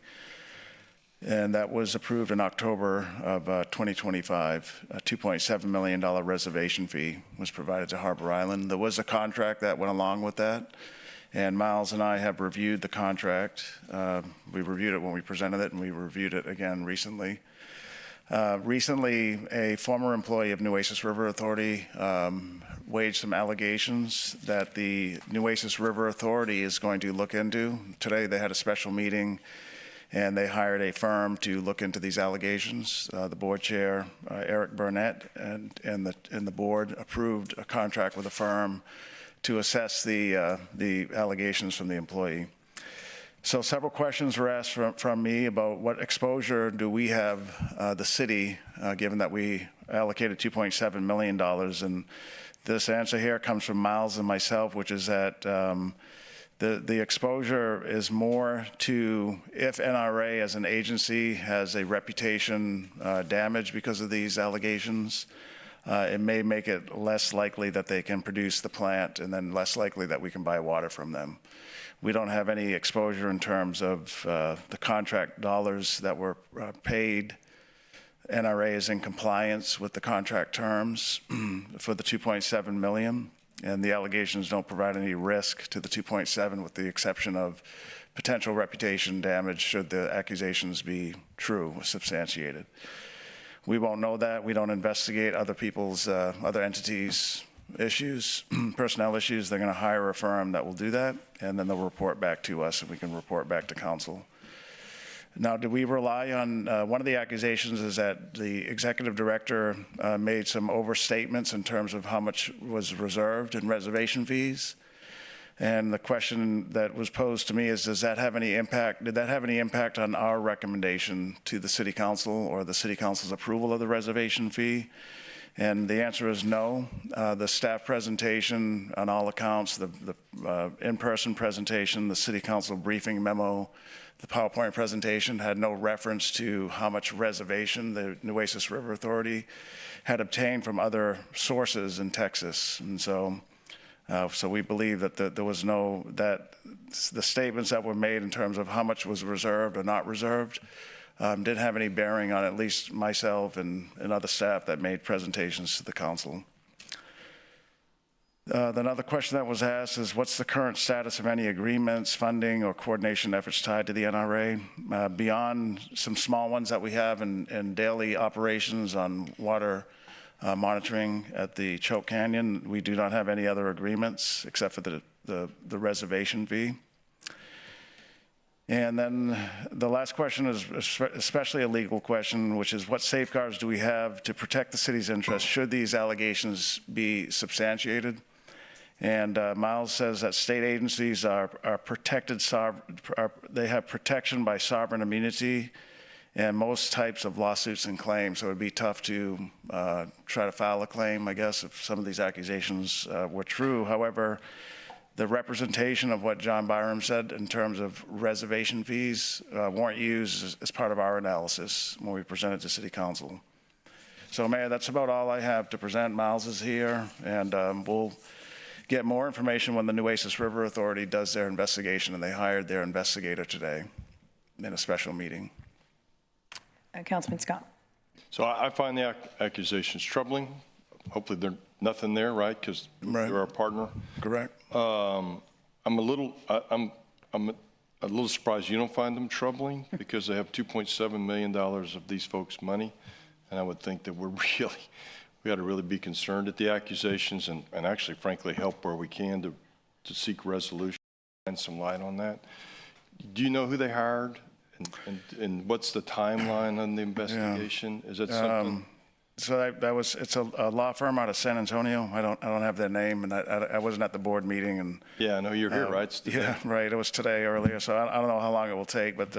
And that was approved in October of 2025. A $2.7 million reservation fee was provided to Harbor Island. There was a contract that went along with that. And Miles and I have reviewed the contract. We reviewed it when we presented it, and we reviewed it again recently. Recently, a former employee of Nueces River Authority waged some allegations that the Nueces River Authority is going to look into. Today, they had a special meeting, and they hired a firm to look into these allegations. The board chair, Eric Burnett, and the board approved a contract with a firm to assess the allegations from the employee. So several questions were asked from me about what exposure do we have, the city, given that we allocated $2.7 million. And this answer here comes from Miles and myself, which is that the exposure is more to if NRA as an agency has a reputation damage because of these allegations. It may make it less likely that they can produce the plant, and then less likely that we can buy water from them. We don't have any exposure in terms of the contract dollars that were paid. NRA is in compliance with the contract terms for the $2.7 million, and the allegations don't provide any risk to the $2.7, with the exception of potential reputation damage should the accusations be true or substantiated. We won't know that. We don't investigate other people's, other entities' issues, personnel issues. They're going to hire a firm that will do that, and then they'll report back to us, and we can report back to council. Now, do we rely on, one of the accusations is that the executive director made some overstatements in terms of how much was reserved in reservation fees. And the question that was posed to me is, does that have any impact? Did that have any impact on our recommendation to the city council or the city council's approval of the reservation fee? And the answer is no. The staff presentation on all accounts, the in-person presentation, the city council briefing memo, the PowerPoint presentation had no reference to how much reservation the Nueces River Authority had obtained from other sources in Texas. And so we believe that there was no, that the statements that were made in terms of how much was reserved or not reserved didn't have any bearing on at least myself and other staff that made presentations to the council. Another question that was asked is, what's the current status of any agreements, funding, or coordination efforts tied to the NRA? Beyond some small ones that we have in daily operations on water monitoring at the Choke Canyon, we do not have any other agreements except for the reservation fee. And then the last question is especially a legal question, which is what safeguards do we have to protect the city's interests should these allegations be substantiated? And Miles says that state agencies are protected, they have protection by sovereign immunity and most types of lawsuits and claims. So it would be tough to try to file a claim, I guess, if some of these accusations were true. However, the representation of what John Byram said in terms of reservation fees weren't used as part of our analysis when we presented to City Council. So, Mayor, that's about all I have to present. Miles is here, and we'll get more information when the Nueces River Authority does their investigation, and they hired their investigator today in a special meeting. Councilman Scott. So I find the accusations troubling. Hopefully there's nothing there, right? Because you're our partner. Correct. I'm a little surprised you don't find them troubling because they have $2.7 million of these folks' money, and I would think that we ought to really be concerned at the accusations and actually, frankly, help where we can to seek resolution and some light on that. Do you know who they hired, and what's the timeline on the investigation? Yeah. Is that something? So it's a law firm out of San Antonio. I don't have their name, and I wasn't at the board meeting. And yeah, I know you're here, right? Yeah, right. It was today earlier, so I don't know how long it will take. But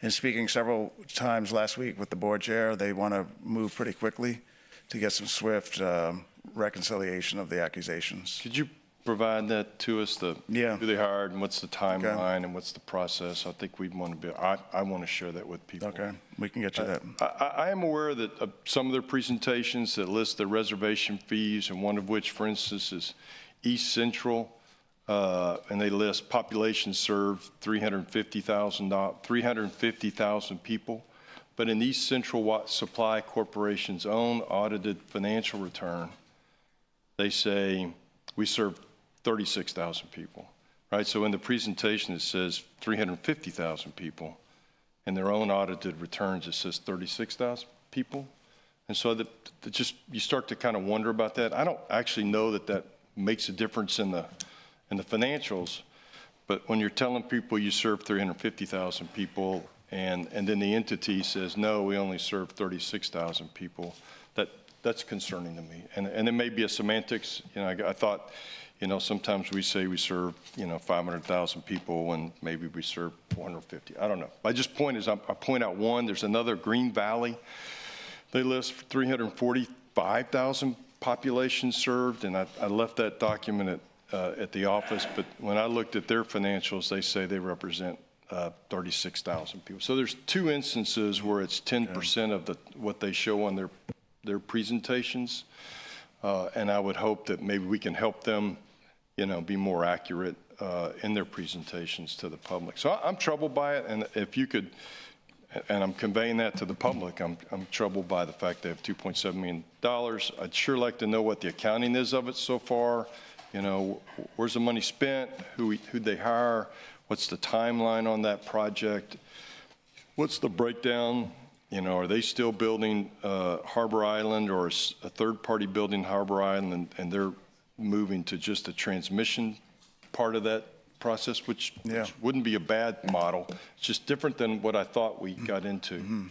in speaking several times last week with the board chair, they want to move pretty quickly to get some swift reconciliation of the accusations. Could you provide that to us? Who they hired and what's the timeline and what's the process? I think we want to be. I want to share that with people. Okay, we can get you that. I am aware that some of their presentations that list the reservation fees, and one of which, for instance, is East Central, and they list population served 350,000 people. But in East Central Supply Corporation's own audited financial return, they say we serve 36,000 people, right? So in the presentation, it says 350,000 people. In their own audited returns, it says 36,000 people. And so you start to kind of wonder about that. I don't actually know that makes a difference in the financials, but when you're telling people you serve 350,000 people and then the entity says, no, we only serve 36,000 people, that's concerning to me. And it may be a semantics. I thought, sometimes we say we serve, 500,000 people when maybe we serve 450. I don't know. I point out one. There's another, Green Valley. They list 345,000 population served, and I left that document at the office. But when I looked at their financials, they say they represent 36,000 people. So there's two instances where it's 10% of what they show on their presentations, and I would hope that maybe we can help them, be more accurate in their presentations to the public. So I'm troubled by it, and if you could, and I'm conveying that to the public, I'm troubled by the fact they have $2.7 million. I'd sure like to know what the accounting is of it so far. Where's the money spent? Who'd they hire? What's the timeline on that project? What's the breakdown? Are they still building Harbor Island, or a third-party building Harbor Island, and they're moving to just the transmission part of that process, which wouldn't be a bad model. It's just different than what I thought we got into. Mm-hmm.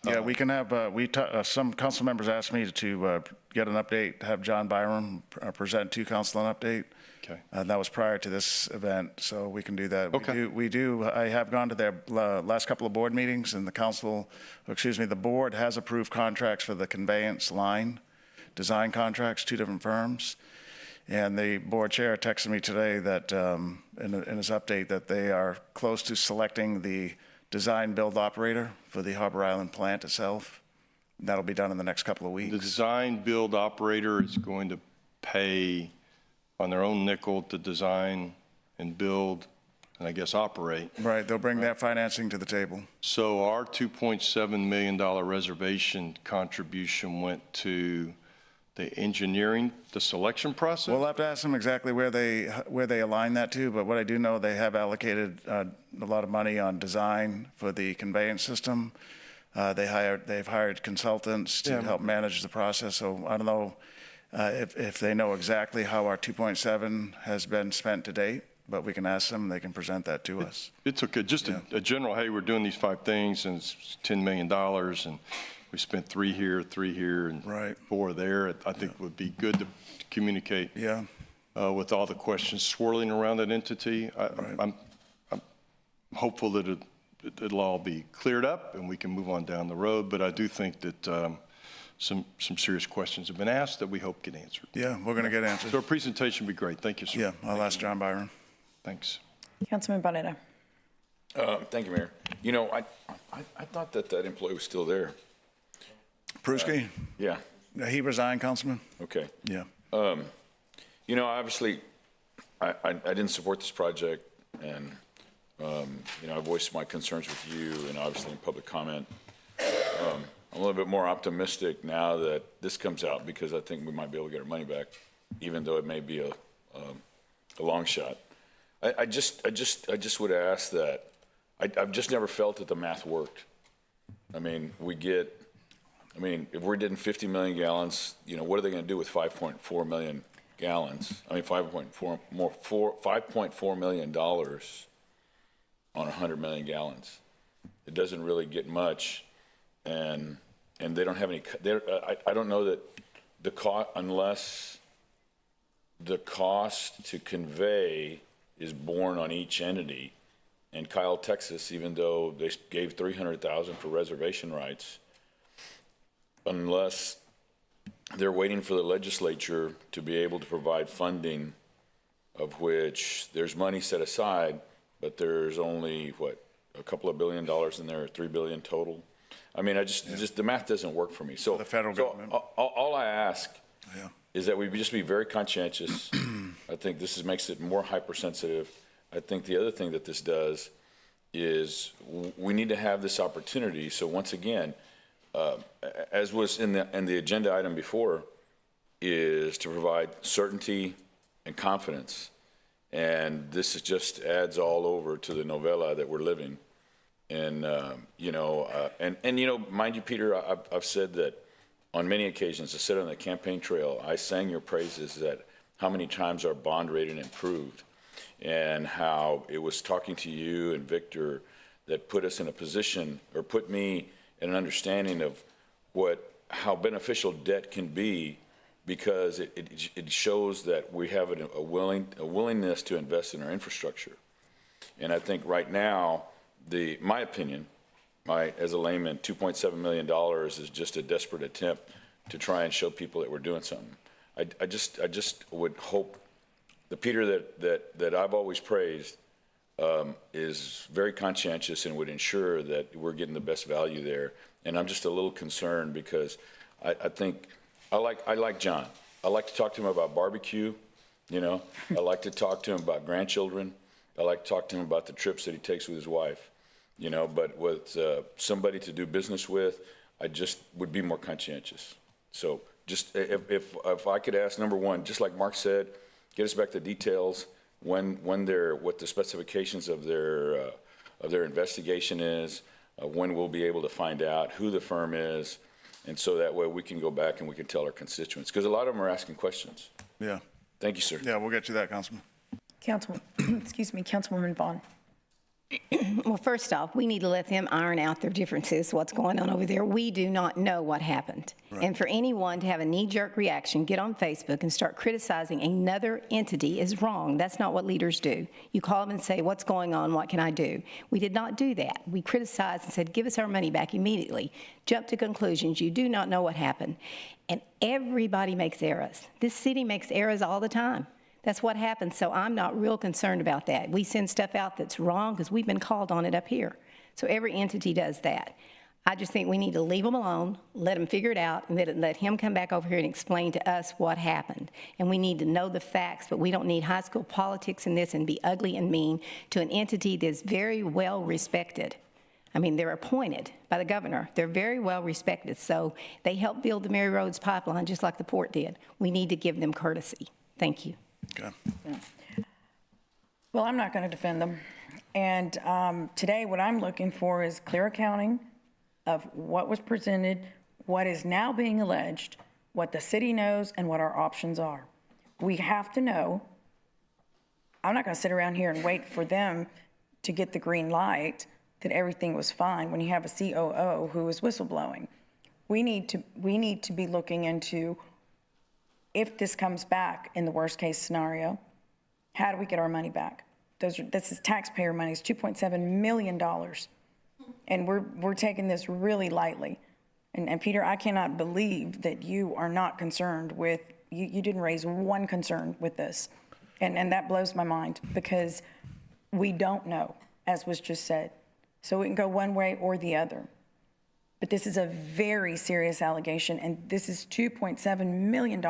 Yeah, we can have, some council members asked me to get an update, have John Byram present to council an update. Okay. And that was prior to this event, so we can do that. Okay. I have gone to their last couple of board meetings, and the board has approved contracts for the conveyance line, design contracts, 2 different firms. And the board chair texted me today that, in his update, that they are close to selecting the design build operator for the Harbor Island plant itself. That'll be done in the next couple of weeks. The design build operator is going to pay on their own nickel to design and build and I guess operate. Right, they'll bring that financing to the table. So our $2.7 million reservation contribution went to the engineering, the selection process? We'll have to ask them exactly where they align that to, but what I do know, they have allocated a lot of money on design for the conveyance system. They've hired consultants to help manage the process, so I don't know if they know exactly how our 2.7 has been spent to date. but we can ask them, they can present that to us. It's okay, just a general, hey, we're doing these 5 things, and it's $10 million, and we spent 3 here, and 4 there. I think would be good to communicate with all the questions swirling around that entity. I'm hopeful that it'll all be cleared up and we can move on down the road, but I do think that some serious questions have been asked that we hope get answered. Yeah, we're going to get answers. So our presentation would be great. Thank you, sir. Yeah, I'll ask John Byron. Thanks. Councilman Barrera. Thank you, Mayor. You know, I thought that employee was still there. Pruski? Yeah. He resigned, Councilman? Okay. Yeah. You know, obviously, I didn't support this project, and, you know, I voiced my concerns with you and obviously in public comment. I'm a little bit more optimistic now that this comes out because I think we might be able to get our money back, even though it may be a long shot. I just would ask that. I've just never felt that the math worked. I mean, if we're getting 50 million gallons, you know, what are they going to do with 5.4 million gallons? I mean, $5.4 million on 100 million gallons. It doesn't really get much, and they don't have any. I don't know that the cost, unless the cost to convey is borne on each entity. And Kyle, Texas, even though they gave $300,000 for reservation rights, unless they're waiting for the legislature to be able to provide funding, of which there's money set aside, but there's only, what, a couple of $1 billion in there, $3 billion total. I mean, just the math doesn't work for me. So the federal government. All I ask is that we just be very conscientious. I think this makes it more hypersensitive. I think the other thing that this does is we need to have this opportunity. So once again, as was in the agenda item before, is to provide certainty and confidence. And this just adds all over to the novella that we're living. And, you know, mind you, Peter, I've said that on many occasions, I said on the campaign trail, I sang your praises that how many times our bond rating improved and how it was talking to you and Victor that put us in a position, or put me in an understanding of how beneficial debt can be, because it shows that we have a willingness to invest in our infrastructure. And I think right now, my opinion, as a layman, $2.7 million is just a desperate attempt to try and show people that we're doing something. I just would hope the Peter that I've always praised is very conscientious and would ensure that we're getting the best value there. And I'm just a little concerned because I think I like John. I like to talk to him about barbecue. You know, I like to talk to him about grandchildren. I like to talk to him about the trips that he takes with his wife. You know, but with somebody to do business with, I just would be more conscientious. So just if I could ask, number one, just like Mark said, get us back the details what the specifications of their investigation is, when we'll be able to find out who the firm is, and so that way we can go back and we can tell our constituents, because a lot of them are asking questions. Yeah. Thank you, sir. Yeah, we'll get you that, Councilman. Councilwoman Vaughn. Well, first off, we need to let them iron out their differences, what's going on over there. We do not know what happened. Right. And for anyone to have a knee-jerk reaction, get on Facebook and start criticizing another entity is wrong. That's not what leaders do. You call them and say, what's going on? What can I do? We did not do that. We criticized and said, give us our money back immediately. Jump to conclusions. You do not know what happened. And everybody makes errors. This city makes errors all the time. That's what happens, so I'm not real concerned about that. We send stuff out that's wrong because we've been called on it up here. So every entity does that. I just think we need to leave them alone, let them figure it out, and let him come back over here and explain to us what happened. And we need to know the facts, but we don't need high school politics in this and be ugly and mean to an entity that's very well respected. I mean, they're appointed by the governor. They're very well respected, so they helped build the Mary Rhodes pipeline just like the port did. We need to give them courtesy. Thank you. Okay. Well, I'm not going to defend them. And today, what I'm looking for is clear accounting of what was presented, what is now being alleged, what the city knows, and what our options are. We have to know I'm not going to sit around here and wait for them to get the green light that everything was fine when you have a COO who is whistleblowing. We need to be looking into, if this comes back in the worst case scenario, how do we get our money back? This is taxpayer money. It's $2.7 million. And we're taking this really lightly. And Peter, I cannot believe that you are not concerned with, you didn't raise one concern with this. And that blows my mind, because we don't know, as was just said. So it can go one way or the other. But this is a very serious allegation, and this is $2.7 million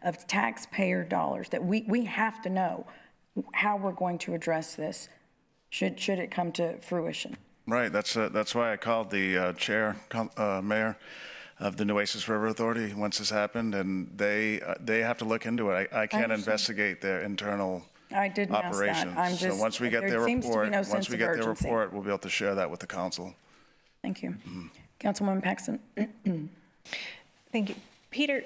of taxpayer dollars that we have to know how we're going to address this, should it come to fruition. Right, that's why I called the mayor of the Nueces River Authority once this happened, and they have to look into it. I can't investigate their internal I didn't operations. ask that. So once we get their report, we'll be able to share that with the council. Thank you. Councilwoman Paxton. Thank you. Peter,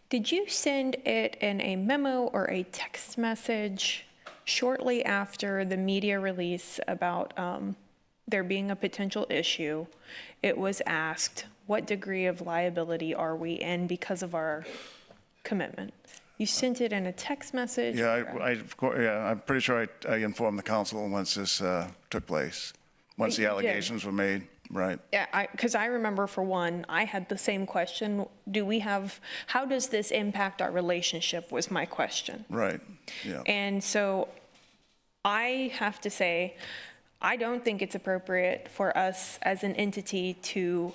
did you send it in a memo or a text message shortly after the media release about there being a potential issue? It was asked, what degree of liability are we in because of our commitment? You sent it in a text message? Yeah, I'm pretty sure I informed the council once this took place, once the allegations were made. Right. Yeah, because I remember, for one, I had the same question. How does this impact our relationship, was my question. Right, yeah. And so I have to say, I don't think it's appropriate for us as an entity to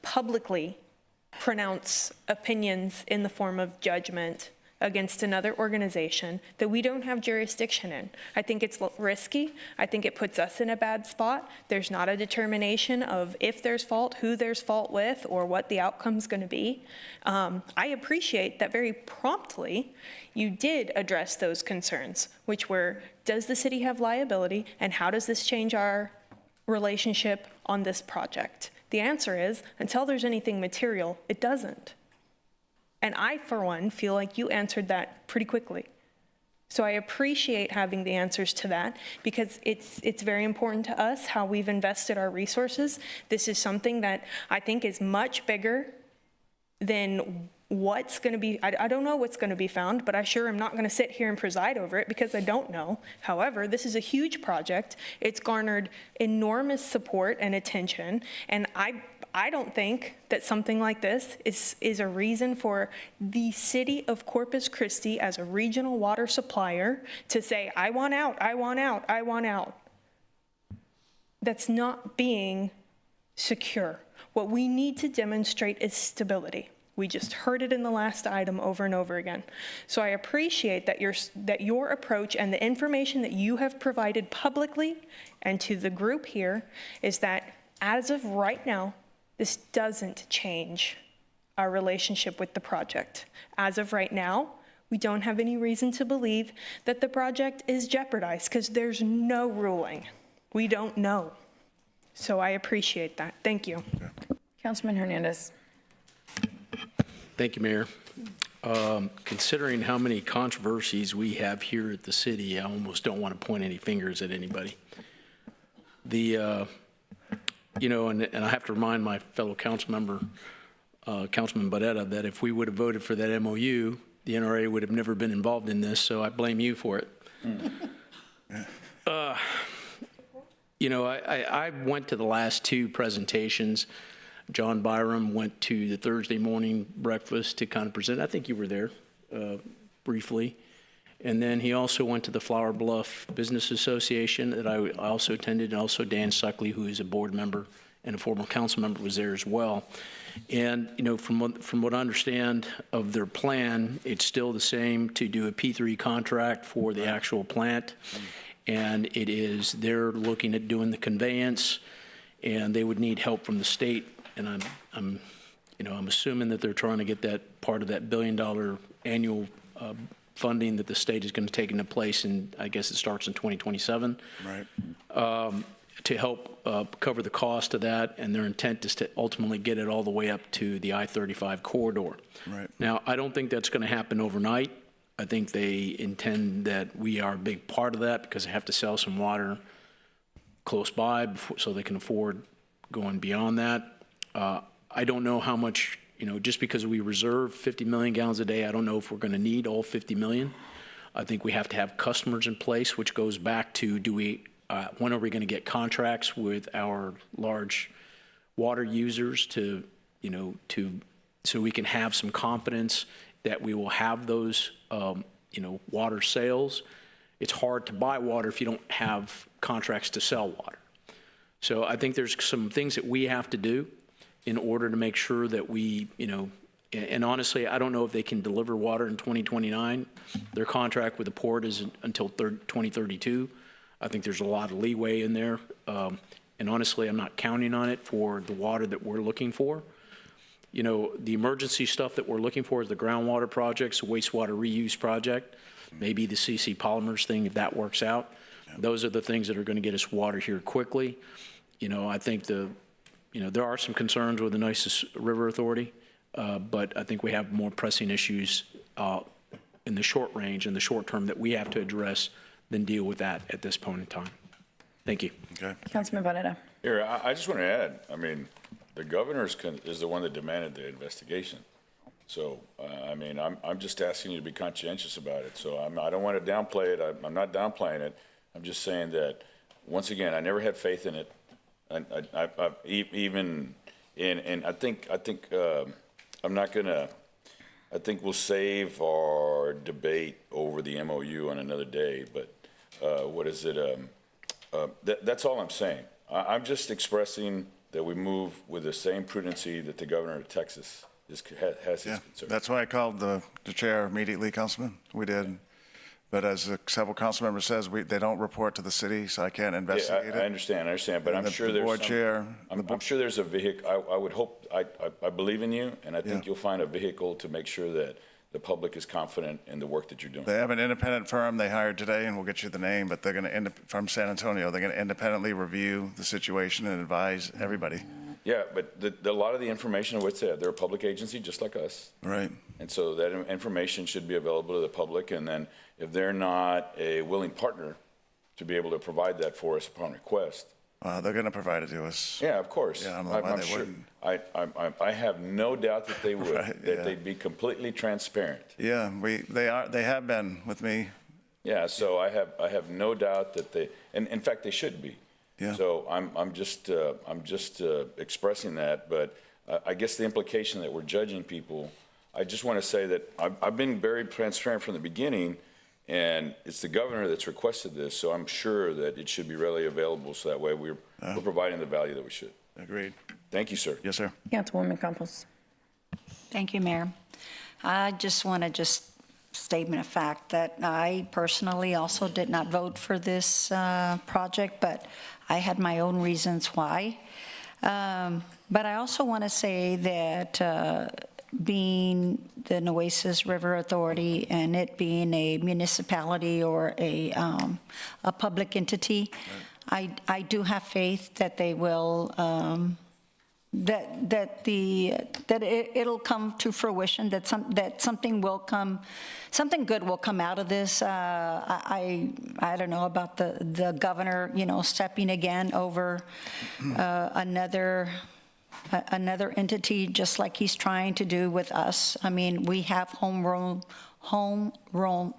publicly pronounce opinions in the form of judgment against another organization that we don't have jurisdiction in. I think it's risky. I think it puts us in a bad spot. There's not a determination of if there's fault, who there's fault with, or what the outcome's going to be. I appreciate that very promptly you did address those concerns, which were, does the city have liability, and how does this change our relationship on this project? The answer is, until there's anything material, it doesn't. And I, for one, feel like you answered that pretty quickly. So I appreciate having the answers to that, because it's very important to us how we've invested our resources. This is something that I think is much bigger than what's going to be. I don't know what's going to be found, but I sure am not going to sit here and preside over it, because I don't know. However, this is a huge project. It's garnered enormous support and attention, and I don't think that something like this is a reason for the city of Corpus Christi as a regional water supplier to say, I want out, I want out, I want out. That's not being secure. What we need to demonstrate is stability. We just heard it in the last item over and over again. So I appreciate that your approach and the information that you have provided publicly and to the group here is that as of right now, this doesn't change our relationship with the project. As of right now, we don't have any reason to believe that the project is jeopardized, because there's no ruling. We don't know. So I appreciate that. Thank you. Councilman Hernandez. Thank you, Mayor. Considering how many controversies we have here at the city, I almost don't want to point any fingers at anybody. And I have to remind my fellow council member, Councilman Barrera, that if we would have voted for that MOU, the NRA would have never been involved in this, so I blame you for it. I went to the last two presentations. John Byram went to the Thursday morning breakfast to kind of present. I think you were there briefly. And then he also went to the Flower Bluff Business Association that I also attended, and also Dan Suckley, who is a board member and a former council member, was there as well. And, from what I understand of their plan, it's still the same to do a P3 contract for the actual plant. And they're looking at doing the conveyance, and they would need help from the state. And I'm assuming that they're trying to get that part of that $1 billion annual funding that the state is going to take into place, and I guess it starts in 2027. Right. To help cover the cost of that, and their intent is to ultimately get it all the way up to the I-35 corridor. Right. Now, I don't think that's going to happen overnight. I think they intend that we are a big part of that because they have to sell some water close by so they can afford going beyond that. I don't know how much, just because we reserve 50 million gallons a day, I don't know if we're going to need all 50 million. I think we have to have customers in place, which goes back to when are we going to get contracts with our large water users so we can have some confidence that we will have those, water sales. It's hard to buy water if you don't have contracts to sell water. So I think there's some things that we have to do in order to make sure that we, and honestly, I don't know if they can deliver water in 2029. Their contract with the port is until 2032. I think there's a lot of leeway in there. And honestly, I'm not counting on it for the water that we're looking for. The emergency stuff that we're looking for is the groundwater projects, the wastewater reuse project, maybe the CC Polymers thing, if that works out. Those are the things that are going to get us water here quickly. I think there are some concerns with the Nueces River Authority, but I think we have more pressing issues in the short range, in the short term, that we have to address than deal with that at this point in time. Thank you. Okay. Councilman Barrera. Here, I just want to add, the governor is the one that demanded the investigation. So, I'm just asking you to be conscientious about it. So I don't want to downplay it. I'm not downplaying it. I'm just saying that, once again, I never had faith in it. And I think I'm not gonna. I think we'll save our debate over the MOU on another day. But what is it? That's all I'm saying. I'm just expressing that we move with the same prudency that the governor of Texas has his concern. That's why I called the chair immediately, Councilman. We did. But as several council members says, they don't report to the city, so I can't investigate it. I understand, but I'm sure there's board chair. I'm sure there's a vehicle. I would hope. I believe in you, and I think you'll find a vehicle to make sure that the public is confident in the work that you're doing. They have an independent firm they hired today, and we'll get you the name. But they're going to from San Antonio. They're going to independently review the situation and advise everybody. Yeah, but a lot of the information, what's that? They're a public agency just like us. Right. And so that information should be available to the public. And then if they're not a willing partner to be able to provide that for us upon request. They're going to provide it to us. Yeah, of course. Yeah, I'm sure. I have no doubt that they would, Right, that they'd be completely transparent. Yeah, they have been with me. Yeah, so I have no doubt that they, and in fact, they should be. Yeah. So I'm just expressing that, but I guess the implication that we're judging people, I just want to say that I've been very transparent from the beginning, and it's the governor that's requested this, so I'm sure that it should be readily available, so that way we're providing the value that we should. Agreed. Thank you, sir. Yes, sir. Councilwoman Campos. Thank you, Mayor. I just want to statement of fact that I personally also did not vote for this project, but I had my own reasons why. But I also want to say that being the Nueces River Authority and it being a municipality or a public entity, I do have faith that they will it'll come to fruition, that something good will come out of this. I don't know about the governor, stepping again over another entity, just like he's trying to do with us. I mean, we have home rule,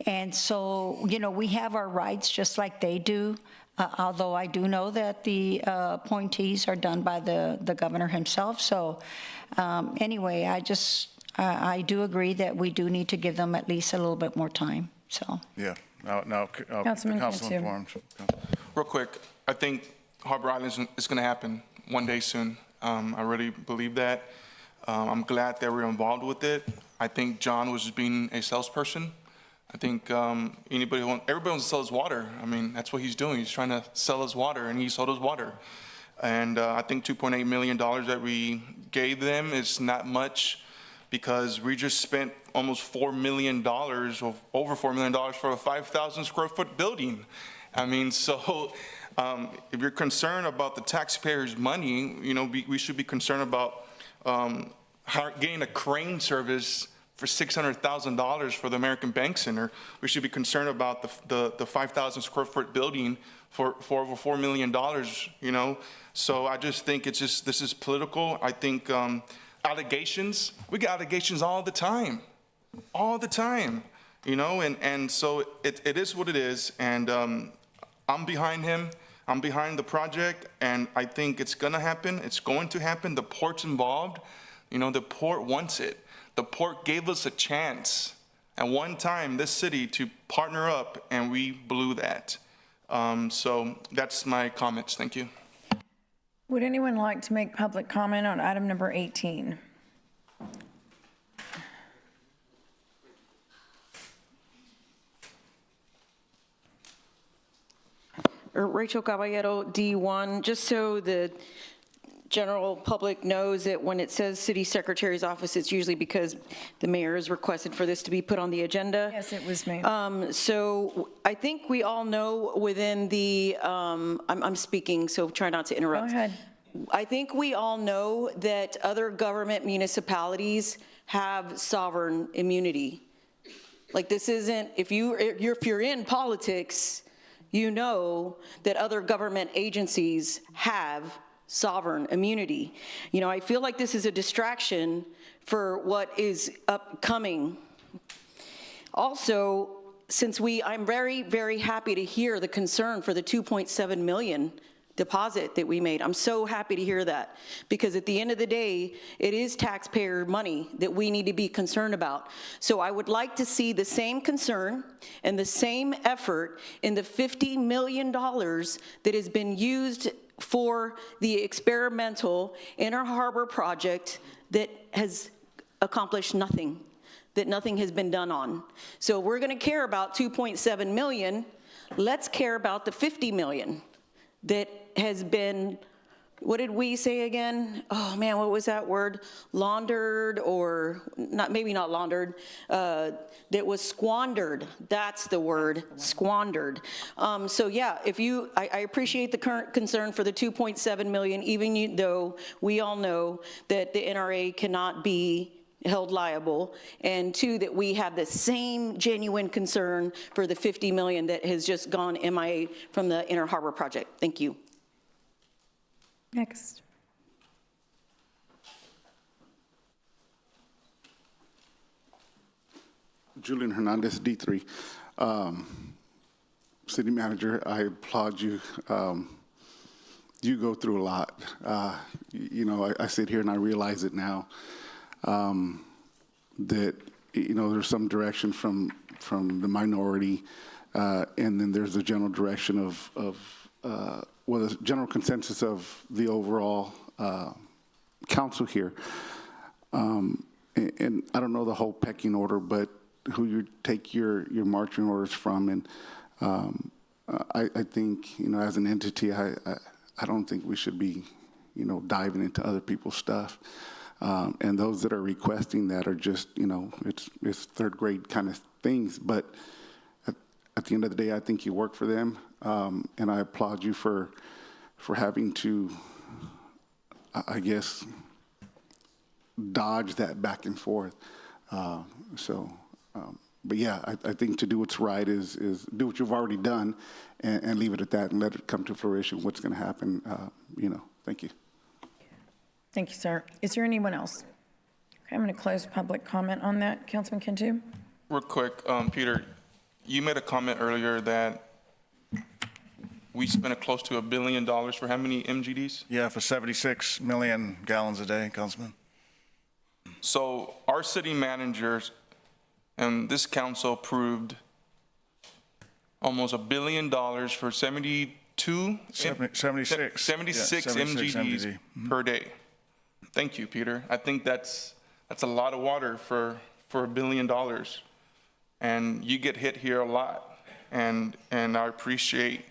and so we have our rights just like they do. Although I do know that the appointees are done by the governor himself. So anyway, I do agree that we do need to give them at least a little bit more time. So yeah, now Councilman informed. Real quick, I think Harbor Island is going to happen one day soon. I really believe that. I'm glad that we're involved with it. I think John was just being a salesperson. I think everybody wants to sell his water. I mean, that's what he's doing. He's trying to sell his water, and he sold his water. And I think $2.8 million that we gave them is not much, because we just spent almost $4 million, or over $4 million for a 5,000 square foot building. I mean, so if you're concerned about the taxpayers' money, we should be concerned about getting a crane service for $600,000 for the American Bank Center. We should be concerned about the 5,000 square foot building for over $4 million, you know? So I just think this is political. I think allegations, we get allegations all the time, you know? And so it is what it is. And I'm behind him. I'm behind the project, and I think it's gonna happen. It's going to happen. The port's involved. You know, the port wants it. The port gave us a chance at one time, this city, to partner up, and we blew that. So that's my comments. Thank you. Would anyone like to make public comment on item number 18? Rachel Caballero, D1, just so the general public knows that when it says city secretary's office, it's usually because the mayor has requested for this to be put on the agenda. Yes, it was me. So I think we all know within the, I'm speaking, so try not to interrupt. Go ahead. I think we all know that other government municipalities have sovereign immunity. Like, this isn't, if you're in politics, you know that other government agencies have sovereign immunity. You know, I feel like this is a distraction for what is upcoming. Also, I'm very, very happy to hear the concern for the 2.7 million deposit that we made. I'm so happy to hear that, because at the end of the day, it is taxpayer money that we need to be concerned about. So I would like to see the same concern and the same effort in the $50 million that has been used for the experimental Inner Harbor project that has accomplished nothing, that nothing has been done on. So we're gonna care about 2.7 million, let's care about the 50 million that has been, what did we say again? Oh man, what was that word? Laundered, or not, maybe not laundered, that was squandered. That's the word, squandered. So yeah, I appreciate the current concern for the 2.7 million, even though we all know that the NRA cannot be held liable, and two, that we have the same genuine concern for the 50 million that has just gone MIA from the Inner Harbor project. Thank you. Next. Julian Hernandez, D3. City Manager, I applaud you. You go through a lot. You know, I sit here and I realize it now, that, you know, there's some direction from the minority, and then there's the general direction well, the general consensus of the overall council here. And I don't know the whole pecking order, but who you take your marching orders from. And I think, you know, as an entity, I don't think we should be, you know, diving into other people's stuff. And those that are requesting that are just, you know, it's third grade kind of things. But at the end of the day, I think you work for them. And I applaud you for having to, I guess, dodge that back and forth. But yeah, I think to do what's right is do what you've already done and leave it at that and let it come to fruition. What's going to happen, you know. Thank you. Thank you, sir. Is there anyone else? Okay, I'm going to close public comment on that. Councilman Cantu? Real quick, Peter, you made a comment earlier that we spent close to $1 billion for how many MGDs? Yeah, for 76 million gallons a day, Councilman. So our city managers and this council approved almost $1 billion for 76 MGDs per day. Thank you, Peter. I think that's a lot of water for $1 billion. And you get hit here a lot. And I appreciate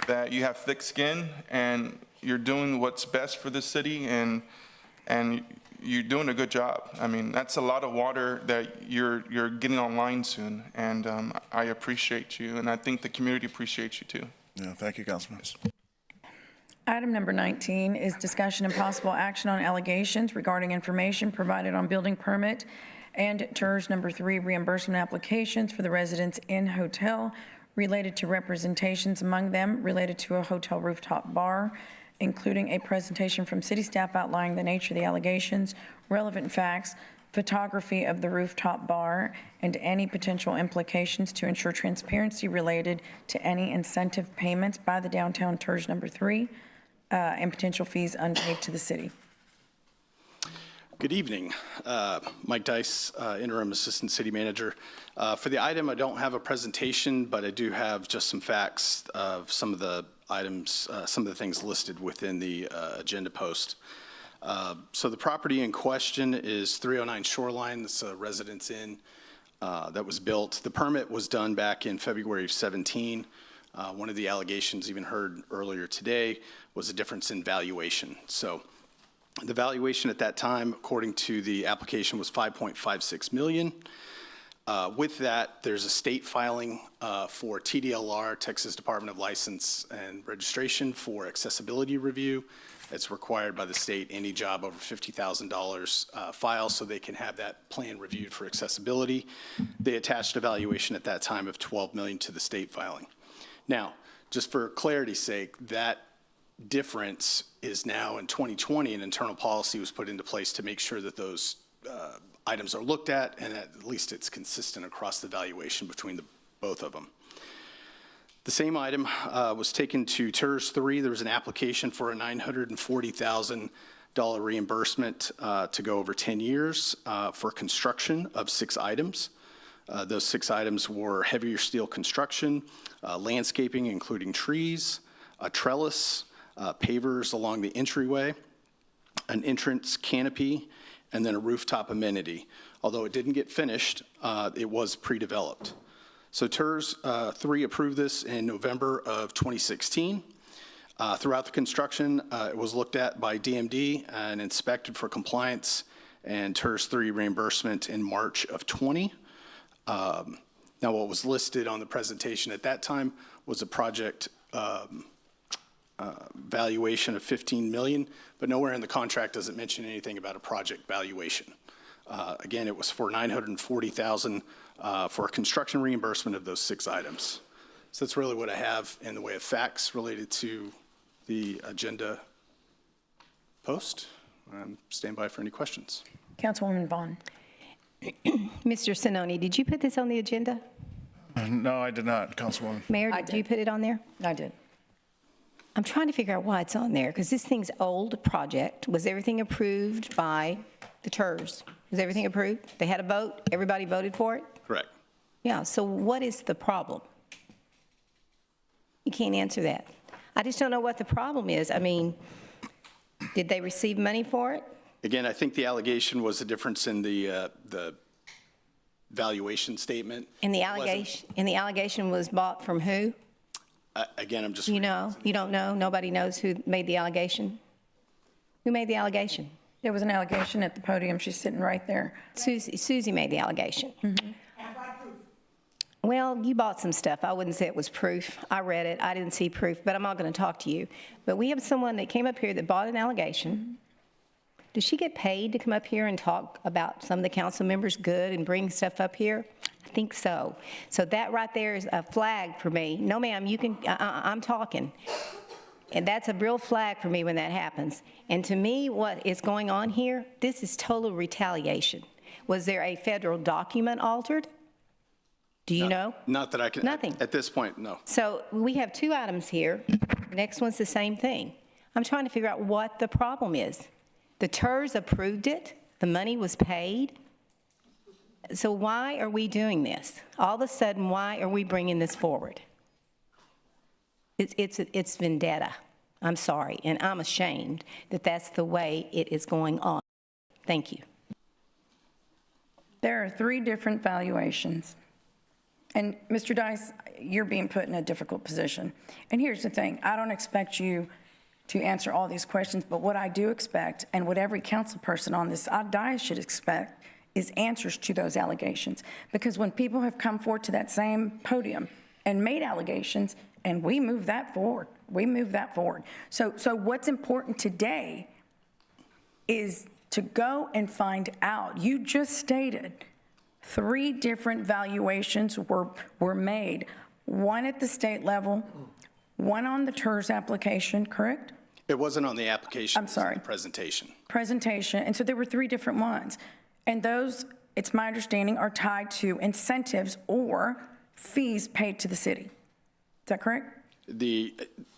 that you have thick skin and you're doing what's best for the city, and you're doing a good job. I mean, that's a lot of water that you're getting online soon, and I appreciate you, and I think the community appreciates you too. Yeah, thank you, Councilman. Item number 19 is discussion and possible action on allegations regarding information provided on building permit and TERS number 3 reimbursement applications for the Residence Inn Hotel related to representations, among them related to a hotel rooftop bar, including a presentation from city staff outlining the nature of the allegations, relevant facts, photography of the rooftop bar, and any potential implications to ensure transparency related to any incentive payments by the downtown TERS number 3 and potential fees unpaid to the city. Good evening. Mike Dice, Interim Assistant City Manager. For the item, I don't have a presentation, but I do have just some facts of some of the items, some of the things listed within the agenda post. So the property in question is 309 Shoreline. It's a Residence Inn that was built. The permit was done back in February of 17. One of the allegations even heard earlier today was a difference in valuation. So the valuation at that time, according to the application, was $5.56 million. With that, there's a state filing for TDLR, Texas Department of License and Registration, for accessibility review. It's required by the state, any job over $50,000 file, so they can have that plan reviewed for accessibility. They attached a valuation at that time of $12 million to the state filing. Now, just for clarity's sake, that difference is now in 2020, an internal policy was put into place to make sure that those items are looked at, and at least it's consistent across the valuation between both of them. The same item was taken to TERS 3. There was an application for a $940,000 reimbursement to go over 10 years for construction of 6 items. Those 6 items were heavier steel construction, landscaping including trees, a trellis, pavers along the entryway, an entrance canopy, and then a rooftop amenity. Although it didn't get finished, it was pre-developed. So TERS 3 approved this in November of 2016. Throughout the construction, it was looked at by DMD and inspected for compliance, and TERS 3 reimbursement in March of 20. Now, what was listed on the presentation at that time was a project valuation of $15 million, but nowhere in the contract does it mention anything about a project valuation. Again, it was for $940,000 for a construction reimbursement of those 6 items. So that's really what I have in the way of facts related to the agenda post. Stand by for any questions. Councilwoman Vaughn. Mr. Sinoni, did you put this on the agenda? No, I did not, Councilwoman. Mayor, did you put it on there? I did. I'm trying to figure out why it's on there, because this thing's old project. Was everything approved by the TERS? Was everything approved? They had a vote? Everybody voted for it? Correct. Yeah, so what is the problem? You can't answer that. I just don't know what the problem is. I mean, did they receive money for it? Again, I think the allegation was a difference in the valuation statement. And the allegation was bought from who? Again, I'm just. You know, you don't know? Nobody knows who made the allegation? Who made the allegation? There was an allegation at the podium. She's sitting right there. Susie made the allegation. Mm-hmm. Well, you bought some stuff. I wouldn't say it was proof. I read it. I didn't see proof, but I'm not going to talk to you. But we have someone that came up here that bought an allegation. Does she get paid to come up here and talk about some of the council members good and bring stuff up here? I think so. So that right there is a flag for me. No, ma'am, you can, I'm talking. And that's a real flag for me when that happens. And to me, what is going on here, this is total retaliation. Was there a federal document altered? Do you know? Not that I can. Nothing. At this point, no. So we have 2 items here. The next one's the same thing. I'm trying to figure out what the problem is. The TERS approved it. The money was paid. So why are we doing this? All of a sudden, why are we bringing this forward? It's vendetta. I'm sorry, and I'm ashamed that that's the way it is going on. Thank you. There are 3 different valuations. And Mr. Dice, you're being put in a difficult position. And here's the thing, I don't expect you to answer all these questions, but what I do expect, and what every council person on this dais should expect, is answers to those allegations. Because when people have come forward to that same podium and made allegations, and we move that forward. We move that forward. So what's important today is to go and find out. You just stated 3 different valuations were made, one at the state level, one on the TERS application, correct? It wasn't on the application. I'm sorry. It was on the presentation. Presentation, and so there were 3 different ones. And those, it's my understanding, are tied to incentives or fees paid to the city. Is that correct? The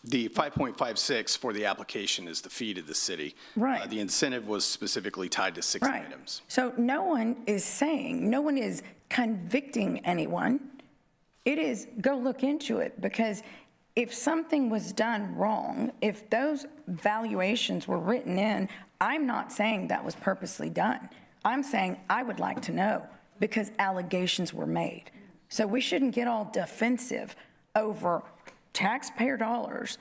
5.56 for the application is the fee to the city. Right. The incentive was specifically tied to 6 Right. items. So no one is convicting anyone. It is, go look into it, because if something was done wrong, if those valuations were written in, I'm not saying that was purposely done. I'm saying I would like to know, because allegations were made. So we shouldn't get all defensive over taxpayer dollars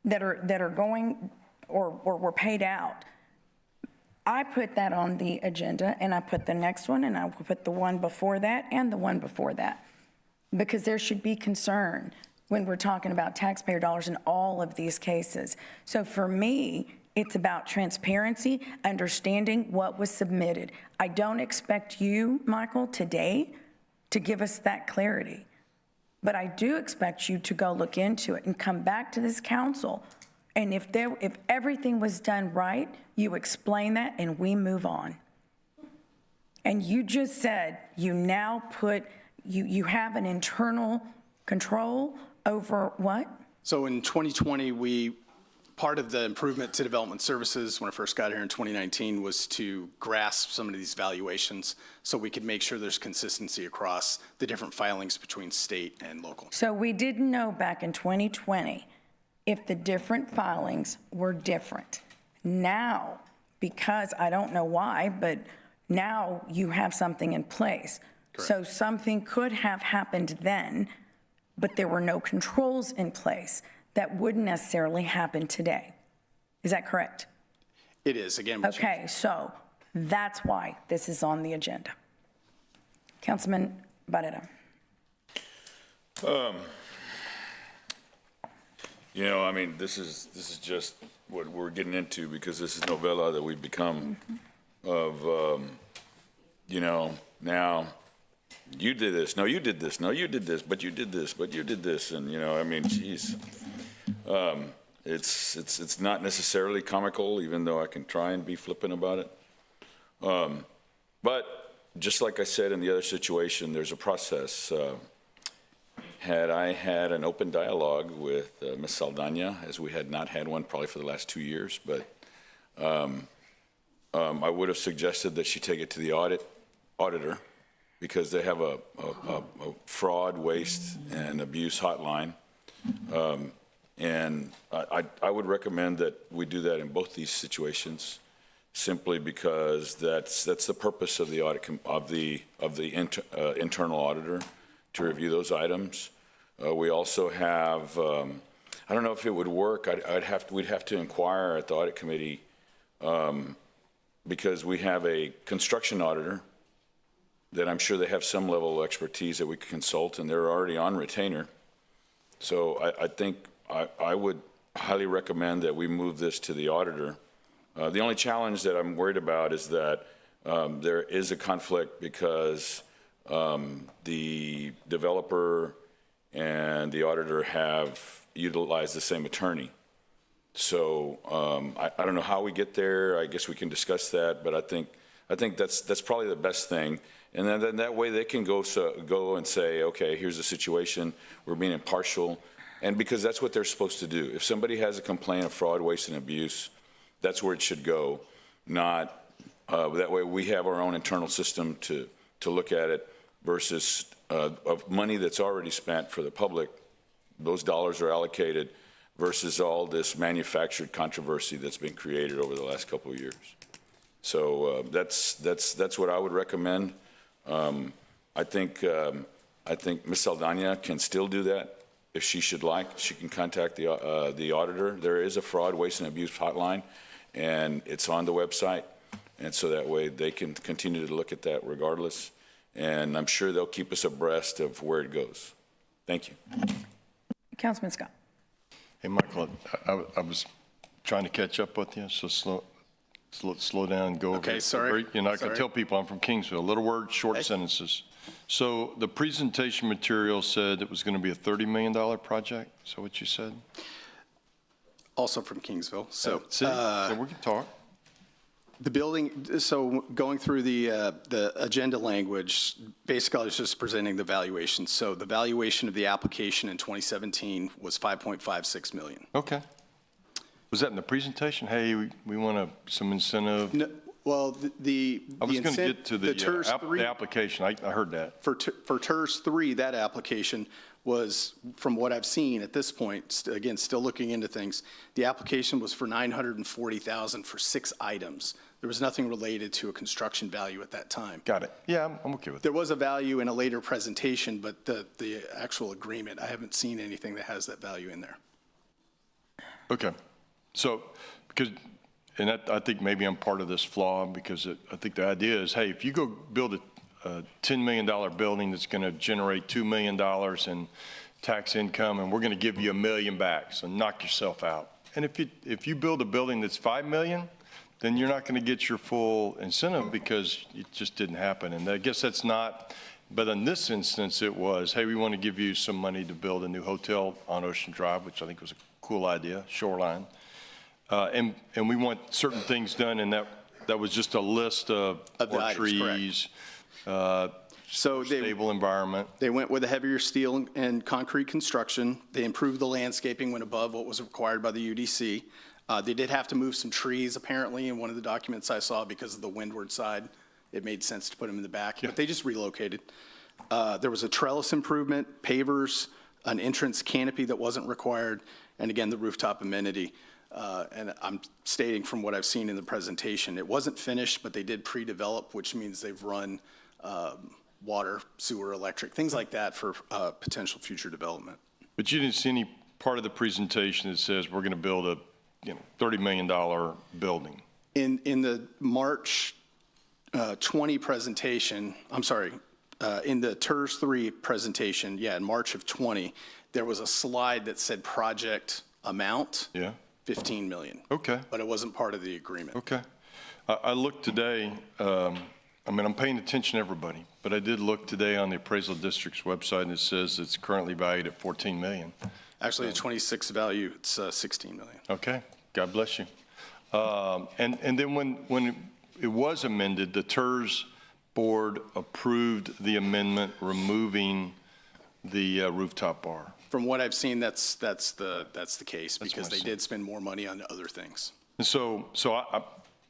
that are going or were paid out. I put that on the agenda, and I put the next one, and I will put the one before that and the one before that, because there should be concern when we're talking about taxpayer dollars in all of these cases. So for me, it's about transparency, understanding what was submitted. I don't expect you, Michael, today to give us that clarity, but I do expect you to go look into it and come back to this council. And if everything was done right, you explain that and we move on. And you just said you now you have an internal control over what? So in 2020, part of the improvement to development services when I first got here in 2019 was to grasp some of these valuations so we could make sure there's consistency across the different filings between state and local. So we didn't know back in 2020 if the different filings were different. Now, because I don't know why, but now you have something in place. Correct. So something could have happened then, but there were no controls in place that wouldn't necessarily happen today. Is that correct? It is, again. Okay, so that's why this is on the agenda. Councilman Barrera. You know, I mean, this is just what we're getting into, because this is novella that we've become of, you know, now you did this, no, you did this, no, you did this, but you did this, but you did this, and, you know, I mean, geez. It's not necessarily comical, even though I can try and be flippant about it. But just like I said in the other situation, there's a process. Had I had an open dialogue with Ms. Saldana, as we had not had one probably for the last 2 years, but I would have suggested that she take it to the auditor, because they have a fraud, waste, and abuse hotline. And I would recommend that we do that in both these situations, simply because that's the purpose of the audit of the internal auditor, to review those items. We also have, I don't know if it would work. We'd have to inquire at the audit committee, because we have a construction auditor that I'm sure they have some level of expertise that we could consult, and they're already on retainer. So I think I would highly recommend that we move this to the auditor. The only challenge that I'm worried about is that there is a conflict, because the developer and the auditor have utilized the same attorney. So I don't know how we get there. I guess we can discuss that, but I think that's probably the best thing. And then that way they can go and say, okay, here's the situation. We're being impartial. And because that's what they're supposed to do. If somebody has a complaint of fraud, waste, and abuse, that's where it should go. Not that way we have our own internal system to look at it, versus of money that's already spent for the public. Those dollars are allocated, versus all this manufactured controversy that's been created over the last couple of years. So that's what I would recommend. I think Ms. Saldana can still do that. If she should like, she can contact the auditor. There is a fraud, waste, and abuse hotline, and it's on the website. And so that way they can continue to look at that regardless. And I'm sure they'll keep us abreast of where it goes. Thank you. Councilman Scott. Hey, Michael, I was trying to catch up with you, so slow down and go over. Okay, sorry. You know, I can Sorry. tell people I'm from Kingsville. Little words, short sentences. So the presentation material said it was going to be a $30 million project. Is that what you said? Also from Kingsville. So, so we can talk. The building, so going through the agenda language, basically I was just presenting the valuation. So the valuation of the application in 2017 was $5.56 million. Okay. Was that in the presentation? Hey, we want some incentive. No, well, I was going to get to the application. I heard that. For TERS 3, that application was, from what I've seen at this point, again, still looking into things, the application was for $940,000 for 6 items. There was nothing related to a construction value at that time. Got it. Yeah, I'm okay with that. There was a value in a later presentation, but the actual agreement, I haven't seen anything that has that value in there. Okay. So, because, and I think maybe I'm part of this flaw, because I think the idea is, hey, if you go build a $10 million building that's going to generate $2 million in tax income, and we're going to give you $1 million back, so knock yourself out. And if you build a building that's $5 million, then you're not going to get your full incentive because it just didn't happen. And I guess that's not, but in this instance, it was, hey, we want to give you some money to build a new hotel on Ocean Drive, which I think was a cool idea, shoreline. And we want certain things done, and that was just a list of more trees, stable environment. They went with a heavier steel and concrete construction. They improved the landscaping, went above what was required by the UDC. They did have to move some trees, apparently, in one of the documents I saw because of the windward side. It made sense to put them in the back, but they just relocated. There was a trellis improvement, pavers, an entrance canopy that wasn't required, and again, the rooftop amenity. And I'm stating from what I've seen in the presentation, it wasn't finished, but they did pre-develop, which means they've run water, sewer, electric, things like that for potential future development. But you didn't see any part of the presentation that says we're going to build a $30 million building. In the March 20 presentation, I'm sorry, in the TERS 3 presentation, in March of 20, there was a slide that said project amount. Yeah. 15 million. Okay. But it wasn't part of the agreement. Okay. I looked today, I'm paying attention to everybody, but I did look today on the Appraisal District's website, and it says it's currently valued at 14 million. Actually, the 26 value, it's 16 million. Okay. God bless you. And then when it was amended, the TERS board approved the amendment removing the rooftop bar. From what I've seen, that's the case, because they did spend more money on other things. And so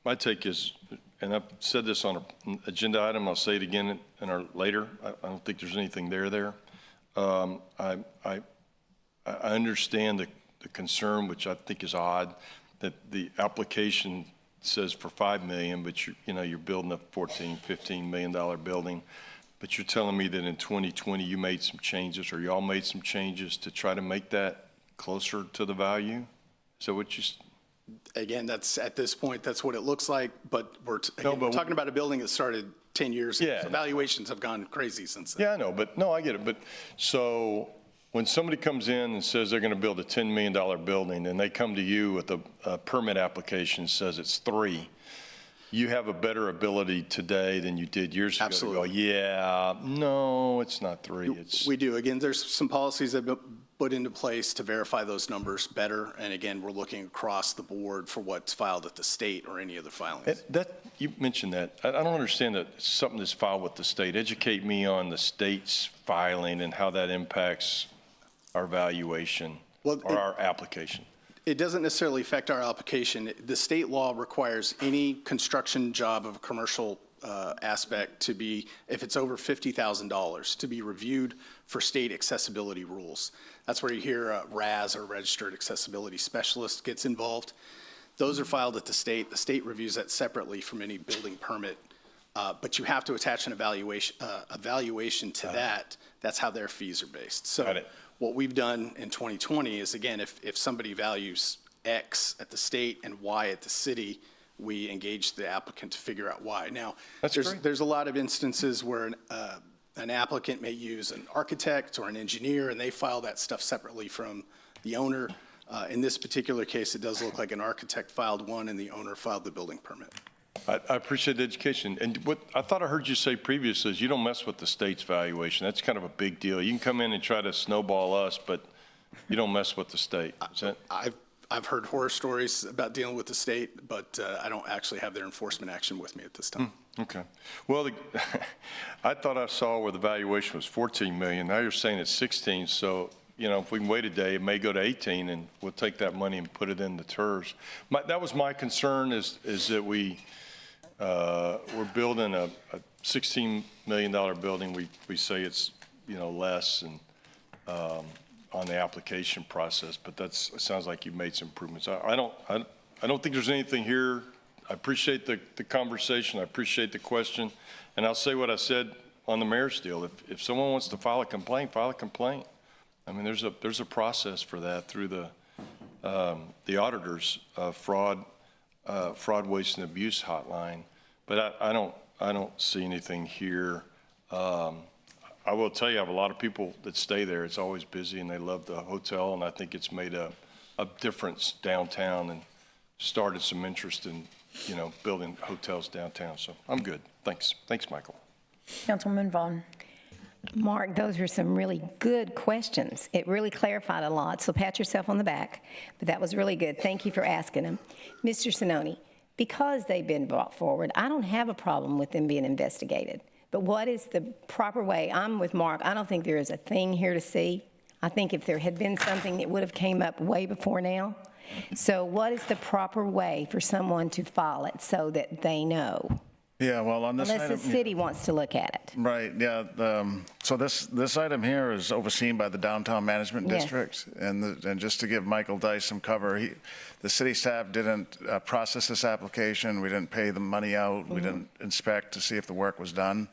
my take is, and I've said this on an agenda item, I'll say it again later. I don't think there's anything there. I understand the concern, which I think is odd, that the application says for $5 million, but you're building a $14, $15 million building. But you're telling me that in 2020 you made some changes, or y'all made some changes to try to make that closer to the value? So what you? Again, that's at this point, that's what it looks like. But we're talking about a building that started 10 years ago. So valuations have gone crazy since then. Yeah, I know, but no, I get it. But so when somebody comes in and says they're going to build a $10 million building, and they come to you with a permit application that says it's 3. You have a better ability today than you did years ago. Absolutely. To go, yeah, no, it's not 3. We do. Again, there's some policies that have been put into place to verify those numbers better. And again, we're looking across the board for what's filed at the state or any other filings. You mentioned that. I don't understand that it's something that's filed with the state. Educate me on the state's filing and how that impacts our valuation or our application. It doesn't necessarily affect our application. The state law requires any construction job of a commercial aspect to be, if it's over $50,000, to be reviewed for state accessibility rules. That's where you hear a RAS, or Registered Accessibility Specialist, gets involved. Those are filed at the state. The state reviews that separately from any building permit. But you have to attach an evaluation to that. That's how their fees are based. So what we've done in 2020 is, again, if somebody values X at the state and Y at the city, we engage the applicant to figure out why. Now, there's a lot of instances where an applicant may use an architect or an engineer, and they file that stuff separately from the owner. In this particular case, it does look like an architect filed one and the owner filed the building permit. I appreciate the education. And what I thought I heard you say previously is you don't mess with the state's valuation. That's kind of a big deal. You can come in and try to snowball us, but you don't mess with the state. Is that? I've heard horror stories about dealing with the state, but I don't actually have their enforcement action with me at this time. Okay. Well, I thought I saw where the valuation was 14 million. Now you're saying it's 16. So, you know, if we can wait a day, it may go to 18, and we'll take that money and put it in the TERS. That was my concern is that we're building a $16 million building. We say it's, you know, less and on the application process, but it sounds like you've made some improvements. I don't think there's anything here. I appreciate the conversation. I appreciate the question. And I'll say what I said on the mayor's deal. If someone wants to file a complaint, file a complaint. I mean, there's a process for that through the auditor's fraud, waste, and abuse hotline. But I don't see anything here. I will tell you, I have a lot of people that stay there. It's always busy, and they love the hotel, and I think it's made a difference downtown and started some interest in, you know, building hotels downtown. So I'm good. Thanks. Thanks, Michael. Councilwoman Vaughn. Mark, those were some really good questions. It really clarified a lot, so pat yourself on the back. But that was really good. Thank you for asking them. Mr. Sinoni, because they've been brought forward, I don't have a problem with them being investigated. But what is the proper way? I'm with Mark. I don't think there is a thing here to see. I think if there had been something, it would have came up way before now. So what is the proper way for someone to file it so that they know? Yeah, well, on this Unless item, the city wants to look at it. right, yeah. So this item here is overseen by the Downtown Management Yes. District. And just to give Michael Dice some cover, the city staff didn't process this application. We didn't pay the money out. We didn't inspect to see if the work was done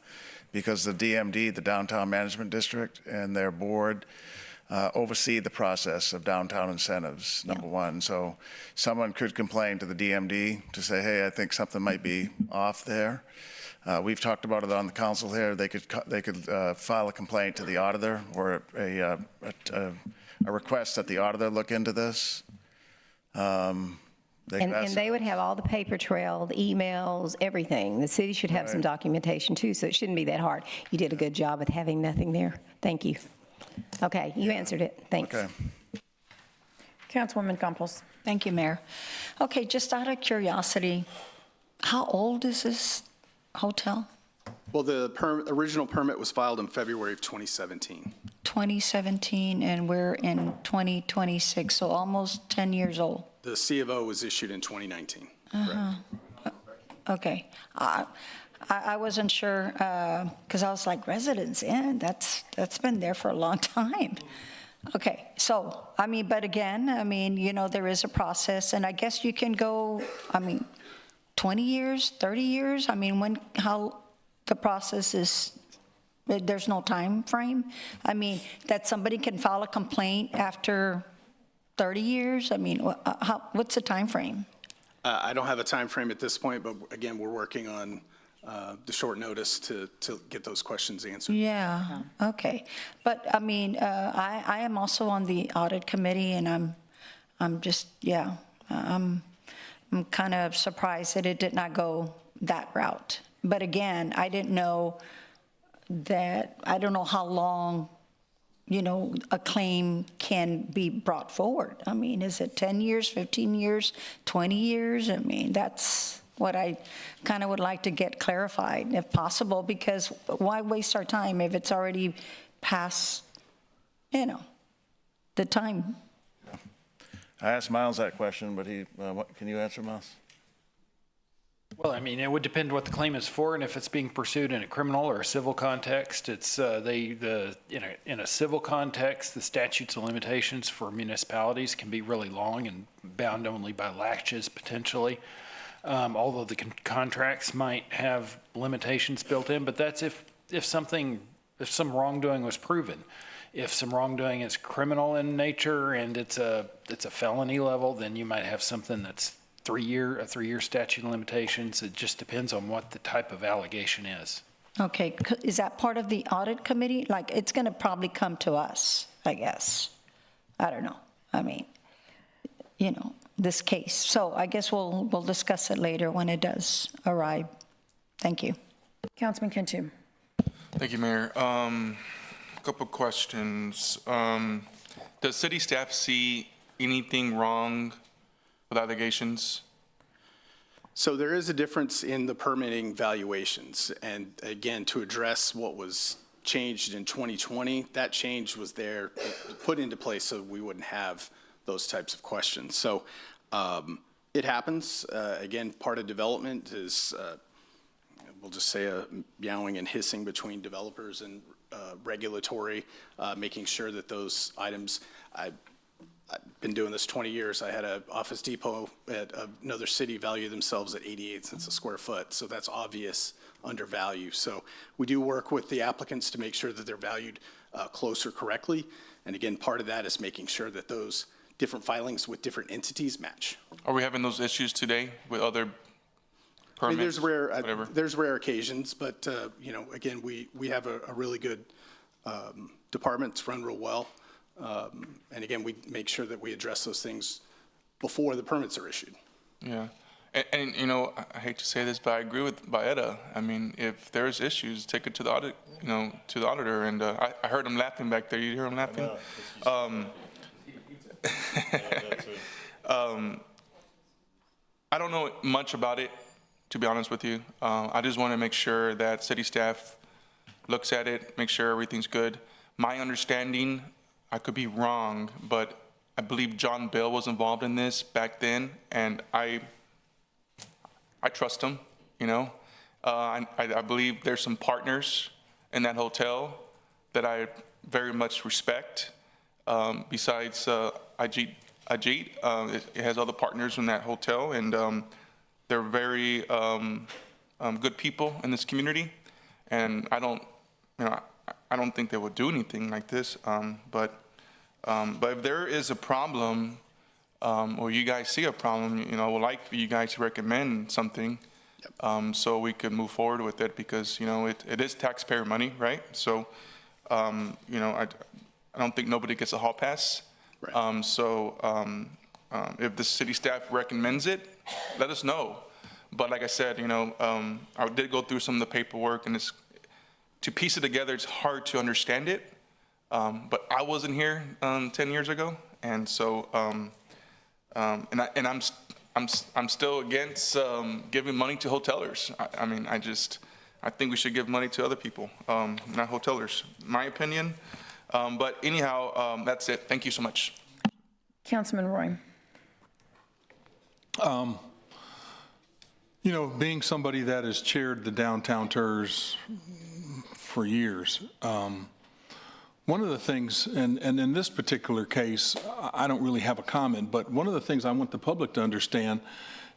because the DMD, the Downtown Management District, and their board oversee the process of downtown incentives, number one. So someone could complain to the DMD to say, hey, I think something might be off there. We've talked about it on the council here. They could file a complaint to the auditor or a request that the auditor look into this. And they would have all the paper trail, the emails, everything. The city should have some documentation too, so it shouldn't be that hard. You did a good job with having nothing there. Thank you. Okay, you answered it. Thanks. Okay. Councilwoman Campos. Thank you, Mayor. Okay, just out of curiosity, how old is this hotel? Well, the original permit was filed in February of 2017. 2017, and we're in 2026, so almost 10 years old. The C of O was issued in 2019. Okay. I wasn't sure, because I was like, Residence Inn, that's been there for a long time. Okay, so, I mean, but again, I mean, you know, there is a process, and I guess you can go, I mean, 20 years, 30 years? I mean, how the process is, there's no time frame? I mean, that somebody can file a complaint after 30 years? I mean, what's the time frame? I don't have a time frame at this point, but again, we're working on the short notice to get those questions answered. Yeah, okay. But, I mean, I am also on the audit committee, and I'm just, yeah, I'm kind of surprised that it did not go that route. But again, I didn't know that, I don't know how long, you know, a claim can be brought forward. I mean, is it 10 years, 15 years, 20 years? I mean, that's what I kind of would like to get clarified if possible, because why waste our time if it's already past, you know, the time? I asked Miles that question, but can you answer, Miles? Well, I mean, it would depend what the claim is for, and if it's being pursued in a criminal or a civil context. It's in a civil context, the statutes of limitations for municipalities can be really long and bound only by laches potentially. Although the contracts might have limitations built in, but that's if some wrongdoing was proven. If some wrongdoing is criminal in nature and it's a felony level, then you might have something that's a 3-year statute of limitations. It just depends on what the type of allegation is. Okay, is that part of the audit committee? Like, it's going to probably come to us, I guess. I don't know. I mean, you know, this case. So I guess we'll discuss it later when it does arrive. Thank you. Councilman Cantu. Thank you, Mayor. A couple questions. Does city staff see anything wrong with allegations? So there is a difference in the permitting valuations. And again, to address what was changed in 2020, that change was there, put into place so we wouldn't have those types of questions. So it happens. Again, part of development is, we'll just say, a meowing and hissing between developers and regulatory, making sure that those items, I've been doing this 20 years. I had an Office Depot at another city value themselves at 88 cents a square foot. So that's obvious undervalue. So we do work with the applicants to make sure that they're valued closer correctly. And again, part of that is making sure that those different filings with different entities match. Are we having those issues today with other permits? I mean, there's rare occasions, but you know, again, we have a really good department. It's run real well. And again, we make sure that we address those things before the permits are issued. Yeah. And you know, I hate to say this, but I agree with Baeta. I mean, if there's issues, take it to the audit, you know, to the auditor. And I heard him laughing back there. You hear him laughing? I don't know much about it, to be honest with you. I just want to make sure that city staff looks at it, make sure everything's good. My understanding, I could be wrong, but I believe John Bell was involved in this back then, and I trust him, you know. I believe there's some partners in that hotel that I very much respect. Besides Ajit, it has other partners in that hotel, and they're very good people in this community. And I don't think they would do anything like this. But if there is a problem, or you guys see a problem, you know, I would like for you guys to recommend something, so we could move forward with it, because, you know, it is taxpayer money, right? So, you know, I don't think nobody gets a hall pass. Right. If the city staff recommends it, let us know. But like I said, you know, I did go through some of the paperwork, and to piece it together, it's hard to understand it. But I wasn't here 10 years ago, and so I'm still against giving money to hotelers. I mean, I think we should give money to other people, not hotelers. My opinion. But anyhow, that's it. Thank you so much. Councilman Roy. You know, being somebody that has chaired the downtown tours for years, one of the things, and in this particular case, I don't really have a comment, but one of the things I want the public to understand,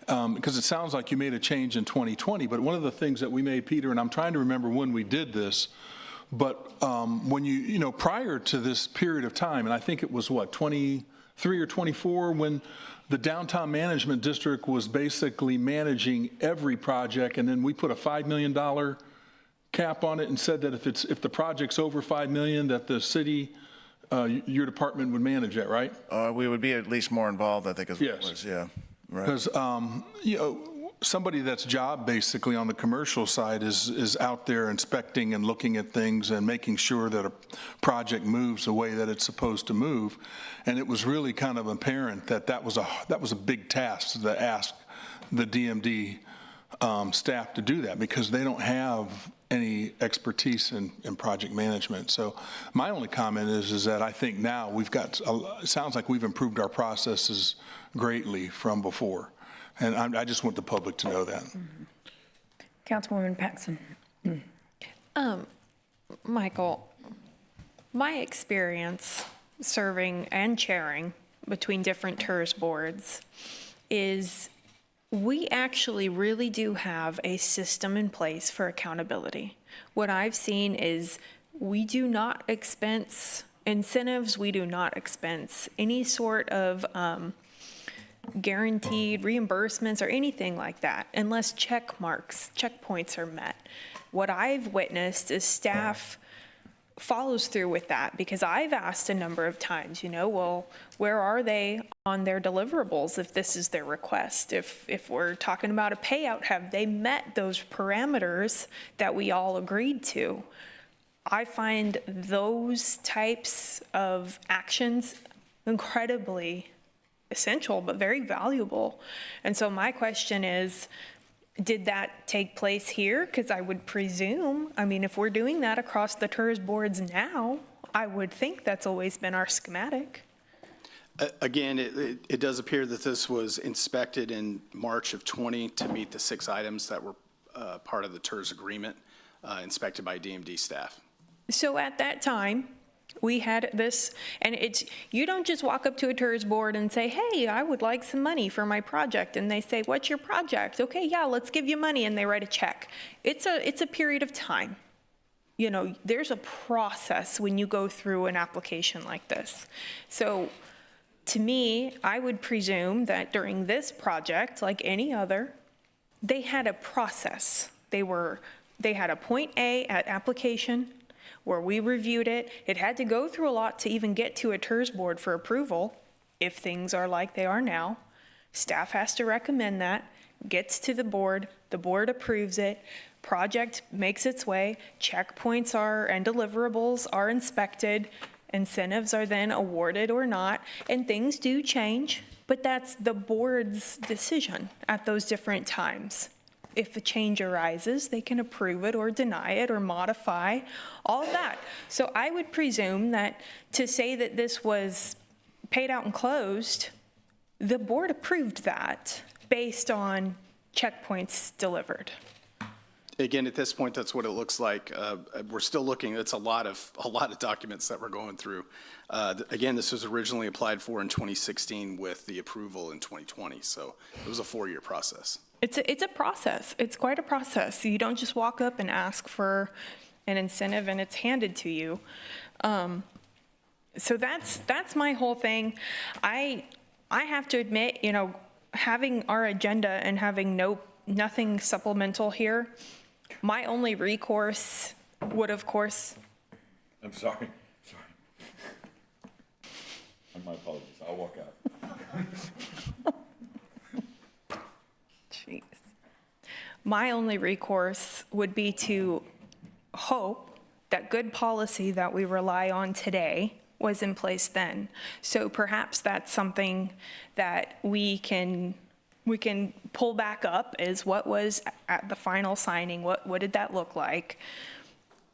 because it sounds like you made a change in 2020, but one of the things that we made, Peter, and I'm trying to remember when we did this, but when you know, prior to this period of time, and I think it was what, 23 or 24, when the downtown management district was basically managing every project, and then we put a $5 million cap on it and said that if the project's over $5 million, that the city, your department would manage that, right? We would be at least more involved, I think, as yes. it was, yeah. Right. Because, you know, somebody that's job basically on the commercial side is out there inspecting and looking at things and making sure that a project moves the way that it's supposed to move. And it was really kind of apparent that that was a big task to ask the DMD staff to do that, because they don't have any expertise in project management. So my only comment is that I think now we've got, it sounds like we've improved our processes greatly from before. And I just want the public to know that. Councilwoman Paxson. Michael, my experience serving and chairing between different TERS boards is we actually really do have a system in place for accountability. What I've seen is we do not expense incentives, we do not expense any sort of guaranteed reimbursements or anything like that unless checkpoints are met. What I've witnessed is staff follows through with that, because I've asked a number of times, well, where are they on their deliverables if this is their request? If we're talking about a payout, have they met those parameters that we all agreed to? I find those types of actions incredibly essential, but very valuable. And so my question is, did that take place here? Because I would presume, if we're doing that across the TERS boards now, I would think that's always been our schematic. Again, it does appear that this was inspected in March of 20 to meet the 6 items that were part of the TERS agreement, inspected by DMD staff. So at that time, we had this, and you don't just walk up to a TERS board and say, hey, I would like some money for my project. And they say, what's your project? Okay, yeah, let's give you money. And they write a check. It's a period of time. There's a process when you go through an application like this. So to me, I would presume that during this project, like any other, they had a process. They had a point A at application, where we reviewed it. It had to go through a lot to even get to a TERS board for approval. If things are like they are now, staff has to recommend that, gets to the board approves it, project makes its way, checkpoints and deliverables are inspected, incentives are then awarded or not, and things do change, but that's the board's decision at those different times. If a change arises, they can approve it or deny it or modify, all of that. So I would presume that to say that this was paid out and closed, the board approved that based on checkpoints delivered. Again, at this point, that's what it looks like. We're still looking. It's a lot of documents that we're going through. Again, this was originally applied for in 2016 with the approval in 2020. So it was a 4-year process. It's a process. It's quite a process. You don't just walk up and ask for an incentive and it's handed to you. So that's my whole thing. I have to admit, having our agenda and having nothing supplemental here, my only recourse would, of course. I'm sorry. My apologies. I'll walk out. Jeez. My only recourse would be to hope that good policy that we rely on today was in place then. So perhaps that's something that we can pull back up, is what was at the final signing, what did that look like?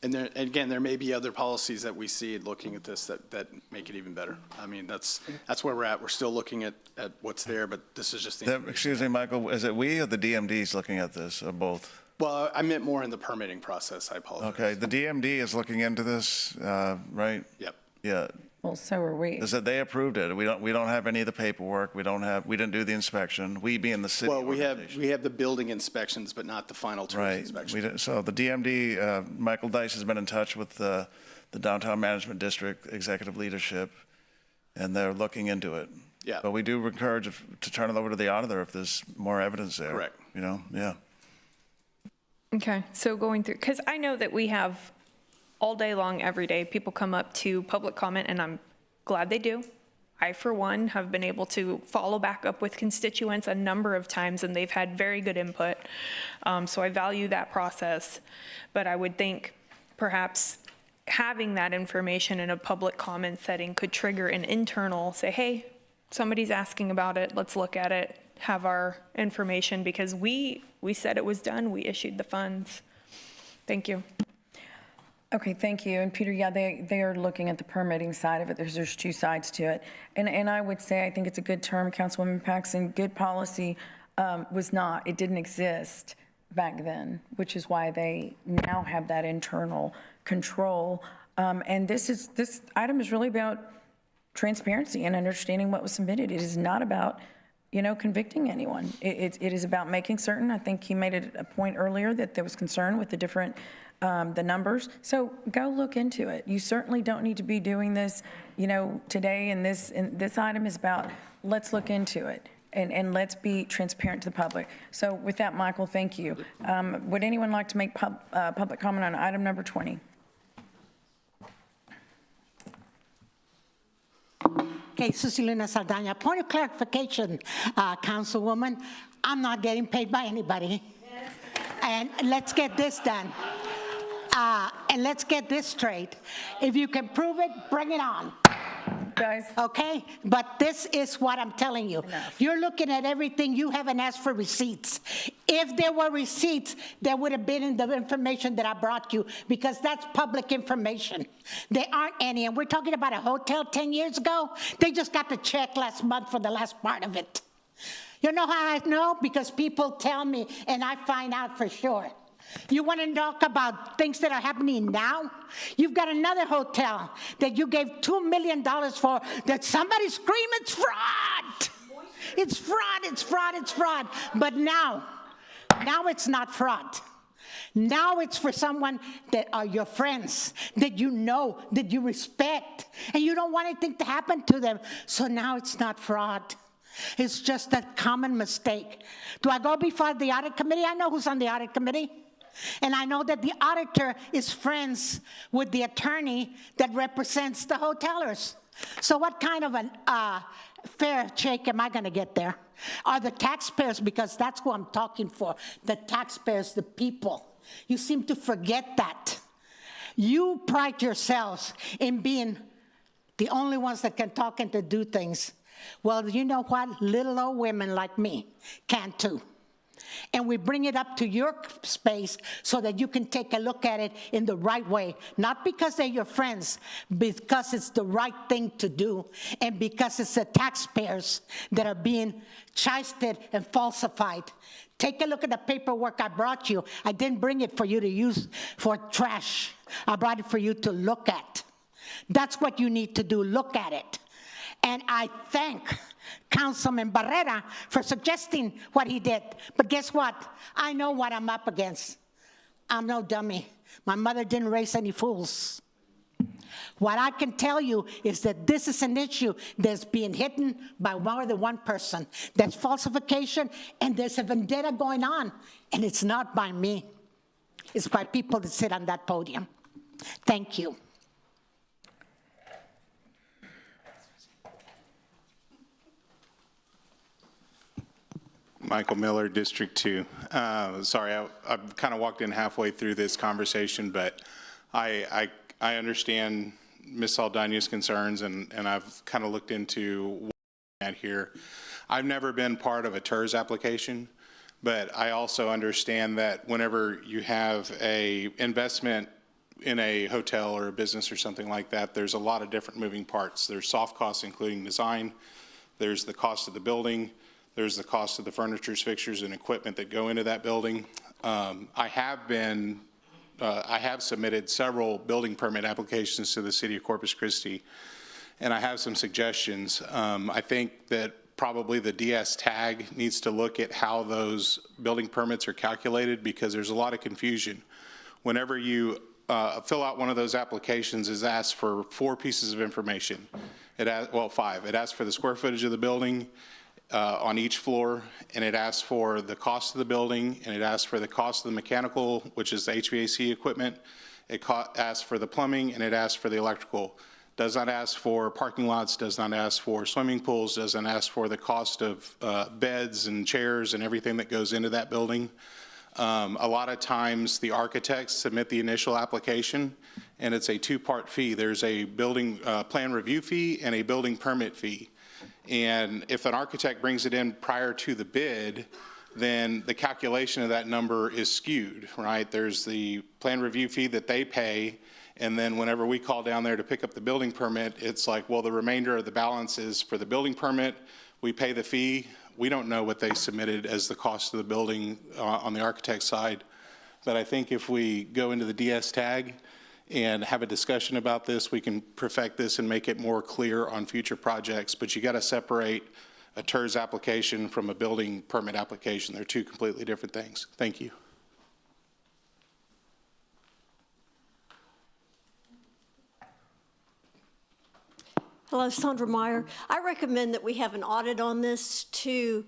And again, there may be other policies that we see looking at this that make it even better. That's where we're at. We're still looking at what's there, but this is just the Excuse me, Michael, is it we or the DMD's looking at this, or both? Well, I meant more in the permitting process. I apologize. Okay, the DMD is looking into this, right? Yep. Yeah. Well, so are we. Is that they approved it? We don't have any of the paperwork. We didn't do the inspection. We being the city. Well, we have the building inspections, but not the final TERS inspection. So the DMD, Michael Dice has been in touch with the Downtown Management District executive leadership, and they're looking into it. Yeah. But we do encourage to turn it over to the auditor if there's more evidence there. Correct. Yeah. Okay, so going through, because I know that we have all day long, every day, people come up to public comment, and I'm glad they do. I, for one, have been able to follow back up with constituents a number of times, and they've had very good input. So I value that process. But I would think perhaps having that information in a public comment setting could trigger an internal, say, hey, somebody's asking about it, let's look at it, have our information, because we said it was done, we issued the funds. Thank you. Okay, thank you. And Peter, yeah, they are looking at the permitting side of it. There's 2 sides to it. And I would say, I think it's a good term, Councilwoman Paxson. Good policy was not, it didn't exist back then, which is why they now have that internal control. And this item is really about transparency and understanding what was submitted. It is not about, convicting anyone. It is about making certain. I think he made it a point earlier that there was concern with the different the numbers. So go look into it. You certainly don't need to be doing this, today. And this item is about, let's look into it. and let's be transparent to the public. So with that, Michael, thank you. Would anyone like to make public comment on item number 20? Okay, Susilina Saldana, point of clarification, Councilwoman, I'm not getting paid by anybody. And let's get this done. And let's get this straight. If you can prove it, bring it on. Guys. Okay, but this is what I'm telling you. Enough. You're looking at everything, you haven't asked for receipts. If there were receipts, there would have been in the information that I brought you, because that's public information. There aren't any, and we're talking about a hotel 10 years ago. They just got the check last month for the last part of it. You know how I know? Because people tell me, and I find out for sure. You want to talk about things that are happening now? You've got another hotel that you gave $2 million for that somebody scream, it's fraud. It's fraud, it's fraud, it's fraud. But now it's not fraud. Now it's for someone that are your friends, that you know, that you respect, and you don't want anything to happen to them. So now it's not fraud. It's just a common mistake. Do I go before the audit committee? I know who's on the audit committee. And I know that the auditor is friends with the attorney that represents the hotelers. So what kind of a fair shake am I going to get there? Are the taxpayers, because that's who I'm talking for, the taxpayers, the people. You seem to forget that. You pride yourselves in being the only ones that can talk and to do things. Well, you know what? Little old women like me can too. And we bring it up to your space so that you can take a look at it in the right way. Not because they're your friends, because it's the right thing to do, and because it's the taxpayers that are being chisted and falsified. Take a look at the paperwork I brought you. I didn't bring it for you to use for trash. I brought it for you to look at. That's what you need to do, look at it. And I thank Councilman Barrera for suggesting what he did. But guess what? I know what I'm up against. I'm no dummy. My mother didn't raise any fools. What I can tell you is that this is an issue that's being hidden by more than one person. There's falsification and there's a vendetta going on. And it's not by me. It's by people that sit on that podium. Thank you. Michael Miller, District 2. Sorry, I kind of walked in halfway through this conversation, but I understand Ms. Saldana's concerns, and I've kind of looked into what we're at here. I've never been part of a TERS application, but I also understand that whenever you have a investment in a hotel or a business or something like that, there's a lot of different moving parts. There's soft costs, including design. There's the cost of the building. There's the cost of the furniture, fixtures, and equipment that go into that building. I have submitted several building permit applications to the city of Corpus Christi, and I have some suggestions. I think that probably the DS tag needs to look at how those building permits are calculated, because there's a lot of confusion. Whenever you fill out one of those applications, it asks for 4 pieces of information. Well, 5. It asks for the square footage of the building, on each floor, and it asks for the cost of the building, and it asks for the cost of the mechanical, which is the HVAC equipment. It asks for the plumbing, and it asks for the electrical. Does not ask for parking lots, does not ask for swimming pools, doesn't ask for the cost of beds and chairs and everything that goes into that building. A lot of times the architects submit the initial application, and it's a 2-part fee. There's a building plan review fee and a building permit fee. And if an architect brings it in prior to the bid, then the calculation of that number is skewed, right? There's the plan review fee that they pay, and then whenever we call down there to pick up the building permit, it's like, well, the remainder of the balance is for the building permit. We pay the fee. We don't know what they submitted as the cost of the building on the architect side. But I think if we go into the DS tag and have a discussion about this, we can perfect this and make it more clear on future projects. But you got to separate a TERS application from a building permit application. They're 2 completely different things. Thank you. Hello, Sandra Meyer. I recommend that we have an audit on this to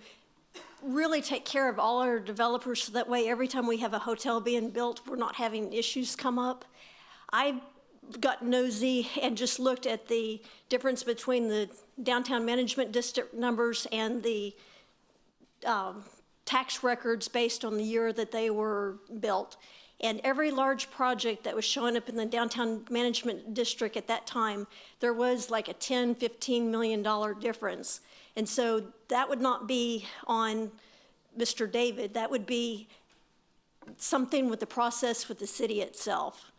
really take care of all our developers, so that way every time we have a hotel being built, we're not having issues come up. I got nosy and just looked at the difference between the downtown management district numbers and the tax records based on the year that they were built. And every large project that was showing up in the downtown management district at that time, there was like a $10, $15 million difference. And so that would not be on Mr. David. That would be something with the process with the city itself.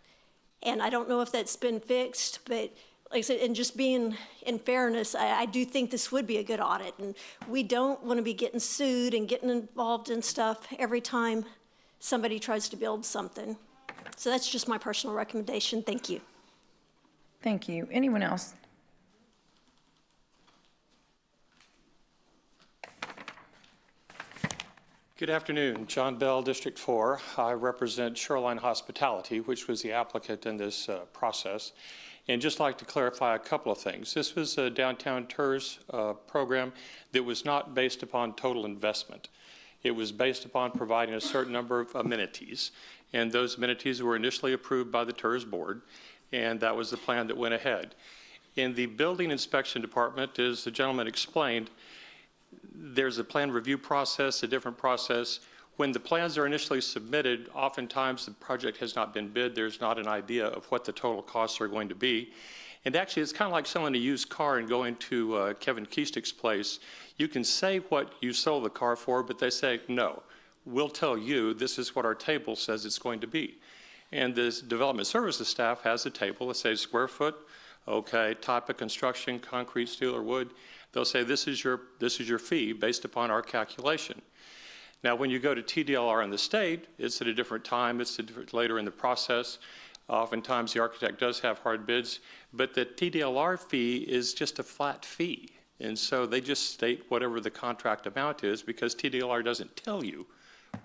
And I don't know if that's been fixed, but like I said, and just being in fairness, I do think this would be a good audit. And we don't want to be getting sued and getting involved in stuff every time somebody tries to build something. So that's just my personal recommendation. Thank you. Thank you. Anyone else? Good afternoon. John Bell, District 4. I represent Shoreline Hospitality, which was the applicant in this process. And just like to clarify a couple of things. This was a downtown tours program that was not based upon total investment. It was based upon providing a certain number of amenities, and those amenities were initially approved by the TERS board, and that was the plan that went ahead. In the building inspection department, as the gentleman explained, there's a plan review process, a different process. When the plans are initially submitted, oftentimes the project has not been bid. There's not an idea of what the total costs are going to be. And actually, it's kind of like selling a used car and going to Kevin Kiestig's place. You can say what you sold the car for, but they say, no, we'll tell you this is what our table says it's going to be. And this development services staff has a table that says square foot, okay, type of construction, concrete, steel, or wood. They'll say this is your fee based upon our calculation. Now, when you go to TDLR in the state, it's at a different time. It's later in the process. Oftentimes, the architect does have hard bids, but the TDLR fee is just a flat fee. And so they just state whatever the contract amount is, because TDLR doesn't tell you,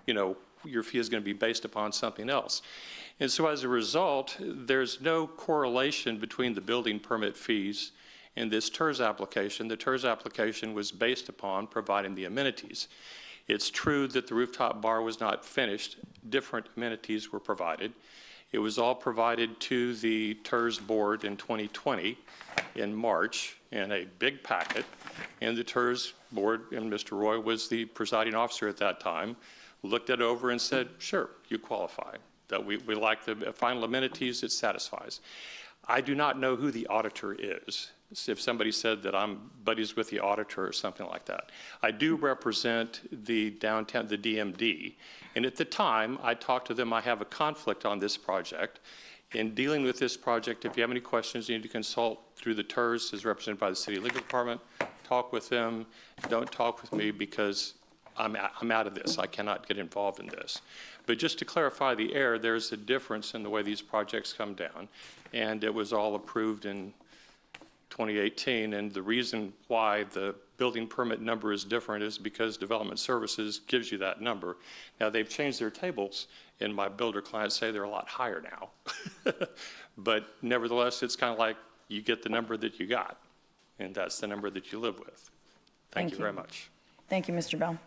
your fee is going to be based upon something else. And so as a result, there's no correlation between the building permit fees and this TERS application. The TERS application was based upon providing the amenities. It's true that the rooftop bar was not finished. Different amenities were provided. It was all provided to the TERS board in 2020 in March in a big packet. And the TERS board, and Mr. Roy was the presiding officer at that time, looked it over and said, sure, you qualify. That we like the final amenities, it satisfies. I do not know who the auditor is. If somebody said that I'm buddies with the auditor or something like that. I do represent the downtown, the DMD. And at the time, I talked to them. I have a conflict on this project. In dealing with this project, if you have any questions, you need to consult through the TERS as represented by the City Legal Department. Talk with them. Don't talk with me, because I'm out of this. I cannot get involved in this. But just to clarify the error, there's a difference in the way these projects come down. And it was all approved in 2018, and the reason why the building permit number is different is because Development Services gives you that number. Now, they've changed their tables, and my builder clients say they're a lot higher now. But nevertheless, it's kind of like you get the number that you got, and that's the number that you live with. Thank you very much. Thank you, Mr. Bell.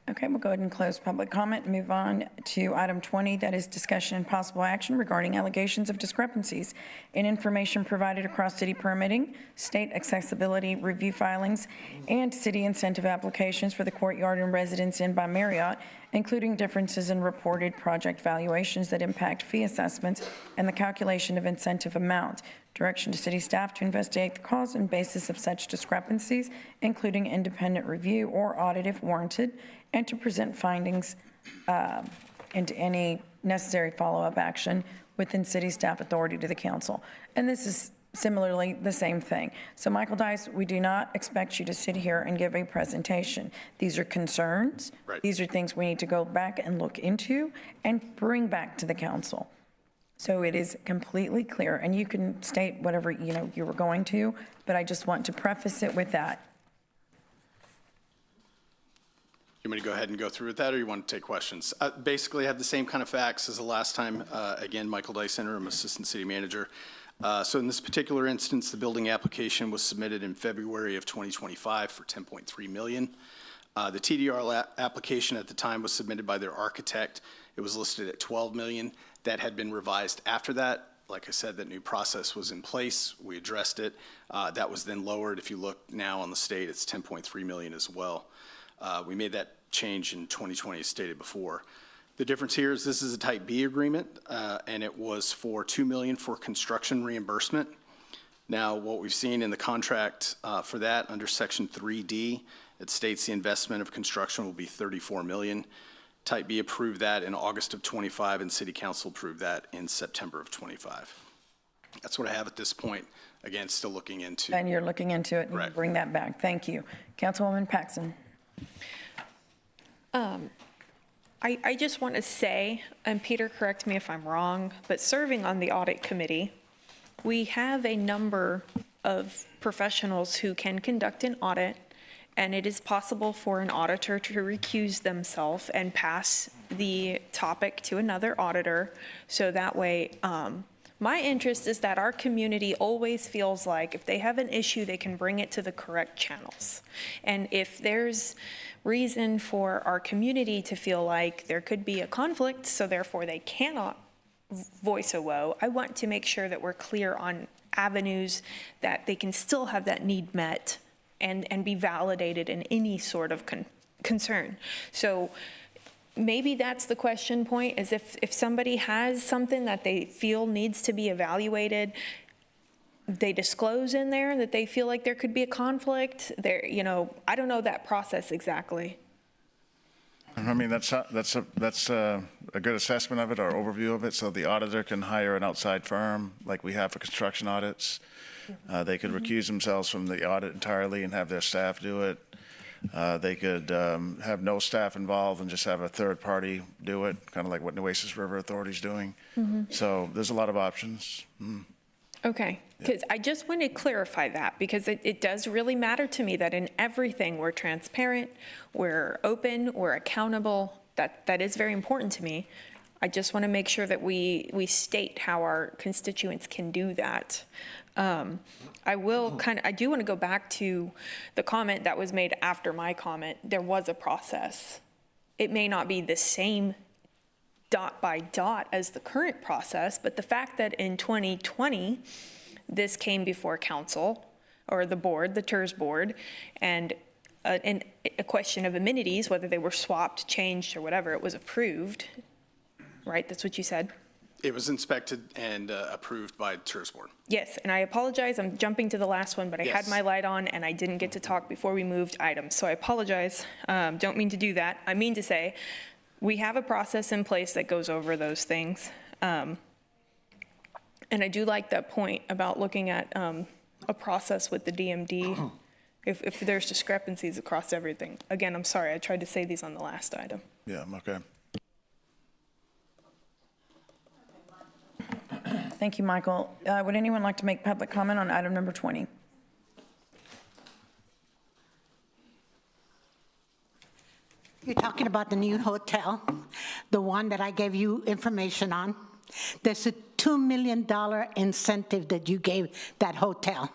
Okay, we'll go ahead and close public comment and move on to item 20, that is discussion and possible action regarding allegations of discrepancies in information provided across city permitting, state accessibility review filings, and city incentive applications for the Courtyard and Residence Inn by Marriott, including differences in reported project valuations that impact fee assessments and the calculation of incentive amounts. Direction to city staff to investigate the cause and basis of such discrepancies, including independent review or audit if warranted, and to present findings and any necessary follow-up action within city staff authority to the council. And this is similarly the same thing. So Michael Dice, we do not expect you to sit here and give a presentation. These are concerns. Right. These are things we need to go back and look into and bring back to the council. So it is completely clear, and you can state whatever you were going to, but I just want to preface it with that. You want me to go ahead and go through with that, or you want to take questions? Basically, I have the same kind of facts as the last time. Again, Michael Dice, Interim Assistant City Manager. So in this particular instance, the building application was submitted in February of 2025 for $10.3 million. The TDR application at the time was submitted by their architect. It was listed at $12 million. That had been revised after that. Like I said, that new process was in place. We addressed it. That was then lowered. If you look now on the state, it's $10.3 million as well. We made that change in 2020 as stated before. The difference here is this is a type B agreement, and it was for $2 million for construction reimbursement. Now, what we've seen in the contract for that under section 3D, it states the investment of construction will be $34 million. Type B approved that in August of 25, and City Council approved that in September of 25. That's what I have at this point. Again, still looking into. And you're looking into it, and you bring that back. Thank you. Councilwoman Paxson. I just want to say, and Peter, correct me if I'm wrong, but serving on the audit committee, we have a number of professionals who can conduct an audit, and it is possible for an auditor to recuse themselves and pass the topic to another auditor. So that way, my interest is that our community always feels like if they have an issue, they can bring it to the correct channels. And if there's reason for our community to feel like there could be a conflict, so therefore they cannot voice a woe, I want to make sure that we're clear on avenues that they can still have that need met and be validated in any sort of concern. So maybe that's the question point, is if somebody has something that they feel needs to be evaluated, they disclose in there that they feel like there could be a conflict. There, I don't know that process exactly. I mean, that's a good assessment of it or overview of it. So the auditor can hire an outside firm like we have for construction audits. They could recuse themselves from the audit entirely and have their staff do it. They could have no staff involved and just have a third party do it, kind of like what Nueces River Authority is doing. So there's a lot of options. Okay, because I just want to clarify that, because it does really matter to me that in everything we're transparent, we're open, we're accountable. That is very important to me. I just want to make sure that we state how our constituents can do that. I do want to go back to the comment that was made after my comment. There was a process. It may not be the same dot by dot as the current process, but the fact that in 2020, this came before council or the board, the TERS board, and a question of amenities, whether they were swapped, changed, or whatever, it was approved, right? That's what you said? It was inspected and approved by TERS board. Yes, and I apologize, I'm jumping to the last one, but I had my light on and I didn't get to talk before we moved items, so I apologize. Don't mean to do that. I mean to say, we have a process in place that goes over those things. And I do like that point about looking at a process with the DMD, if there's discrepancies across everything. Again, I'm sorry, I tried to say these on the last item. Yeah, okay. Thank you, Michael. Would anyone like to make public comment on item number 20? You're talking about the new hotel, the one that I gave you information on. There's a $2 million incentive that you gave that hotel.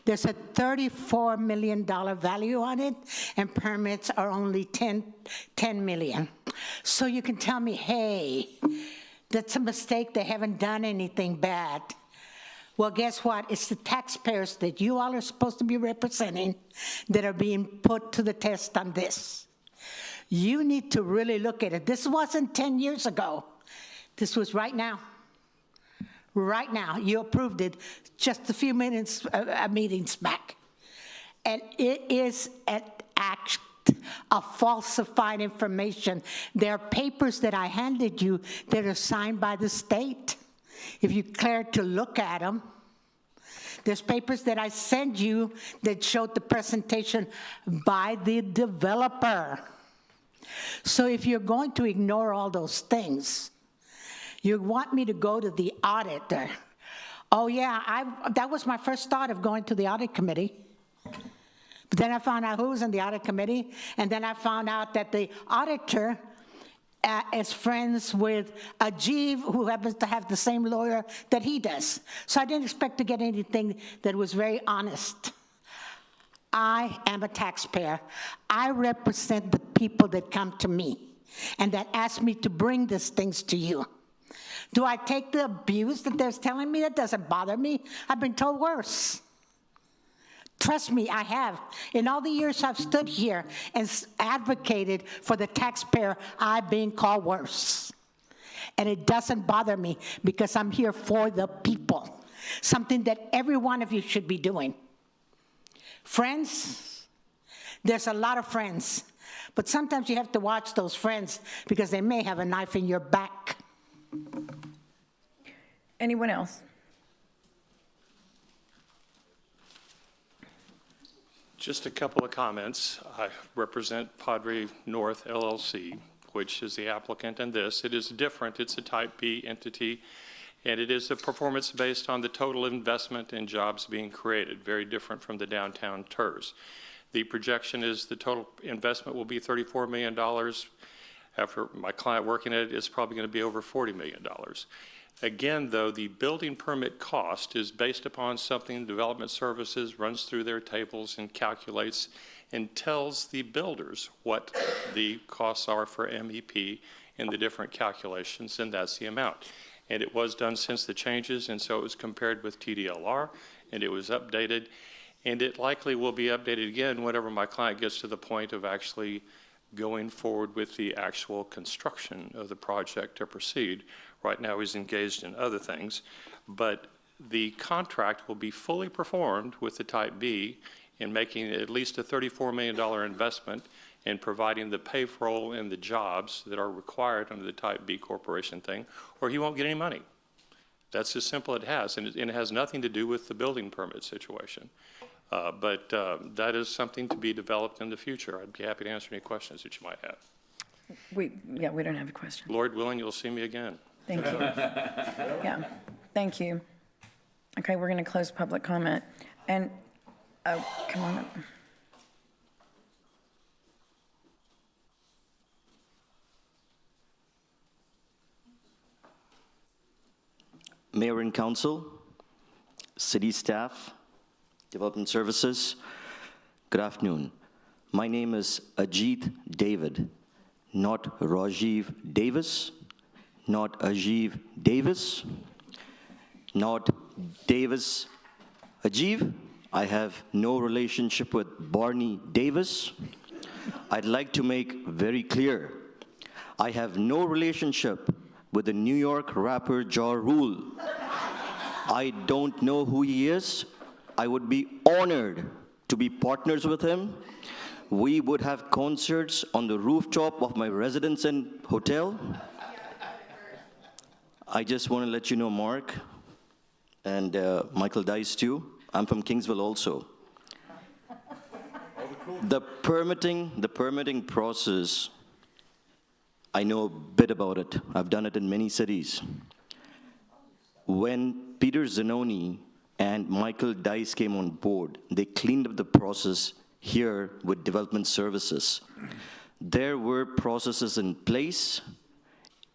There's a $34 million value on it, and permits are only $10 million. So you can tell me, hey, that's a mistake, they haven't done anything bad. Well, guess what? It's the taxpayers that you all are supposed to be representing that are being put to the test on this. You need to really look at it. This wasn't 10 years ago. This was right now. Right now. You approved it just a few minutes, meetings back. And it is an act of falsified information. There are papers that I handed you that are signed by the state. If you care to look at them, there's papers that I sent you that showed the presentation by the developer. So if you're going to ignore all those things, you want me to go to the auditor. Oh yeah, that was my first thought of going to the audit committee. But then I found out who was in the audit committee, and then I found out that the auditor is friends with Ajiv, who happens to have the same lawyer that he does. So I didn't expect to get anything that was very honest. I am a taxpayer. I represent the people that come to me and that ask me to bring these things to you. Do I take the abuse that they're telling me? That doesn't bother me. I've been told worse. Trust me, I have. In all the years I've stood here and advocated for the taxpayer, I've been called worse. And it doesn't bother me because I'm here for the people, something that every one of you should be doing. Friends, there's a lot of friends, but sometimes you have to watch those friends because they may have a knife in your back. Anyone else? Just a couple of comments. I represent Padre North LLC, which is the applicant in this. It is different. It's a Type B entity, and it is a performance based on the total investment and jobs being created, very different from the downtown TERS. The projection is the total investment will be $34 million. After my client working at it, it's probably going to be over $40 million. Again, though, the building permit cost is based upon something Development Services runs through their tables and calculates and tells the builders what the costs are for MEP in the different calculations, and that's the amount. And it was done since the changes, and so it was compared with TDLR, and it was updated, and it likely will be updated again whenever my client gets to the point of actually going forward with the actual construction of the project to proceed. Right now, he's engaged in other things, but the contract will be fully performed with the Type B in making at least a $34 million investment in providing the payroll and the jobs that are required under the Type B corporation thing, or he won't get any money. That's as simple as it has, and it has nothing to do with the building permit situation. But that is something to be developed in the future. I'd be happy to answer any questions that you might have. We don't have a question. Lord willing, you'll see me again. Thank you. Yeah, thank you. Okay, we're going to close public comment. And, oh, come on up. Mayor and Council, City staff, Development Services, good afternoon. My name is Ajit David, not Rajiv Davis, not Ajiv Davis, not Davis Ajiv. I have no relationship with Barney Davis. I'd like to make very clear, I have no relationship with the New York rapper Ja Rule. I don't know who he is. I would be honored to be partners with him. We would have concerts on the rooftop of my residence and hotel. I just want to let you know, Mark, and Michael Dice too, I'm from Kingsville also. The permitting process, I know a bit about it. I've done it in many cities. When Peter Zanoni and Michael Dice came on board, they cleaned up the process here with Development Services. There were processes in place.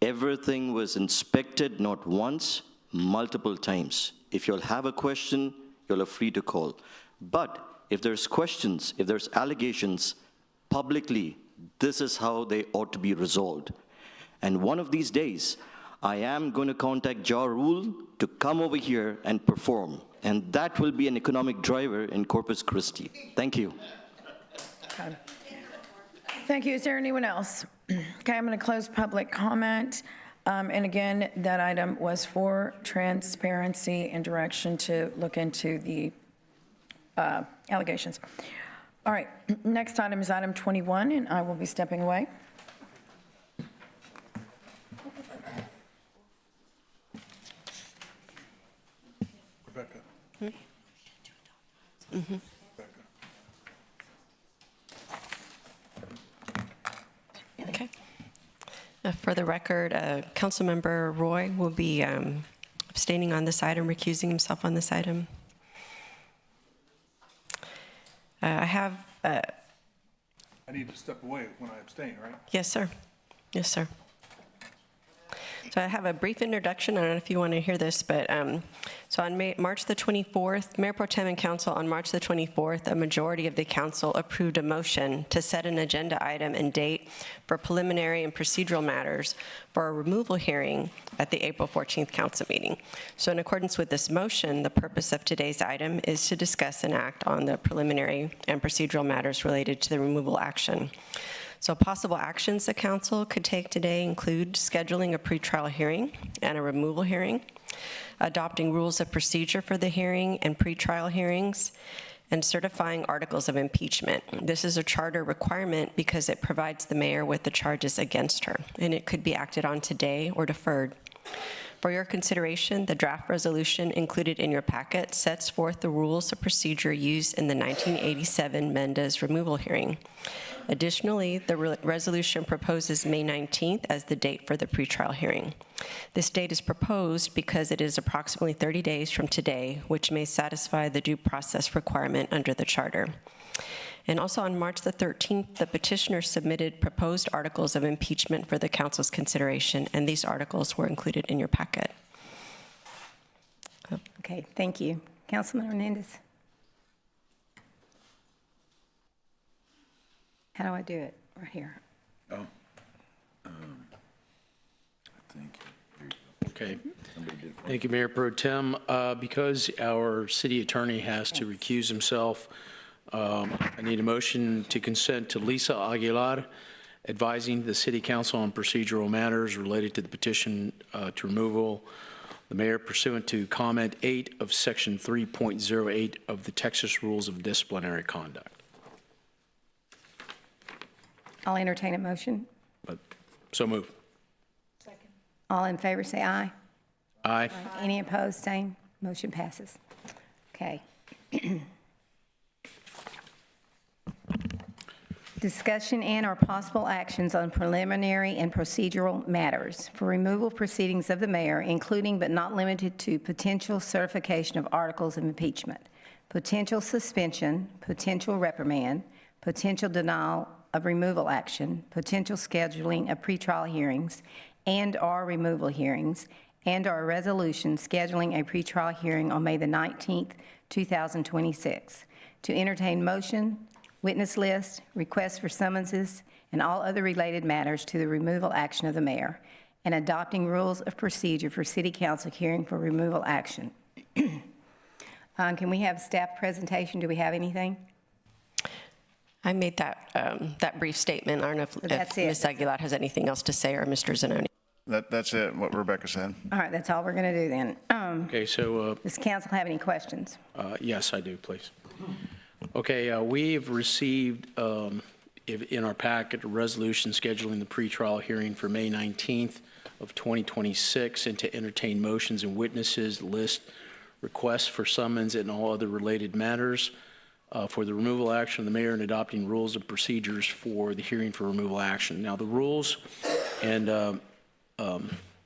Everything was inspected not once, multiple times. If you'll have a question, you're free to call. But if there's questions, if there's allegations, publicly, this is how they ought to be resolved. And one of these days, I am going to contact Ja Rule to come over here and perform. And that will be an economic driver in Corpus Christi. Thank you. Okay. Thank you. Is there anyone else? Okay, I'm going to close public comment. And again, that item was for transparency and direction to look into the allegations. All right, next item is item 21, and I will be stepping away. Rebecca. Mm-hmm. Okay. For the record, Councilmember Roy will be abstaining on this item, recusing himself on this item. I need to step away when I abstain, right? Yes, sir. Yes, sir. So I have a brief introduction. I don't know if you want to hear this, but so on March the 24th, Mayor Pro Tem and Council, on March the 24th, a majority of the council approved a motion to set an agenda item and date for preliminary and procedural matters for a removal hearing at the April 14th council meeting. So in accordance with this motion, the purpose of today's item is to discuss and act on the preliminary and procedural matters related to the removal action. So possible actions the council could take today include scheduling a pretrial hearing and a removal hearing, adopting rules of procedure for the hearing and pretrial hearings, and certifying articles of impeachment. This is a charter requirement because it provides the mayor with the charges against her, and it could be acted on today or deferred. For your consideration, the draft resolution included in your packet sets forth the rules of procedure used in the 1987 Mendez removal hearing. Additionally, the resolution proposes May 19th as the date for the pretrial hearing. This date is proposed because it is approximately 30 days from today, which may satisfy the due process requirement under the charter. And also on March the 13th, the petitioner submitted proposed articles of impeachment for the council's consideration, and these articles were included in your packet. Okay, thank you. Councilman Hernandez. How do I do it? Right here. Oh. I think. Okay. Thank you, Mayor Pro Tem. Because our city attorney has to recuse himself, I need a motion to consent to Lisa Aguilar advising the city council on procedural matters related to the petition to removal the mayor pursuant to comment 8 of section 3.08 of the Texas Rules of Disciplinary Conduct. I'll entertain a motion. So move. All in favor, say aye. Aye. Any opposed, same. Motion passes. Okay. Discussion and/or possible actions on preliminary and procedural matters for removal proceedings of the mayor, including but not limited to potential certification of articles of impeachment, potential suspension, potential reprimand, potential denial of removal action, potential scheduling of pretrial hearings and/or removal hearings, and/or resolution scheduling a pretrial hearing on May the 19th, 2026, to entertain motion, witness list, requests for summonses, and all other related matters to the removal action of the mayor, and adopting rules of procedure for city council hearing for removal action. Can we have staff presentation? Do we have anything? I made that brief statement. I don't know if Ms. Aguilar has anything else to say, or Mr. Zanoni. That's it, what Rebecca said. All right, that's all we're going to do then. Okay, so. Does council have any questions? Yes, I do, please. Okay, we've received in our packet a resolution scheduling the pretrial hearing for May 19th of 2026 and to entertain motions and witnesses, list requests for summons and all other related matters for the removal action of the mayor and adopting rules and procedures for the hearing for removal action. Now, the rules and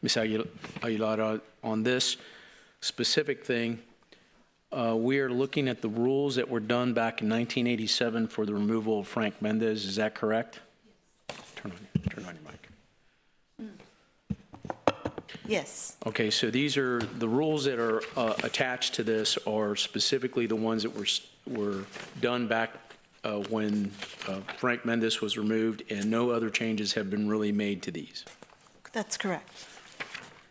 Ms. Aguilar, on this specific thing, we are looking at the rules that were done back in 1987 for the removal of Frank Mendez. Is that correct? Turn on your mic. Yes. Okay, so these are the rules that are attached to this are specifically the ones that were done back when Frank Mendez was removed, and no other changes have been really made to these. That's correct.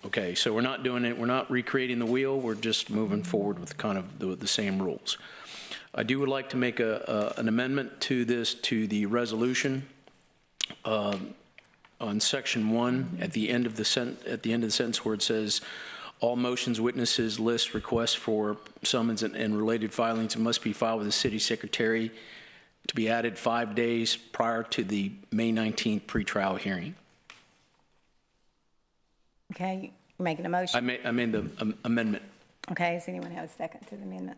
Okay, so we're not doing it, we're not recreating the wheel, we're just moving forward with kind of the same rules. I would like to make an amendment to this, to the resolution on section 1 at the end of the sentence where it says, all motions, witnesses, lists, requests for summons and related filings must be filed with the city secretary to be added 5 days prior to the May 19th pretrial hearing. Okay, you're making a motion? I made the amendment. Okay, does anyone have a second to the amendment?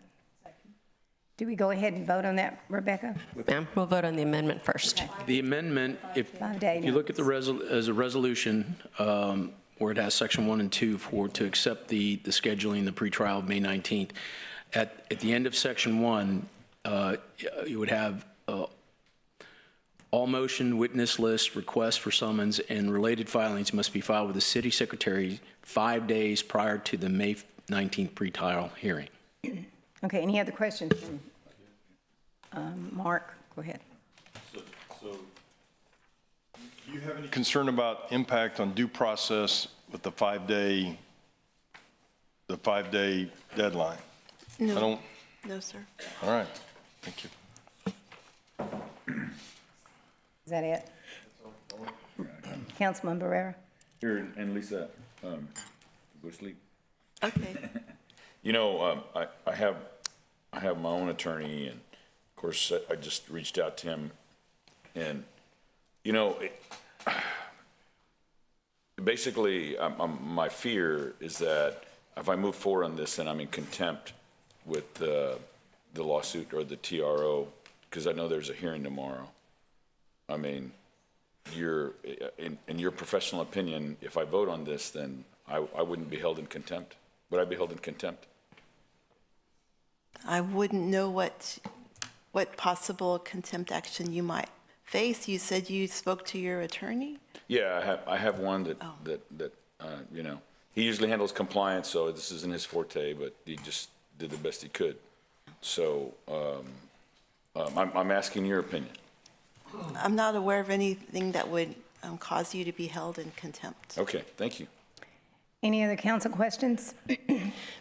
Do we go ahead and vote on that, Rebecca? Ma'am, we'll vote on the amendment first. Okay. The amendment, if you look at the as a resolution, where it has section 1 and 2 to accept the scheduling, the pretrial of May 19th, at the end of section 1, you would have All motion, witness list, requests for summons, and related filings must be filed with the city secretary 5 days prior to the May 19th pretrial hearing. Okay, any other questions? Mark, go ahead. So do you have any concern about impact on due process with the 5-day deadline? No. I don't. No, sir. All right. Thank you. Is that it? Councilman Barrera? Here, and Lisa, go to sleep. Okay. You know, I have my own attorney, and of course, I just reached out to him, and, you know, basically, my fear is that if I move forward on this, then I'm in contempt with the lawsuit or the TRO, because I know there's a hearing tomorrow. I mean, in your professional opinion, if I vote on this, then I wouldn't be held in contempt. Would I be held in contempt? I wouldn't know what possible contempt action you might face. You said you spoke to your attorney? Yeah, I have one that you know, he usually handles compliance, so this isn't his forte, but he just did the best he could. So I'm asking your opinion. I'm not aware of anything that would cause you to be held in contempt. Okay, thank you. Any other council questions?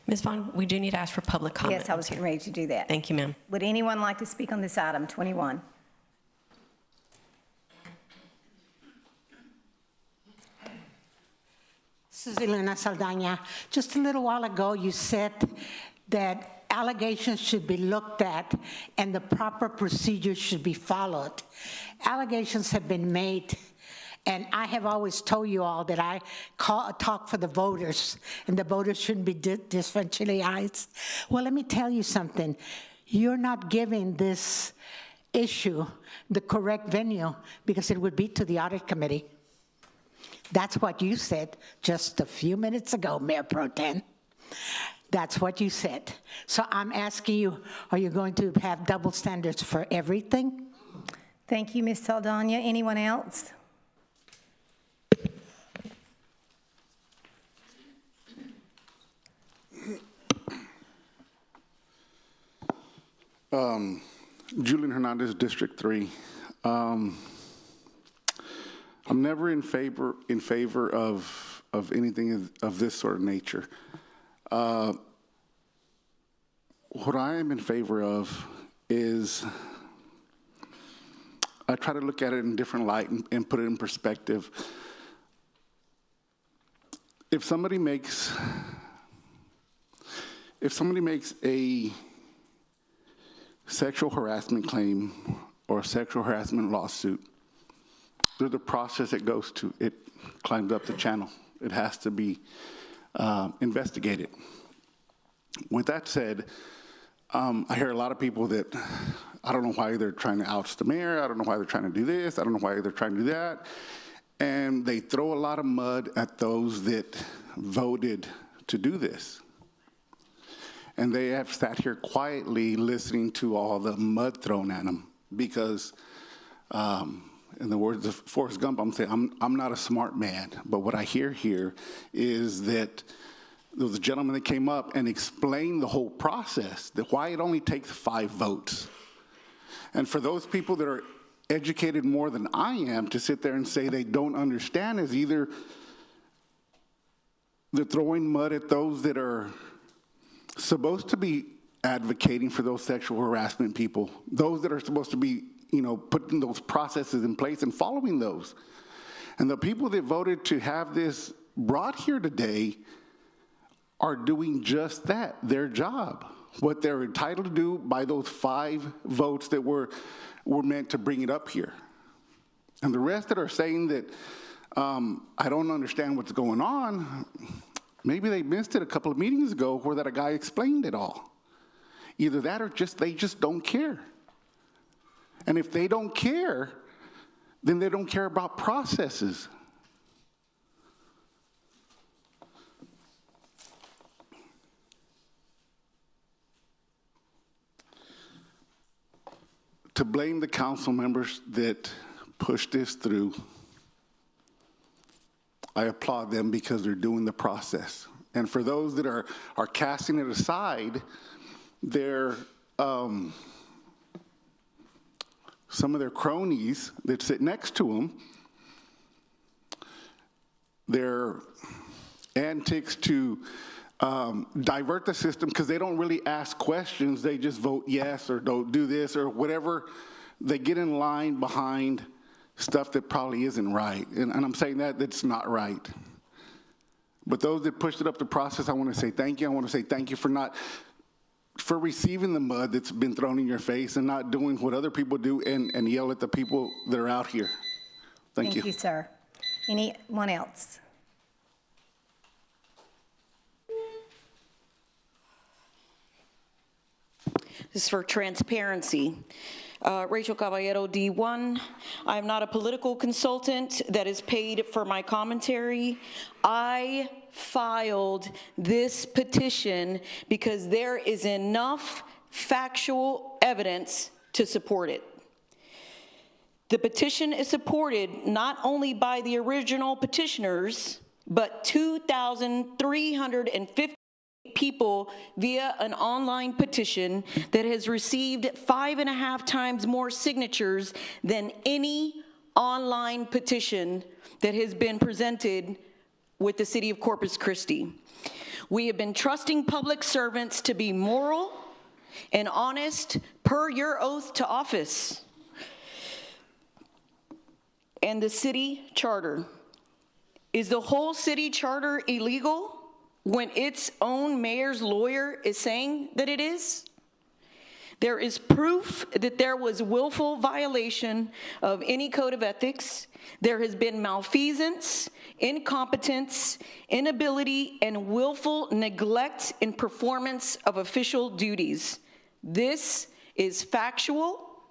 Ms. Vaughn, we do need to ask for public comment. Yes, I was getting ready to do that. Thank you, ma'am. Would anyone like to speak on this item, 21? This is Elena Saldana. Just a little while ago, you said that allegations should be looked at and the proper procedures should be followed. Allegations have been made, and I have always told you all that I talk for the voters, and the voters shouldn't be disenfranchised. Well, let me tell you something. You're not giving this issue the correct venue because it would be to the audit committee. That's what you said just a few minutes ago, Mayor Pro Tem. That's what you said. So I'm asking you, are you going to have double standards for everything? Thank you, Ms. Saldana. Anyone else? Julian Hernandez, District 3. I'm never in favor of anything of this sort of nature. What I am in favor of is I try to look at it in a different light and put it in perspective. If somebody makes a sexual harassment claim or a sexual harassment lawsuit, there's a process it goes to. It climbs up the channel. It has to be investigated. With that said, I hear a lot of people that I don't know why they're trying to oust the mayor. I don't know why they're trying to do this. I don't know why they're trying to do that. And they throw a lot of mud at those that voted to do this. And they have sat here quietly listening to all the mud thrown at them because, in the words of Forrest Gump, I'm saying I'm not a smart man, but what I hear here is that there was a gentleman that came up and explained the whole process, that why it only takes 5 votes. And for those people that are educated more than I am to sit there and say they don't understand is either they're throwing mud at those that are supposed to be advocating for those sexual harassment people, those that are supposed to be, putting those processes in place and following those. And the people that voted to have this brought here today are doing just that, their job, what they're entitled to do by those 5 votes that were meant to bring it up here. And the rest that are saying that I don't understand what's going on, maybe they missed it a couple of meetings ago where that a guy explained it all. Either that or they just don't care. And if they don't care, then they don't care about processes. To blame the council members that push this through. I applaud them because they're doing the process. And for those that are casting it aside, they're some of their cronies that sit next to them, their antics to divert the system, because they don't really ask questions. They just vote yes or don't do this or whatever. They get in line behind stuff that probably isn't right. And I'm saying that's not right. But those that pushed it up the process, I want to say thank you. I want to say thank you for receiving the mud that's been thrown in your face and not doing what other people do and yell at the people that are out here. Thank you. Thank you, sir. Anyone else? This is for transparency. Rachel Caballero, D1. I am not a political consultant that is paid for my commentary. I filed this petition because there is enough factual evidence to support it. The petition is supported not only by the original petitioners, but 2,350 people via an online petition that has received 5.5 times more signatures than any online petition that has been presented with the city of Corpus Christi. We have been trusting public servants to be moral and honest per your oath to office. And the city charter. Is the whole city charter illegal when its own mayor's lawyer is saying that it is? There is proof that there was willful violation of any code of ethics. There has been malfeasance, incompetence, inability, and willful neglect in performance of official duties. This is factual.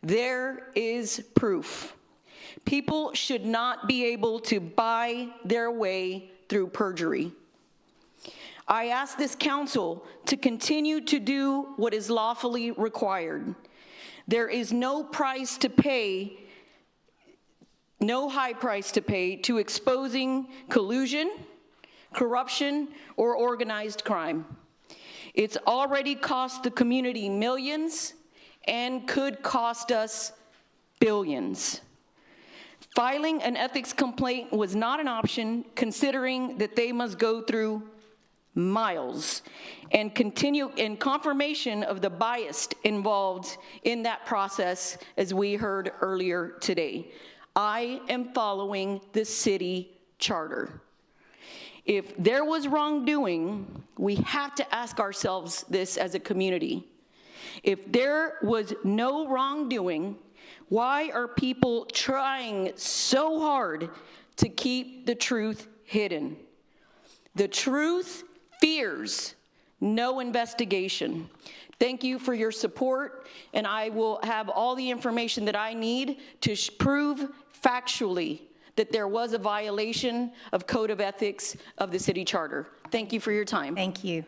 There is proof. People should not be able to buy their way through perjury. I ask this council to continue to do what is lawfully required. There is no price to pay, no high price to pay to exposing collusion, corruption, or organized crime. It's already cost the community millions and could cost us billions. Filing an ethics complaint was not an option, considering that they must go through miles and continue in confirmation of the bias involved in that process, as we heard earlier today. I am following the city charter. If there was wrongdoing, we have to ask ourselves this as a community. If there was no wrongdoing, why are people trying so hard to keep the truth hidden? The truth fears no investigation. Thank you for your support, and I will have all the information that I need to prove factually that there was a violation of code of ethics of the city charter. Thank you for your time. Thank you.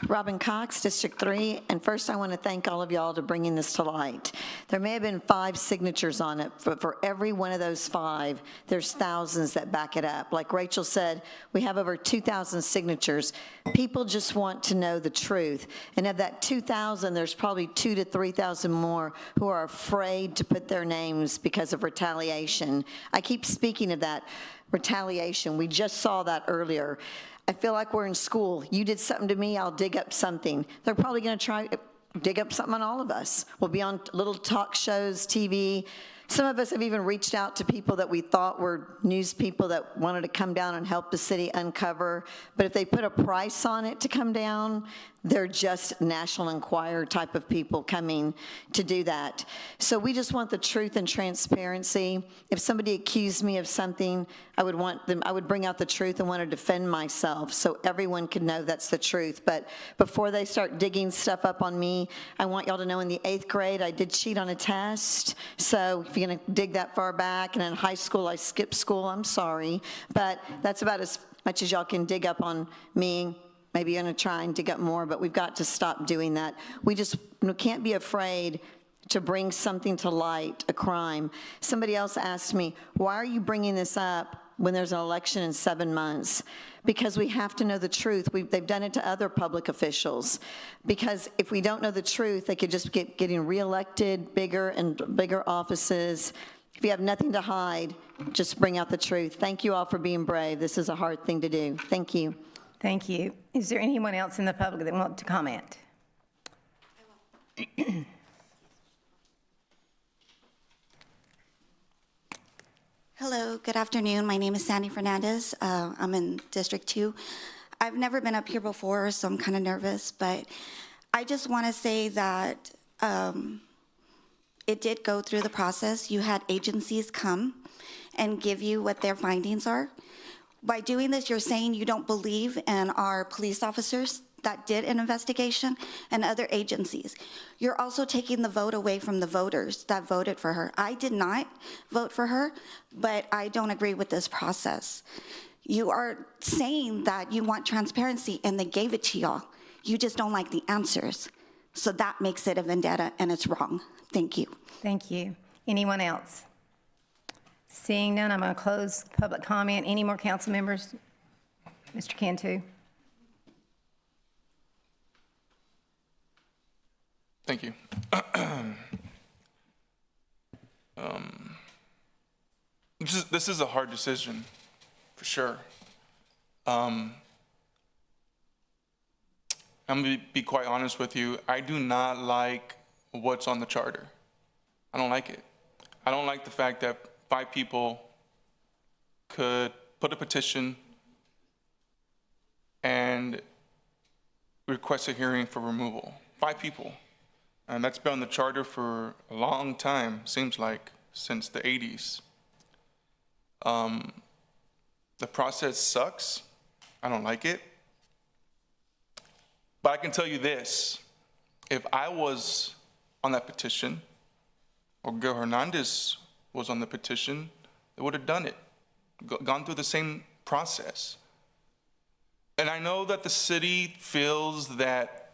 Robin Cox, District 3, and first I want to thank all of y'all for bringing this to light. There may have been 5 signatures on it, but for every one of those 5, there's thousands that back it up. Like Rachel said, we have over 2,000 signatures. People just want to know the truth. And of that 2,000, there's probably 2,000 to 3,000 more who are afraid to put their names because of retaliation. I keep speaking of that retaliation. We just saw that earlier. I feel like we're in school. You did something to me, I'll dig up something. They're probably going to try to dig up something on all of us. We'll be on little talk shows, TV. Some of us have even reached out to people that we thought were news people that wanted to come down and help the city uncover. But if they put a price on it to come down, they're just National Enquirer type of people coming to do that. So we just want the truth and transparency. If somebody accused me of something, I would bring out the truth and want to defend myself so everyone could know that's the truth. But before they start digging stuff up on me, I want y'all to know in the 8th grade, I did cheat on a test. So if you're going to dig that far back, and in high school, I skipped school, I'm sorry. But that's about as much as y'all can dig up on me. maybe you're going to try and dig up more, but we've got to stop doing that. We can't be afraid to bring something to light, a crime. Somebody else asked me, why are you bringing this up when there's an election in 7 months? Because we have to know the truth. They've done it to other public officials. Because if we don't know the truth, they could just getting reelected, bigger and bigger offices. If you have nothing to hide, just bring out the truth. Thank you all for being brave. This is a hard thing to do. Thank you. Thank you. Is there anyone else in the public that wants to comment? Hello, good afternoon. My name is Sandy Fernandez. I'm in District 2. I've never been up here before, so I'm kind of nervous, but I just want to say that it did go through the process. You had agencies come and give you what their findings are. By doing this, you're saying you don't believe in our police officers that did an investigation and other agencies. You're also taking the vote away from the voters that voted for her. I did not vote for her, but I don't agree with this process. You are saying that you want transparency and they gave it to y'all. You just don't like the answers. So that makes it a vendetta and it's wrong. Thank you. Thank you. Anyone else? Seeing none, I'm going to close public comment. Any more council members? Mr. Cantu. Thank you. This is a hard decision, for sure. I'm going to be quite honest with you. I do not like what's on the charter. I don't like it. I don't like the fact that 5 people could put a petition and request a hearing for removal. 5 people. And that's been on the charter for a long time, seems like, since the 80s. The process sucks. I don't like it. But I can tell you this. If I was on that petition, or Gil Hernandez was on the petition, they would have done it, gone through the same process. And I know that the city feels that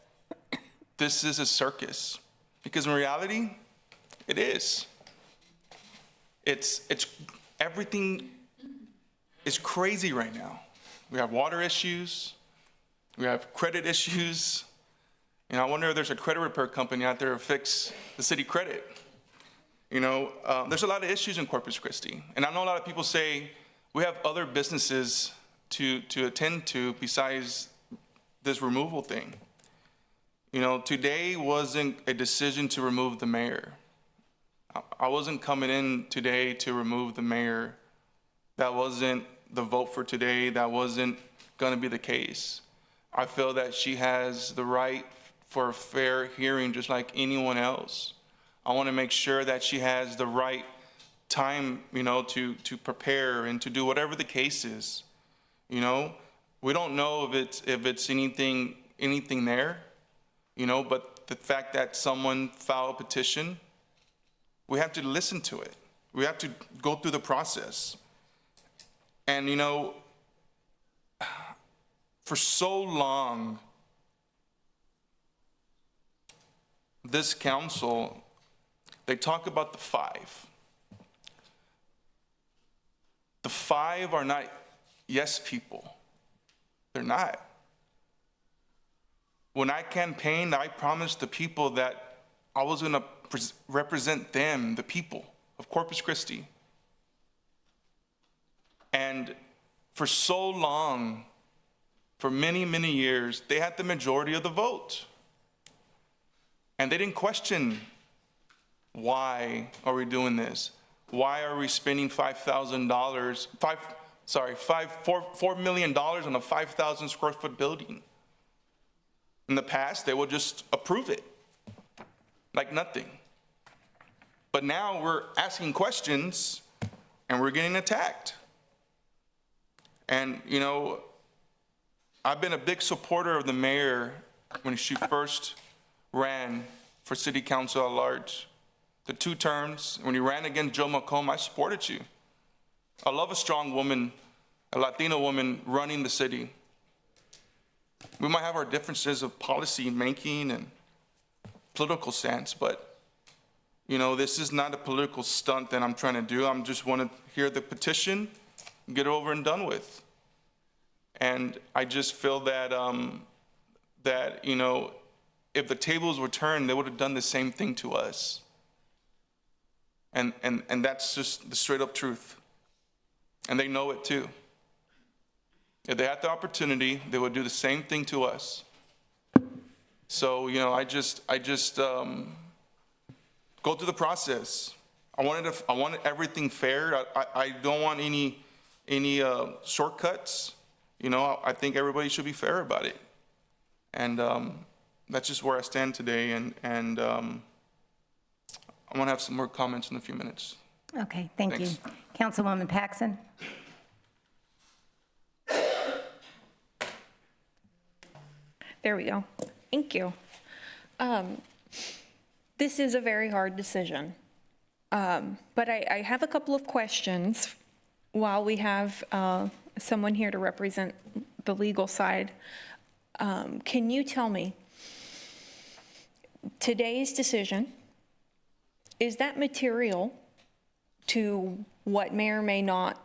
this is a circus, because in reality, it is. It's everything is crazy right now. We have water issues, we have credit issues. I wonder if there's a credit repair company out there to fix the city credit. There's a lot of issues in Corpus Christi. And I know a lot of people say we have other businesses to attend to besides this removal thing. Today wasn't a decision to remove the mayor. I wasn't coming in today to remove the mayor. That wasn't the vote for today. That wasn't going to be the case. I feel that she has the right for a fair hearing just like anyone else. I want to make sure that she has the right time, to prepare and to do whatever the case is. We don't know if it's anything there, but the fact that someone filed a petition, we have to listen to it. We have to go through the process. And, for so long, this council, they talk about the 5. The 5 are not yes people. They're not. When I campaigned, I promised the people that I was going to represent them, the people of Corpus Christi. And for so long, for many, many years, they had the majority of the vote. And they didn't question, why are we doing this? Why are we spending $4 million on a 5,000 square foot building? In the past, they would just approve it, like nothing. But now we're asking questions and we're getting attacked. And, I've been a big supporter of the mayor when she first ran for city council at large. The 2 terms, when you ran against Joe McComb, I supported you. I love a strong woman, a Latina woman running the city. we might have our differences of policy making and political stance, but, you know, this is not a political stunt that I'm trying to do. I'm just want to hear the petition, get it over and done with. And I just feel that, that, you know, if the tables were turned, they would have done the same thing to us. And that's just the straight up truth. And they know it too. If they had the opportunity, they would do the same thing to us. So, you know, I just go through the process. I wanted everything fair. I don't want any shortcuts. You know, I think everybody should be fair about it. And that's just where I stand today. And I'm going to have some more comments in a few minutes. Okay, thank Thanks. you. Councilwoman Paxson? There we go. Thank you. This is a very hard decision, but I have a couple of questions while we have someone here to represent the legal side. Can you tell me, today's decision, is that material to what may or may not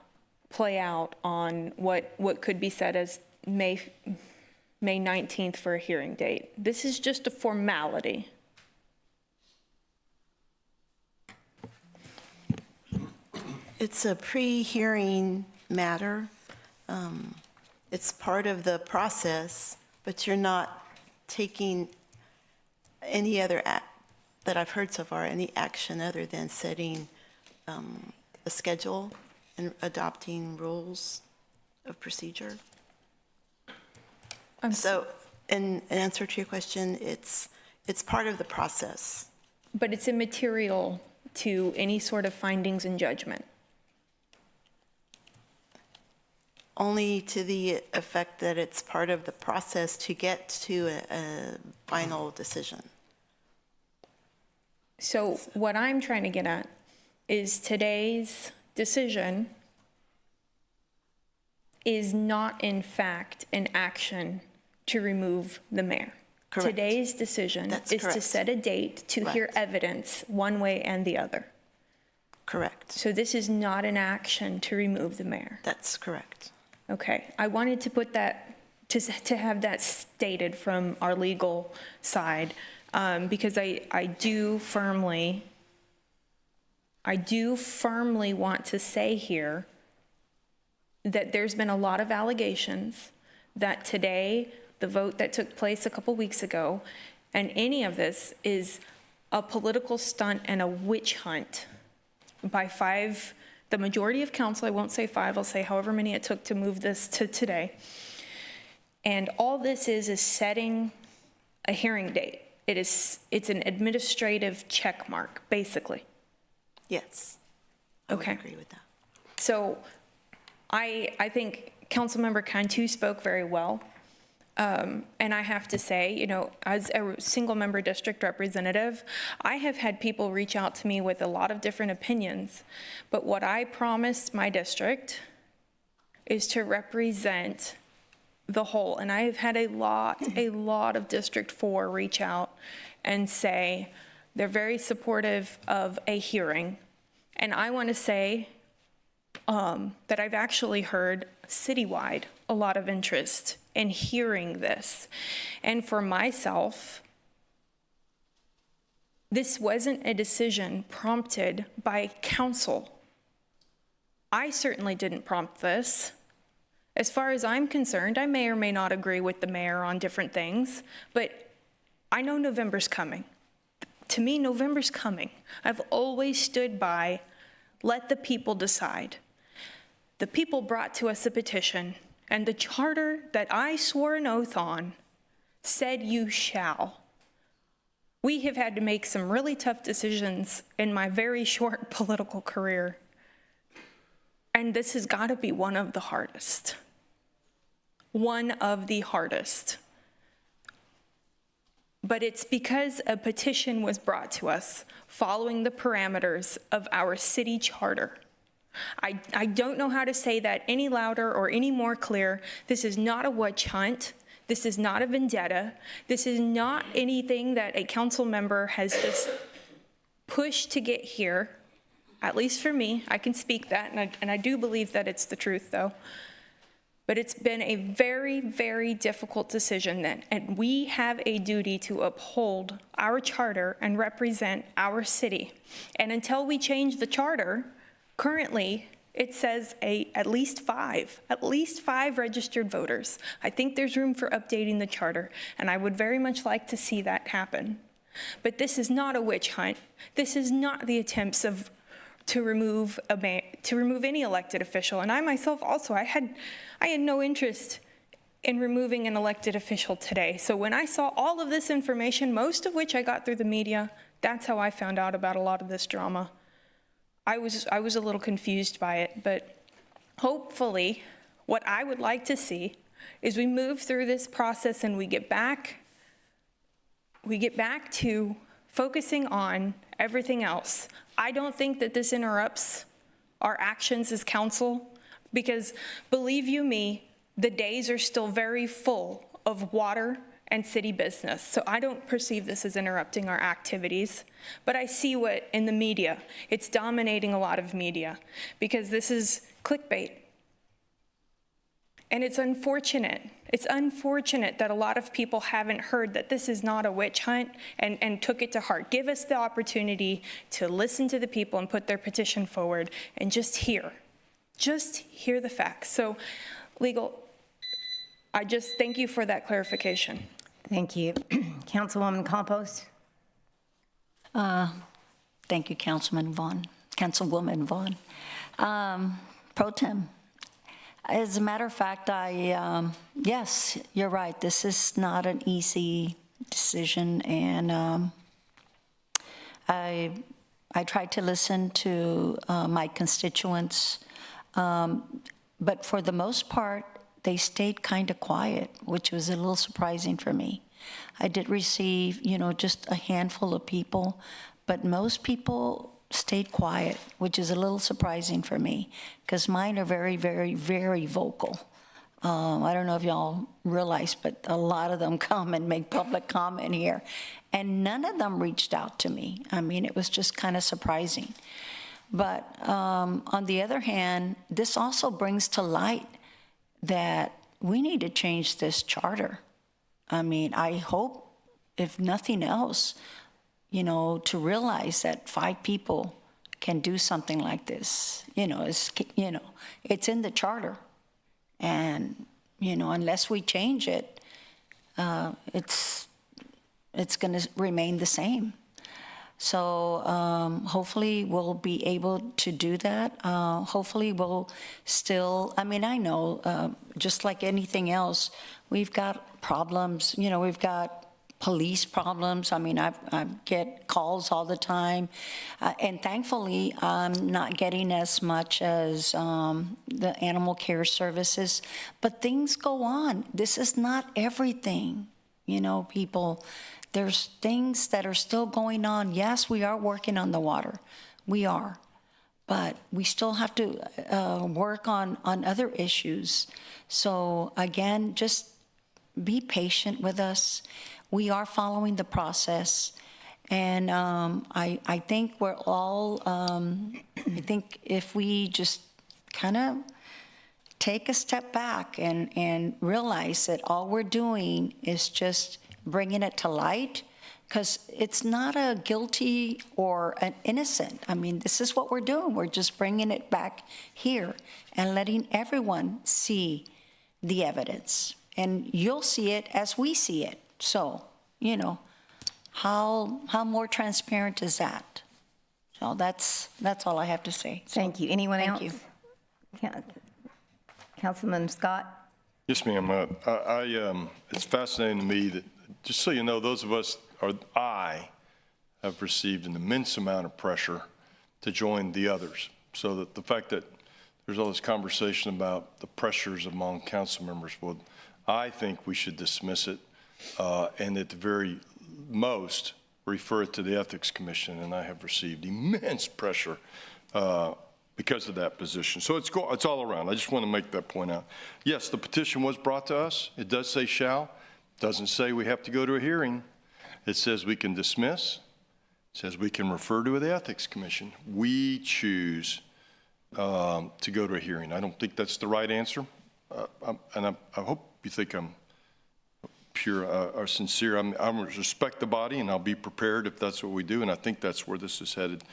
play out on what could be said as May 19th for a hearing date? This is just a formality. It's a pre-hearing matter. It's part of the process, but you're not taking any other act that I've heard so far, any action other than setting a schedule and adopting rules of procedure. So, in answer to your question, it's part of the process. But it's immaterial to any sort of findings and judgment. Only to the effect that it's part of the process to get to a final decision. So what I'm trying to get at is today's decision is not in fact an action to remove the mayor. Correct. Today's decision That's is to correct. set a date to hear evidence one way and the other. Correct. So this is not an action to remove the mayor. That's correct. Okay, I wanted to put that, to have that stated from our legal side, because I do firmly want to say here that there's been a lot of allegations that today, the vote that took place a couple weeks ago, and any of this is a political stunt and a witch hunt by the majority of council. I won't say 5, I'll say however many it took to move this to today. And all this is setting a hearing date. It's an administrative check mark, basically. Yes. Okay. I would agree with that. So I think Councilmember Cantu spoke very well. And I have to say, you know, as a single member district representative, I have had people reach out to me with a lot of different opinions. But what I promised my district is to represent the whole. And I have had a lot of District 4 reach out and say they're very supportive of a hearing. And I want to say that I've actually heard citywide a lot of interest in hearing this. And for myself, this wasn't a decision prompted by council. I certainly didn't prompt this. As far as I'm concerned, I may or may not agree with the mayor on different things, but I know November's coming. To me, November's coming. I've always stood by, let the people decide. The people brought to us a petition, and the charter that I swore an oath on said you shall. We have had to make some really tough decisions in my very short political career, and this has got to be one of the hardest. One of the hardest. But it's because a petition was brought to us following the parameters of our city charter. I don't know how to say that any louder or any more clear. This is not a witch hunt. This is not a vendetta. This is not anything that a council member has just pushed to get here. At least for me, I can speak that, and I do believe that it's the truth, though. But it's been a very, very difficult decision then, and we have a duty to uphold our charter and represent our city. And until we change the charter, currently, it says at least five registered voters. I think there's room for updating the charter, and I would very much like to see that happen. But this is not a witch hunt. This is not the attempts to remove any elected official. And I myself also, I had no interest in removing an elected official today. So when I saw all of this information, most of which I got through the media, that's how I found out about a lot of this drama. I was a little confused by it, but hopefully what I would like to see is we move through this process and we get back to focusing on everything else. I don't think that this interrupts our actions as council, because believe you me, the days are still very full of water and city business. So I don't perceive this as interrupting our activities, but I see what in the media, it's dominating a lot of media because this is clickbait. And it's unfortunate. It's unfortunate that a lot of people haven't heard that this is not a witch hunt and took it to heart. Give us the opportunity to listen to the people and put their petition forward and just hear the facts. So legal, I just thank you for that clarification. Thank you. Councilwoman Campos. Thank you, Councilwoman Vaughn. Pro Tem. As a matter of fact, yes, you're right. This is not an easy decision, and I tried to listen to my constituents, but for the most part, they stayed kind of quiet, which was a little surprising for me. I did receive, just a handful of people, but most people stayed quiet, which is a little surprising for me, because mine are very, very, very vocal. I don't know if y'all realize, but a lot of them come and make public comment here, and none of them reached out to me. I mean, it was just kind of surprising. But on the other hand, this also brings to light that we need to change this charter. I mean, I hope, if nothing else, to realize that 5 people can do something like this. It's in the charter. And, unless we change it, it's going to remain the same. So hopefully we'll be able to do that. Hopefully we'll still, I know, just like anything else, we've got problems. We've got police problems. I get calls all the time. And thankfully, I'm not getting as much as the animal care services. But things go on. This is not everything, people. There's things that are still going on. Yes, we are working on the water. We are. But we still have to work on other issues. So again, just be patient with us. We are following the process. And I think we're all, I think if we just kind of take a step back and realize that all we're doing is just bringing it to light, because it's not a guilty or an innocent. This is what we're doing. We're just bringing it back here and letting everyone see the evidence. And you'll see it as we see it. So, how more transparent is that? So that's all I have to say. Thank you. Anyone else? Thank you. Councilman Scott? Yes, ma'am. It's fascinating to me that, just so you know, those of us, or I, have received an immense amount of pressure to join the others. So that the fact that there's all this conversation about the pressures among council members, well, I think we should dismiss it and at the very most refer it to the Ethics Commission. And I have received immense pressure because of that position. So it's all around. I just want to make that point out. Yes, the petition was brought to us. It does say shall. It doesn't say we have to go to a hearing. It says we can dismiss. It says we can refer to the Ethics Commission. We choose to go to a hearing. I don't think that's the right answer. I hope you think I'm pure or sincere. I respect the body, and I'll be prepared if that's what we do, and I think that's where this is headed.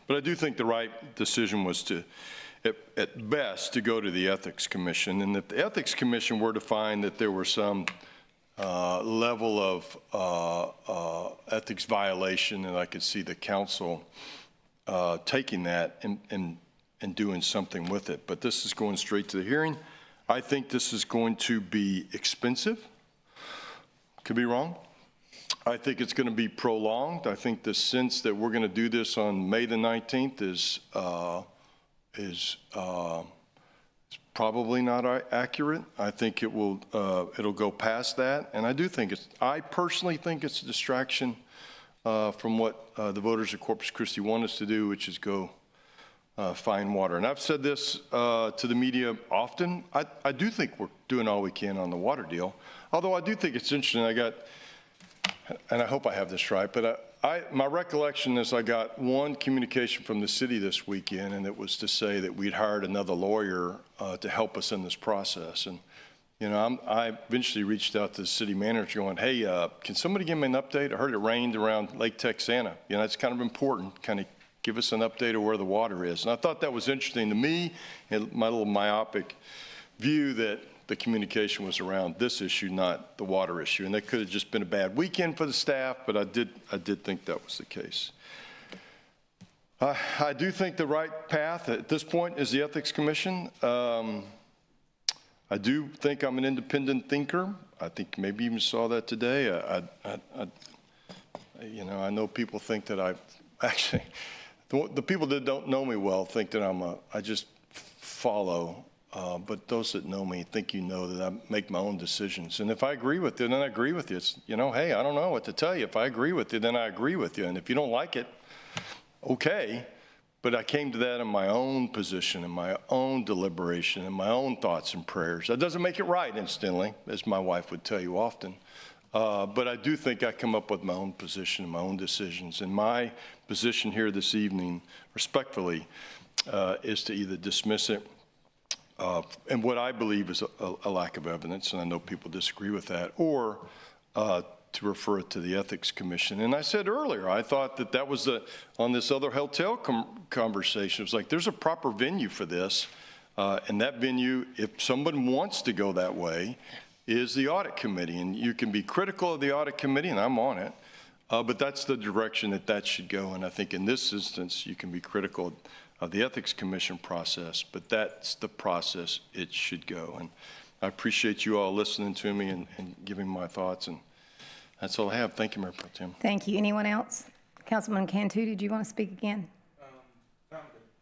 But I do think the right decision was to, at best, to go to the Ethics Commission. And if the Ethics Commission were to find that there were some level of ethics violation, and I could see the council taking that and doing something with it. But this is going straight to the hearing. I think this is going to be expensive. Could be wrong. I think it's going to be prolonged. I think the sense that we're going to do this on May the 19th is probably not accurate. I think it'll go past that, and I personally think it's a distraction from what the voters of Corpus Christi want us to do, which is go find water. And I've said this to the media often. I do think we're doing all we can on the water deal. Although I do think it's interesting. And I hope I have this right, but my recollection is I got one communication from the city this weekend, and it was to say that we'd hired another lawyer to help us in this process. And I eventually reached out to the city manager going, hey, can somebody give me an update? I heard it rained around Lake Texana. It's kind of important, kind of give us an update of where the water is. And I thought that was interesting to me, and my little myopic view that the communication was around this issue, not the water issue. And that could have just been a bad weekend for the staff, but I did think that was the case. I do think the right path at this point is the Ethics Commission. I do think I'm an independent thinker. I think maybe even saw that today. I know people think that the people that don't know me well think that I just follow. But those that know me think that I make my own decisions. And if I agree with you, then I agree with you. It's, hey, I don't know what to tell you. If I agree with you, then I agree with you. And if you don't like it, okay. But I came to that in my own position, in my own deliberation, in my own thoughts and prayers. That doesn't make it right instantly, as my wife would tell you often. But I do think I come up with my own position and my own decisions. And my position here this evening, respectfully, is to either dismiss it and what I believe is a lack of evidence, and I know people disagree with that, or to refer it to the Ethics Commission. And I said earlier, I thought that was on this other hotel conversation. It was like, there's a proper venue for this, and that venue, if someone wants to go that way, is the Audit Committee. And you can be critical of the Audit Committee, and I'm on it, but that's the direction that should go. And I think in this instance, you can be critical of the Ethics Commission process, but that's the process it should go. And I appreciate you all listening to me and giving my thoughts, and that's all I have. Thank you, Mayor Pro Tem. Thank you. Anyone else? Councilman Cantu, did you want to speak again?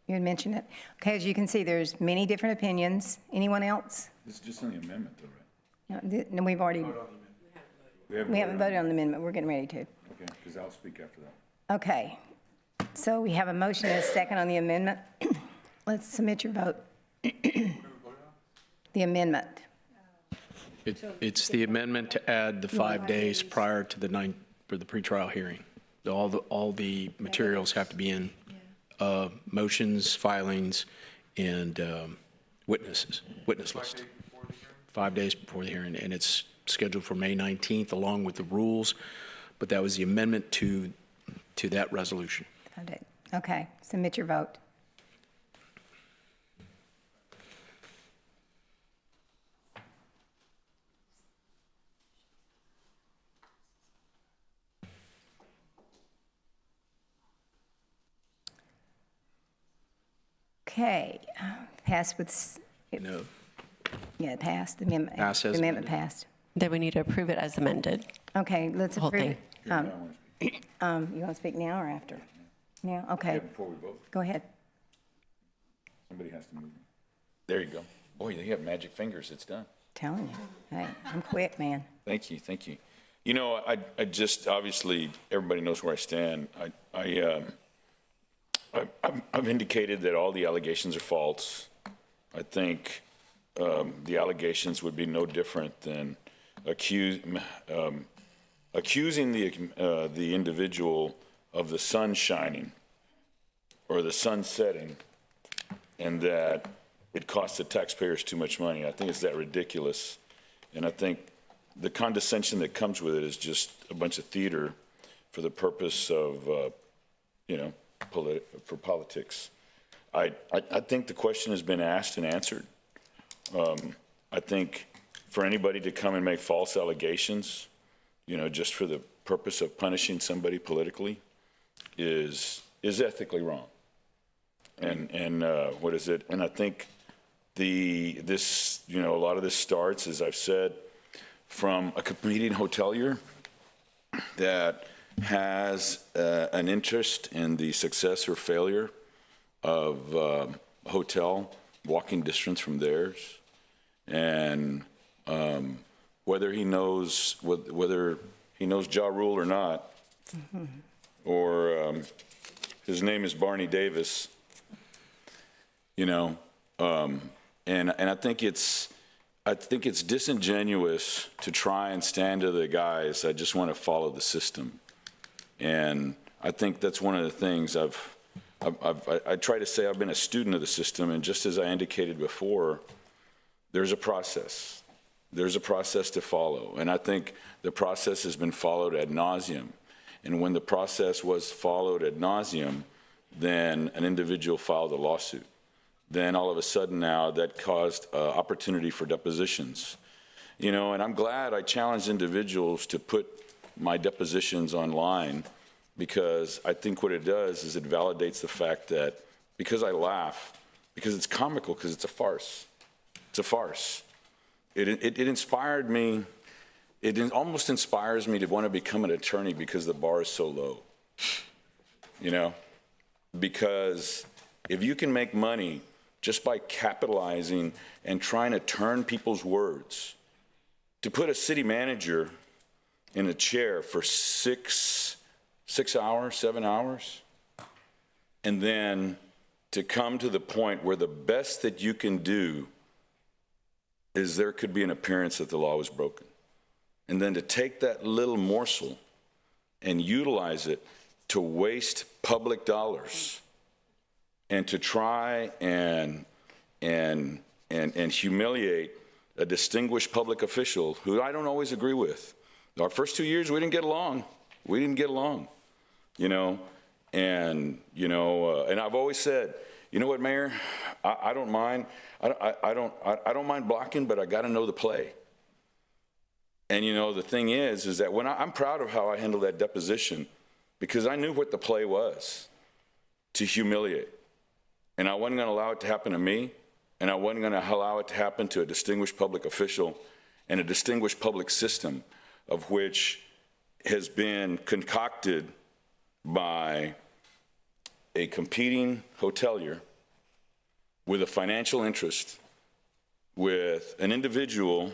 You had mentioned it. Okay, as you can see, there's many different opinions. Anyone else? This is just on the amendment, though, right? No, we've already, we haven't voted on the amendment. We're getting ready to. Okay, because I'll speak after that. Okay. So we have a motion and a second on the amendment. Let's submit your vote. The amendment. It's the amendment to add the 5 days prior to for the pretrial hearing. All the materials have to be in, motions, filings, and witness list. 5 days before the hearing, and it's scheduled for May 19th along with the rules, but that was the amendment to that resolution. Okay, submit your vote. Okay, passed with. No. Yeah, it passed. The amendment. Passed as the amendment amended. passed. Then we need to approve it as amended. Okay, let's The whole approve thing. it. You want to speak now or after? Now, okay. Yeah, before we vote. Go ahead. Somebody has to move. There you go. Boy, you have magic fingers. It's done. Telling you. Hey, I'm quick, man. Thank you. Thank you. I just, obviously, everybody knows where I stand. I've indicated that all the allegations are false. I think the allegations would be no different than accusing the individual of the sun shining or the sun setting, and that it costs the taxpayers too much money. I think it's that ridiculous. And I think the condescension that comes with it is just a bunch of theater for the purpose of, for politics. I think the question has been asked and answered. I think for anybody to come and make false allegations, just for the purpose of punishing somebody politically is ethically wrong. And what is it? And I think a lot of this starts, as I've said, from a competing hotelier that has an interest in the success or failure of a hotel walking distance from theirs, and whether he knows Ja Rule or not, or his name is Barney Davis, and I think it's disingenuous to try and stand to the guys that just want to follow the system. And I think that's one of the things I try to say. I've been a student of the system, and just as I indicated before, there's a process. There's a process to follow, and I think the process has been followed ad nauseum. And when the process was followed ad nauseum, then an individual filed a lawsuit. Then all of a sudden now that caused opportunity for depositions. And I'm glad I challenged individuals to put my depositions online, because I think what it does is it validates the fact that, because I laugh, because it's comical, because it's a farce. It's a farce. It inspired me. It almost inspires me to want to become an attorney because the bar is so low. Because if you can make money just by capitalizing and trying to turn people's words, to put a city manager in a chair for 6 hours, 7 hours, and then to come to the point where the best that you can do is there could be an appearance that the law was broken. And then to take that little morsel and utilize it to waste public dollars and to try and humiliate a distinguished public official who I don't always agree with. Our first 2 years, we didn't get along. And I've always said, you know what, Mayor, I don't mind. I don't mind blocking, but I got to know the play. And the thing is that when I'm proud of how I handled that deposition, because I knew what the play was, to humiliate. And I wasn't going to allow it to happen to me, and I wasn't going to allow it to happen to a distinguished public official and a distinguished public system, of which has been concocted by a competing hotelier with a financial interest, with an individual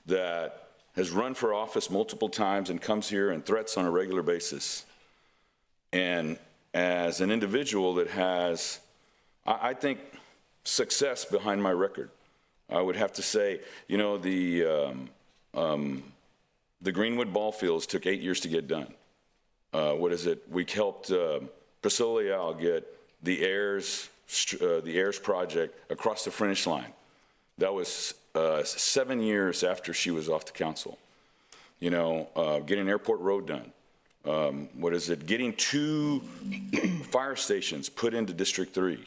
that has run for office multiple times and comes here and threats on a regular basis. And as an individual that has, I think, success behind my record, I would have to say, the Greenwood ball fields took 8 years to get done. We helped Priscilla Leal get the Heirs project across the finish line. That was 7 years after she was off the council. Getting Airport Road done. Getting 2 fire stations put into District 3,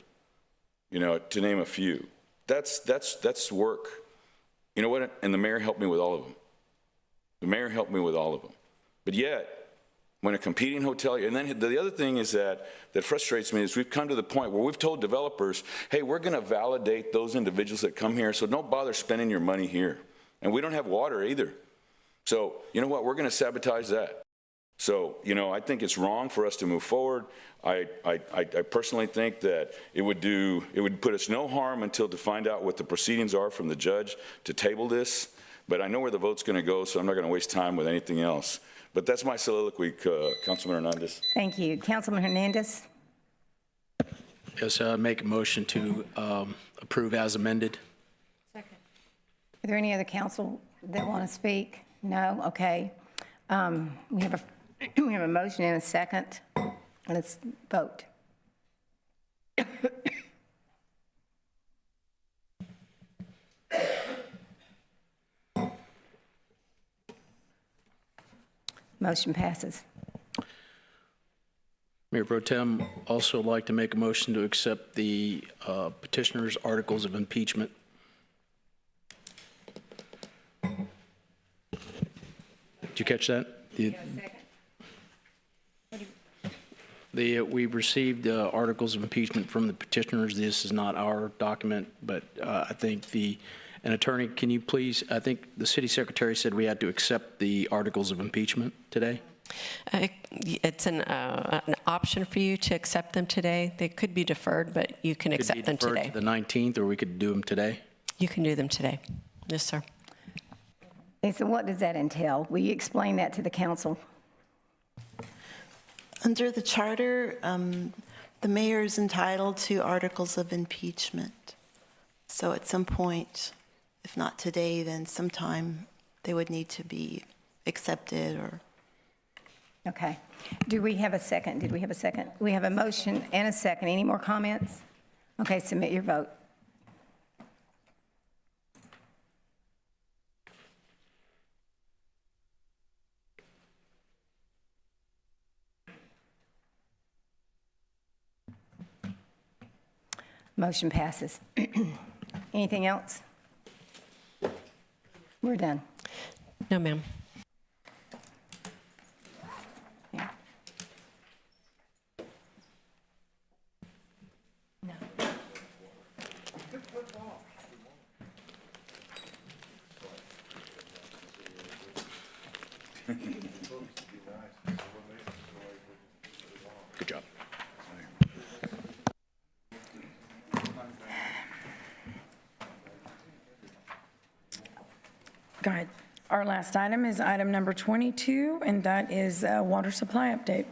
to name a few. That's work. You know what? And the mayor helped me with all of them. But yet, when a competing hotelier, and then the other thing is that frustrates me is we've come to the point where we've told developers, hey, we're going to validate those individuals that come here, so don't bother spending your money here. And we don't have water either. So, you know what, we're going to sabotage that. So, I think it's wrong for us to move forward. I personally think that it would put us no harm until to find out what the proceedings are from the judge to table this. But I know where the vote's going to go, so I'm not going to waste time with anything else. But that's my soliloquy, Councilman Hernandez. Thank you. Councilman Hernandez? Yes, make a motion to approve as amended. Are there any other council that want to speak? No? Okay. We have a motion and a second. Let's vote. Motion passes. Mayor Pro Tem, also like to make a motion to accept the petitioner's articles of impeachment. Did you catch that? We received articles of impeachment from the petitioners. This is not our document, but I think an attorney, can you please, I think the city secretary said we had to accept the articles of impeachment today. It's an option for you to accept them today. They could be deferred, but you can accept them today. To the 19th, or we could do them today? You can do them today. Yes, sir. Okay, so what does that entail? Will you explain that to the council? Under the charter, the mayor is entitled to articles of impeachment. So at some point, if not today, then sometime they would need to be accepted or. Okay. Do we have a second? Did we have a second? We have a motion and a second. Any more comments? Okay, submit your vote. Motion passes. Anything else? We're done. No, ma'am. Yeah. No. Good job. Go ahead. Our last item is item number 22, and that is water supply update.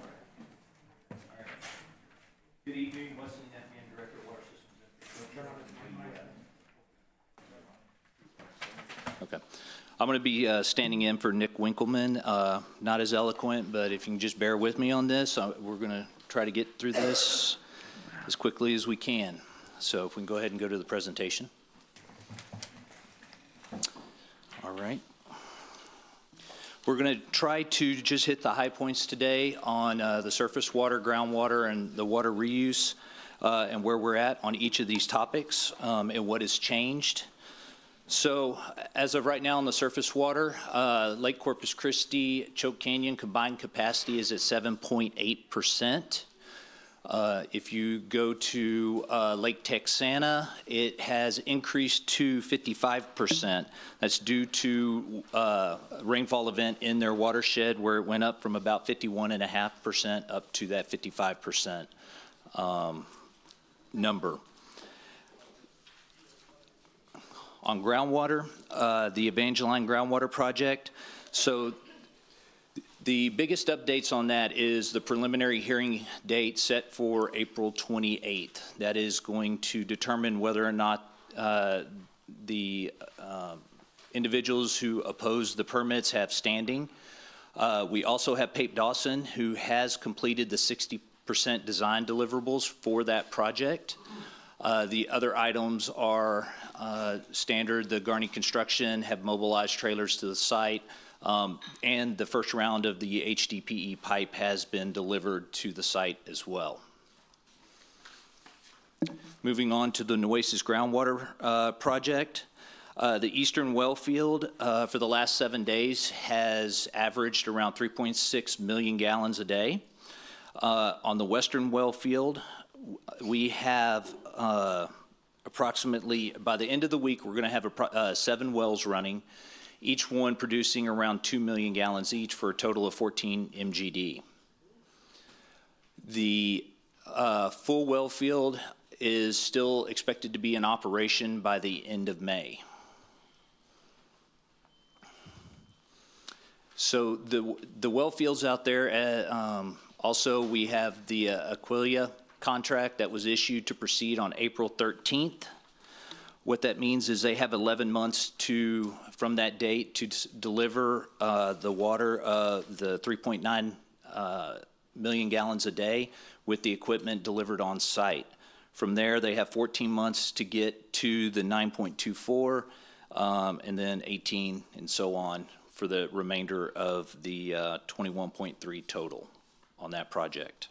Good evening, Wesley Nepian, Director of Water Systems. Okay. I'm going to be standing in for Nick Winkleman. Not as eloquent, but if you can just bear with me on this, we're going to try to get through this as quickly as we can. So if we can go ahead and go to the presentation. All right. We're going to try to just hit the high points today on the surface water, groundwater, and the water reuse, and where we're at on each of these topics and what has changed. So as of right now on the surface water, Lake Corpus Christi, Choke Canyon combined capacity is at 7.8%. If you go to Lake Texana, it has increased to 55%. That's due to a rainfall event in their watershed where it went up from about 51.5% up to that 55% number. On groundwater, the Evangeline Groundwater Project. So the biggest updates on that is the preliminary hearing date set for April 28th. That is going to determine whether or not the individuals who oppose the permits have standing. We also have Pape Dawson, who has completed the 60% design deliverables for that project. The other items are standard. The Garney Construction have mobilized trailers to the site. And the first round of the HDPE pipe has been delivered to the site as well. Moving on to the Nueces Groundwater Project. The eastern well field for the last 7 days has averaged around 3.6 million gallons a day. On the western well field, we have approximately, by the end of the week, we're going to have 7 wells running, each one producing around 2 million gallons each for a total of 14 MGD. The full well field is still expected to be in operation by the end of May. So the well fields out there, also we have the Aquilia contract that was issued to proceed on April 13th. What that means is they have 11 months from that date to deliver the water, the 3.9 million gallons a day with the equipment delivered on site. From there, they have 14 months to get to the 9.24, and then 18 and so on for the remainder of the 21.3 total on that project.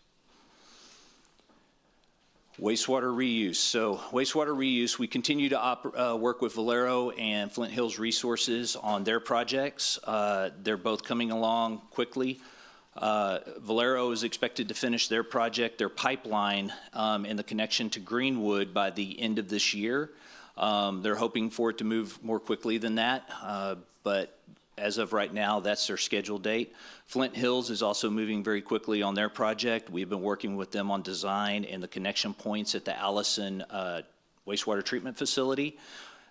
Wastewater reuse. So wastewater reuse, we continue to work with Valero and Flint Hills Resources on their projects. They're both coming along quickly. Valero is expected to finish their project, their pipeline, and the connection to Greenwood by the end of this year. They're hoping for it to move more quickly than that, but as of right now, that's their scheduled date. Flint Hills is also moving very quickly on their project. We've been working with them on design and the connection points at the Allison wastewater treatment facility.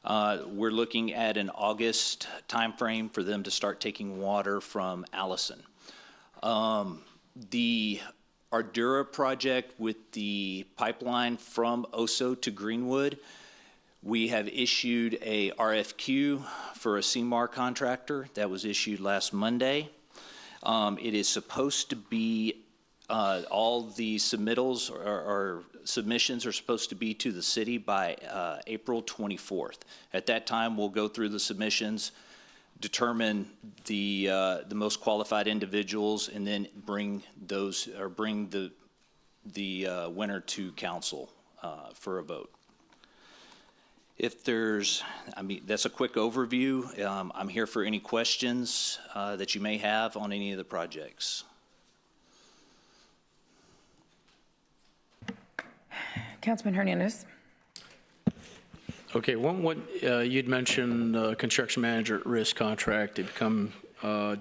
We're looking at an August timeframe for them to start taking water from Allison. The Ardura project with the pipeline from Oso to Greenwood, we have issued a RFQ for a CMAR contractor that was issued last Monday. It is supposed to be, all the submittals or submissions are supposed to be to the city by April 24th. At that time, we'll go through the submissions, determine the most qualified individuals, and then bring the winner to council for a vote. If there's, that's a quick overview. I'm here for any questions that you may have on any of the projects. Councilman Hernandez. Okay, you'd mentioned construction manager at risk contract to become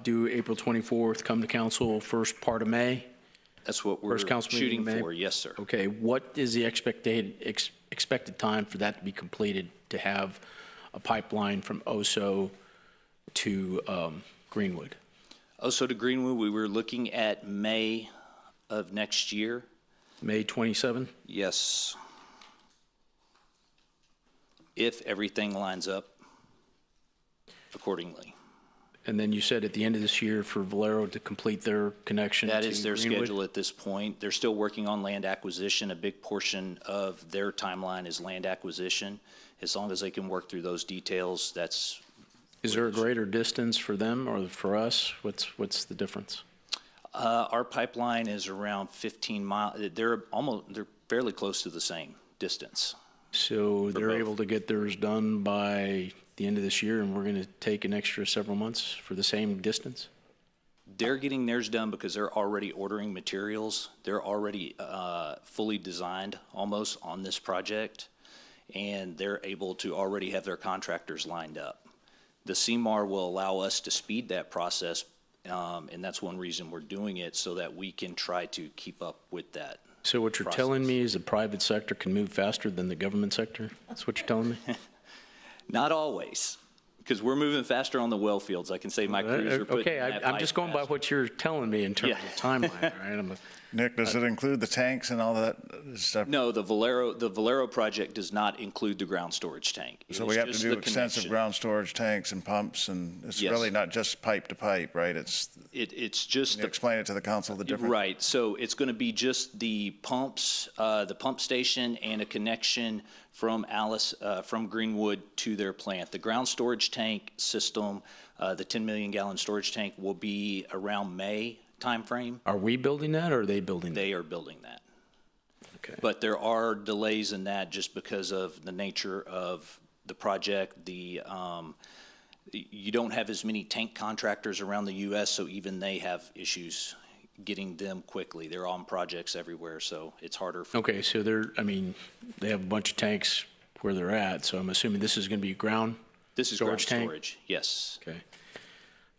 due April 24th, come to council first part of May. That's what we're shooting for, yes, sir. Okay, what is the expected time for that to be completed, to have a pipeline from Oso to Greenwood? Oso to Greenwood, we were looking at May of next year. May 27? Yes. If everything lines up accordingly. And then you said at the end of this year for Valero to complete their connection to Greenwood? That is their schedule at this point. They're still working on land acquisition. A big portion of their timeline is land acquisition. As long as they can work through those details, that's... Is there a greater distance for them or for us? What's the difference? Our pipeline is around 15 miles. They're fairly close to the same distance. So they're able to get theirs done by the end of this year, and we're going to take an extra several months for the same distance? They're getting theirs done because they're already ordering materials. They're already fully designed almost on this project, and they're able to already have their contractors lined up. The CMAR will allow us to speed that process, and that's one reason we're doing it, so that we can try to keep up with that. So what you're telling me is the private sector can move faster than the government sector? That's what you're telling me? Not always, because we're moving faster on the well fields. I can say my crews are putting okay, I'm just going by what you're telling me in terms of timeline, right? Nick, does it include the tanks and all that stuff? No, the Valero project does not include the ground storage tank. So we have to do extensive ground storage tanks and pumps, and it's really not just pipe to pipe, right? It's just can you explain it to the council the difference. Right. So it's going to be just the pumps, the pump station, and a connection from from Greenwood to their plant. The ground storage tank system, the 10 million gallon storage tank, will be around May timeframe. Are we building that, or are they building that? They are building that. Okay. But there are delays in that just because of the nature of the project. You don't have as many tank contractors around the U.S., so even they have issues getting them quickly. They're on projects everywhere, so it's harder. Okay, so they have a bunch of tanks where they're at, so I'm assuming this is going to be ground storage tank? This is ground storage, yes. Okay.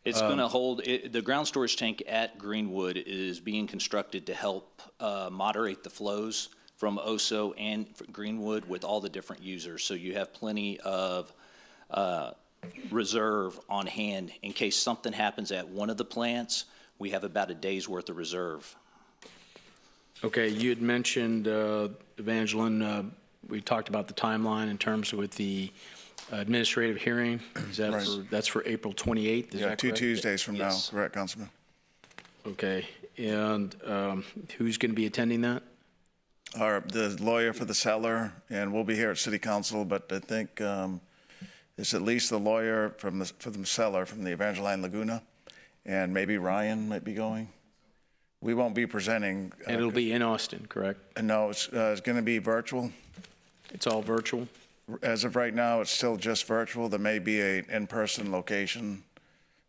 It's going to hold, the ground storage tank at Greenwood is being constructed to help moderate the flows from Oso and Greenwood with all the different users. So you have plenty of reserve on hand in case something happens at one of the plants. We have about a day's worth of reserve. Okay, you had mentioned, Evangeline, we talked about the timeline in terms with the administrative hearing. Is that Right. that's for April 28th? Is Yeah, that 2 correct? Tuesdays from now, correct, Councilman? Okay, and who's going to be attending that? The lawyer for the seller, and we'll be here at City Council, but I think it's at least the lawyer for the seller from the Evangeline Laguna, and maybe Ryan might be going. We won't be presenting. And it'll be in Austin, correct? No, it's going to be virtual. It's all virtual? As of right now, it's still just virtual. There may be an in-person location.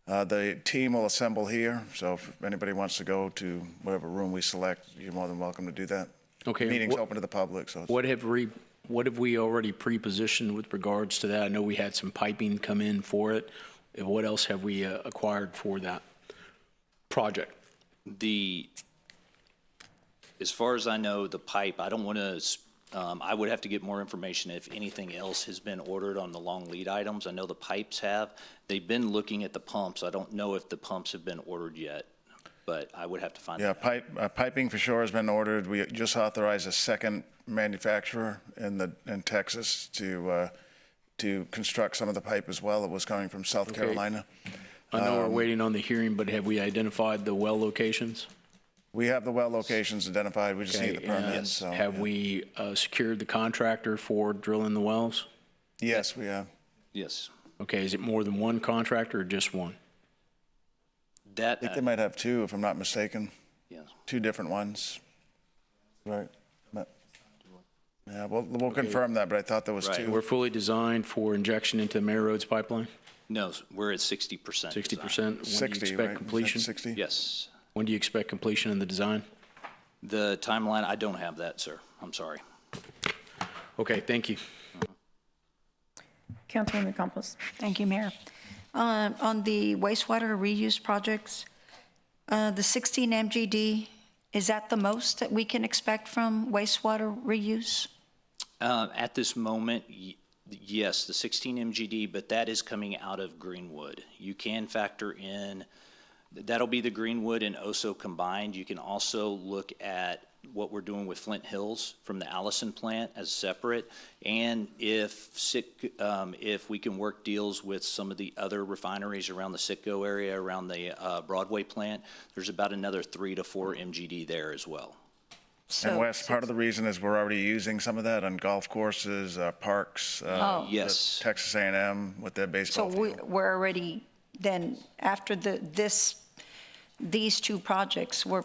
The team will assemble here, so if anybody wants to go to whatever room we select, you're more than welcome to do that. Okay. Meeting's open to the public, so. What have we already pre-positioned with regards to that? I know we had some piping come in for it. What else have we acquired for that project? As far as I know, the pipe, I don't want to, I would have to get more information if anything else has been ordered on the long lead items. I know the pipes have. They've been looking at the pumps. I don't know if the pumps have been ordered yet, but I would have to find out. Yeah, piping for sure has been ordered. We just authorized a second manufacturer in Texas to construct some of the pipe as well. It was coming from South Carolina. I know we're waiting on the hearing, but have we identified the well locations? We have the well locations identified. We just need the permits. And So, have we secured the contractor for drilling the wells? Yes, we have. Yes. Okay, is it more than one contractor or just one? I think they might have two, if I'm not mistaken. Yes. Two different ones. Right. Yeah, we'll confirm that, but I thought there was two. We're fully designed for injection into Mary Roads pipeline? No, we're at 60%. 60%? When do you 60, expect right? completion? 60? Yes. When do you expect completion in the design? The timeline, I don't have that, sir. I'm sorry. Okay, thank you. Councilwoman Campos. Thank you, Mayor. On the wastewater reuse projects, the 16 MGD, is that the most that we can expect from wastewater reuse? At this moment, yes, the 16 MGD, but that is coming out of Greenwood. You can factor in, that'll be the Greenwood and OSO combined. You can also look at what we're doing with Flint Hills from the Allison plant as separate. And if we can work deals with some of the other refineries around the Sitco area, around the Broadway plant, there's about another 3 to 4 MGD there as well. And Wes, part of the reason is we're already using some of that on golf courses, parks. Yes. Texas A&M with their So baseball field. we're already, then, after these two projects, we're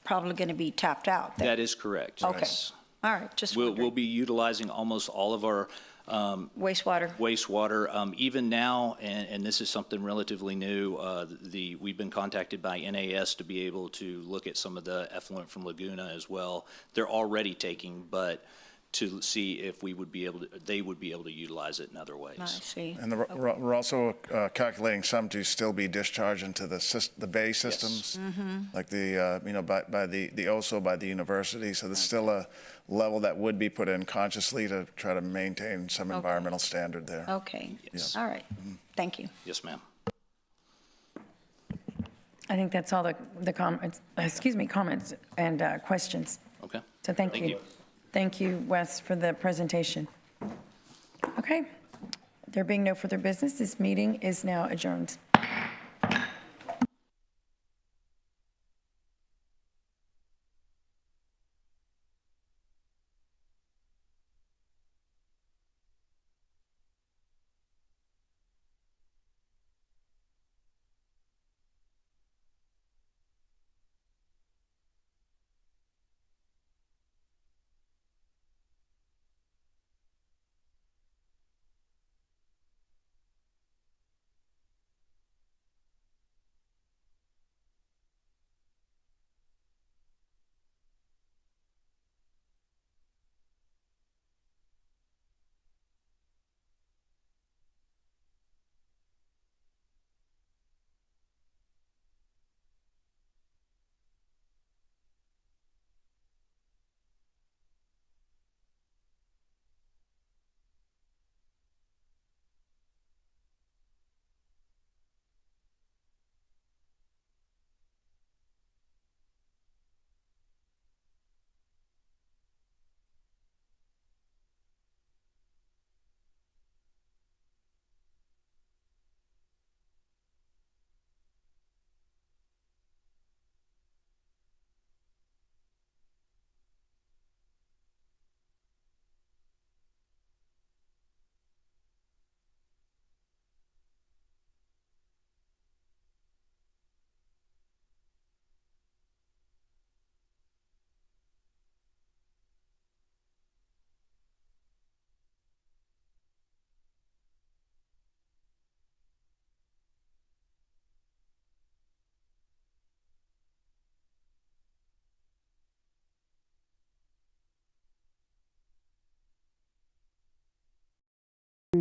probably going to be tapped out. That is correct. Okay. Yes. All right, just We'll be utilizing almost all of our wastewater. Even now, and this is something relatively new, we've been contacted by NAS to be able to look at some of the effluent from Laguna as well. They're already taking, but to see if they would be able to utilize it in other ways. I see. And we're also calculating some to still be discharged into the bay systems, like by the OSO, by the university. So there's still a level that would be put in consciously to try to maintain some environmental standard there. Okay. Yes. All right. Thank you. Yes, ma'am. I think that's all the comments, comments and questions. Okay. So thank you. Thank you, Wes, for the presentation. Okay. There being no further business, this meeting is now adjourned.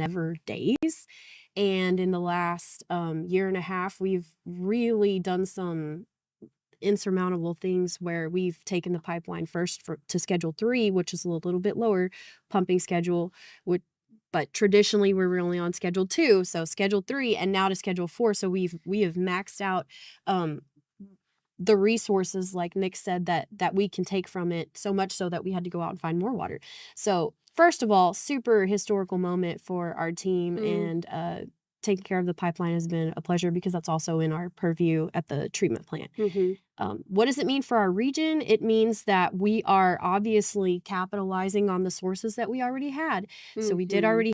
never days. And in the last year and a half, we've really done some insurmountable things where we've taken the pipeline first to Schedule 3, which is a little bit lower pumping schedule, but traditionally we were only on Schedule 2, so Schedule 3, and now to Schedule 4. So we have maxed out the resources, like Nick said, that we can take from it, so much so that we had to go out and find more water. So first of all, super historical moment for our team, and taking care of the pipeline has been a pleasure because that's also in our purview at the treatment plant. What does it mean for our region? It means that we are obviously capitalizing on the sources that we already had. So we did already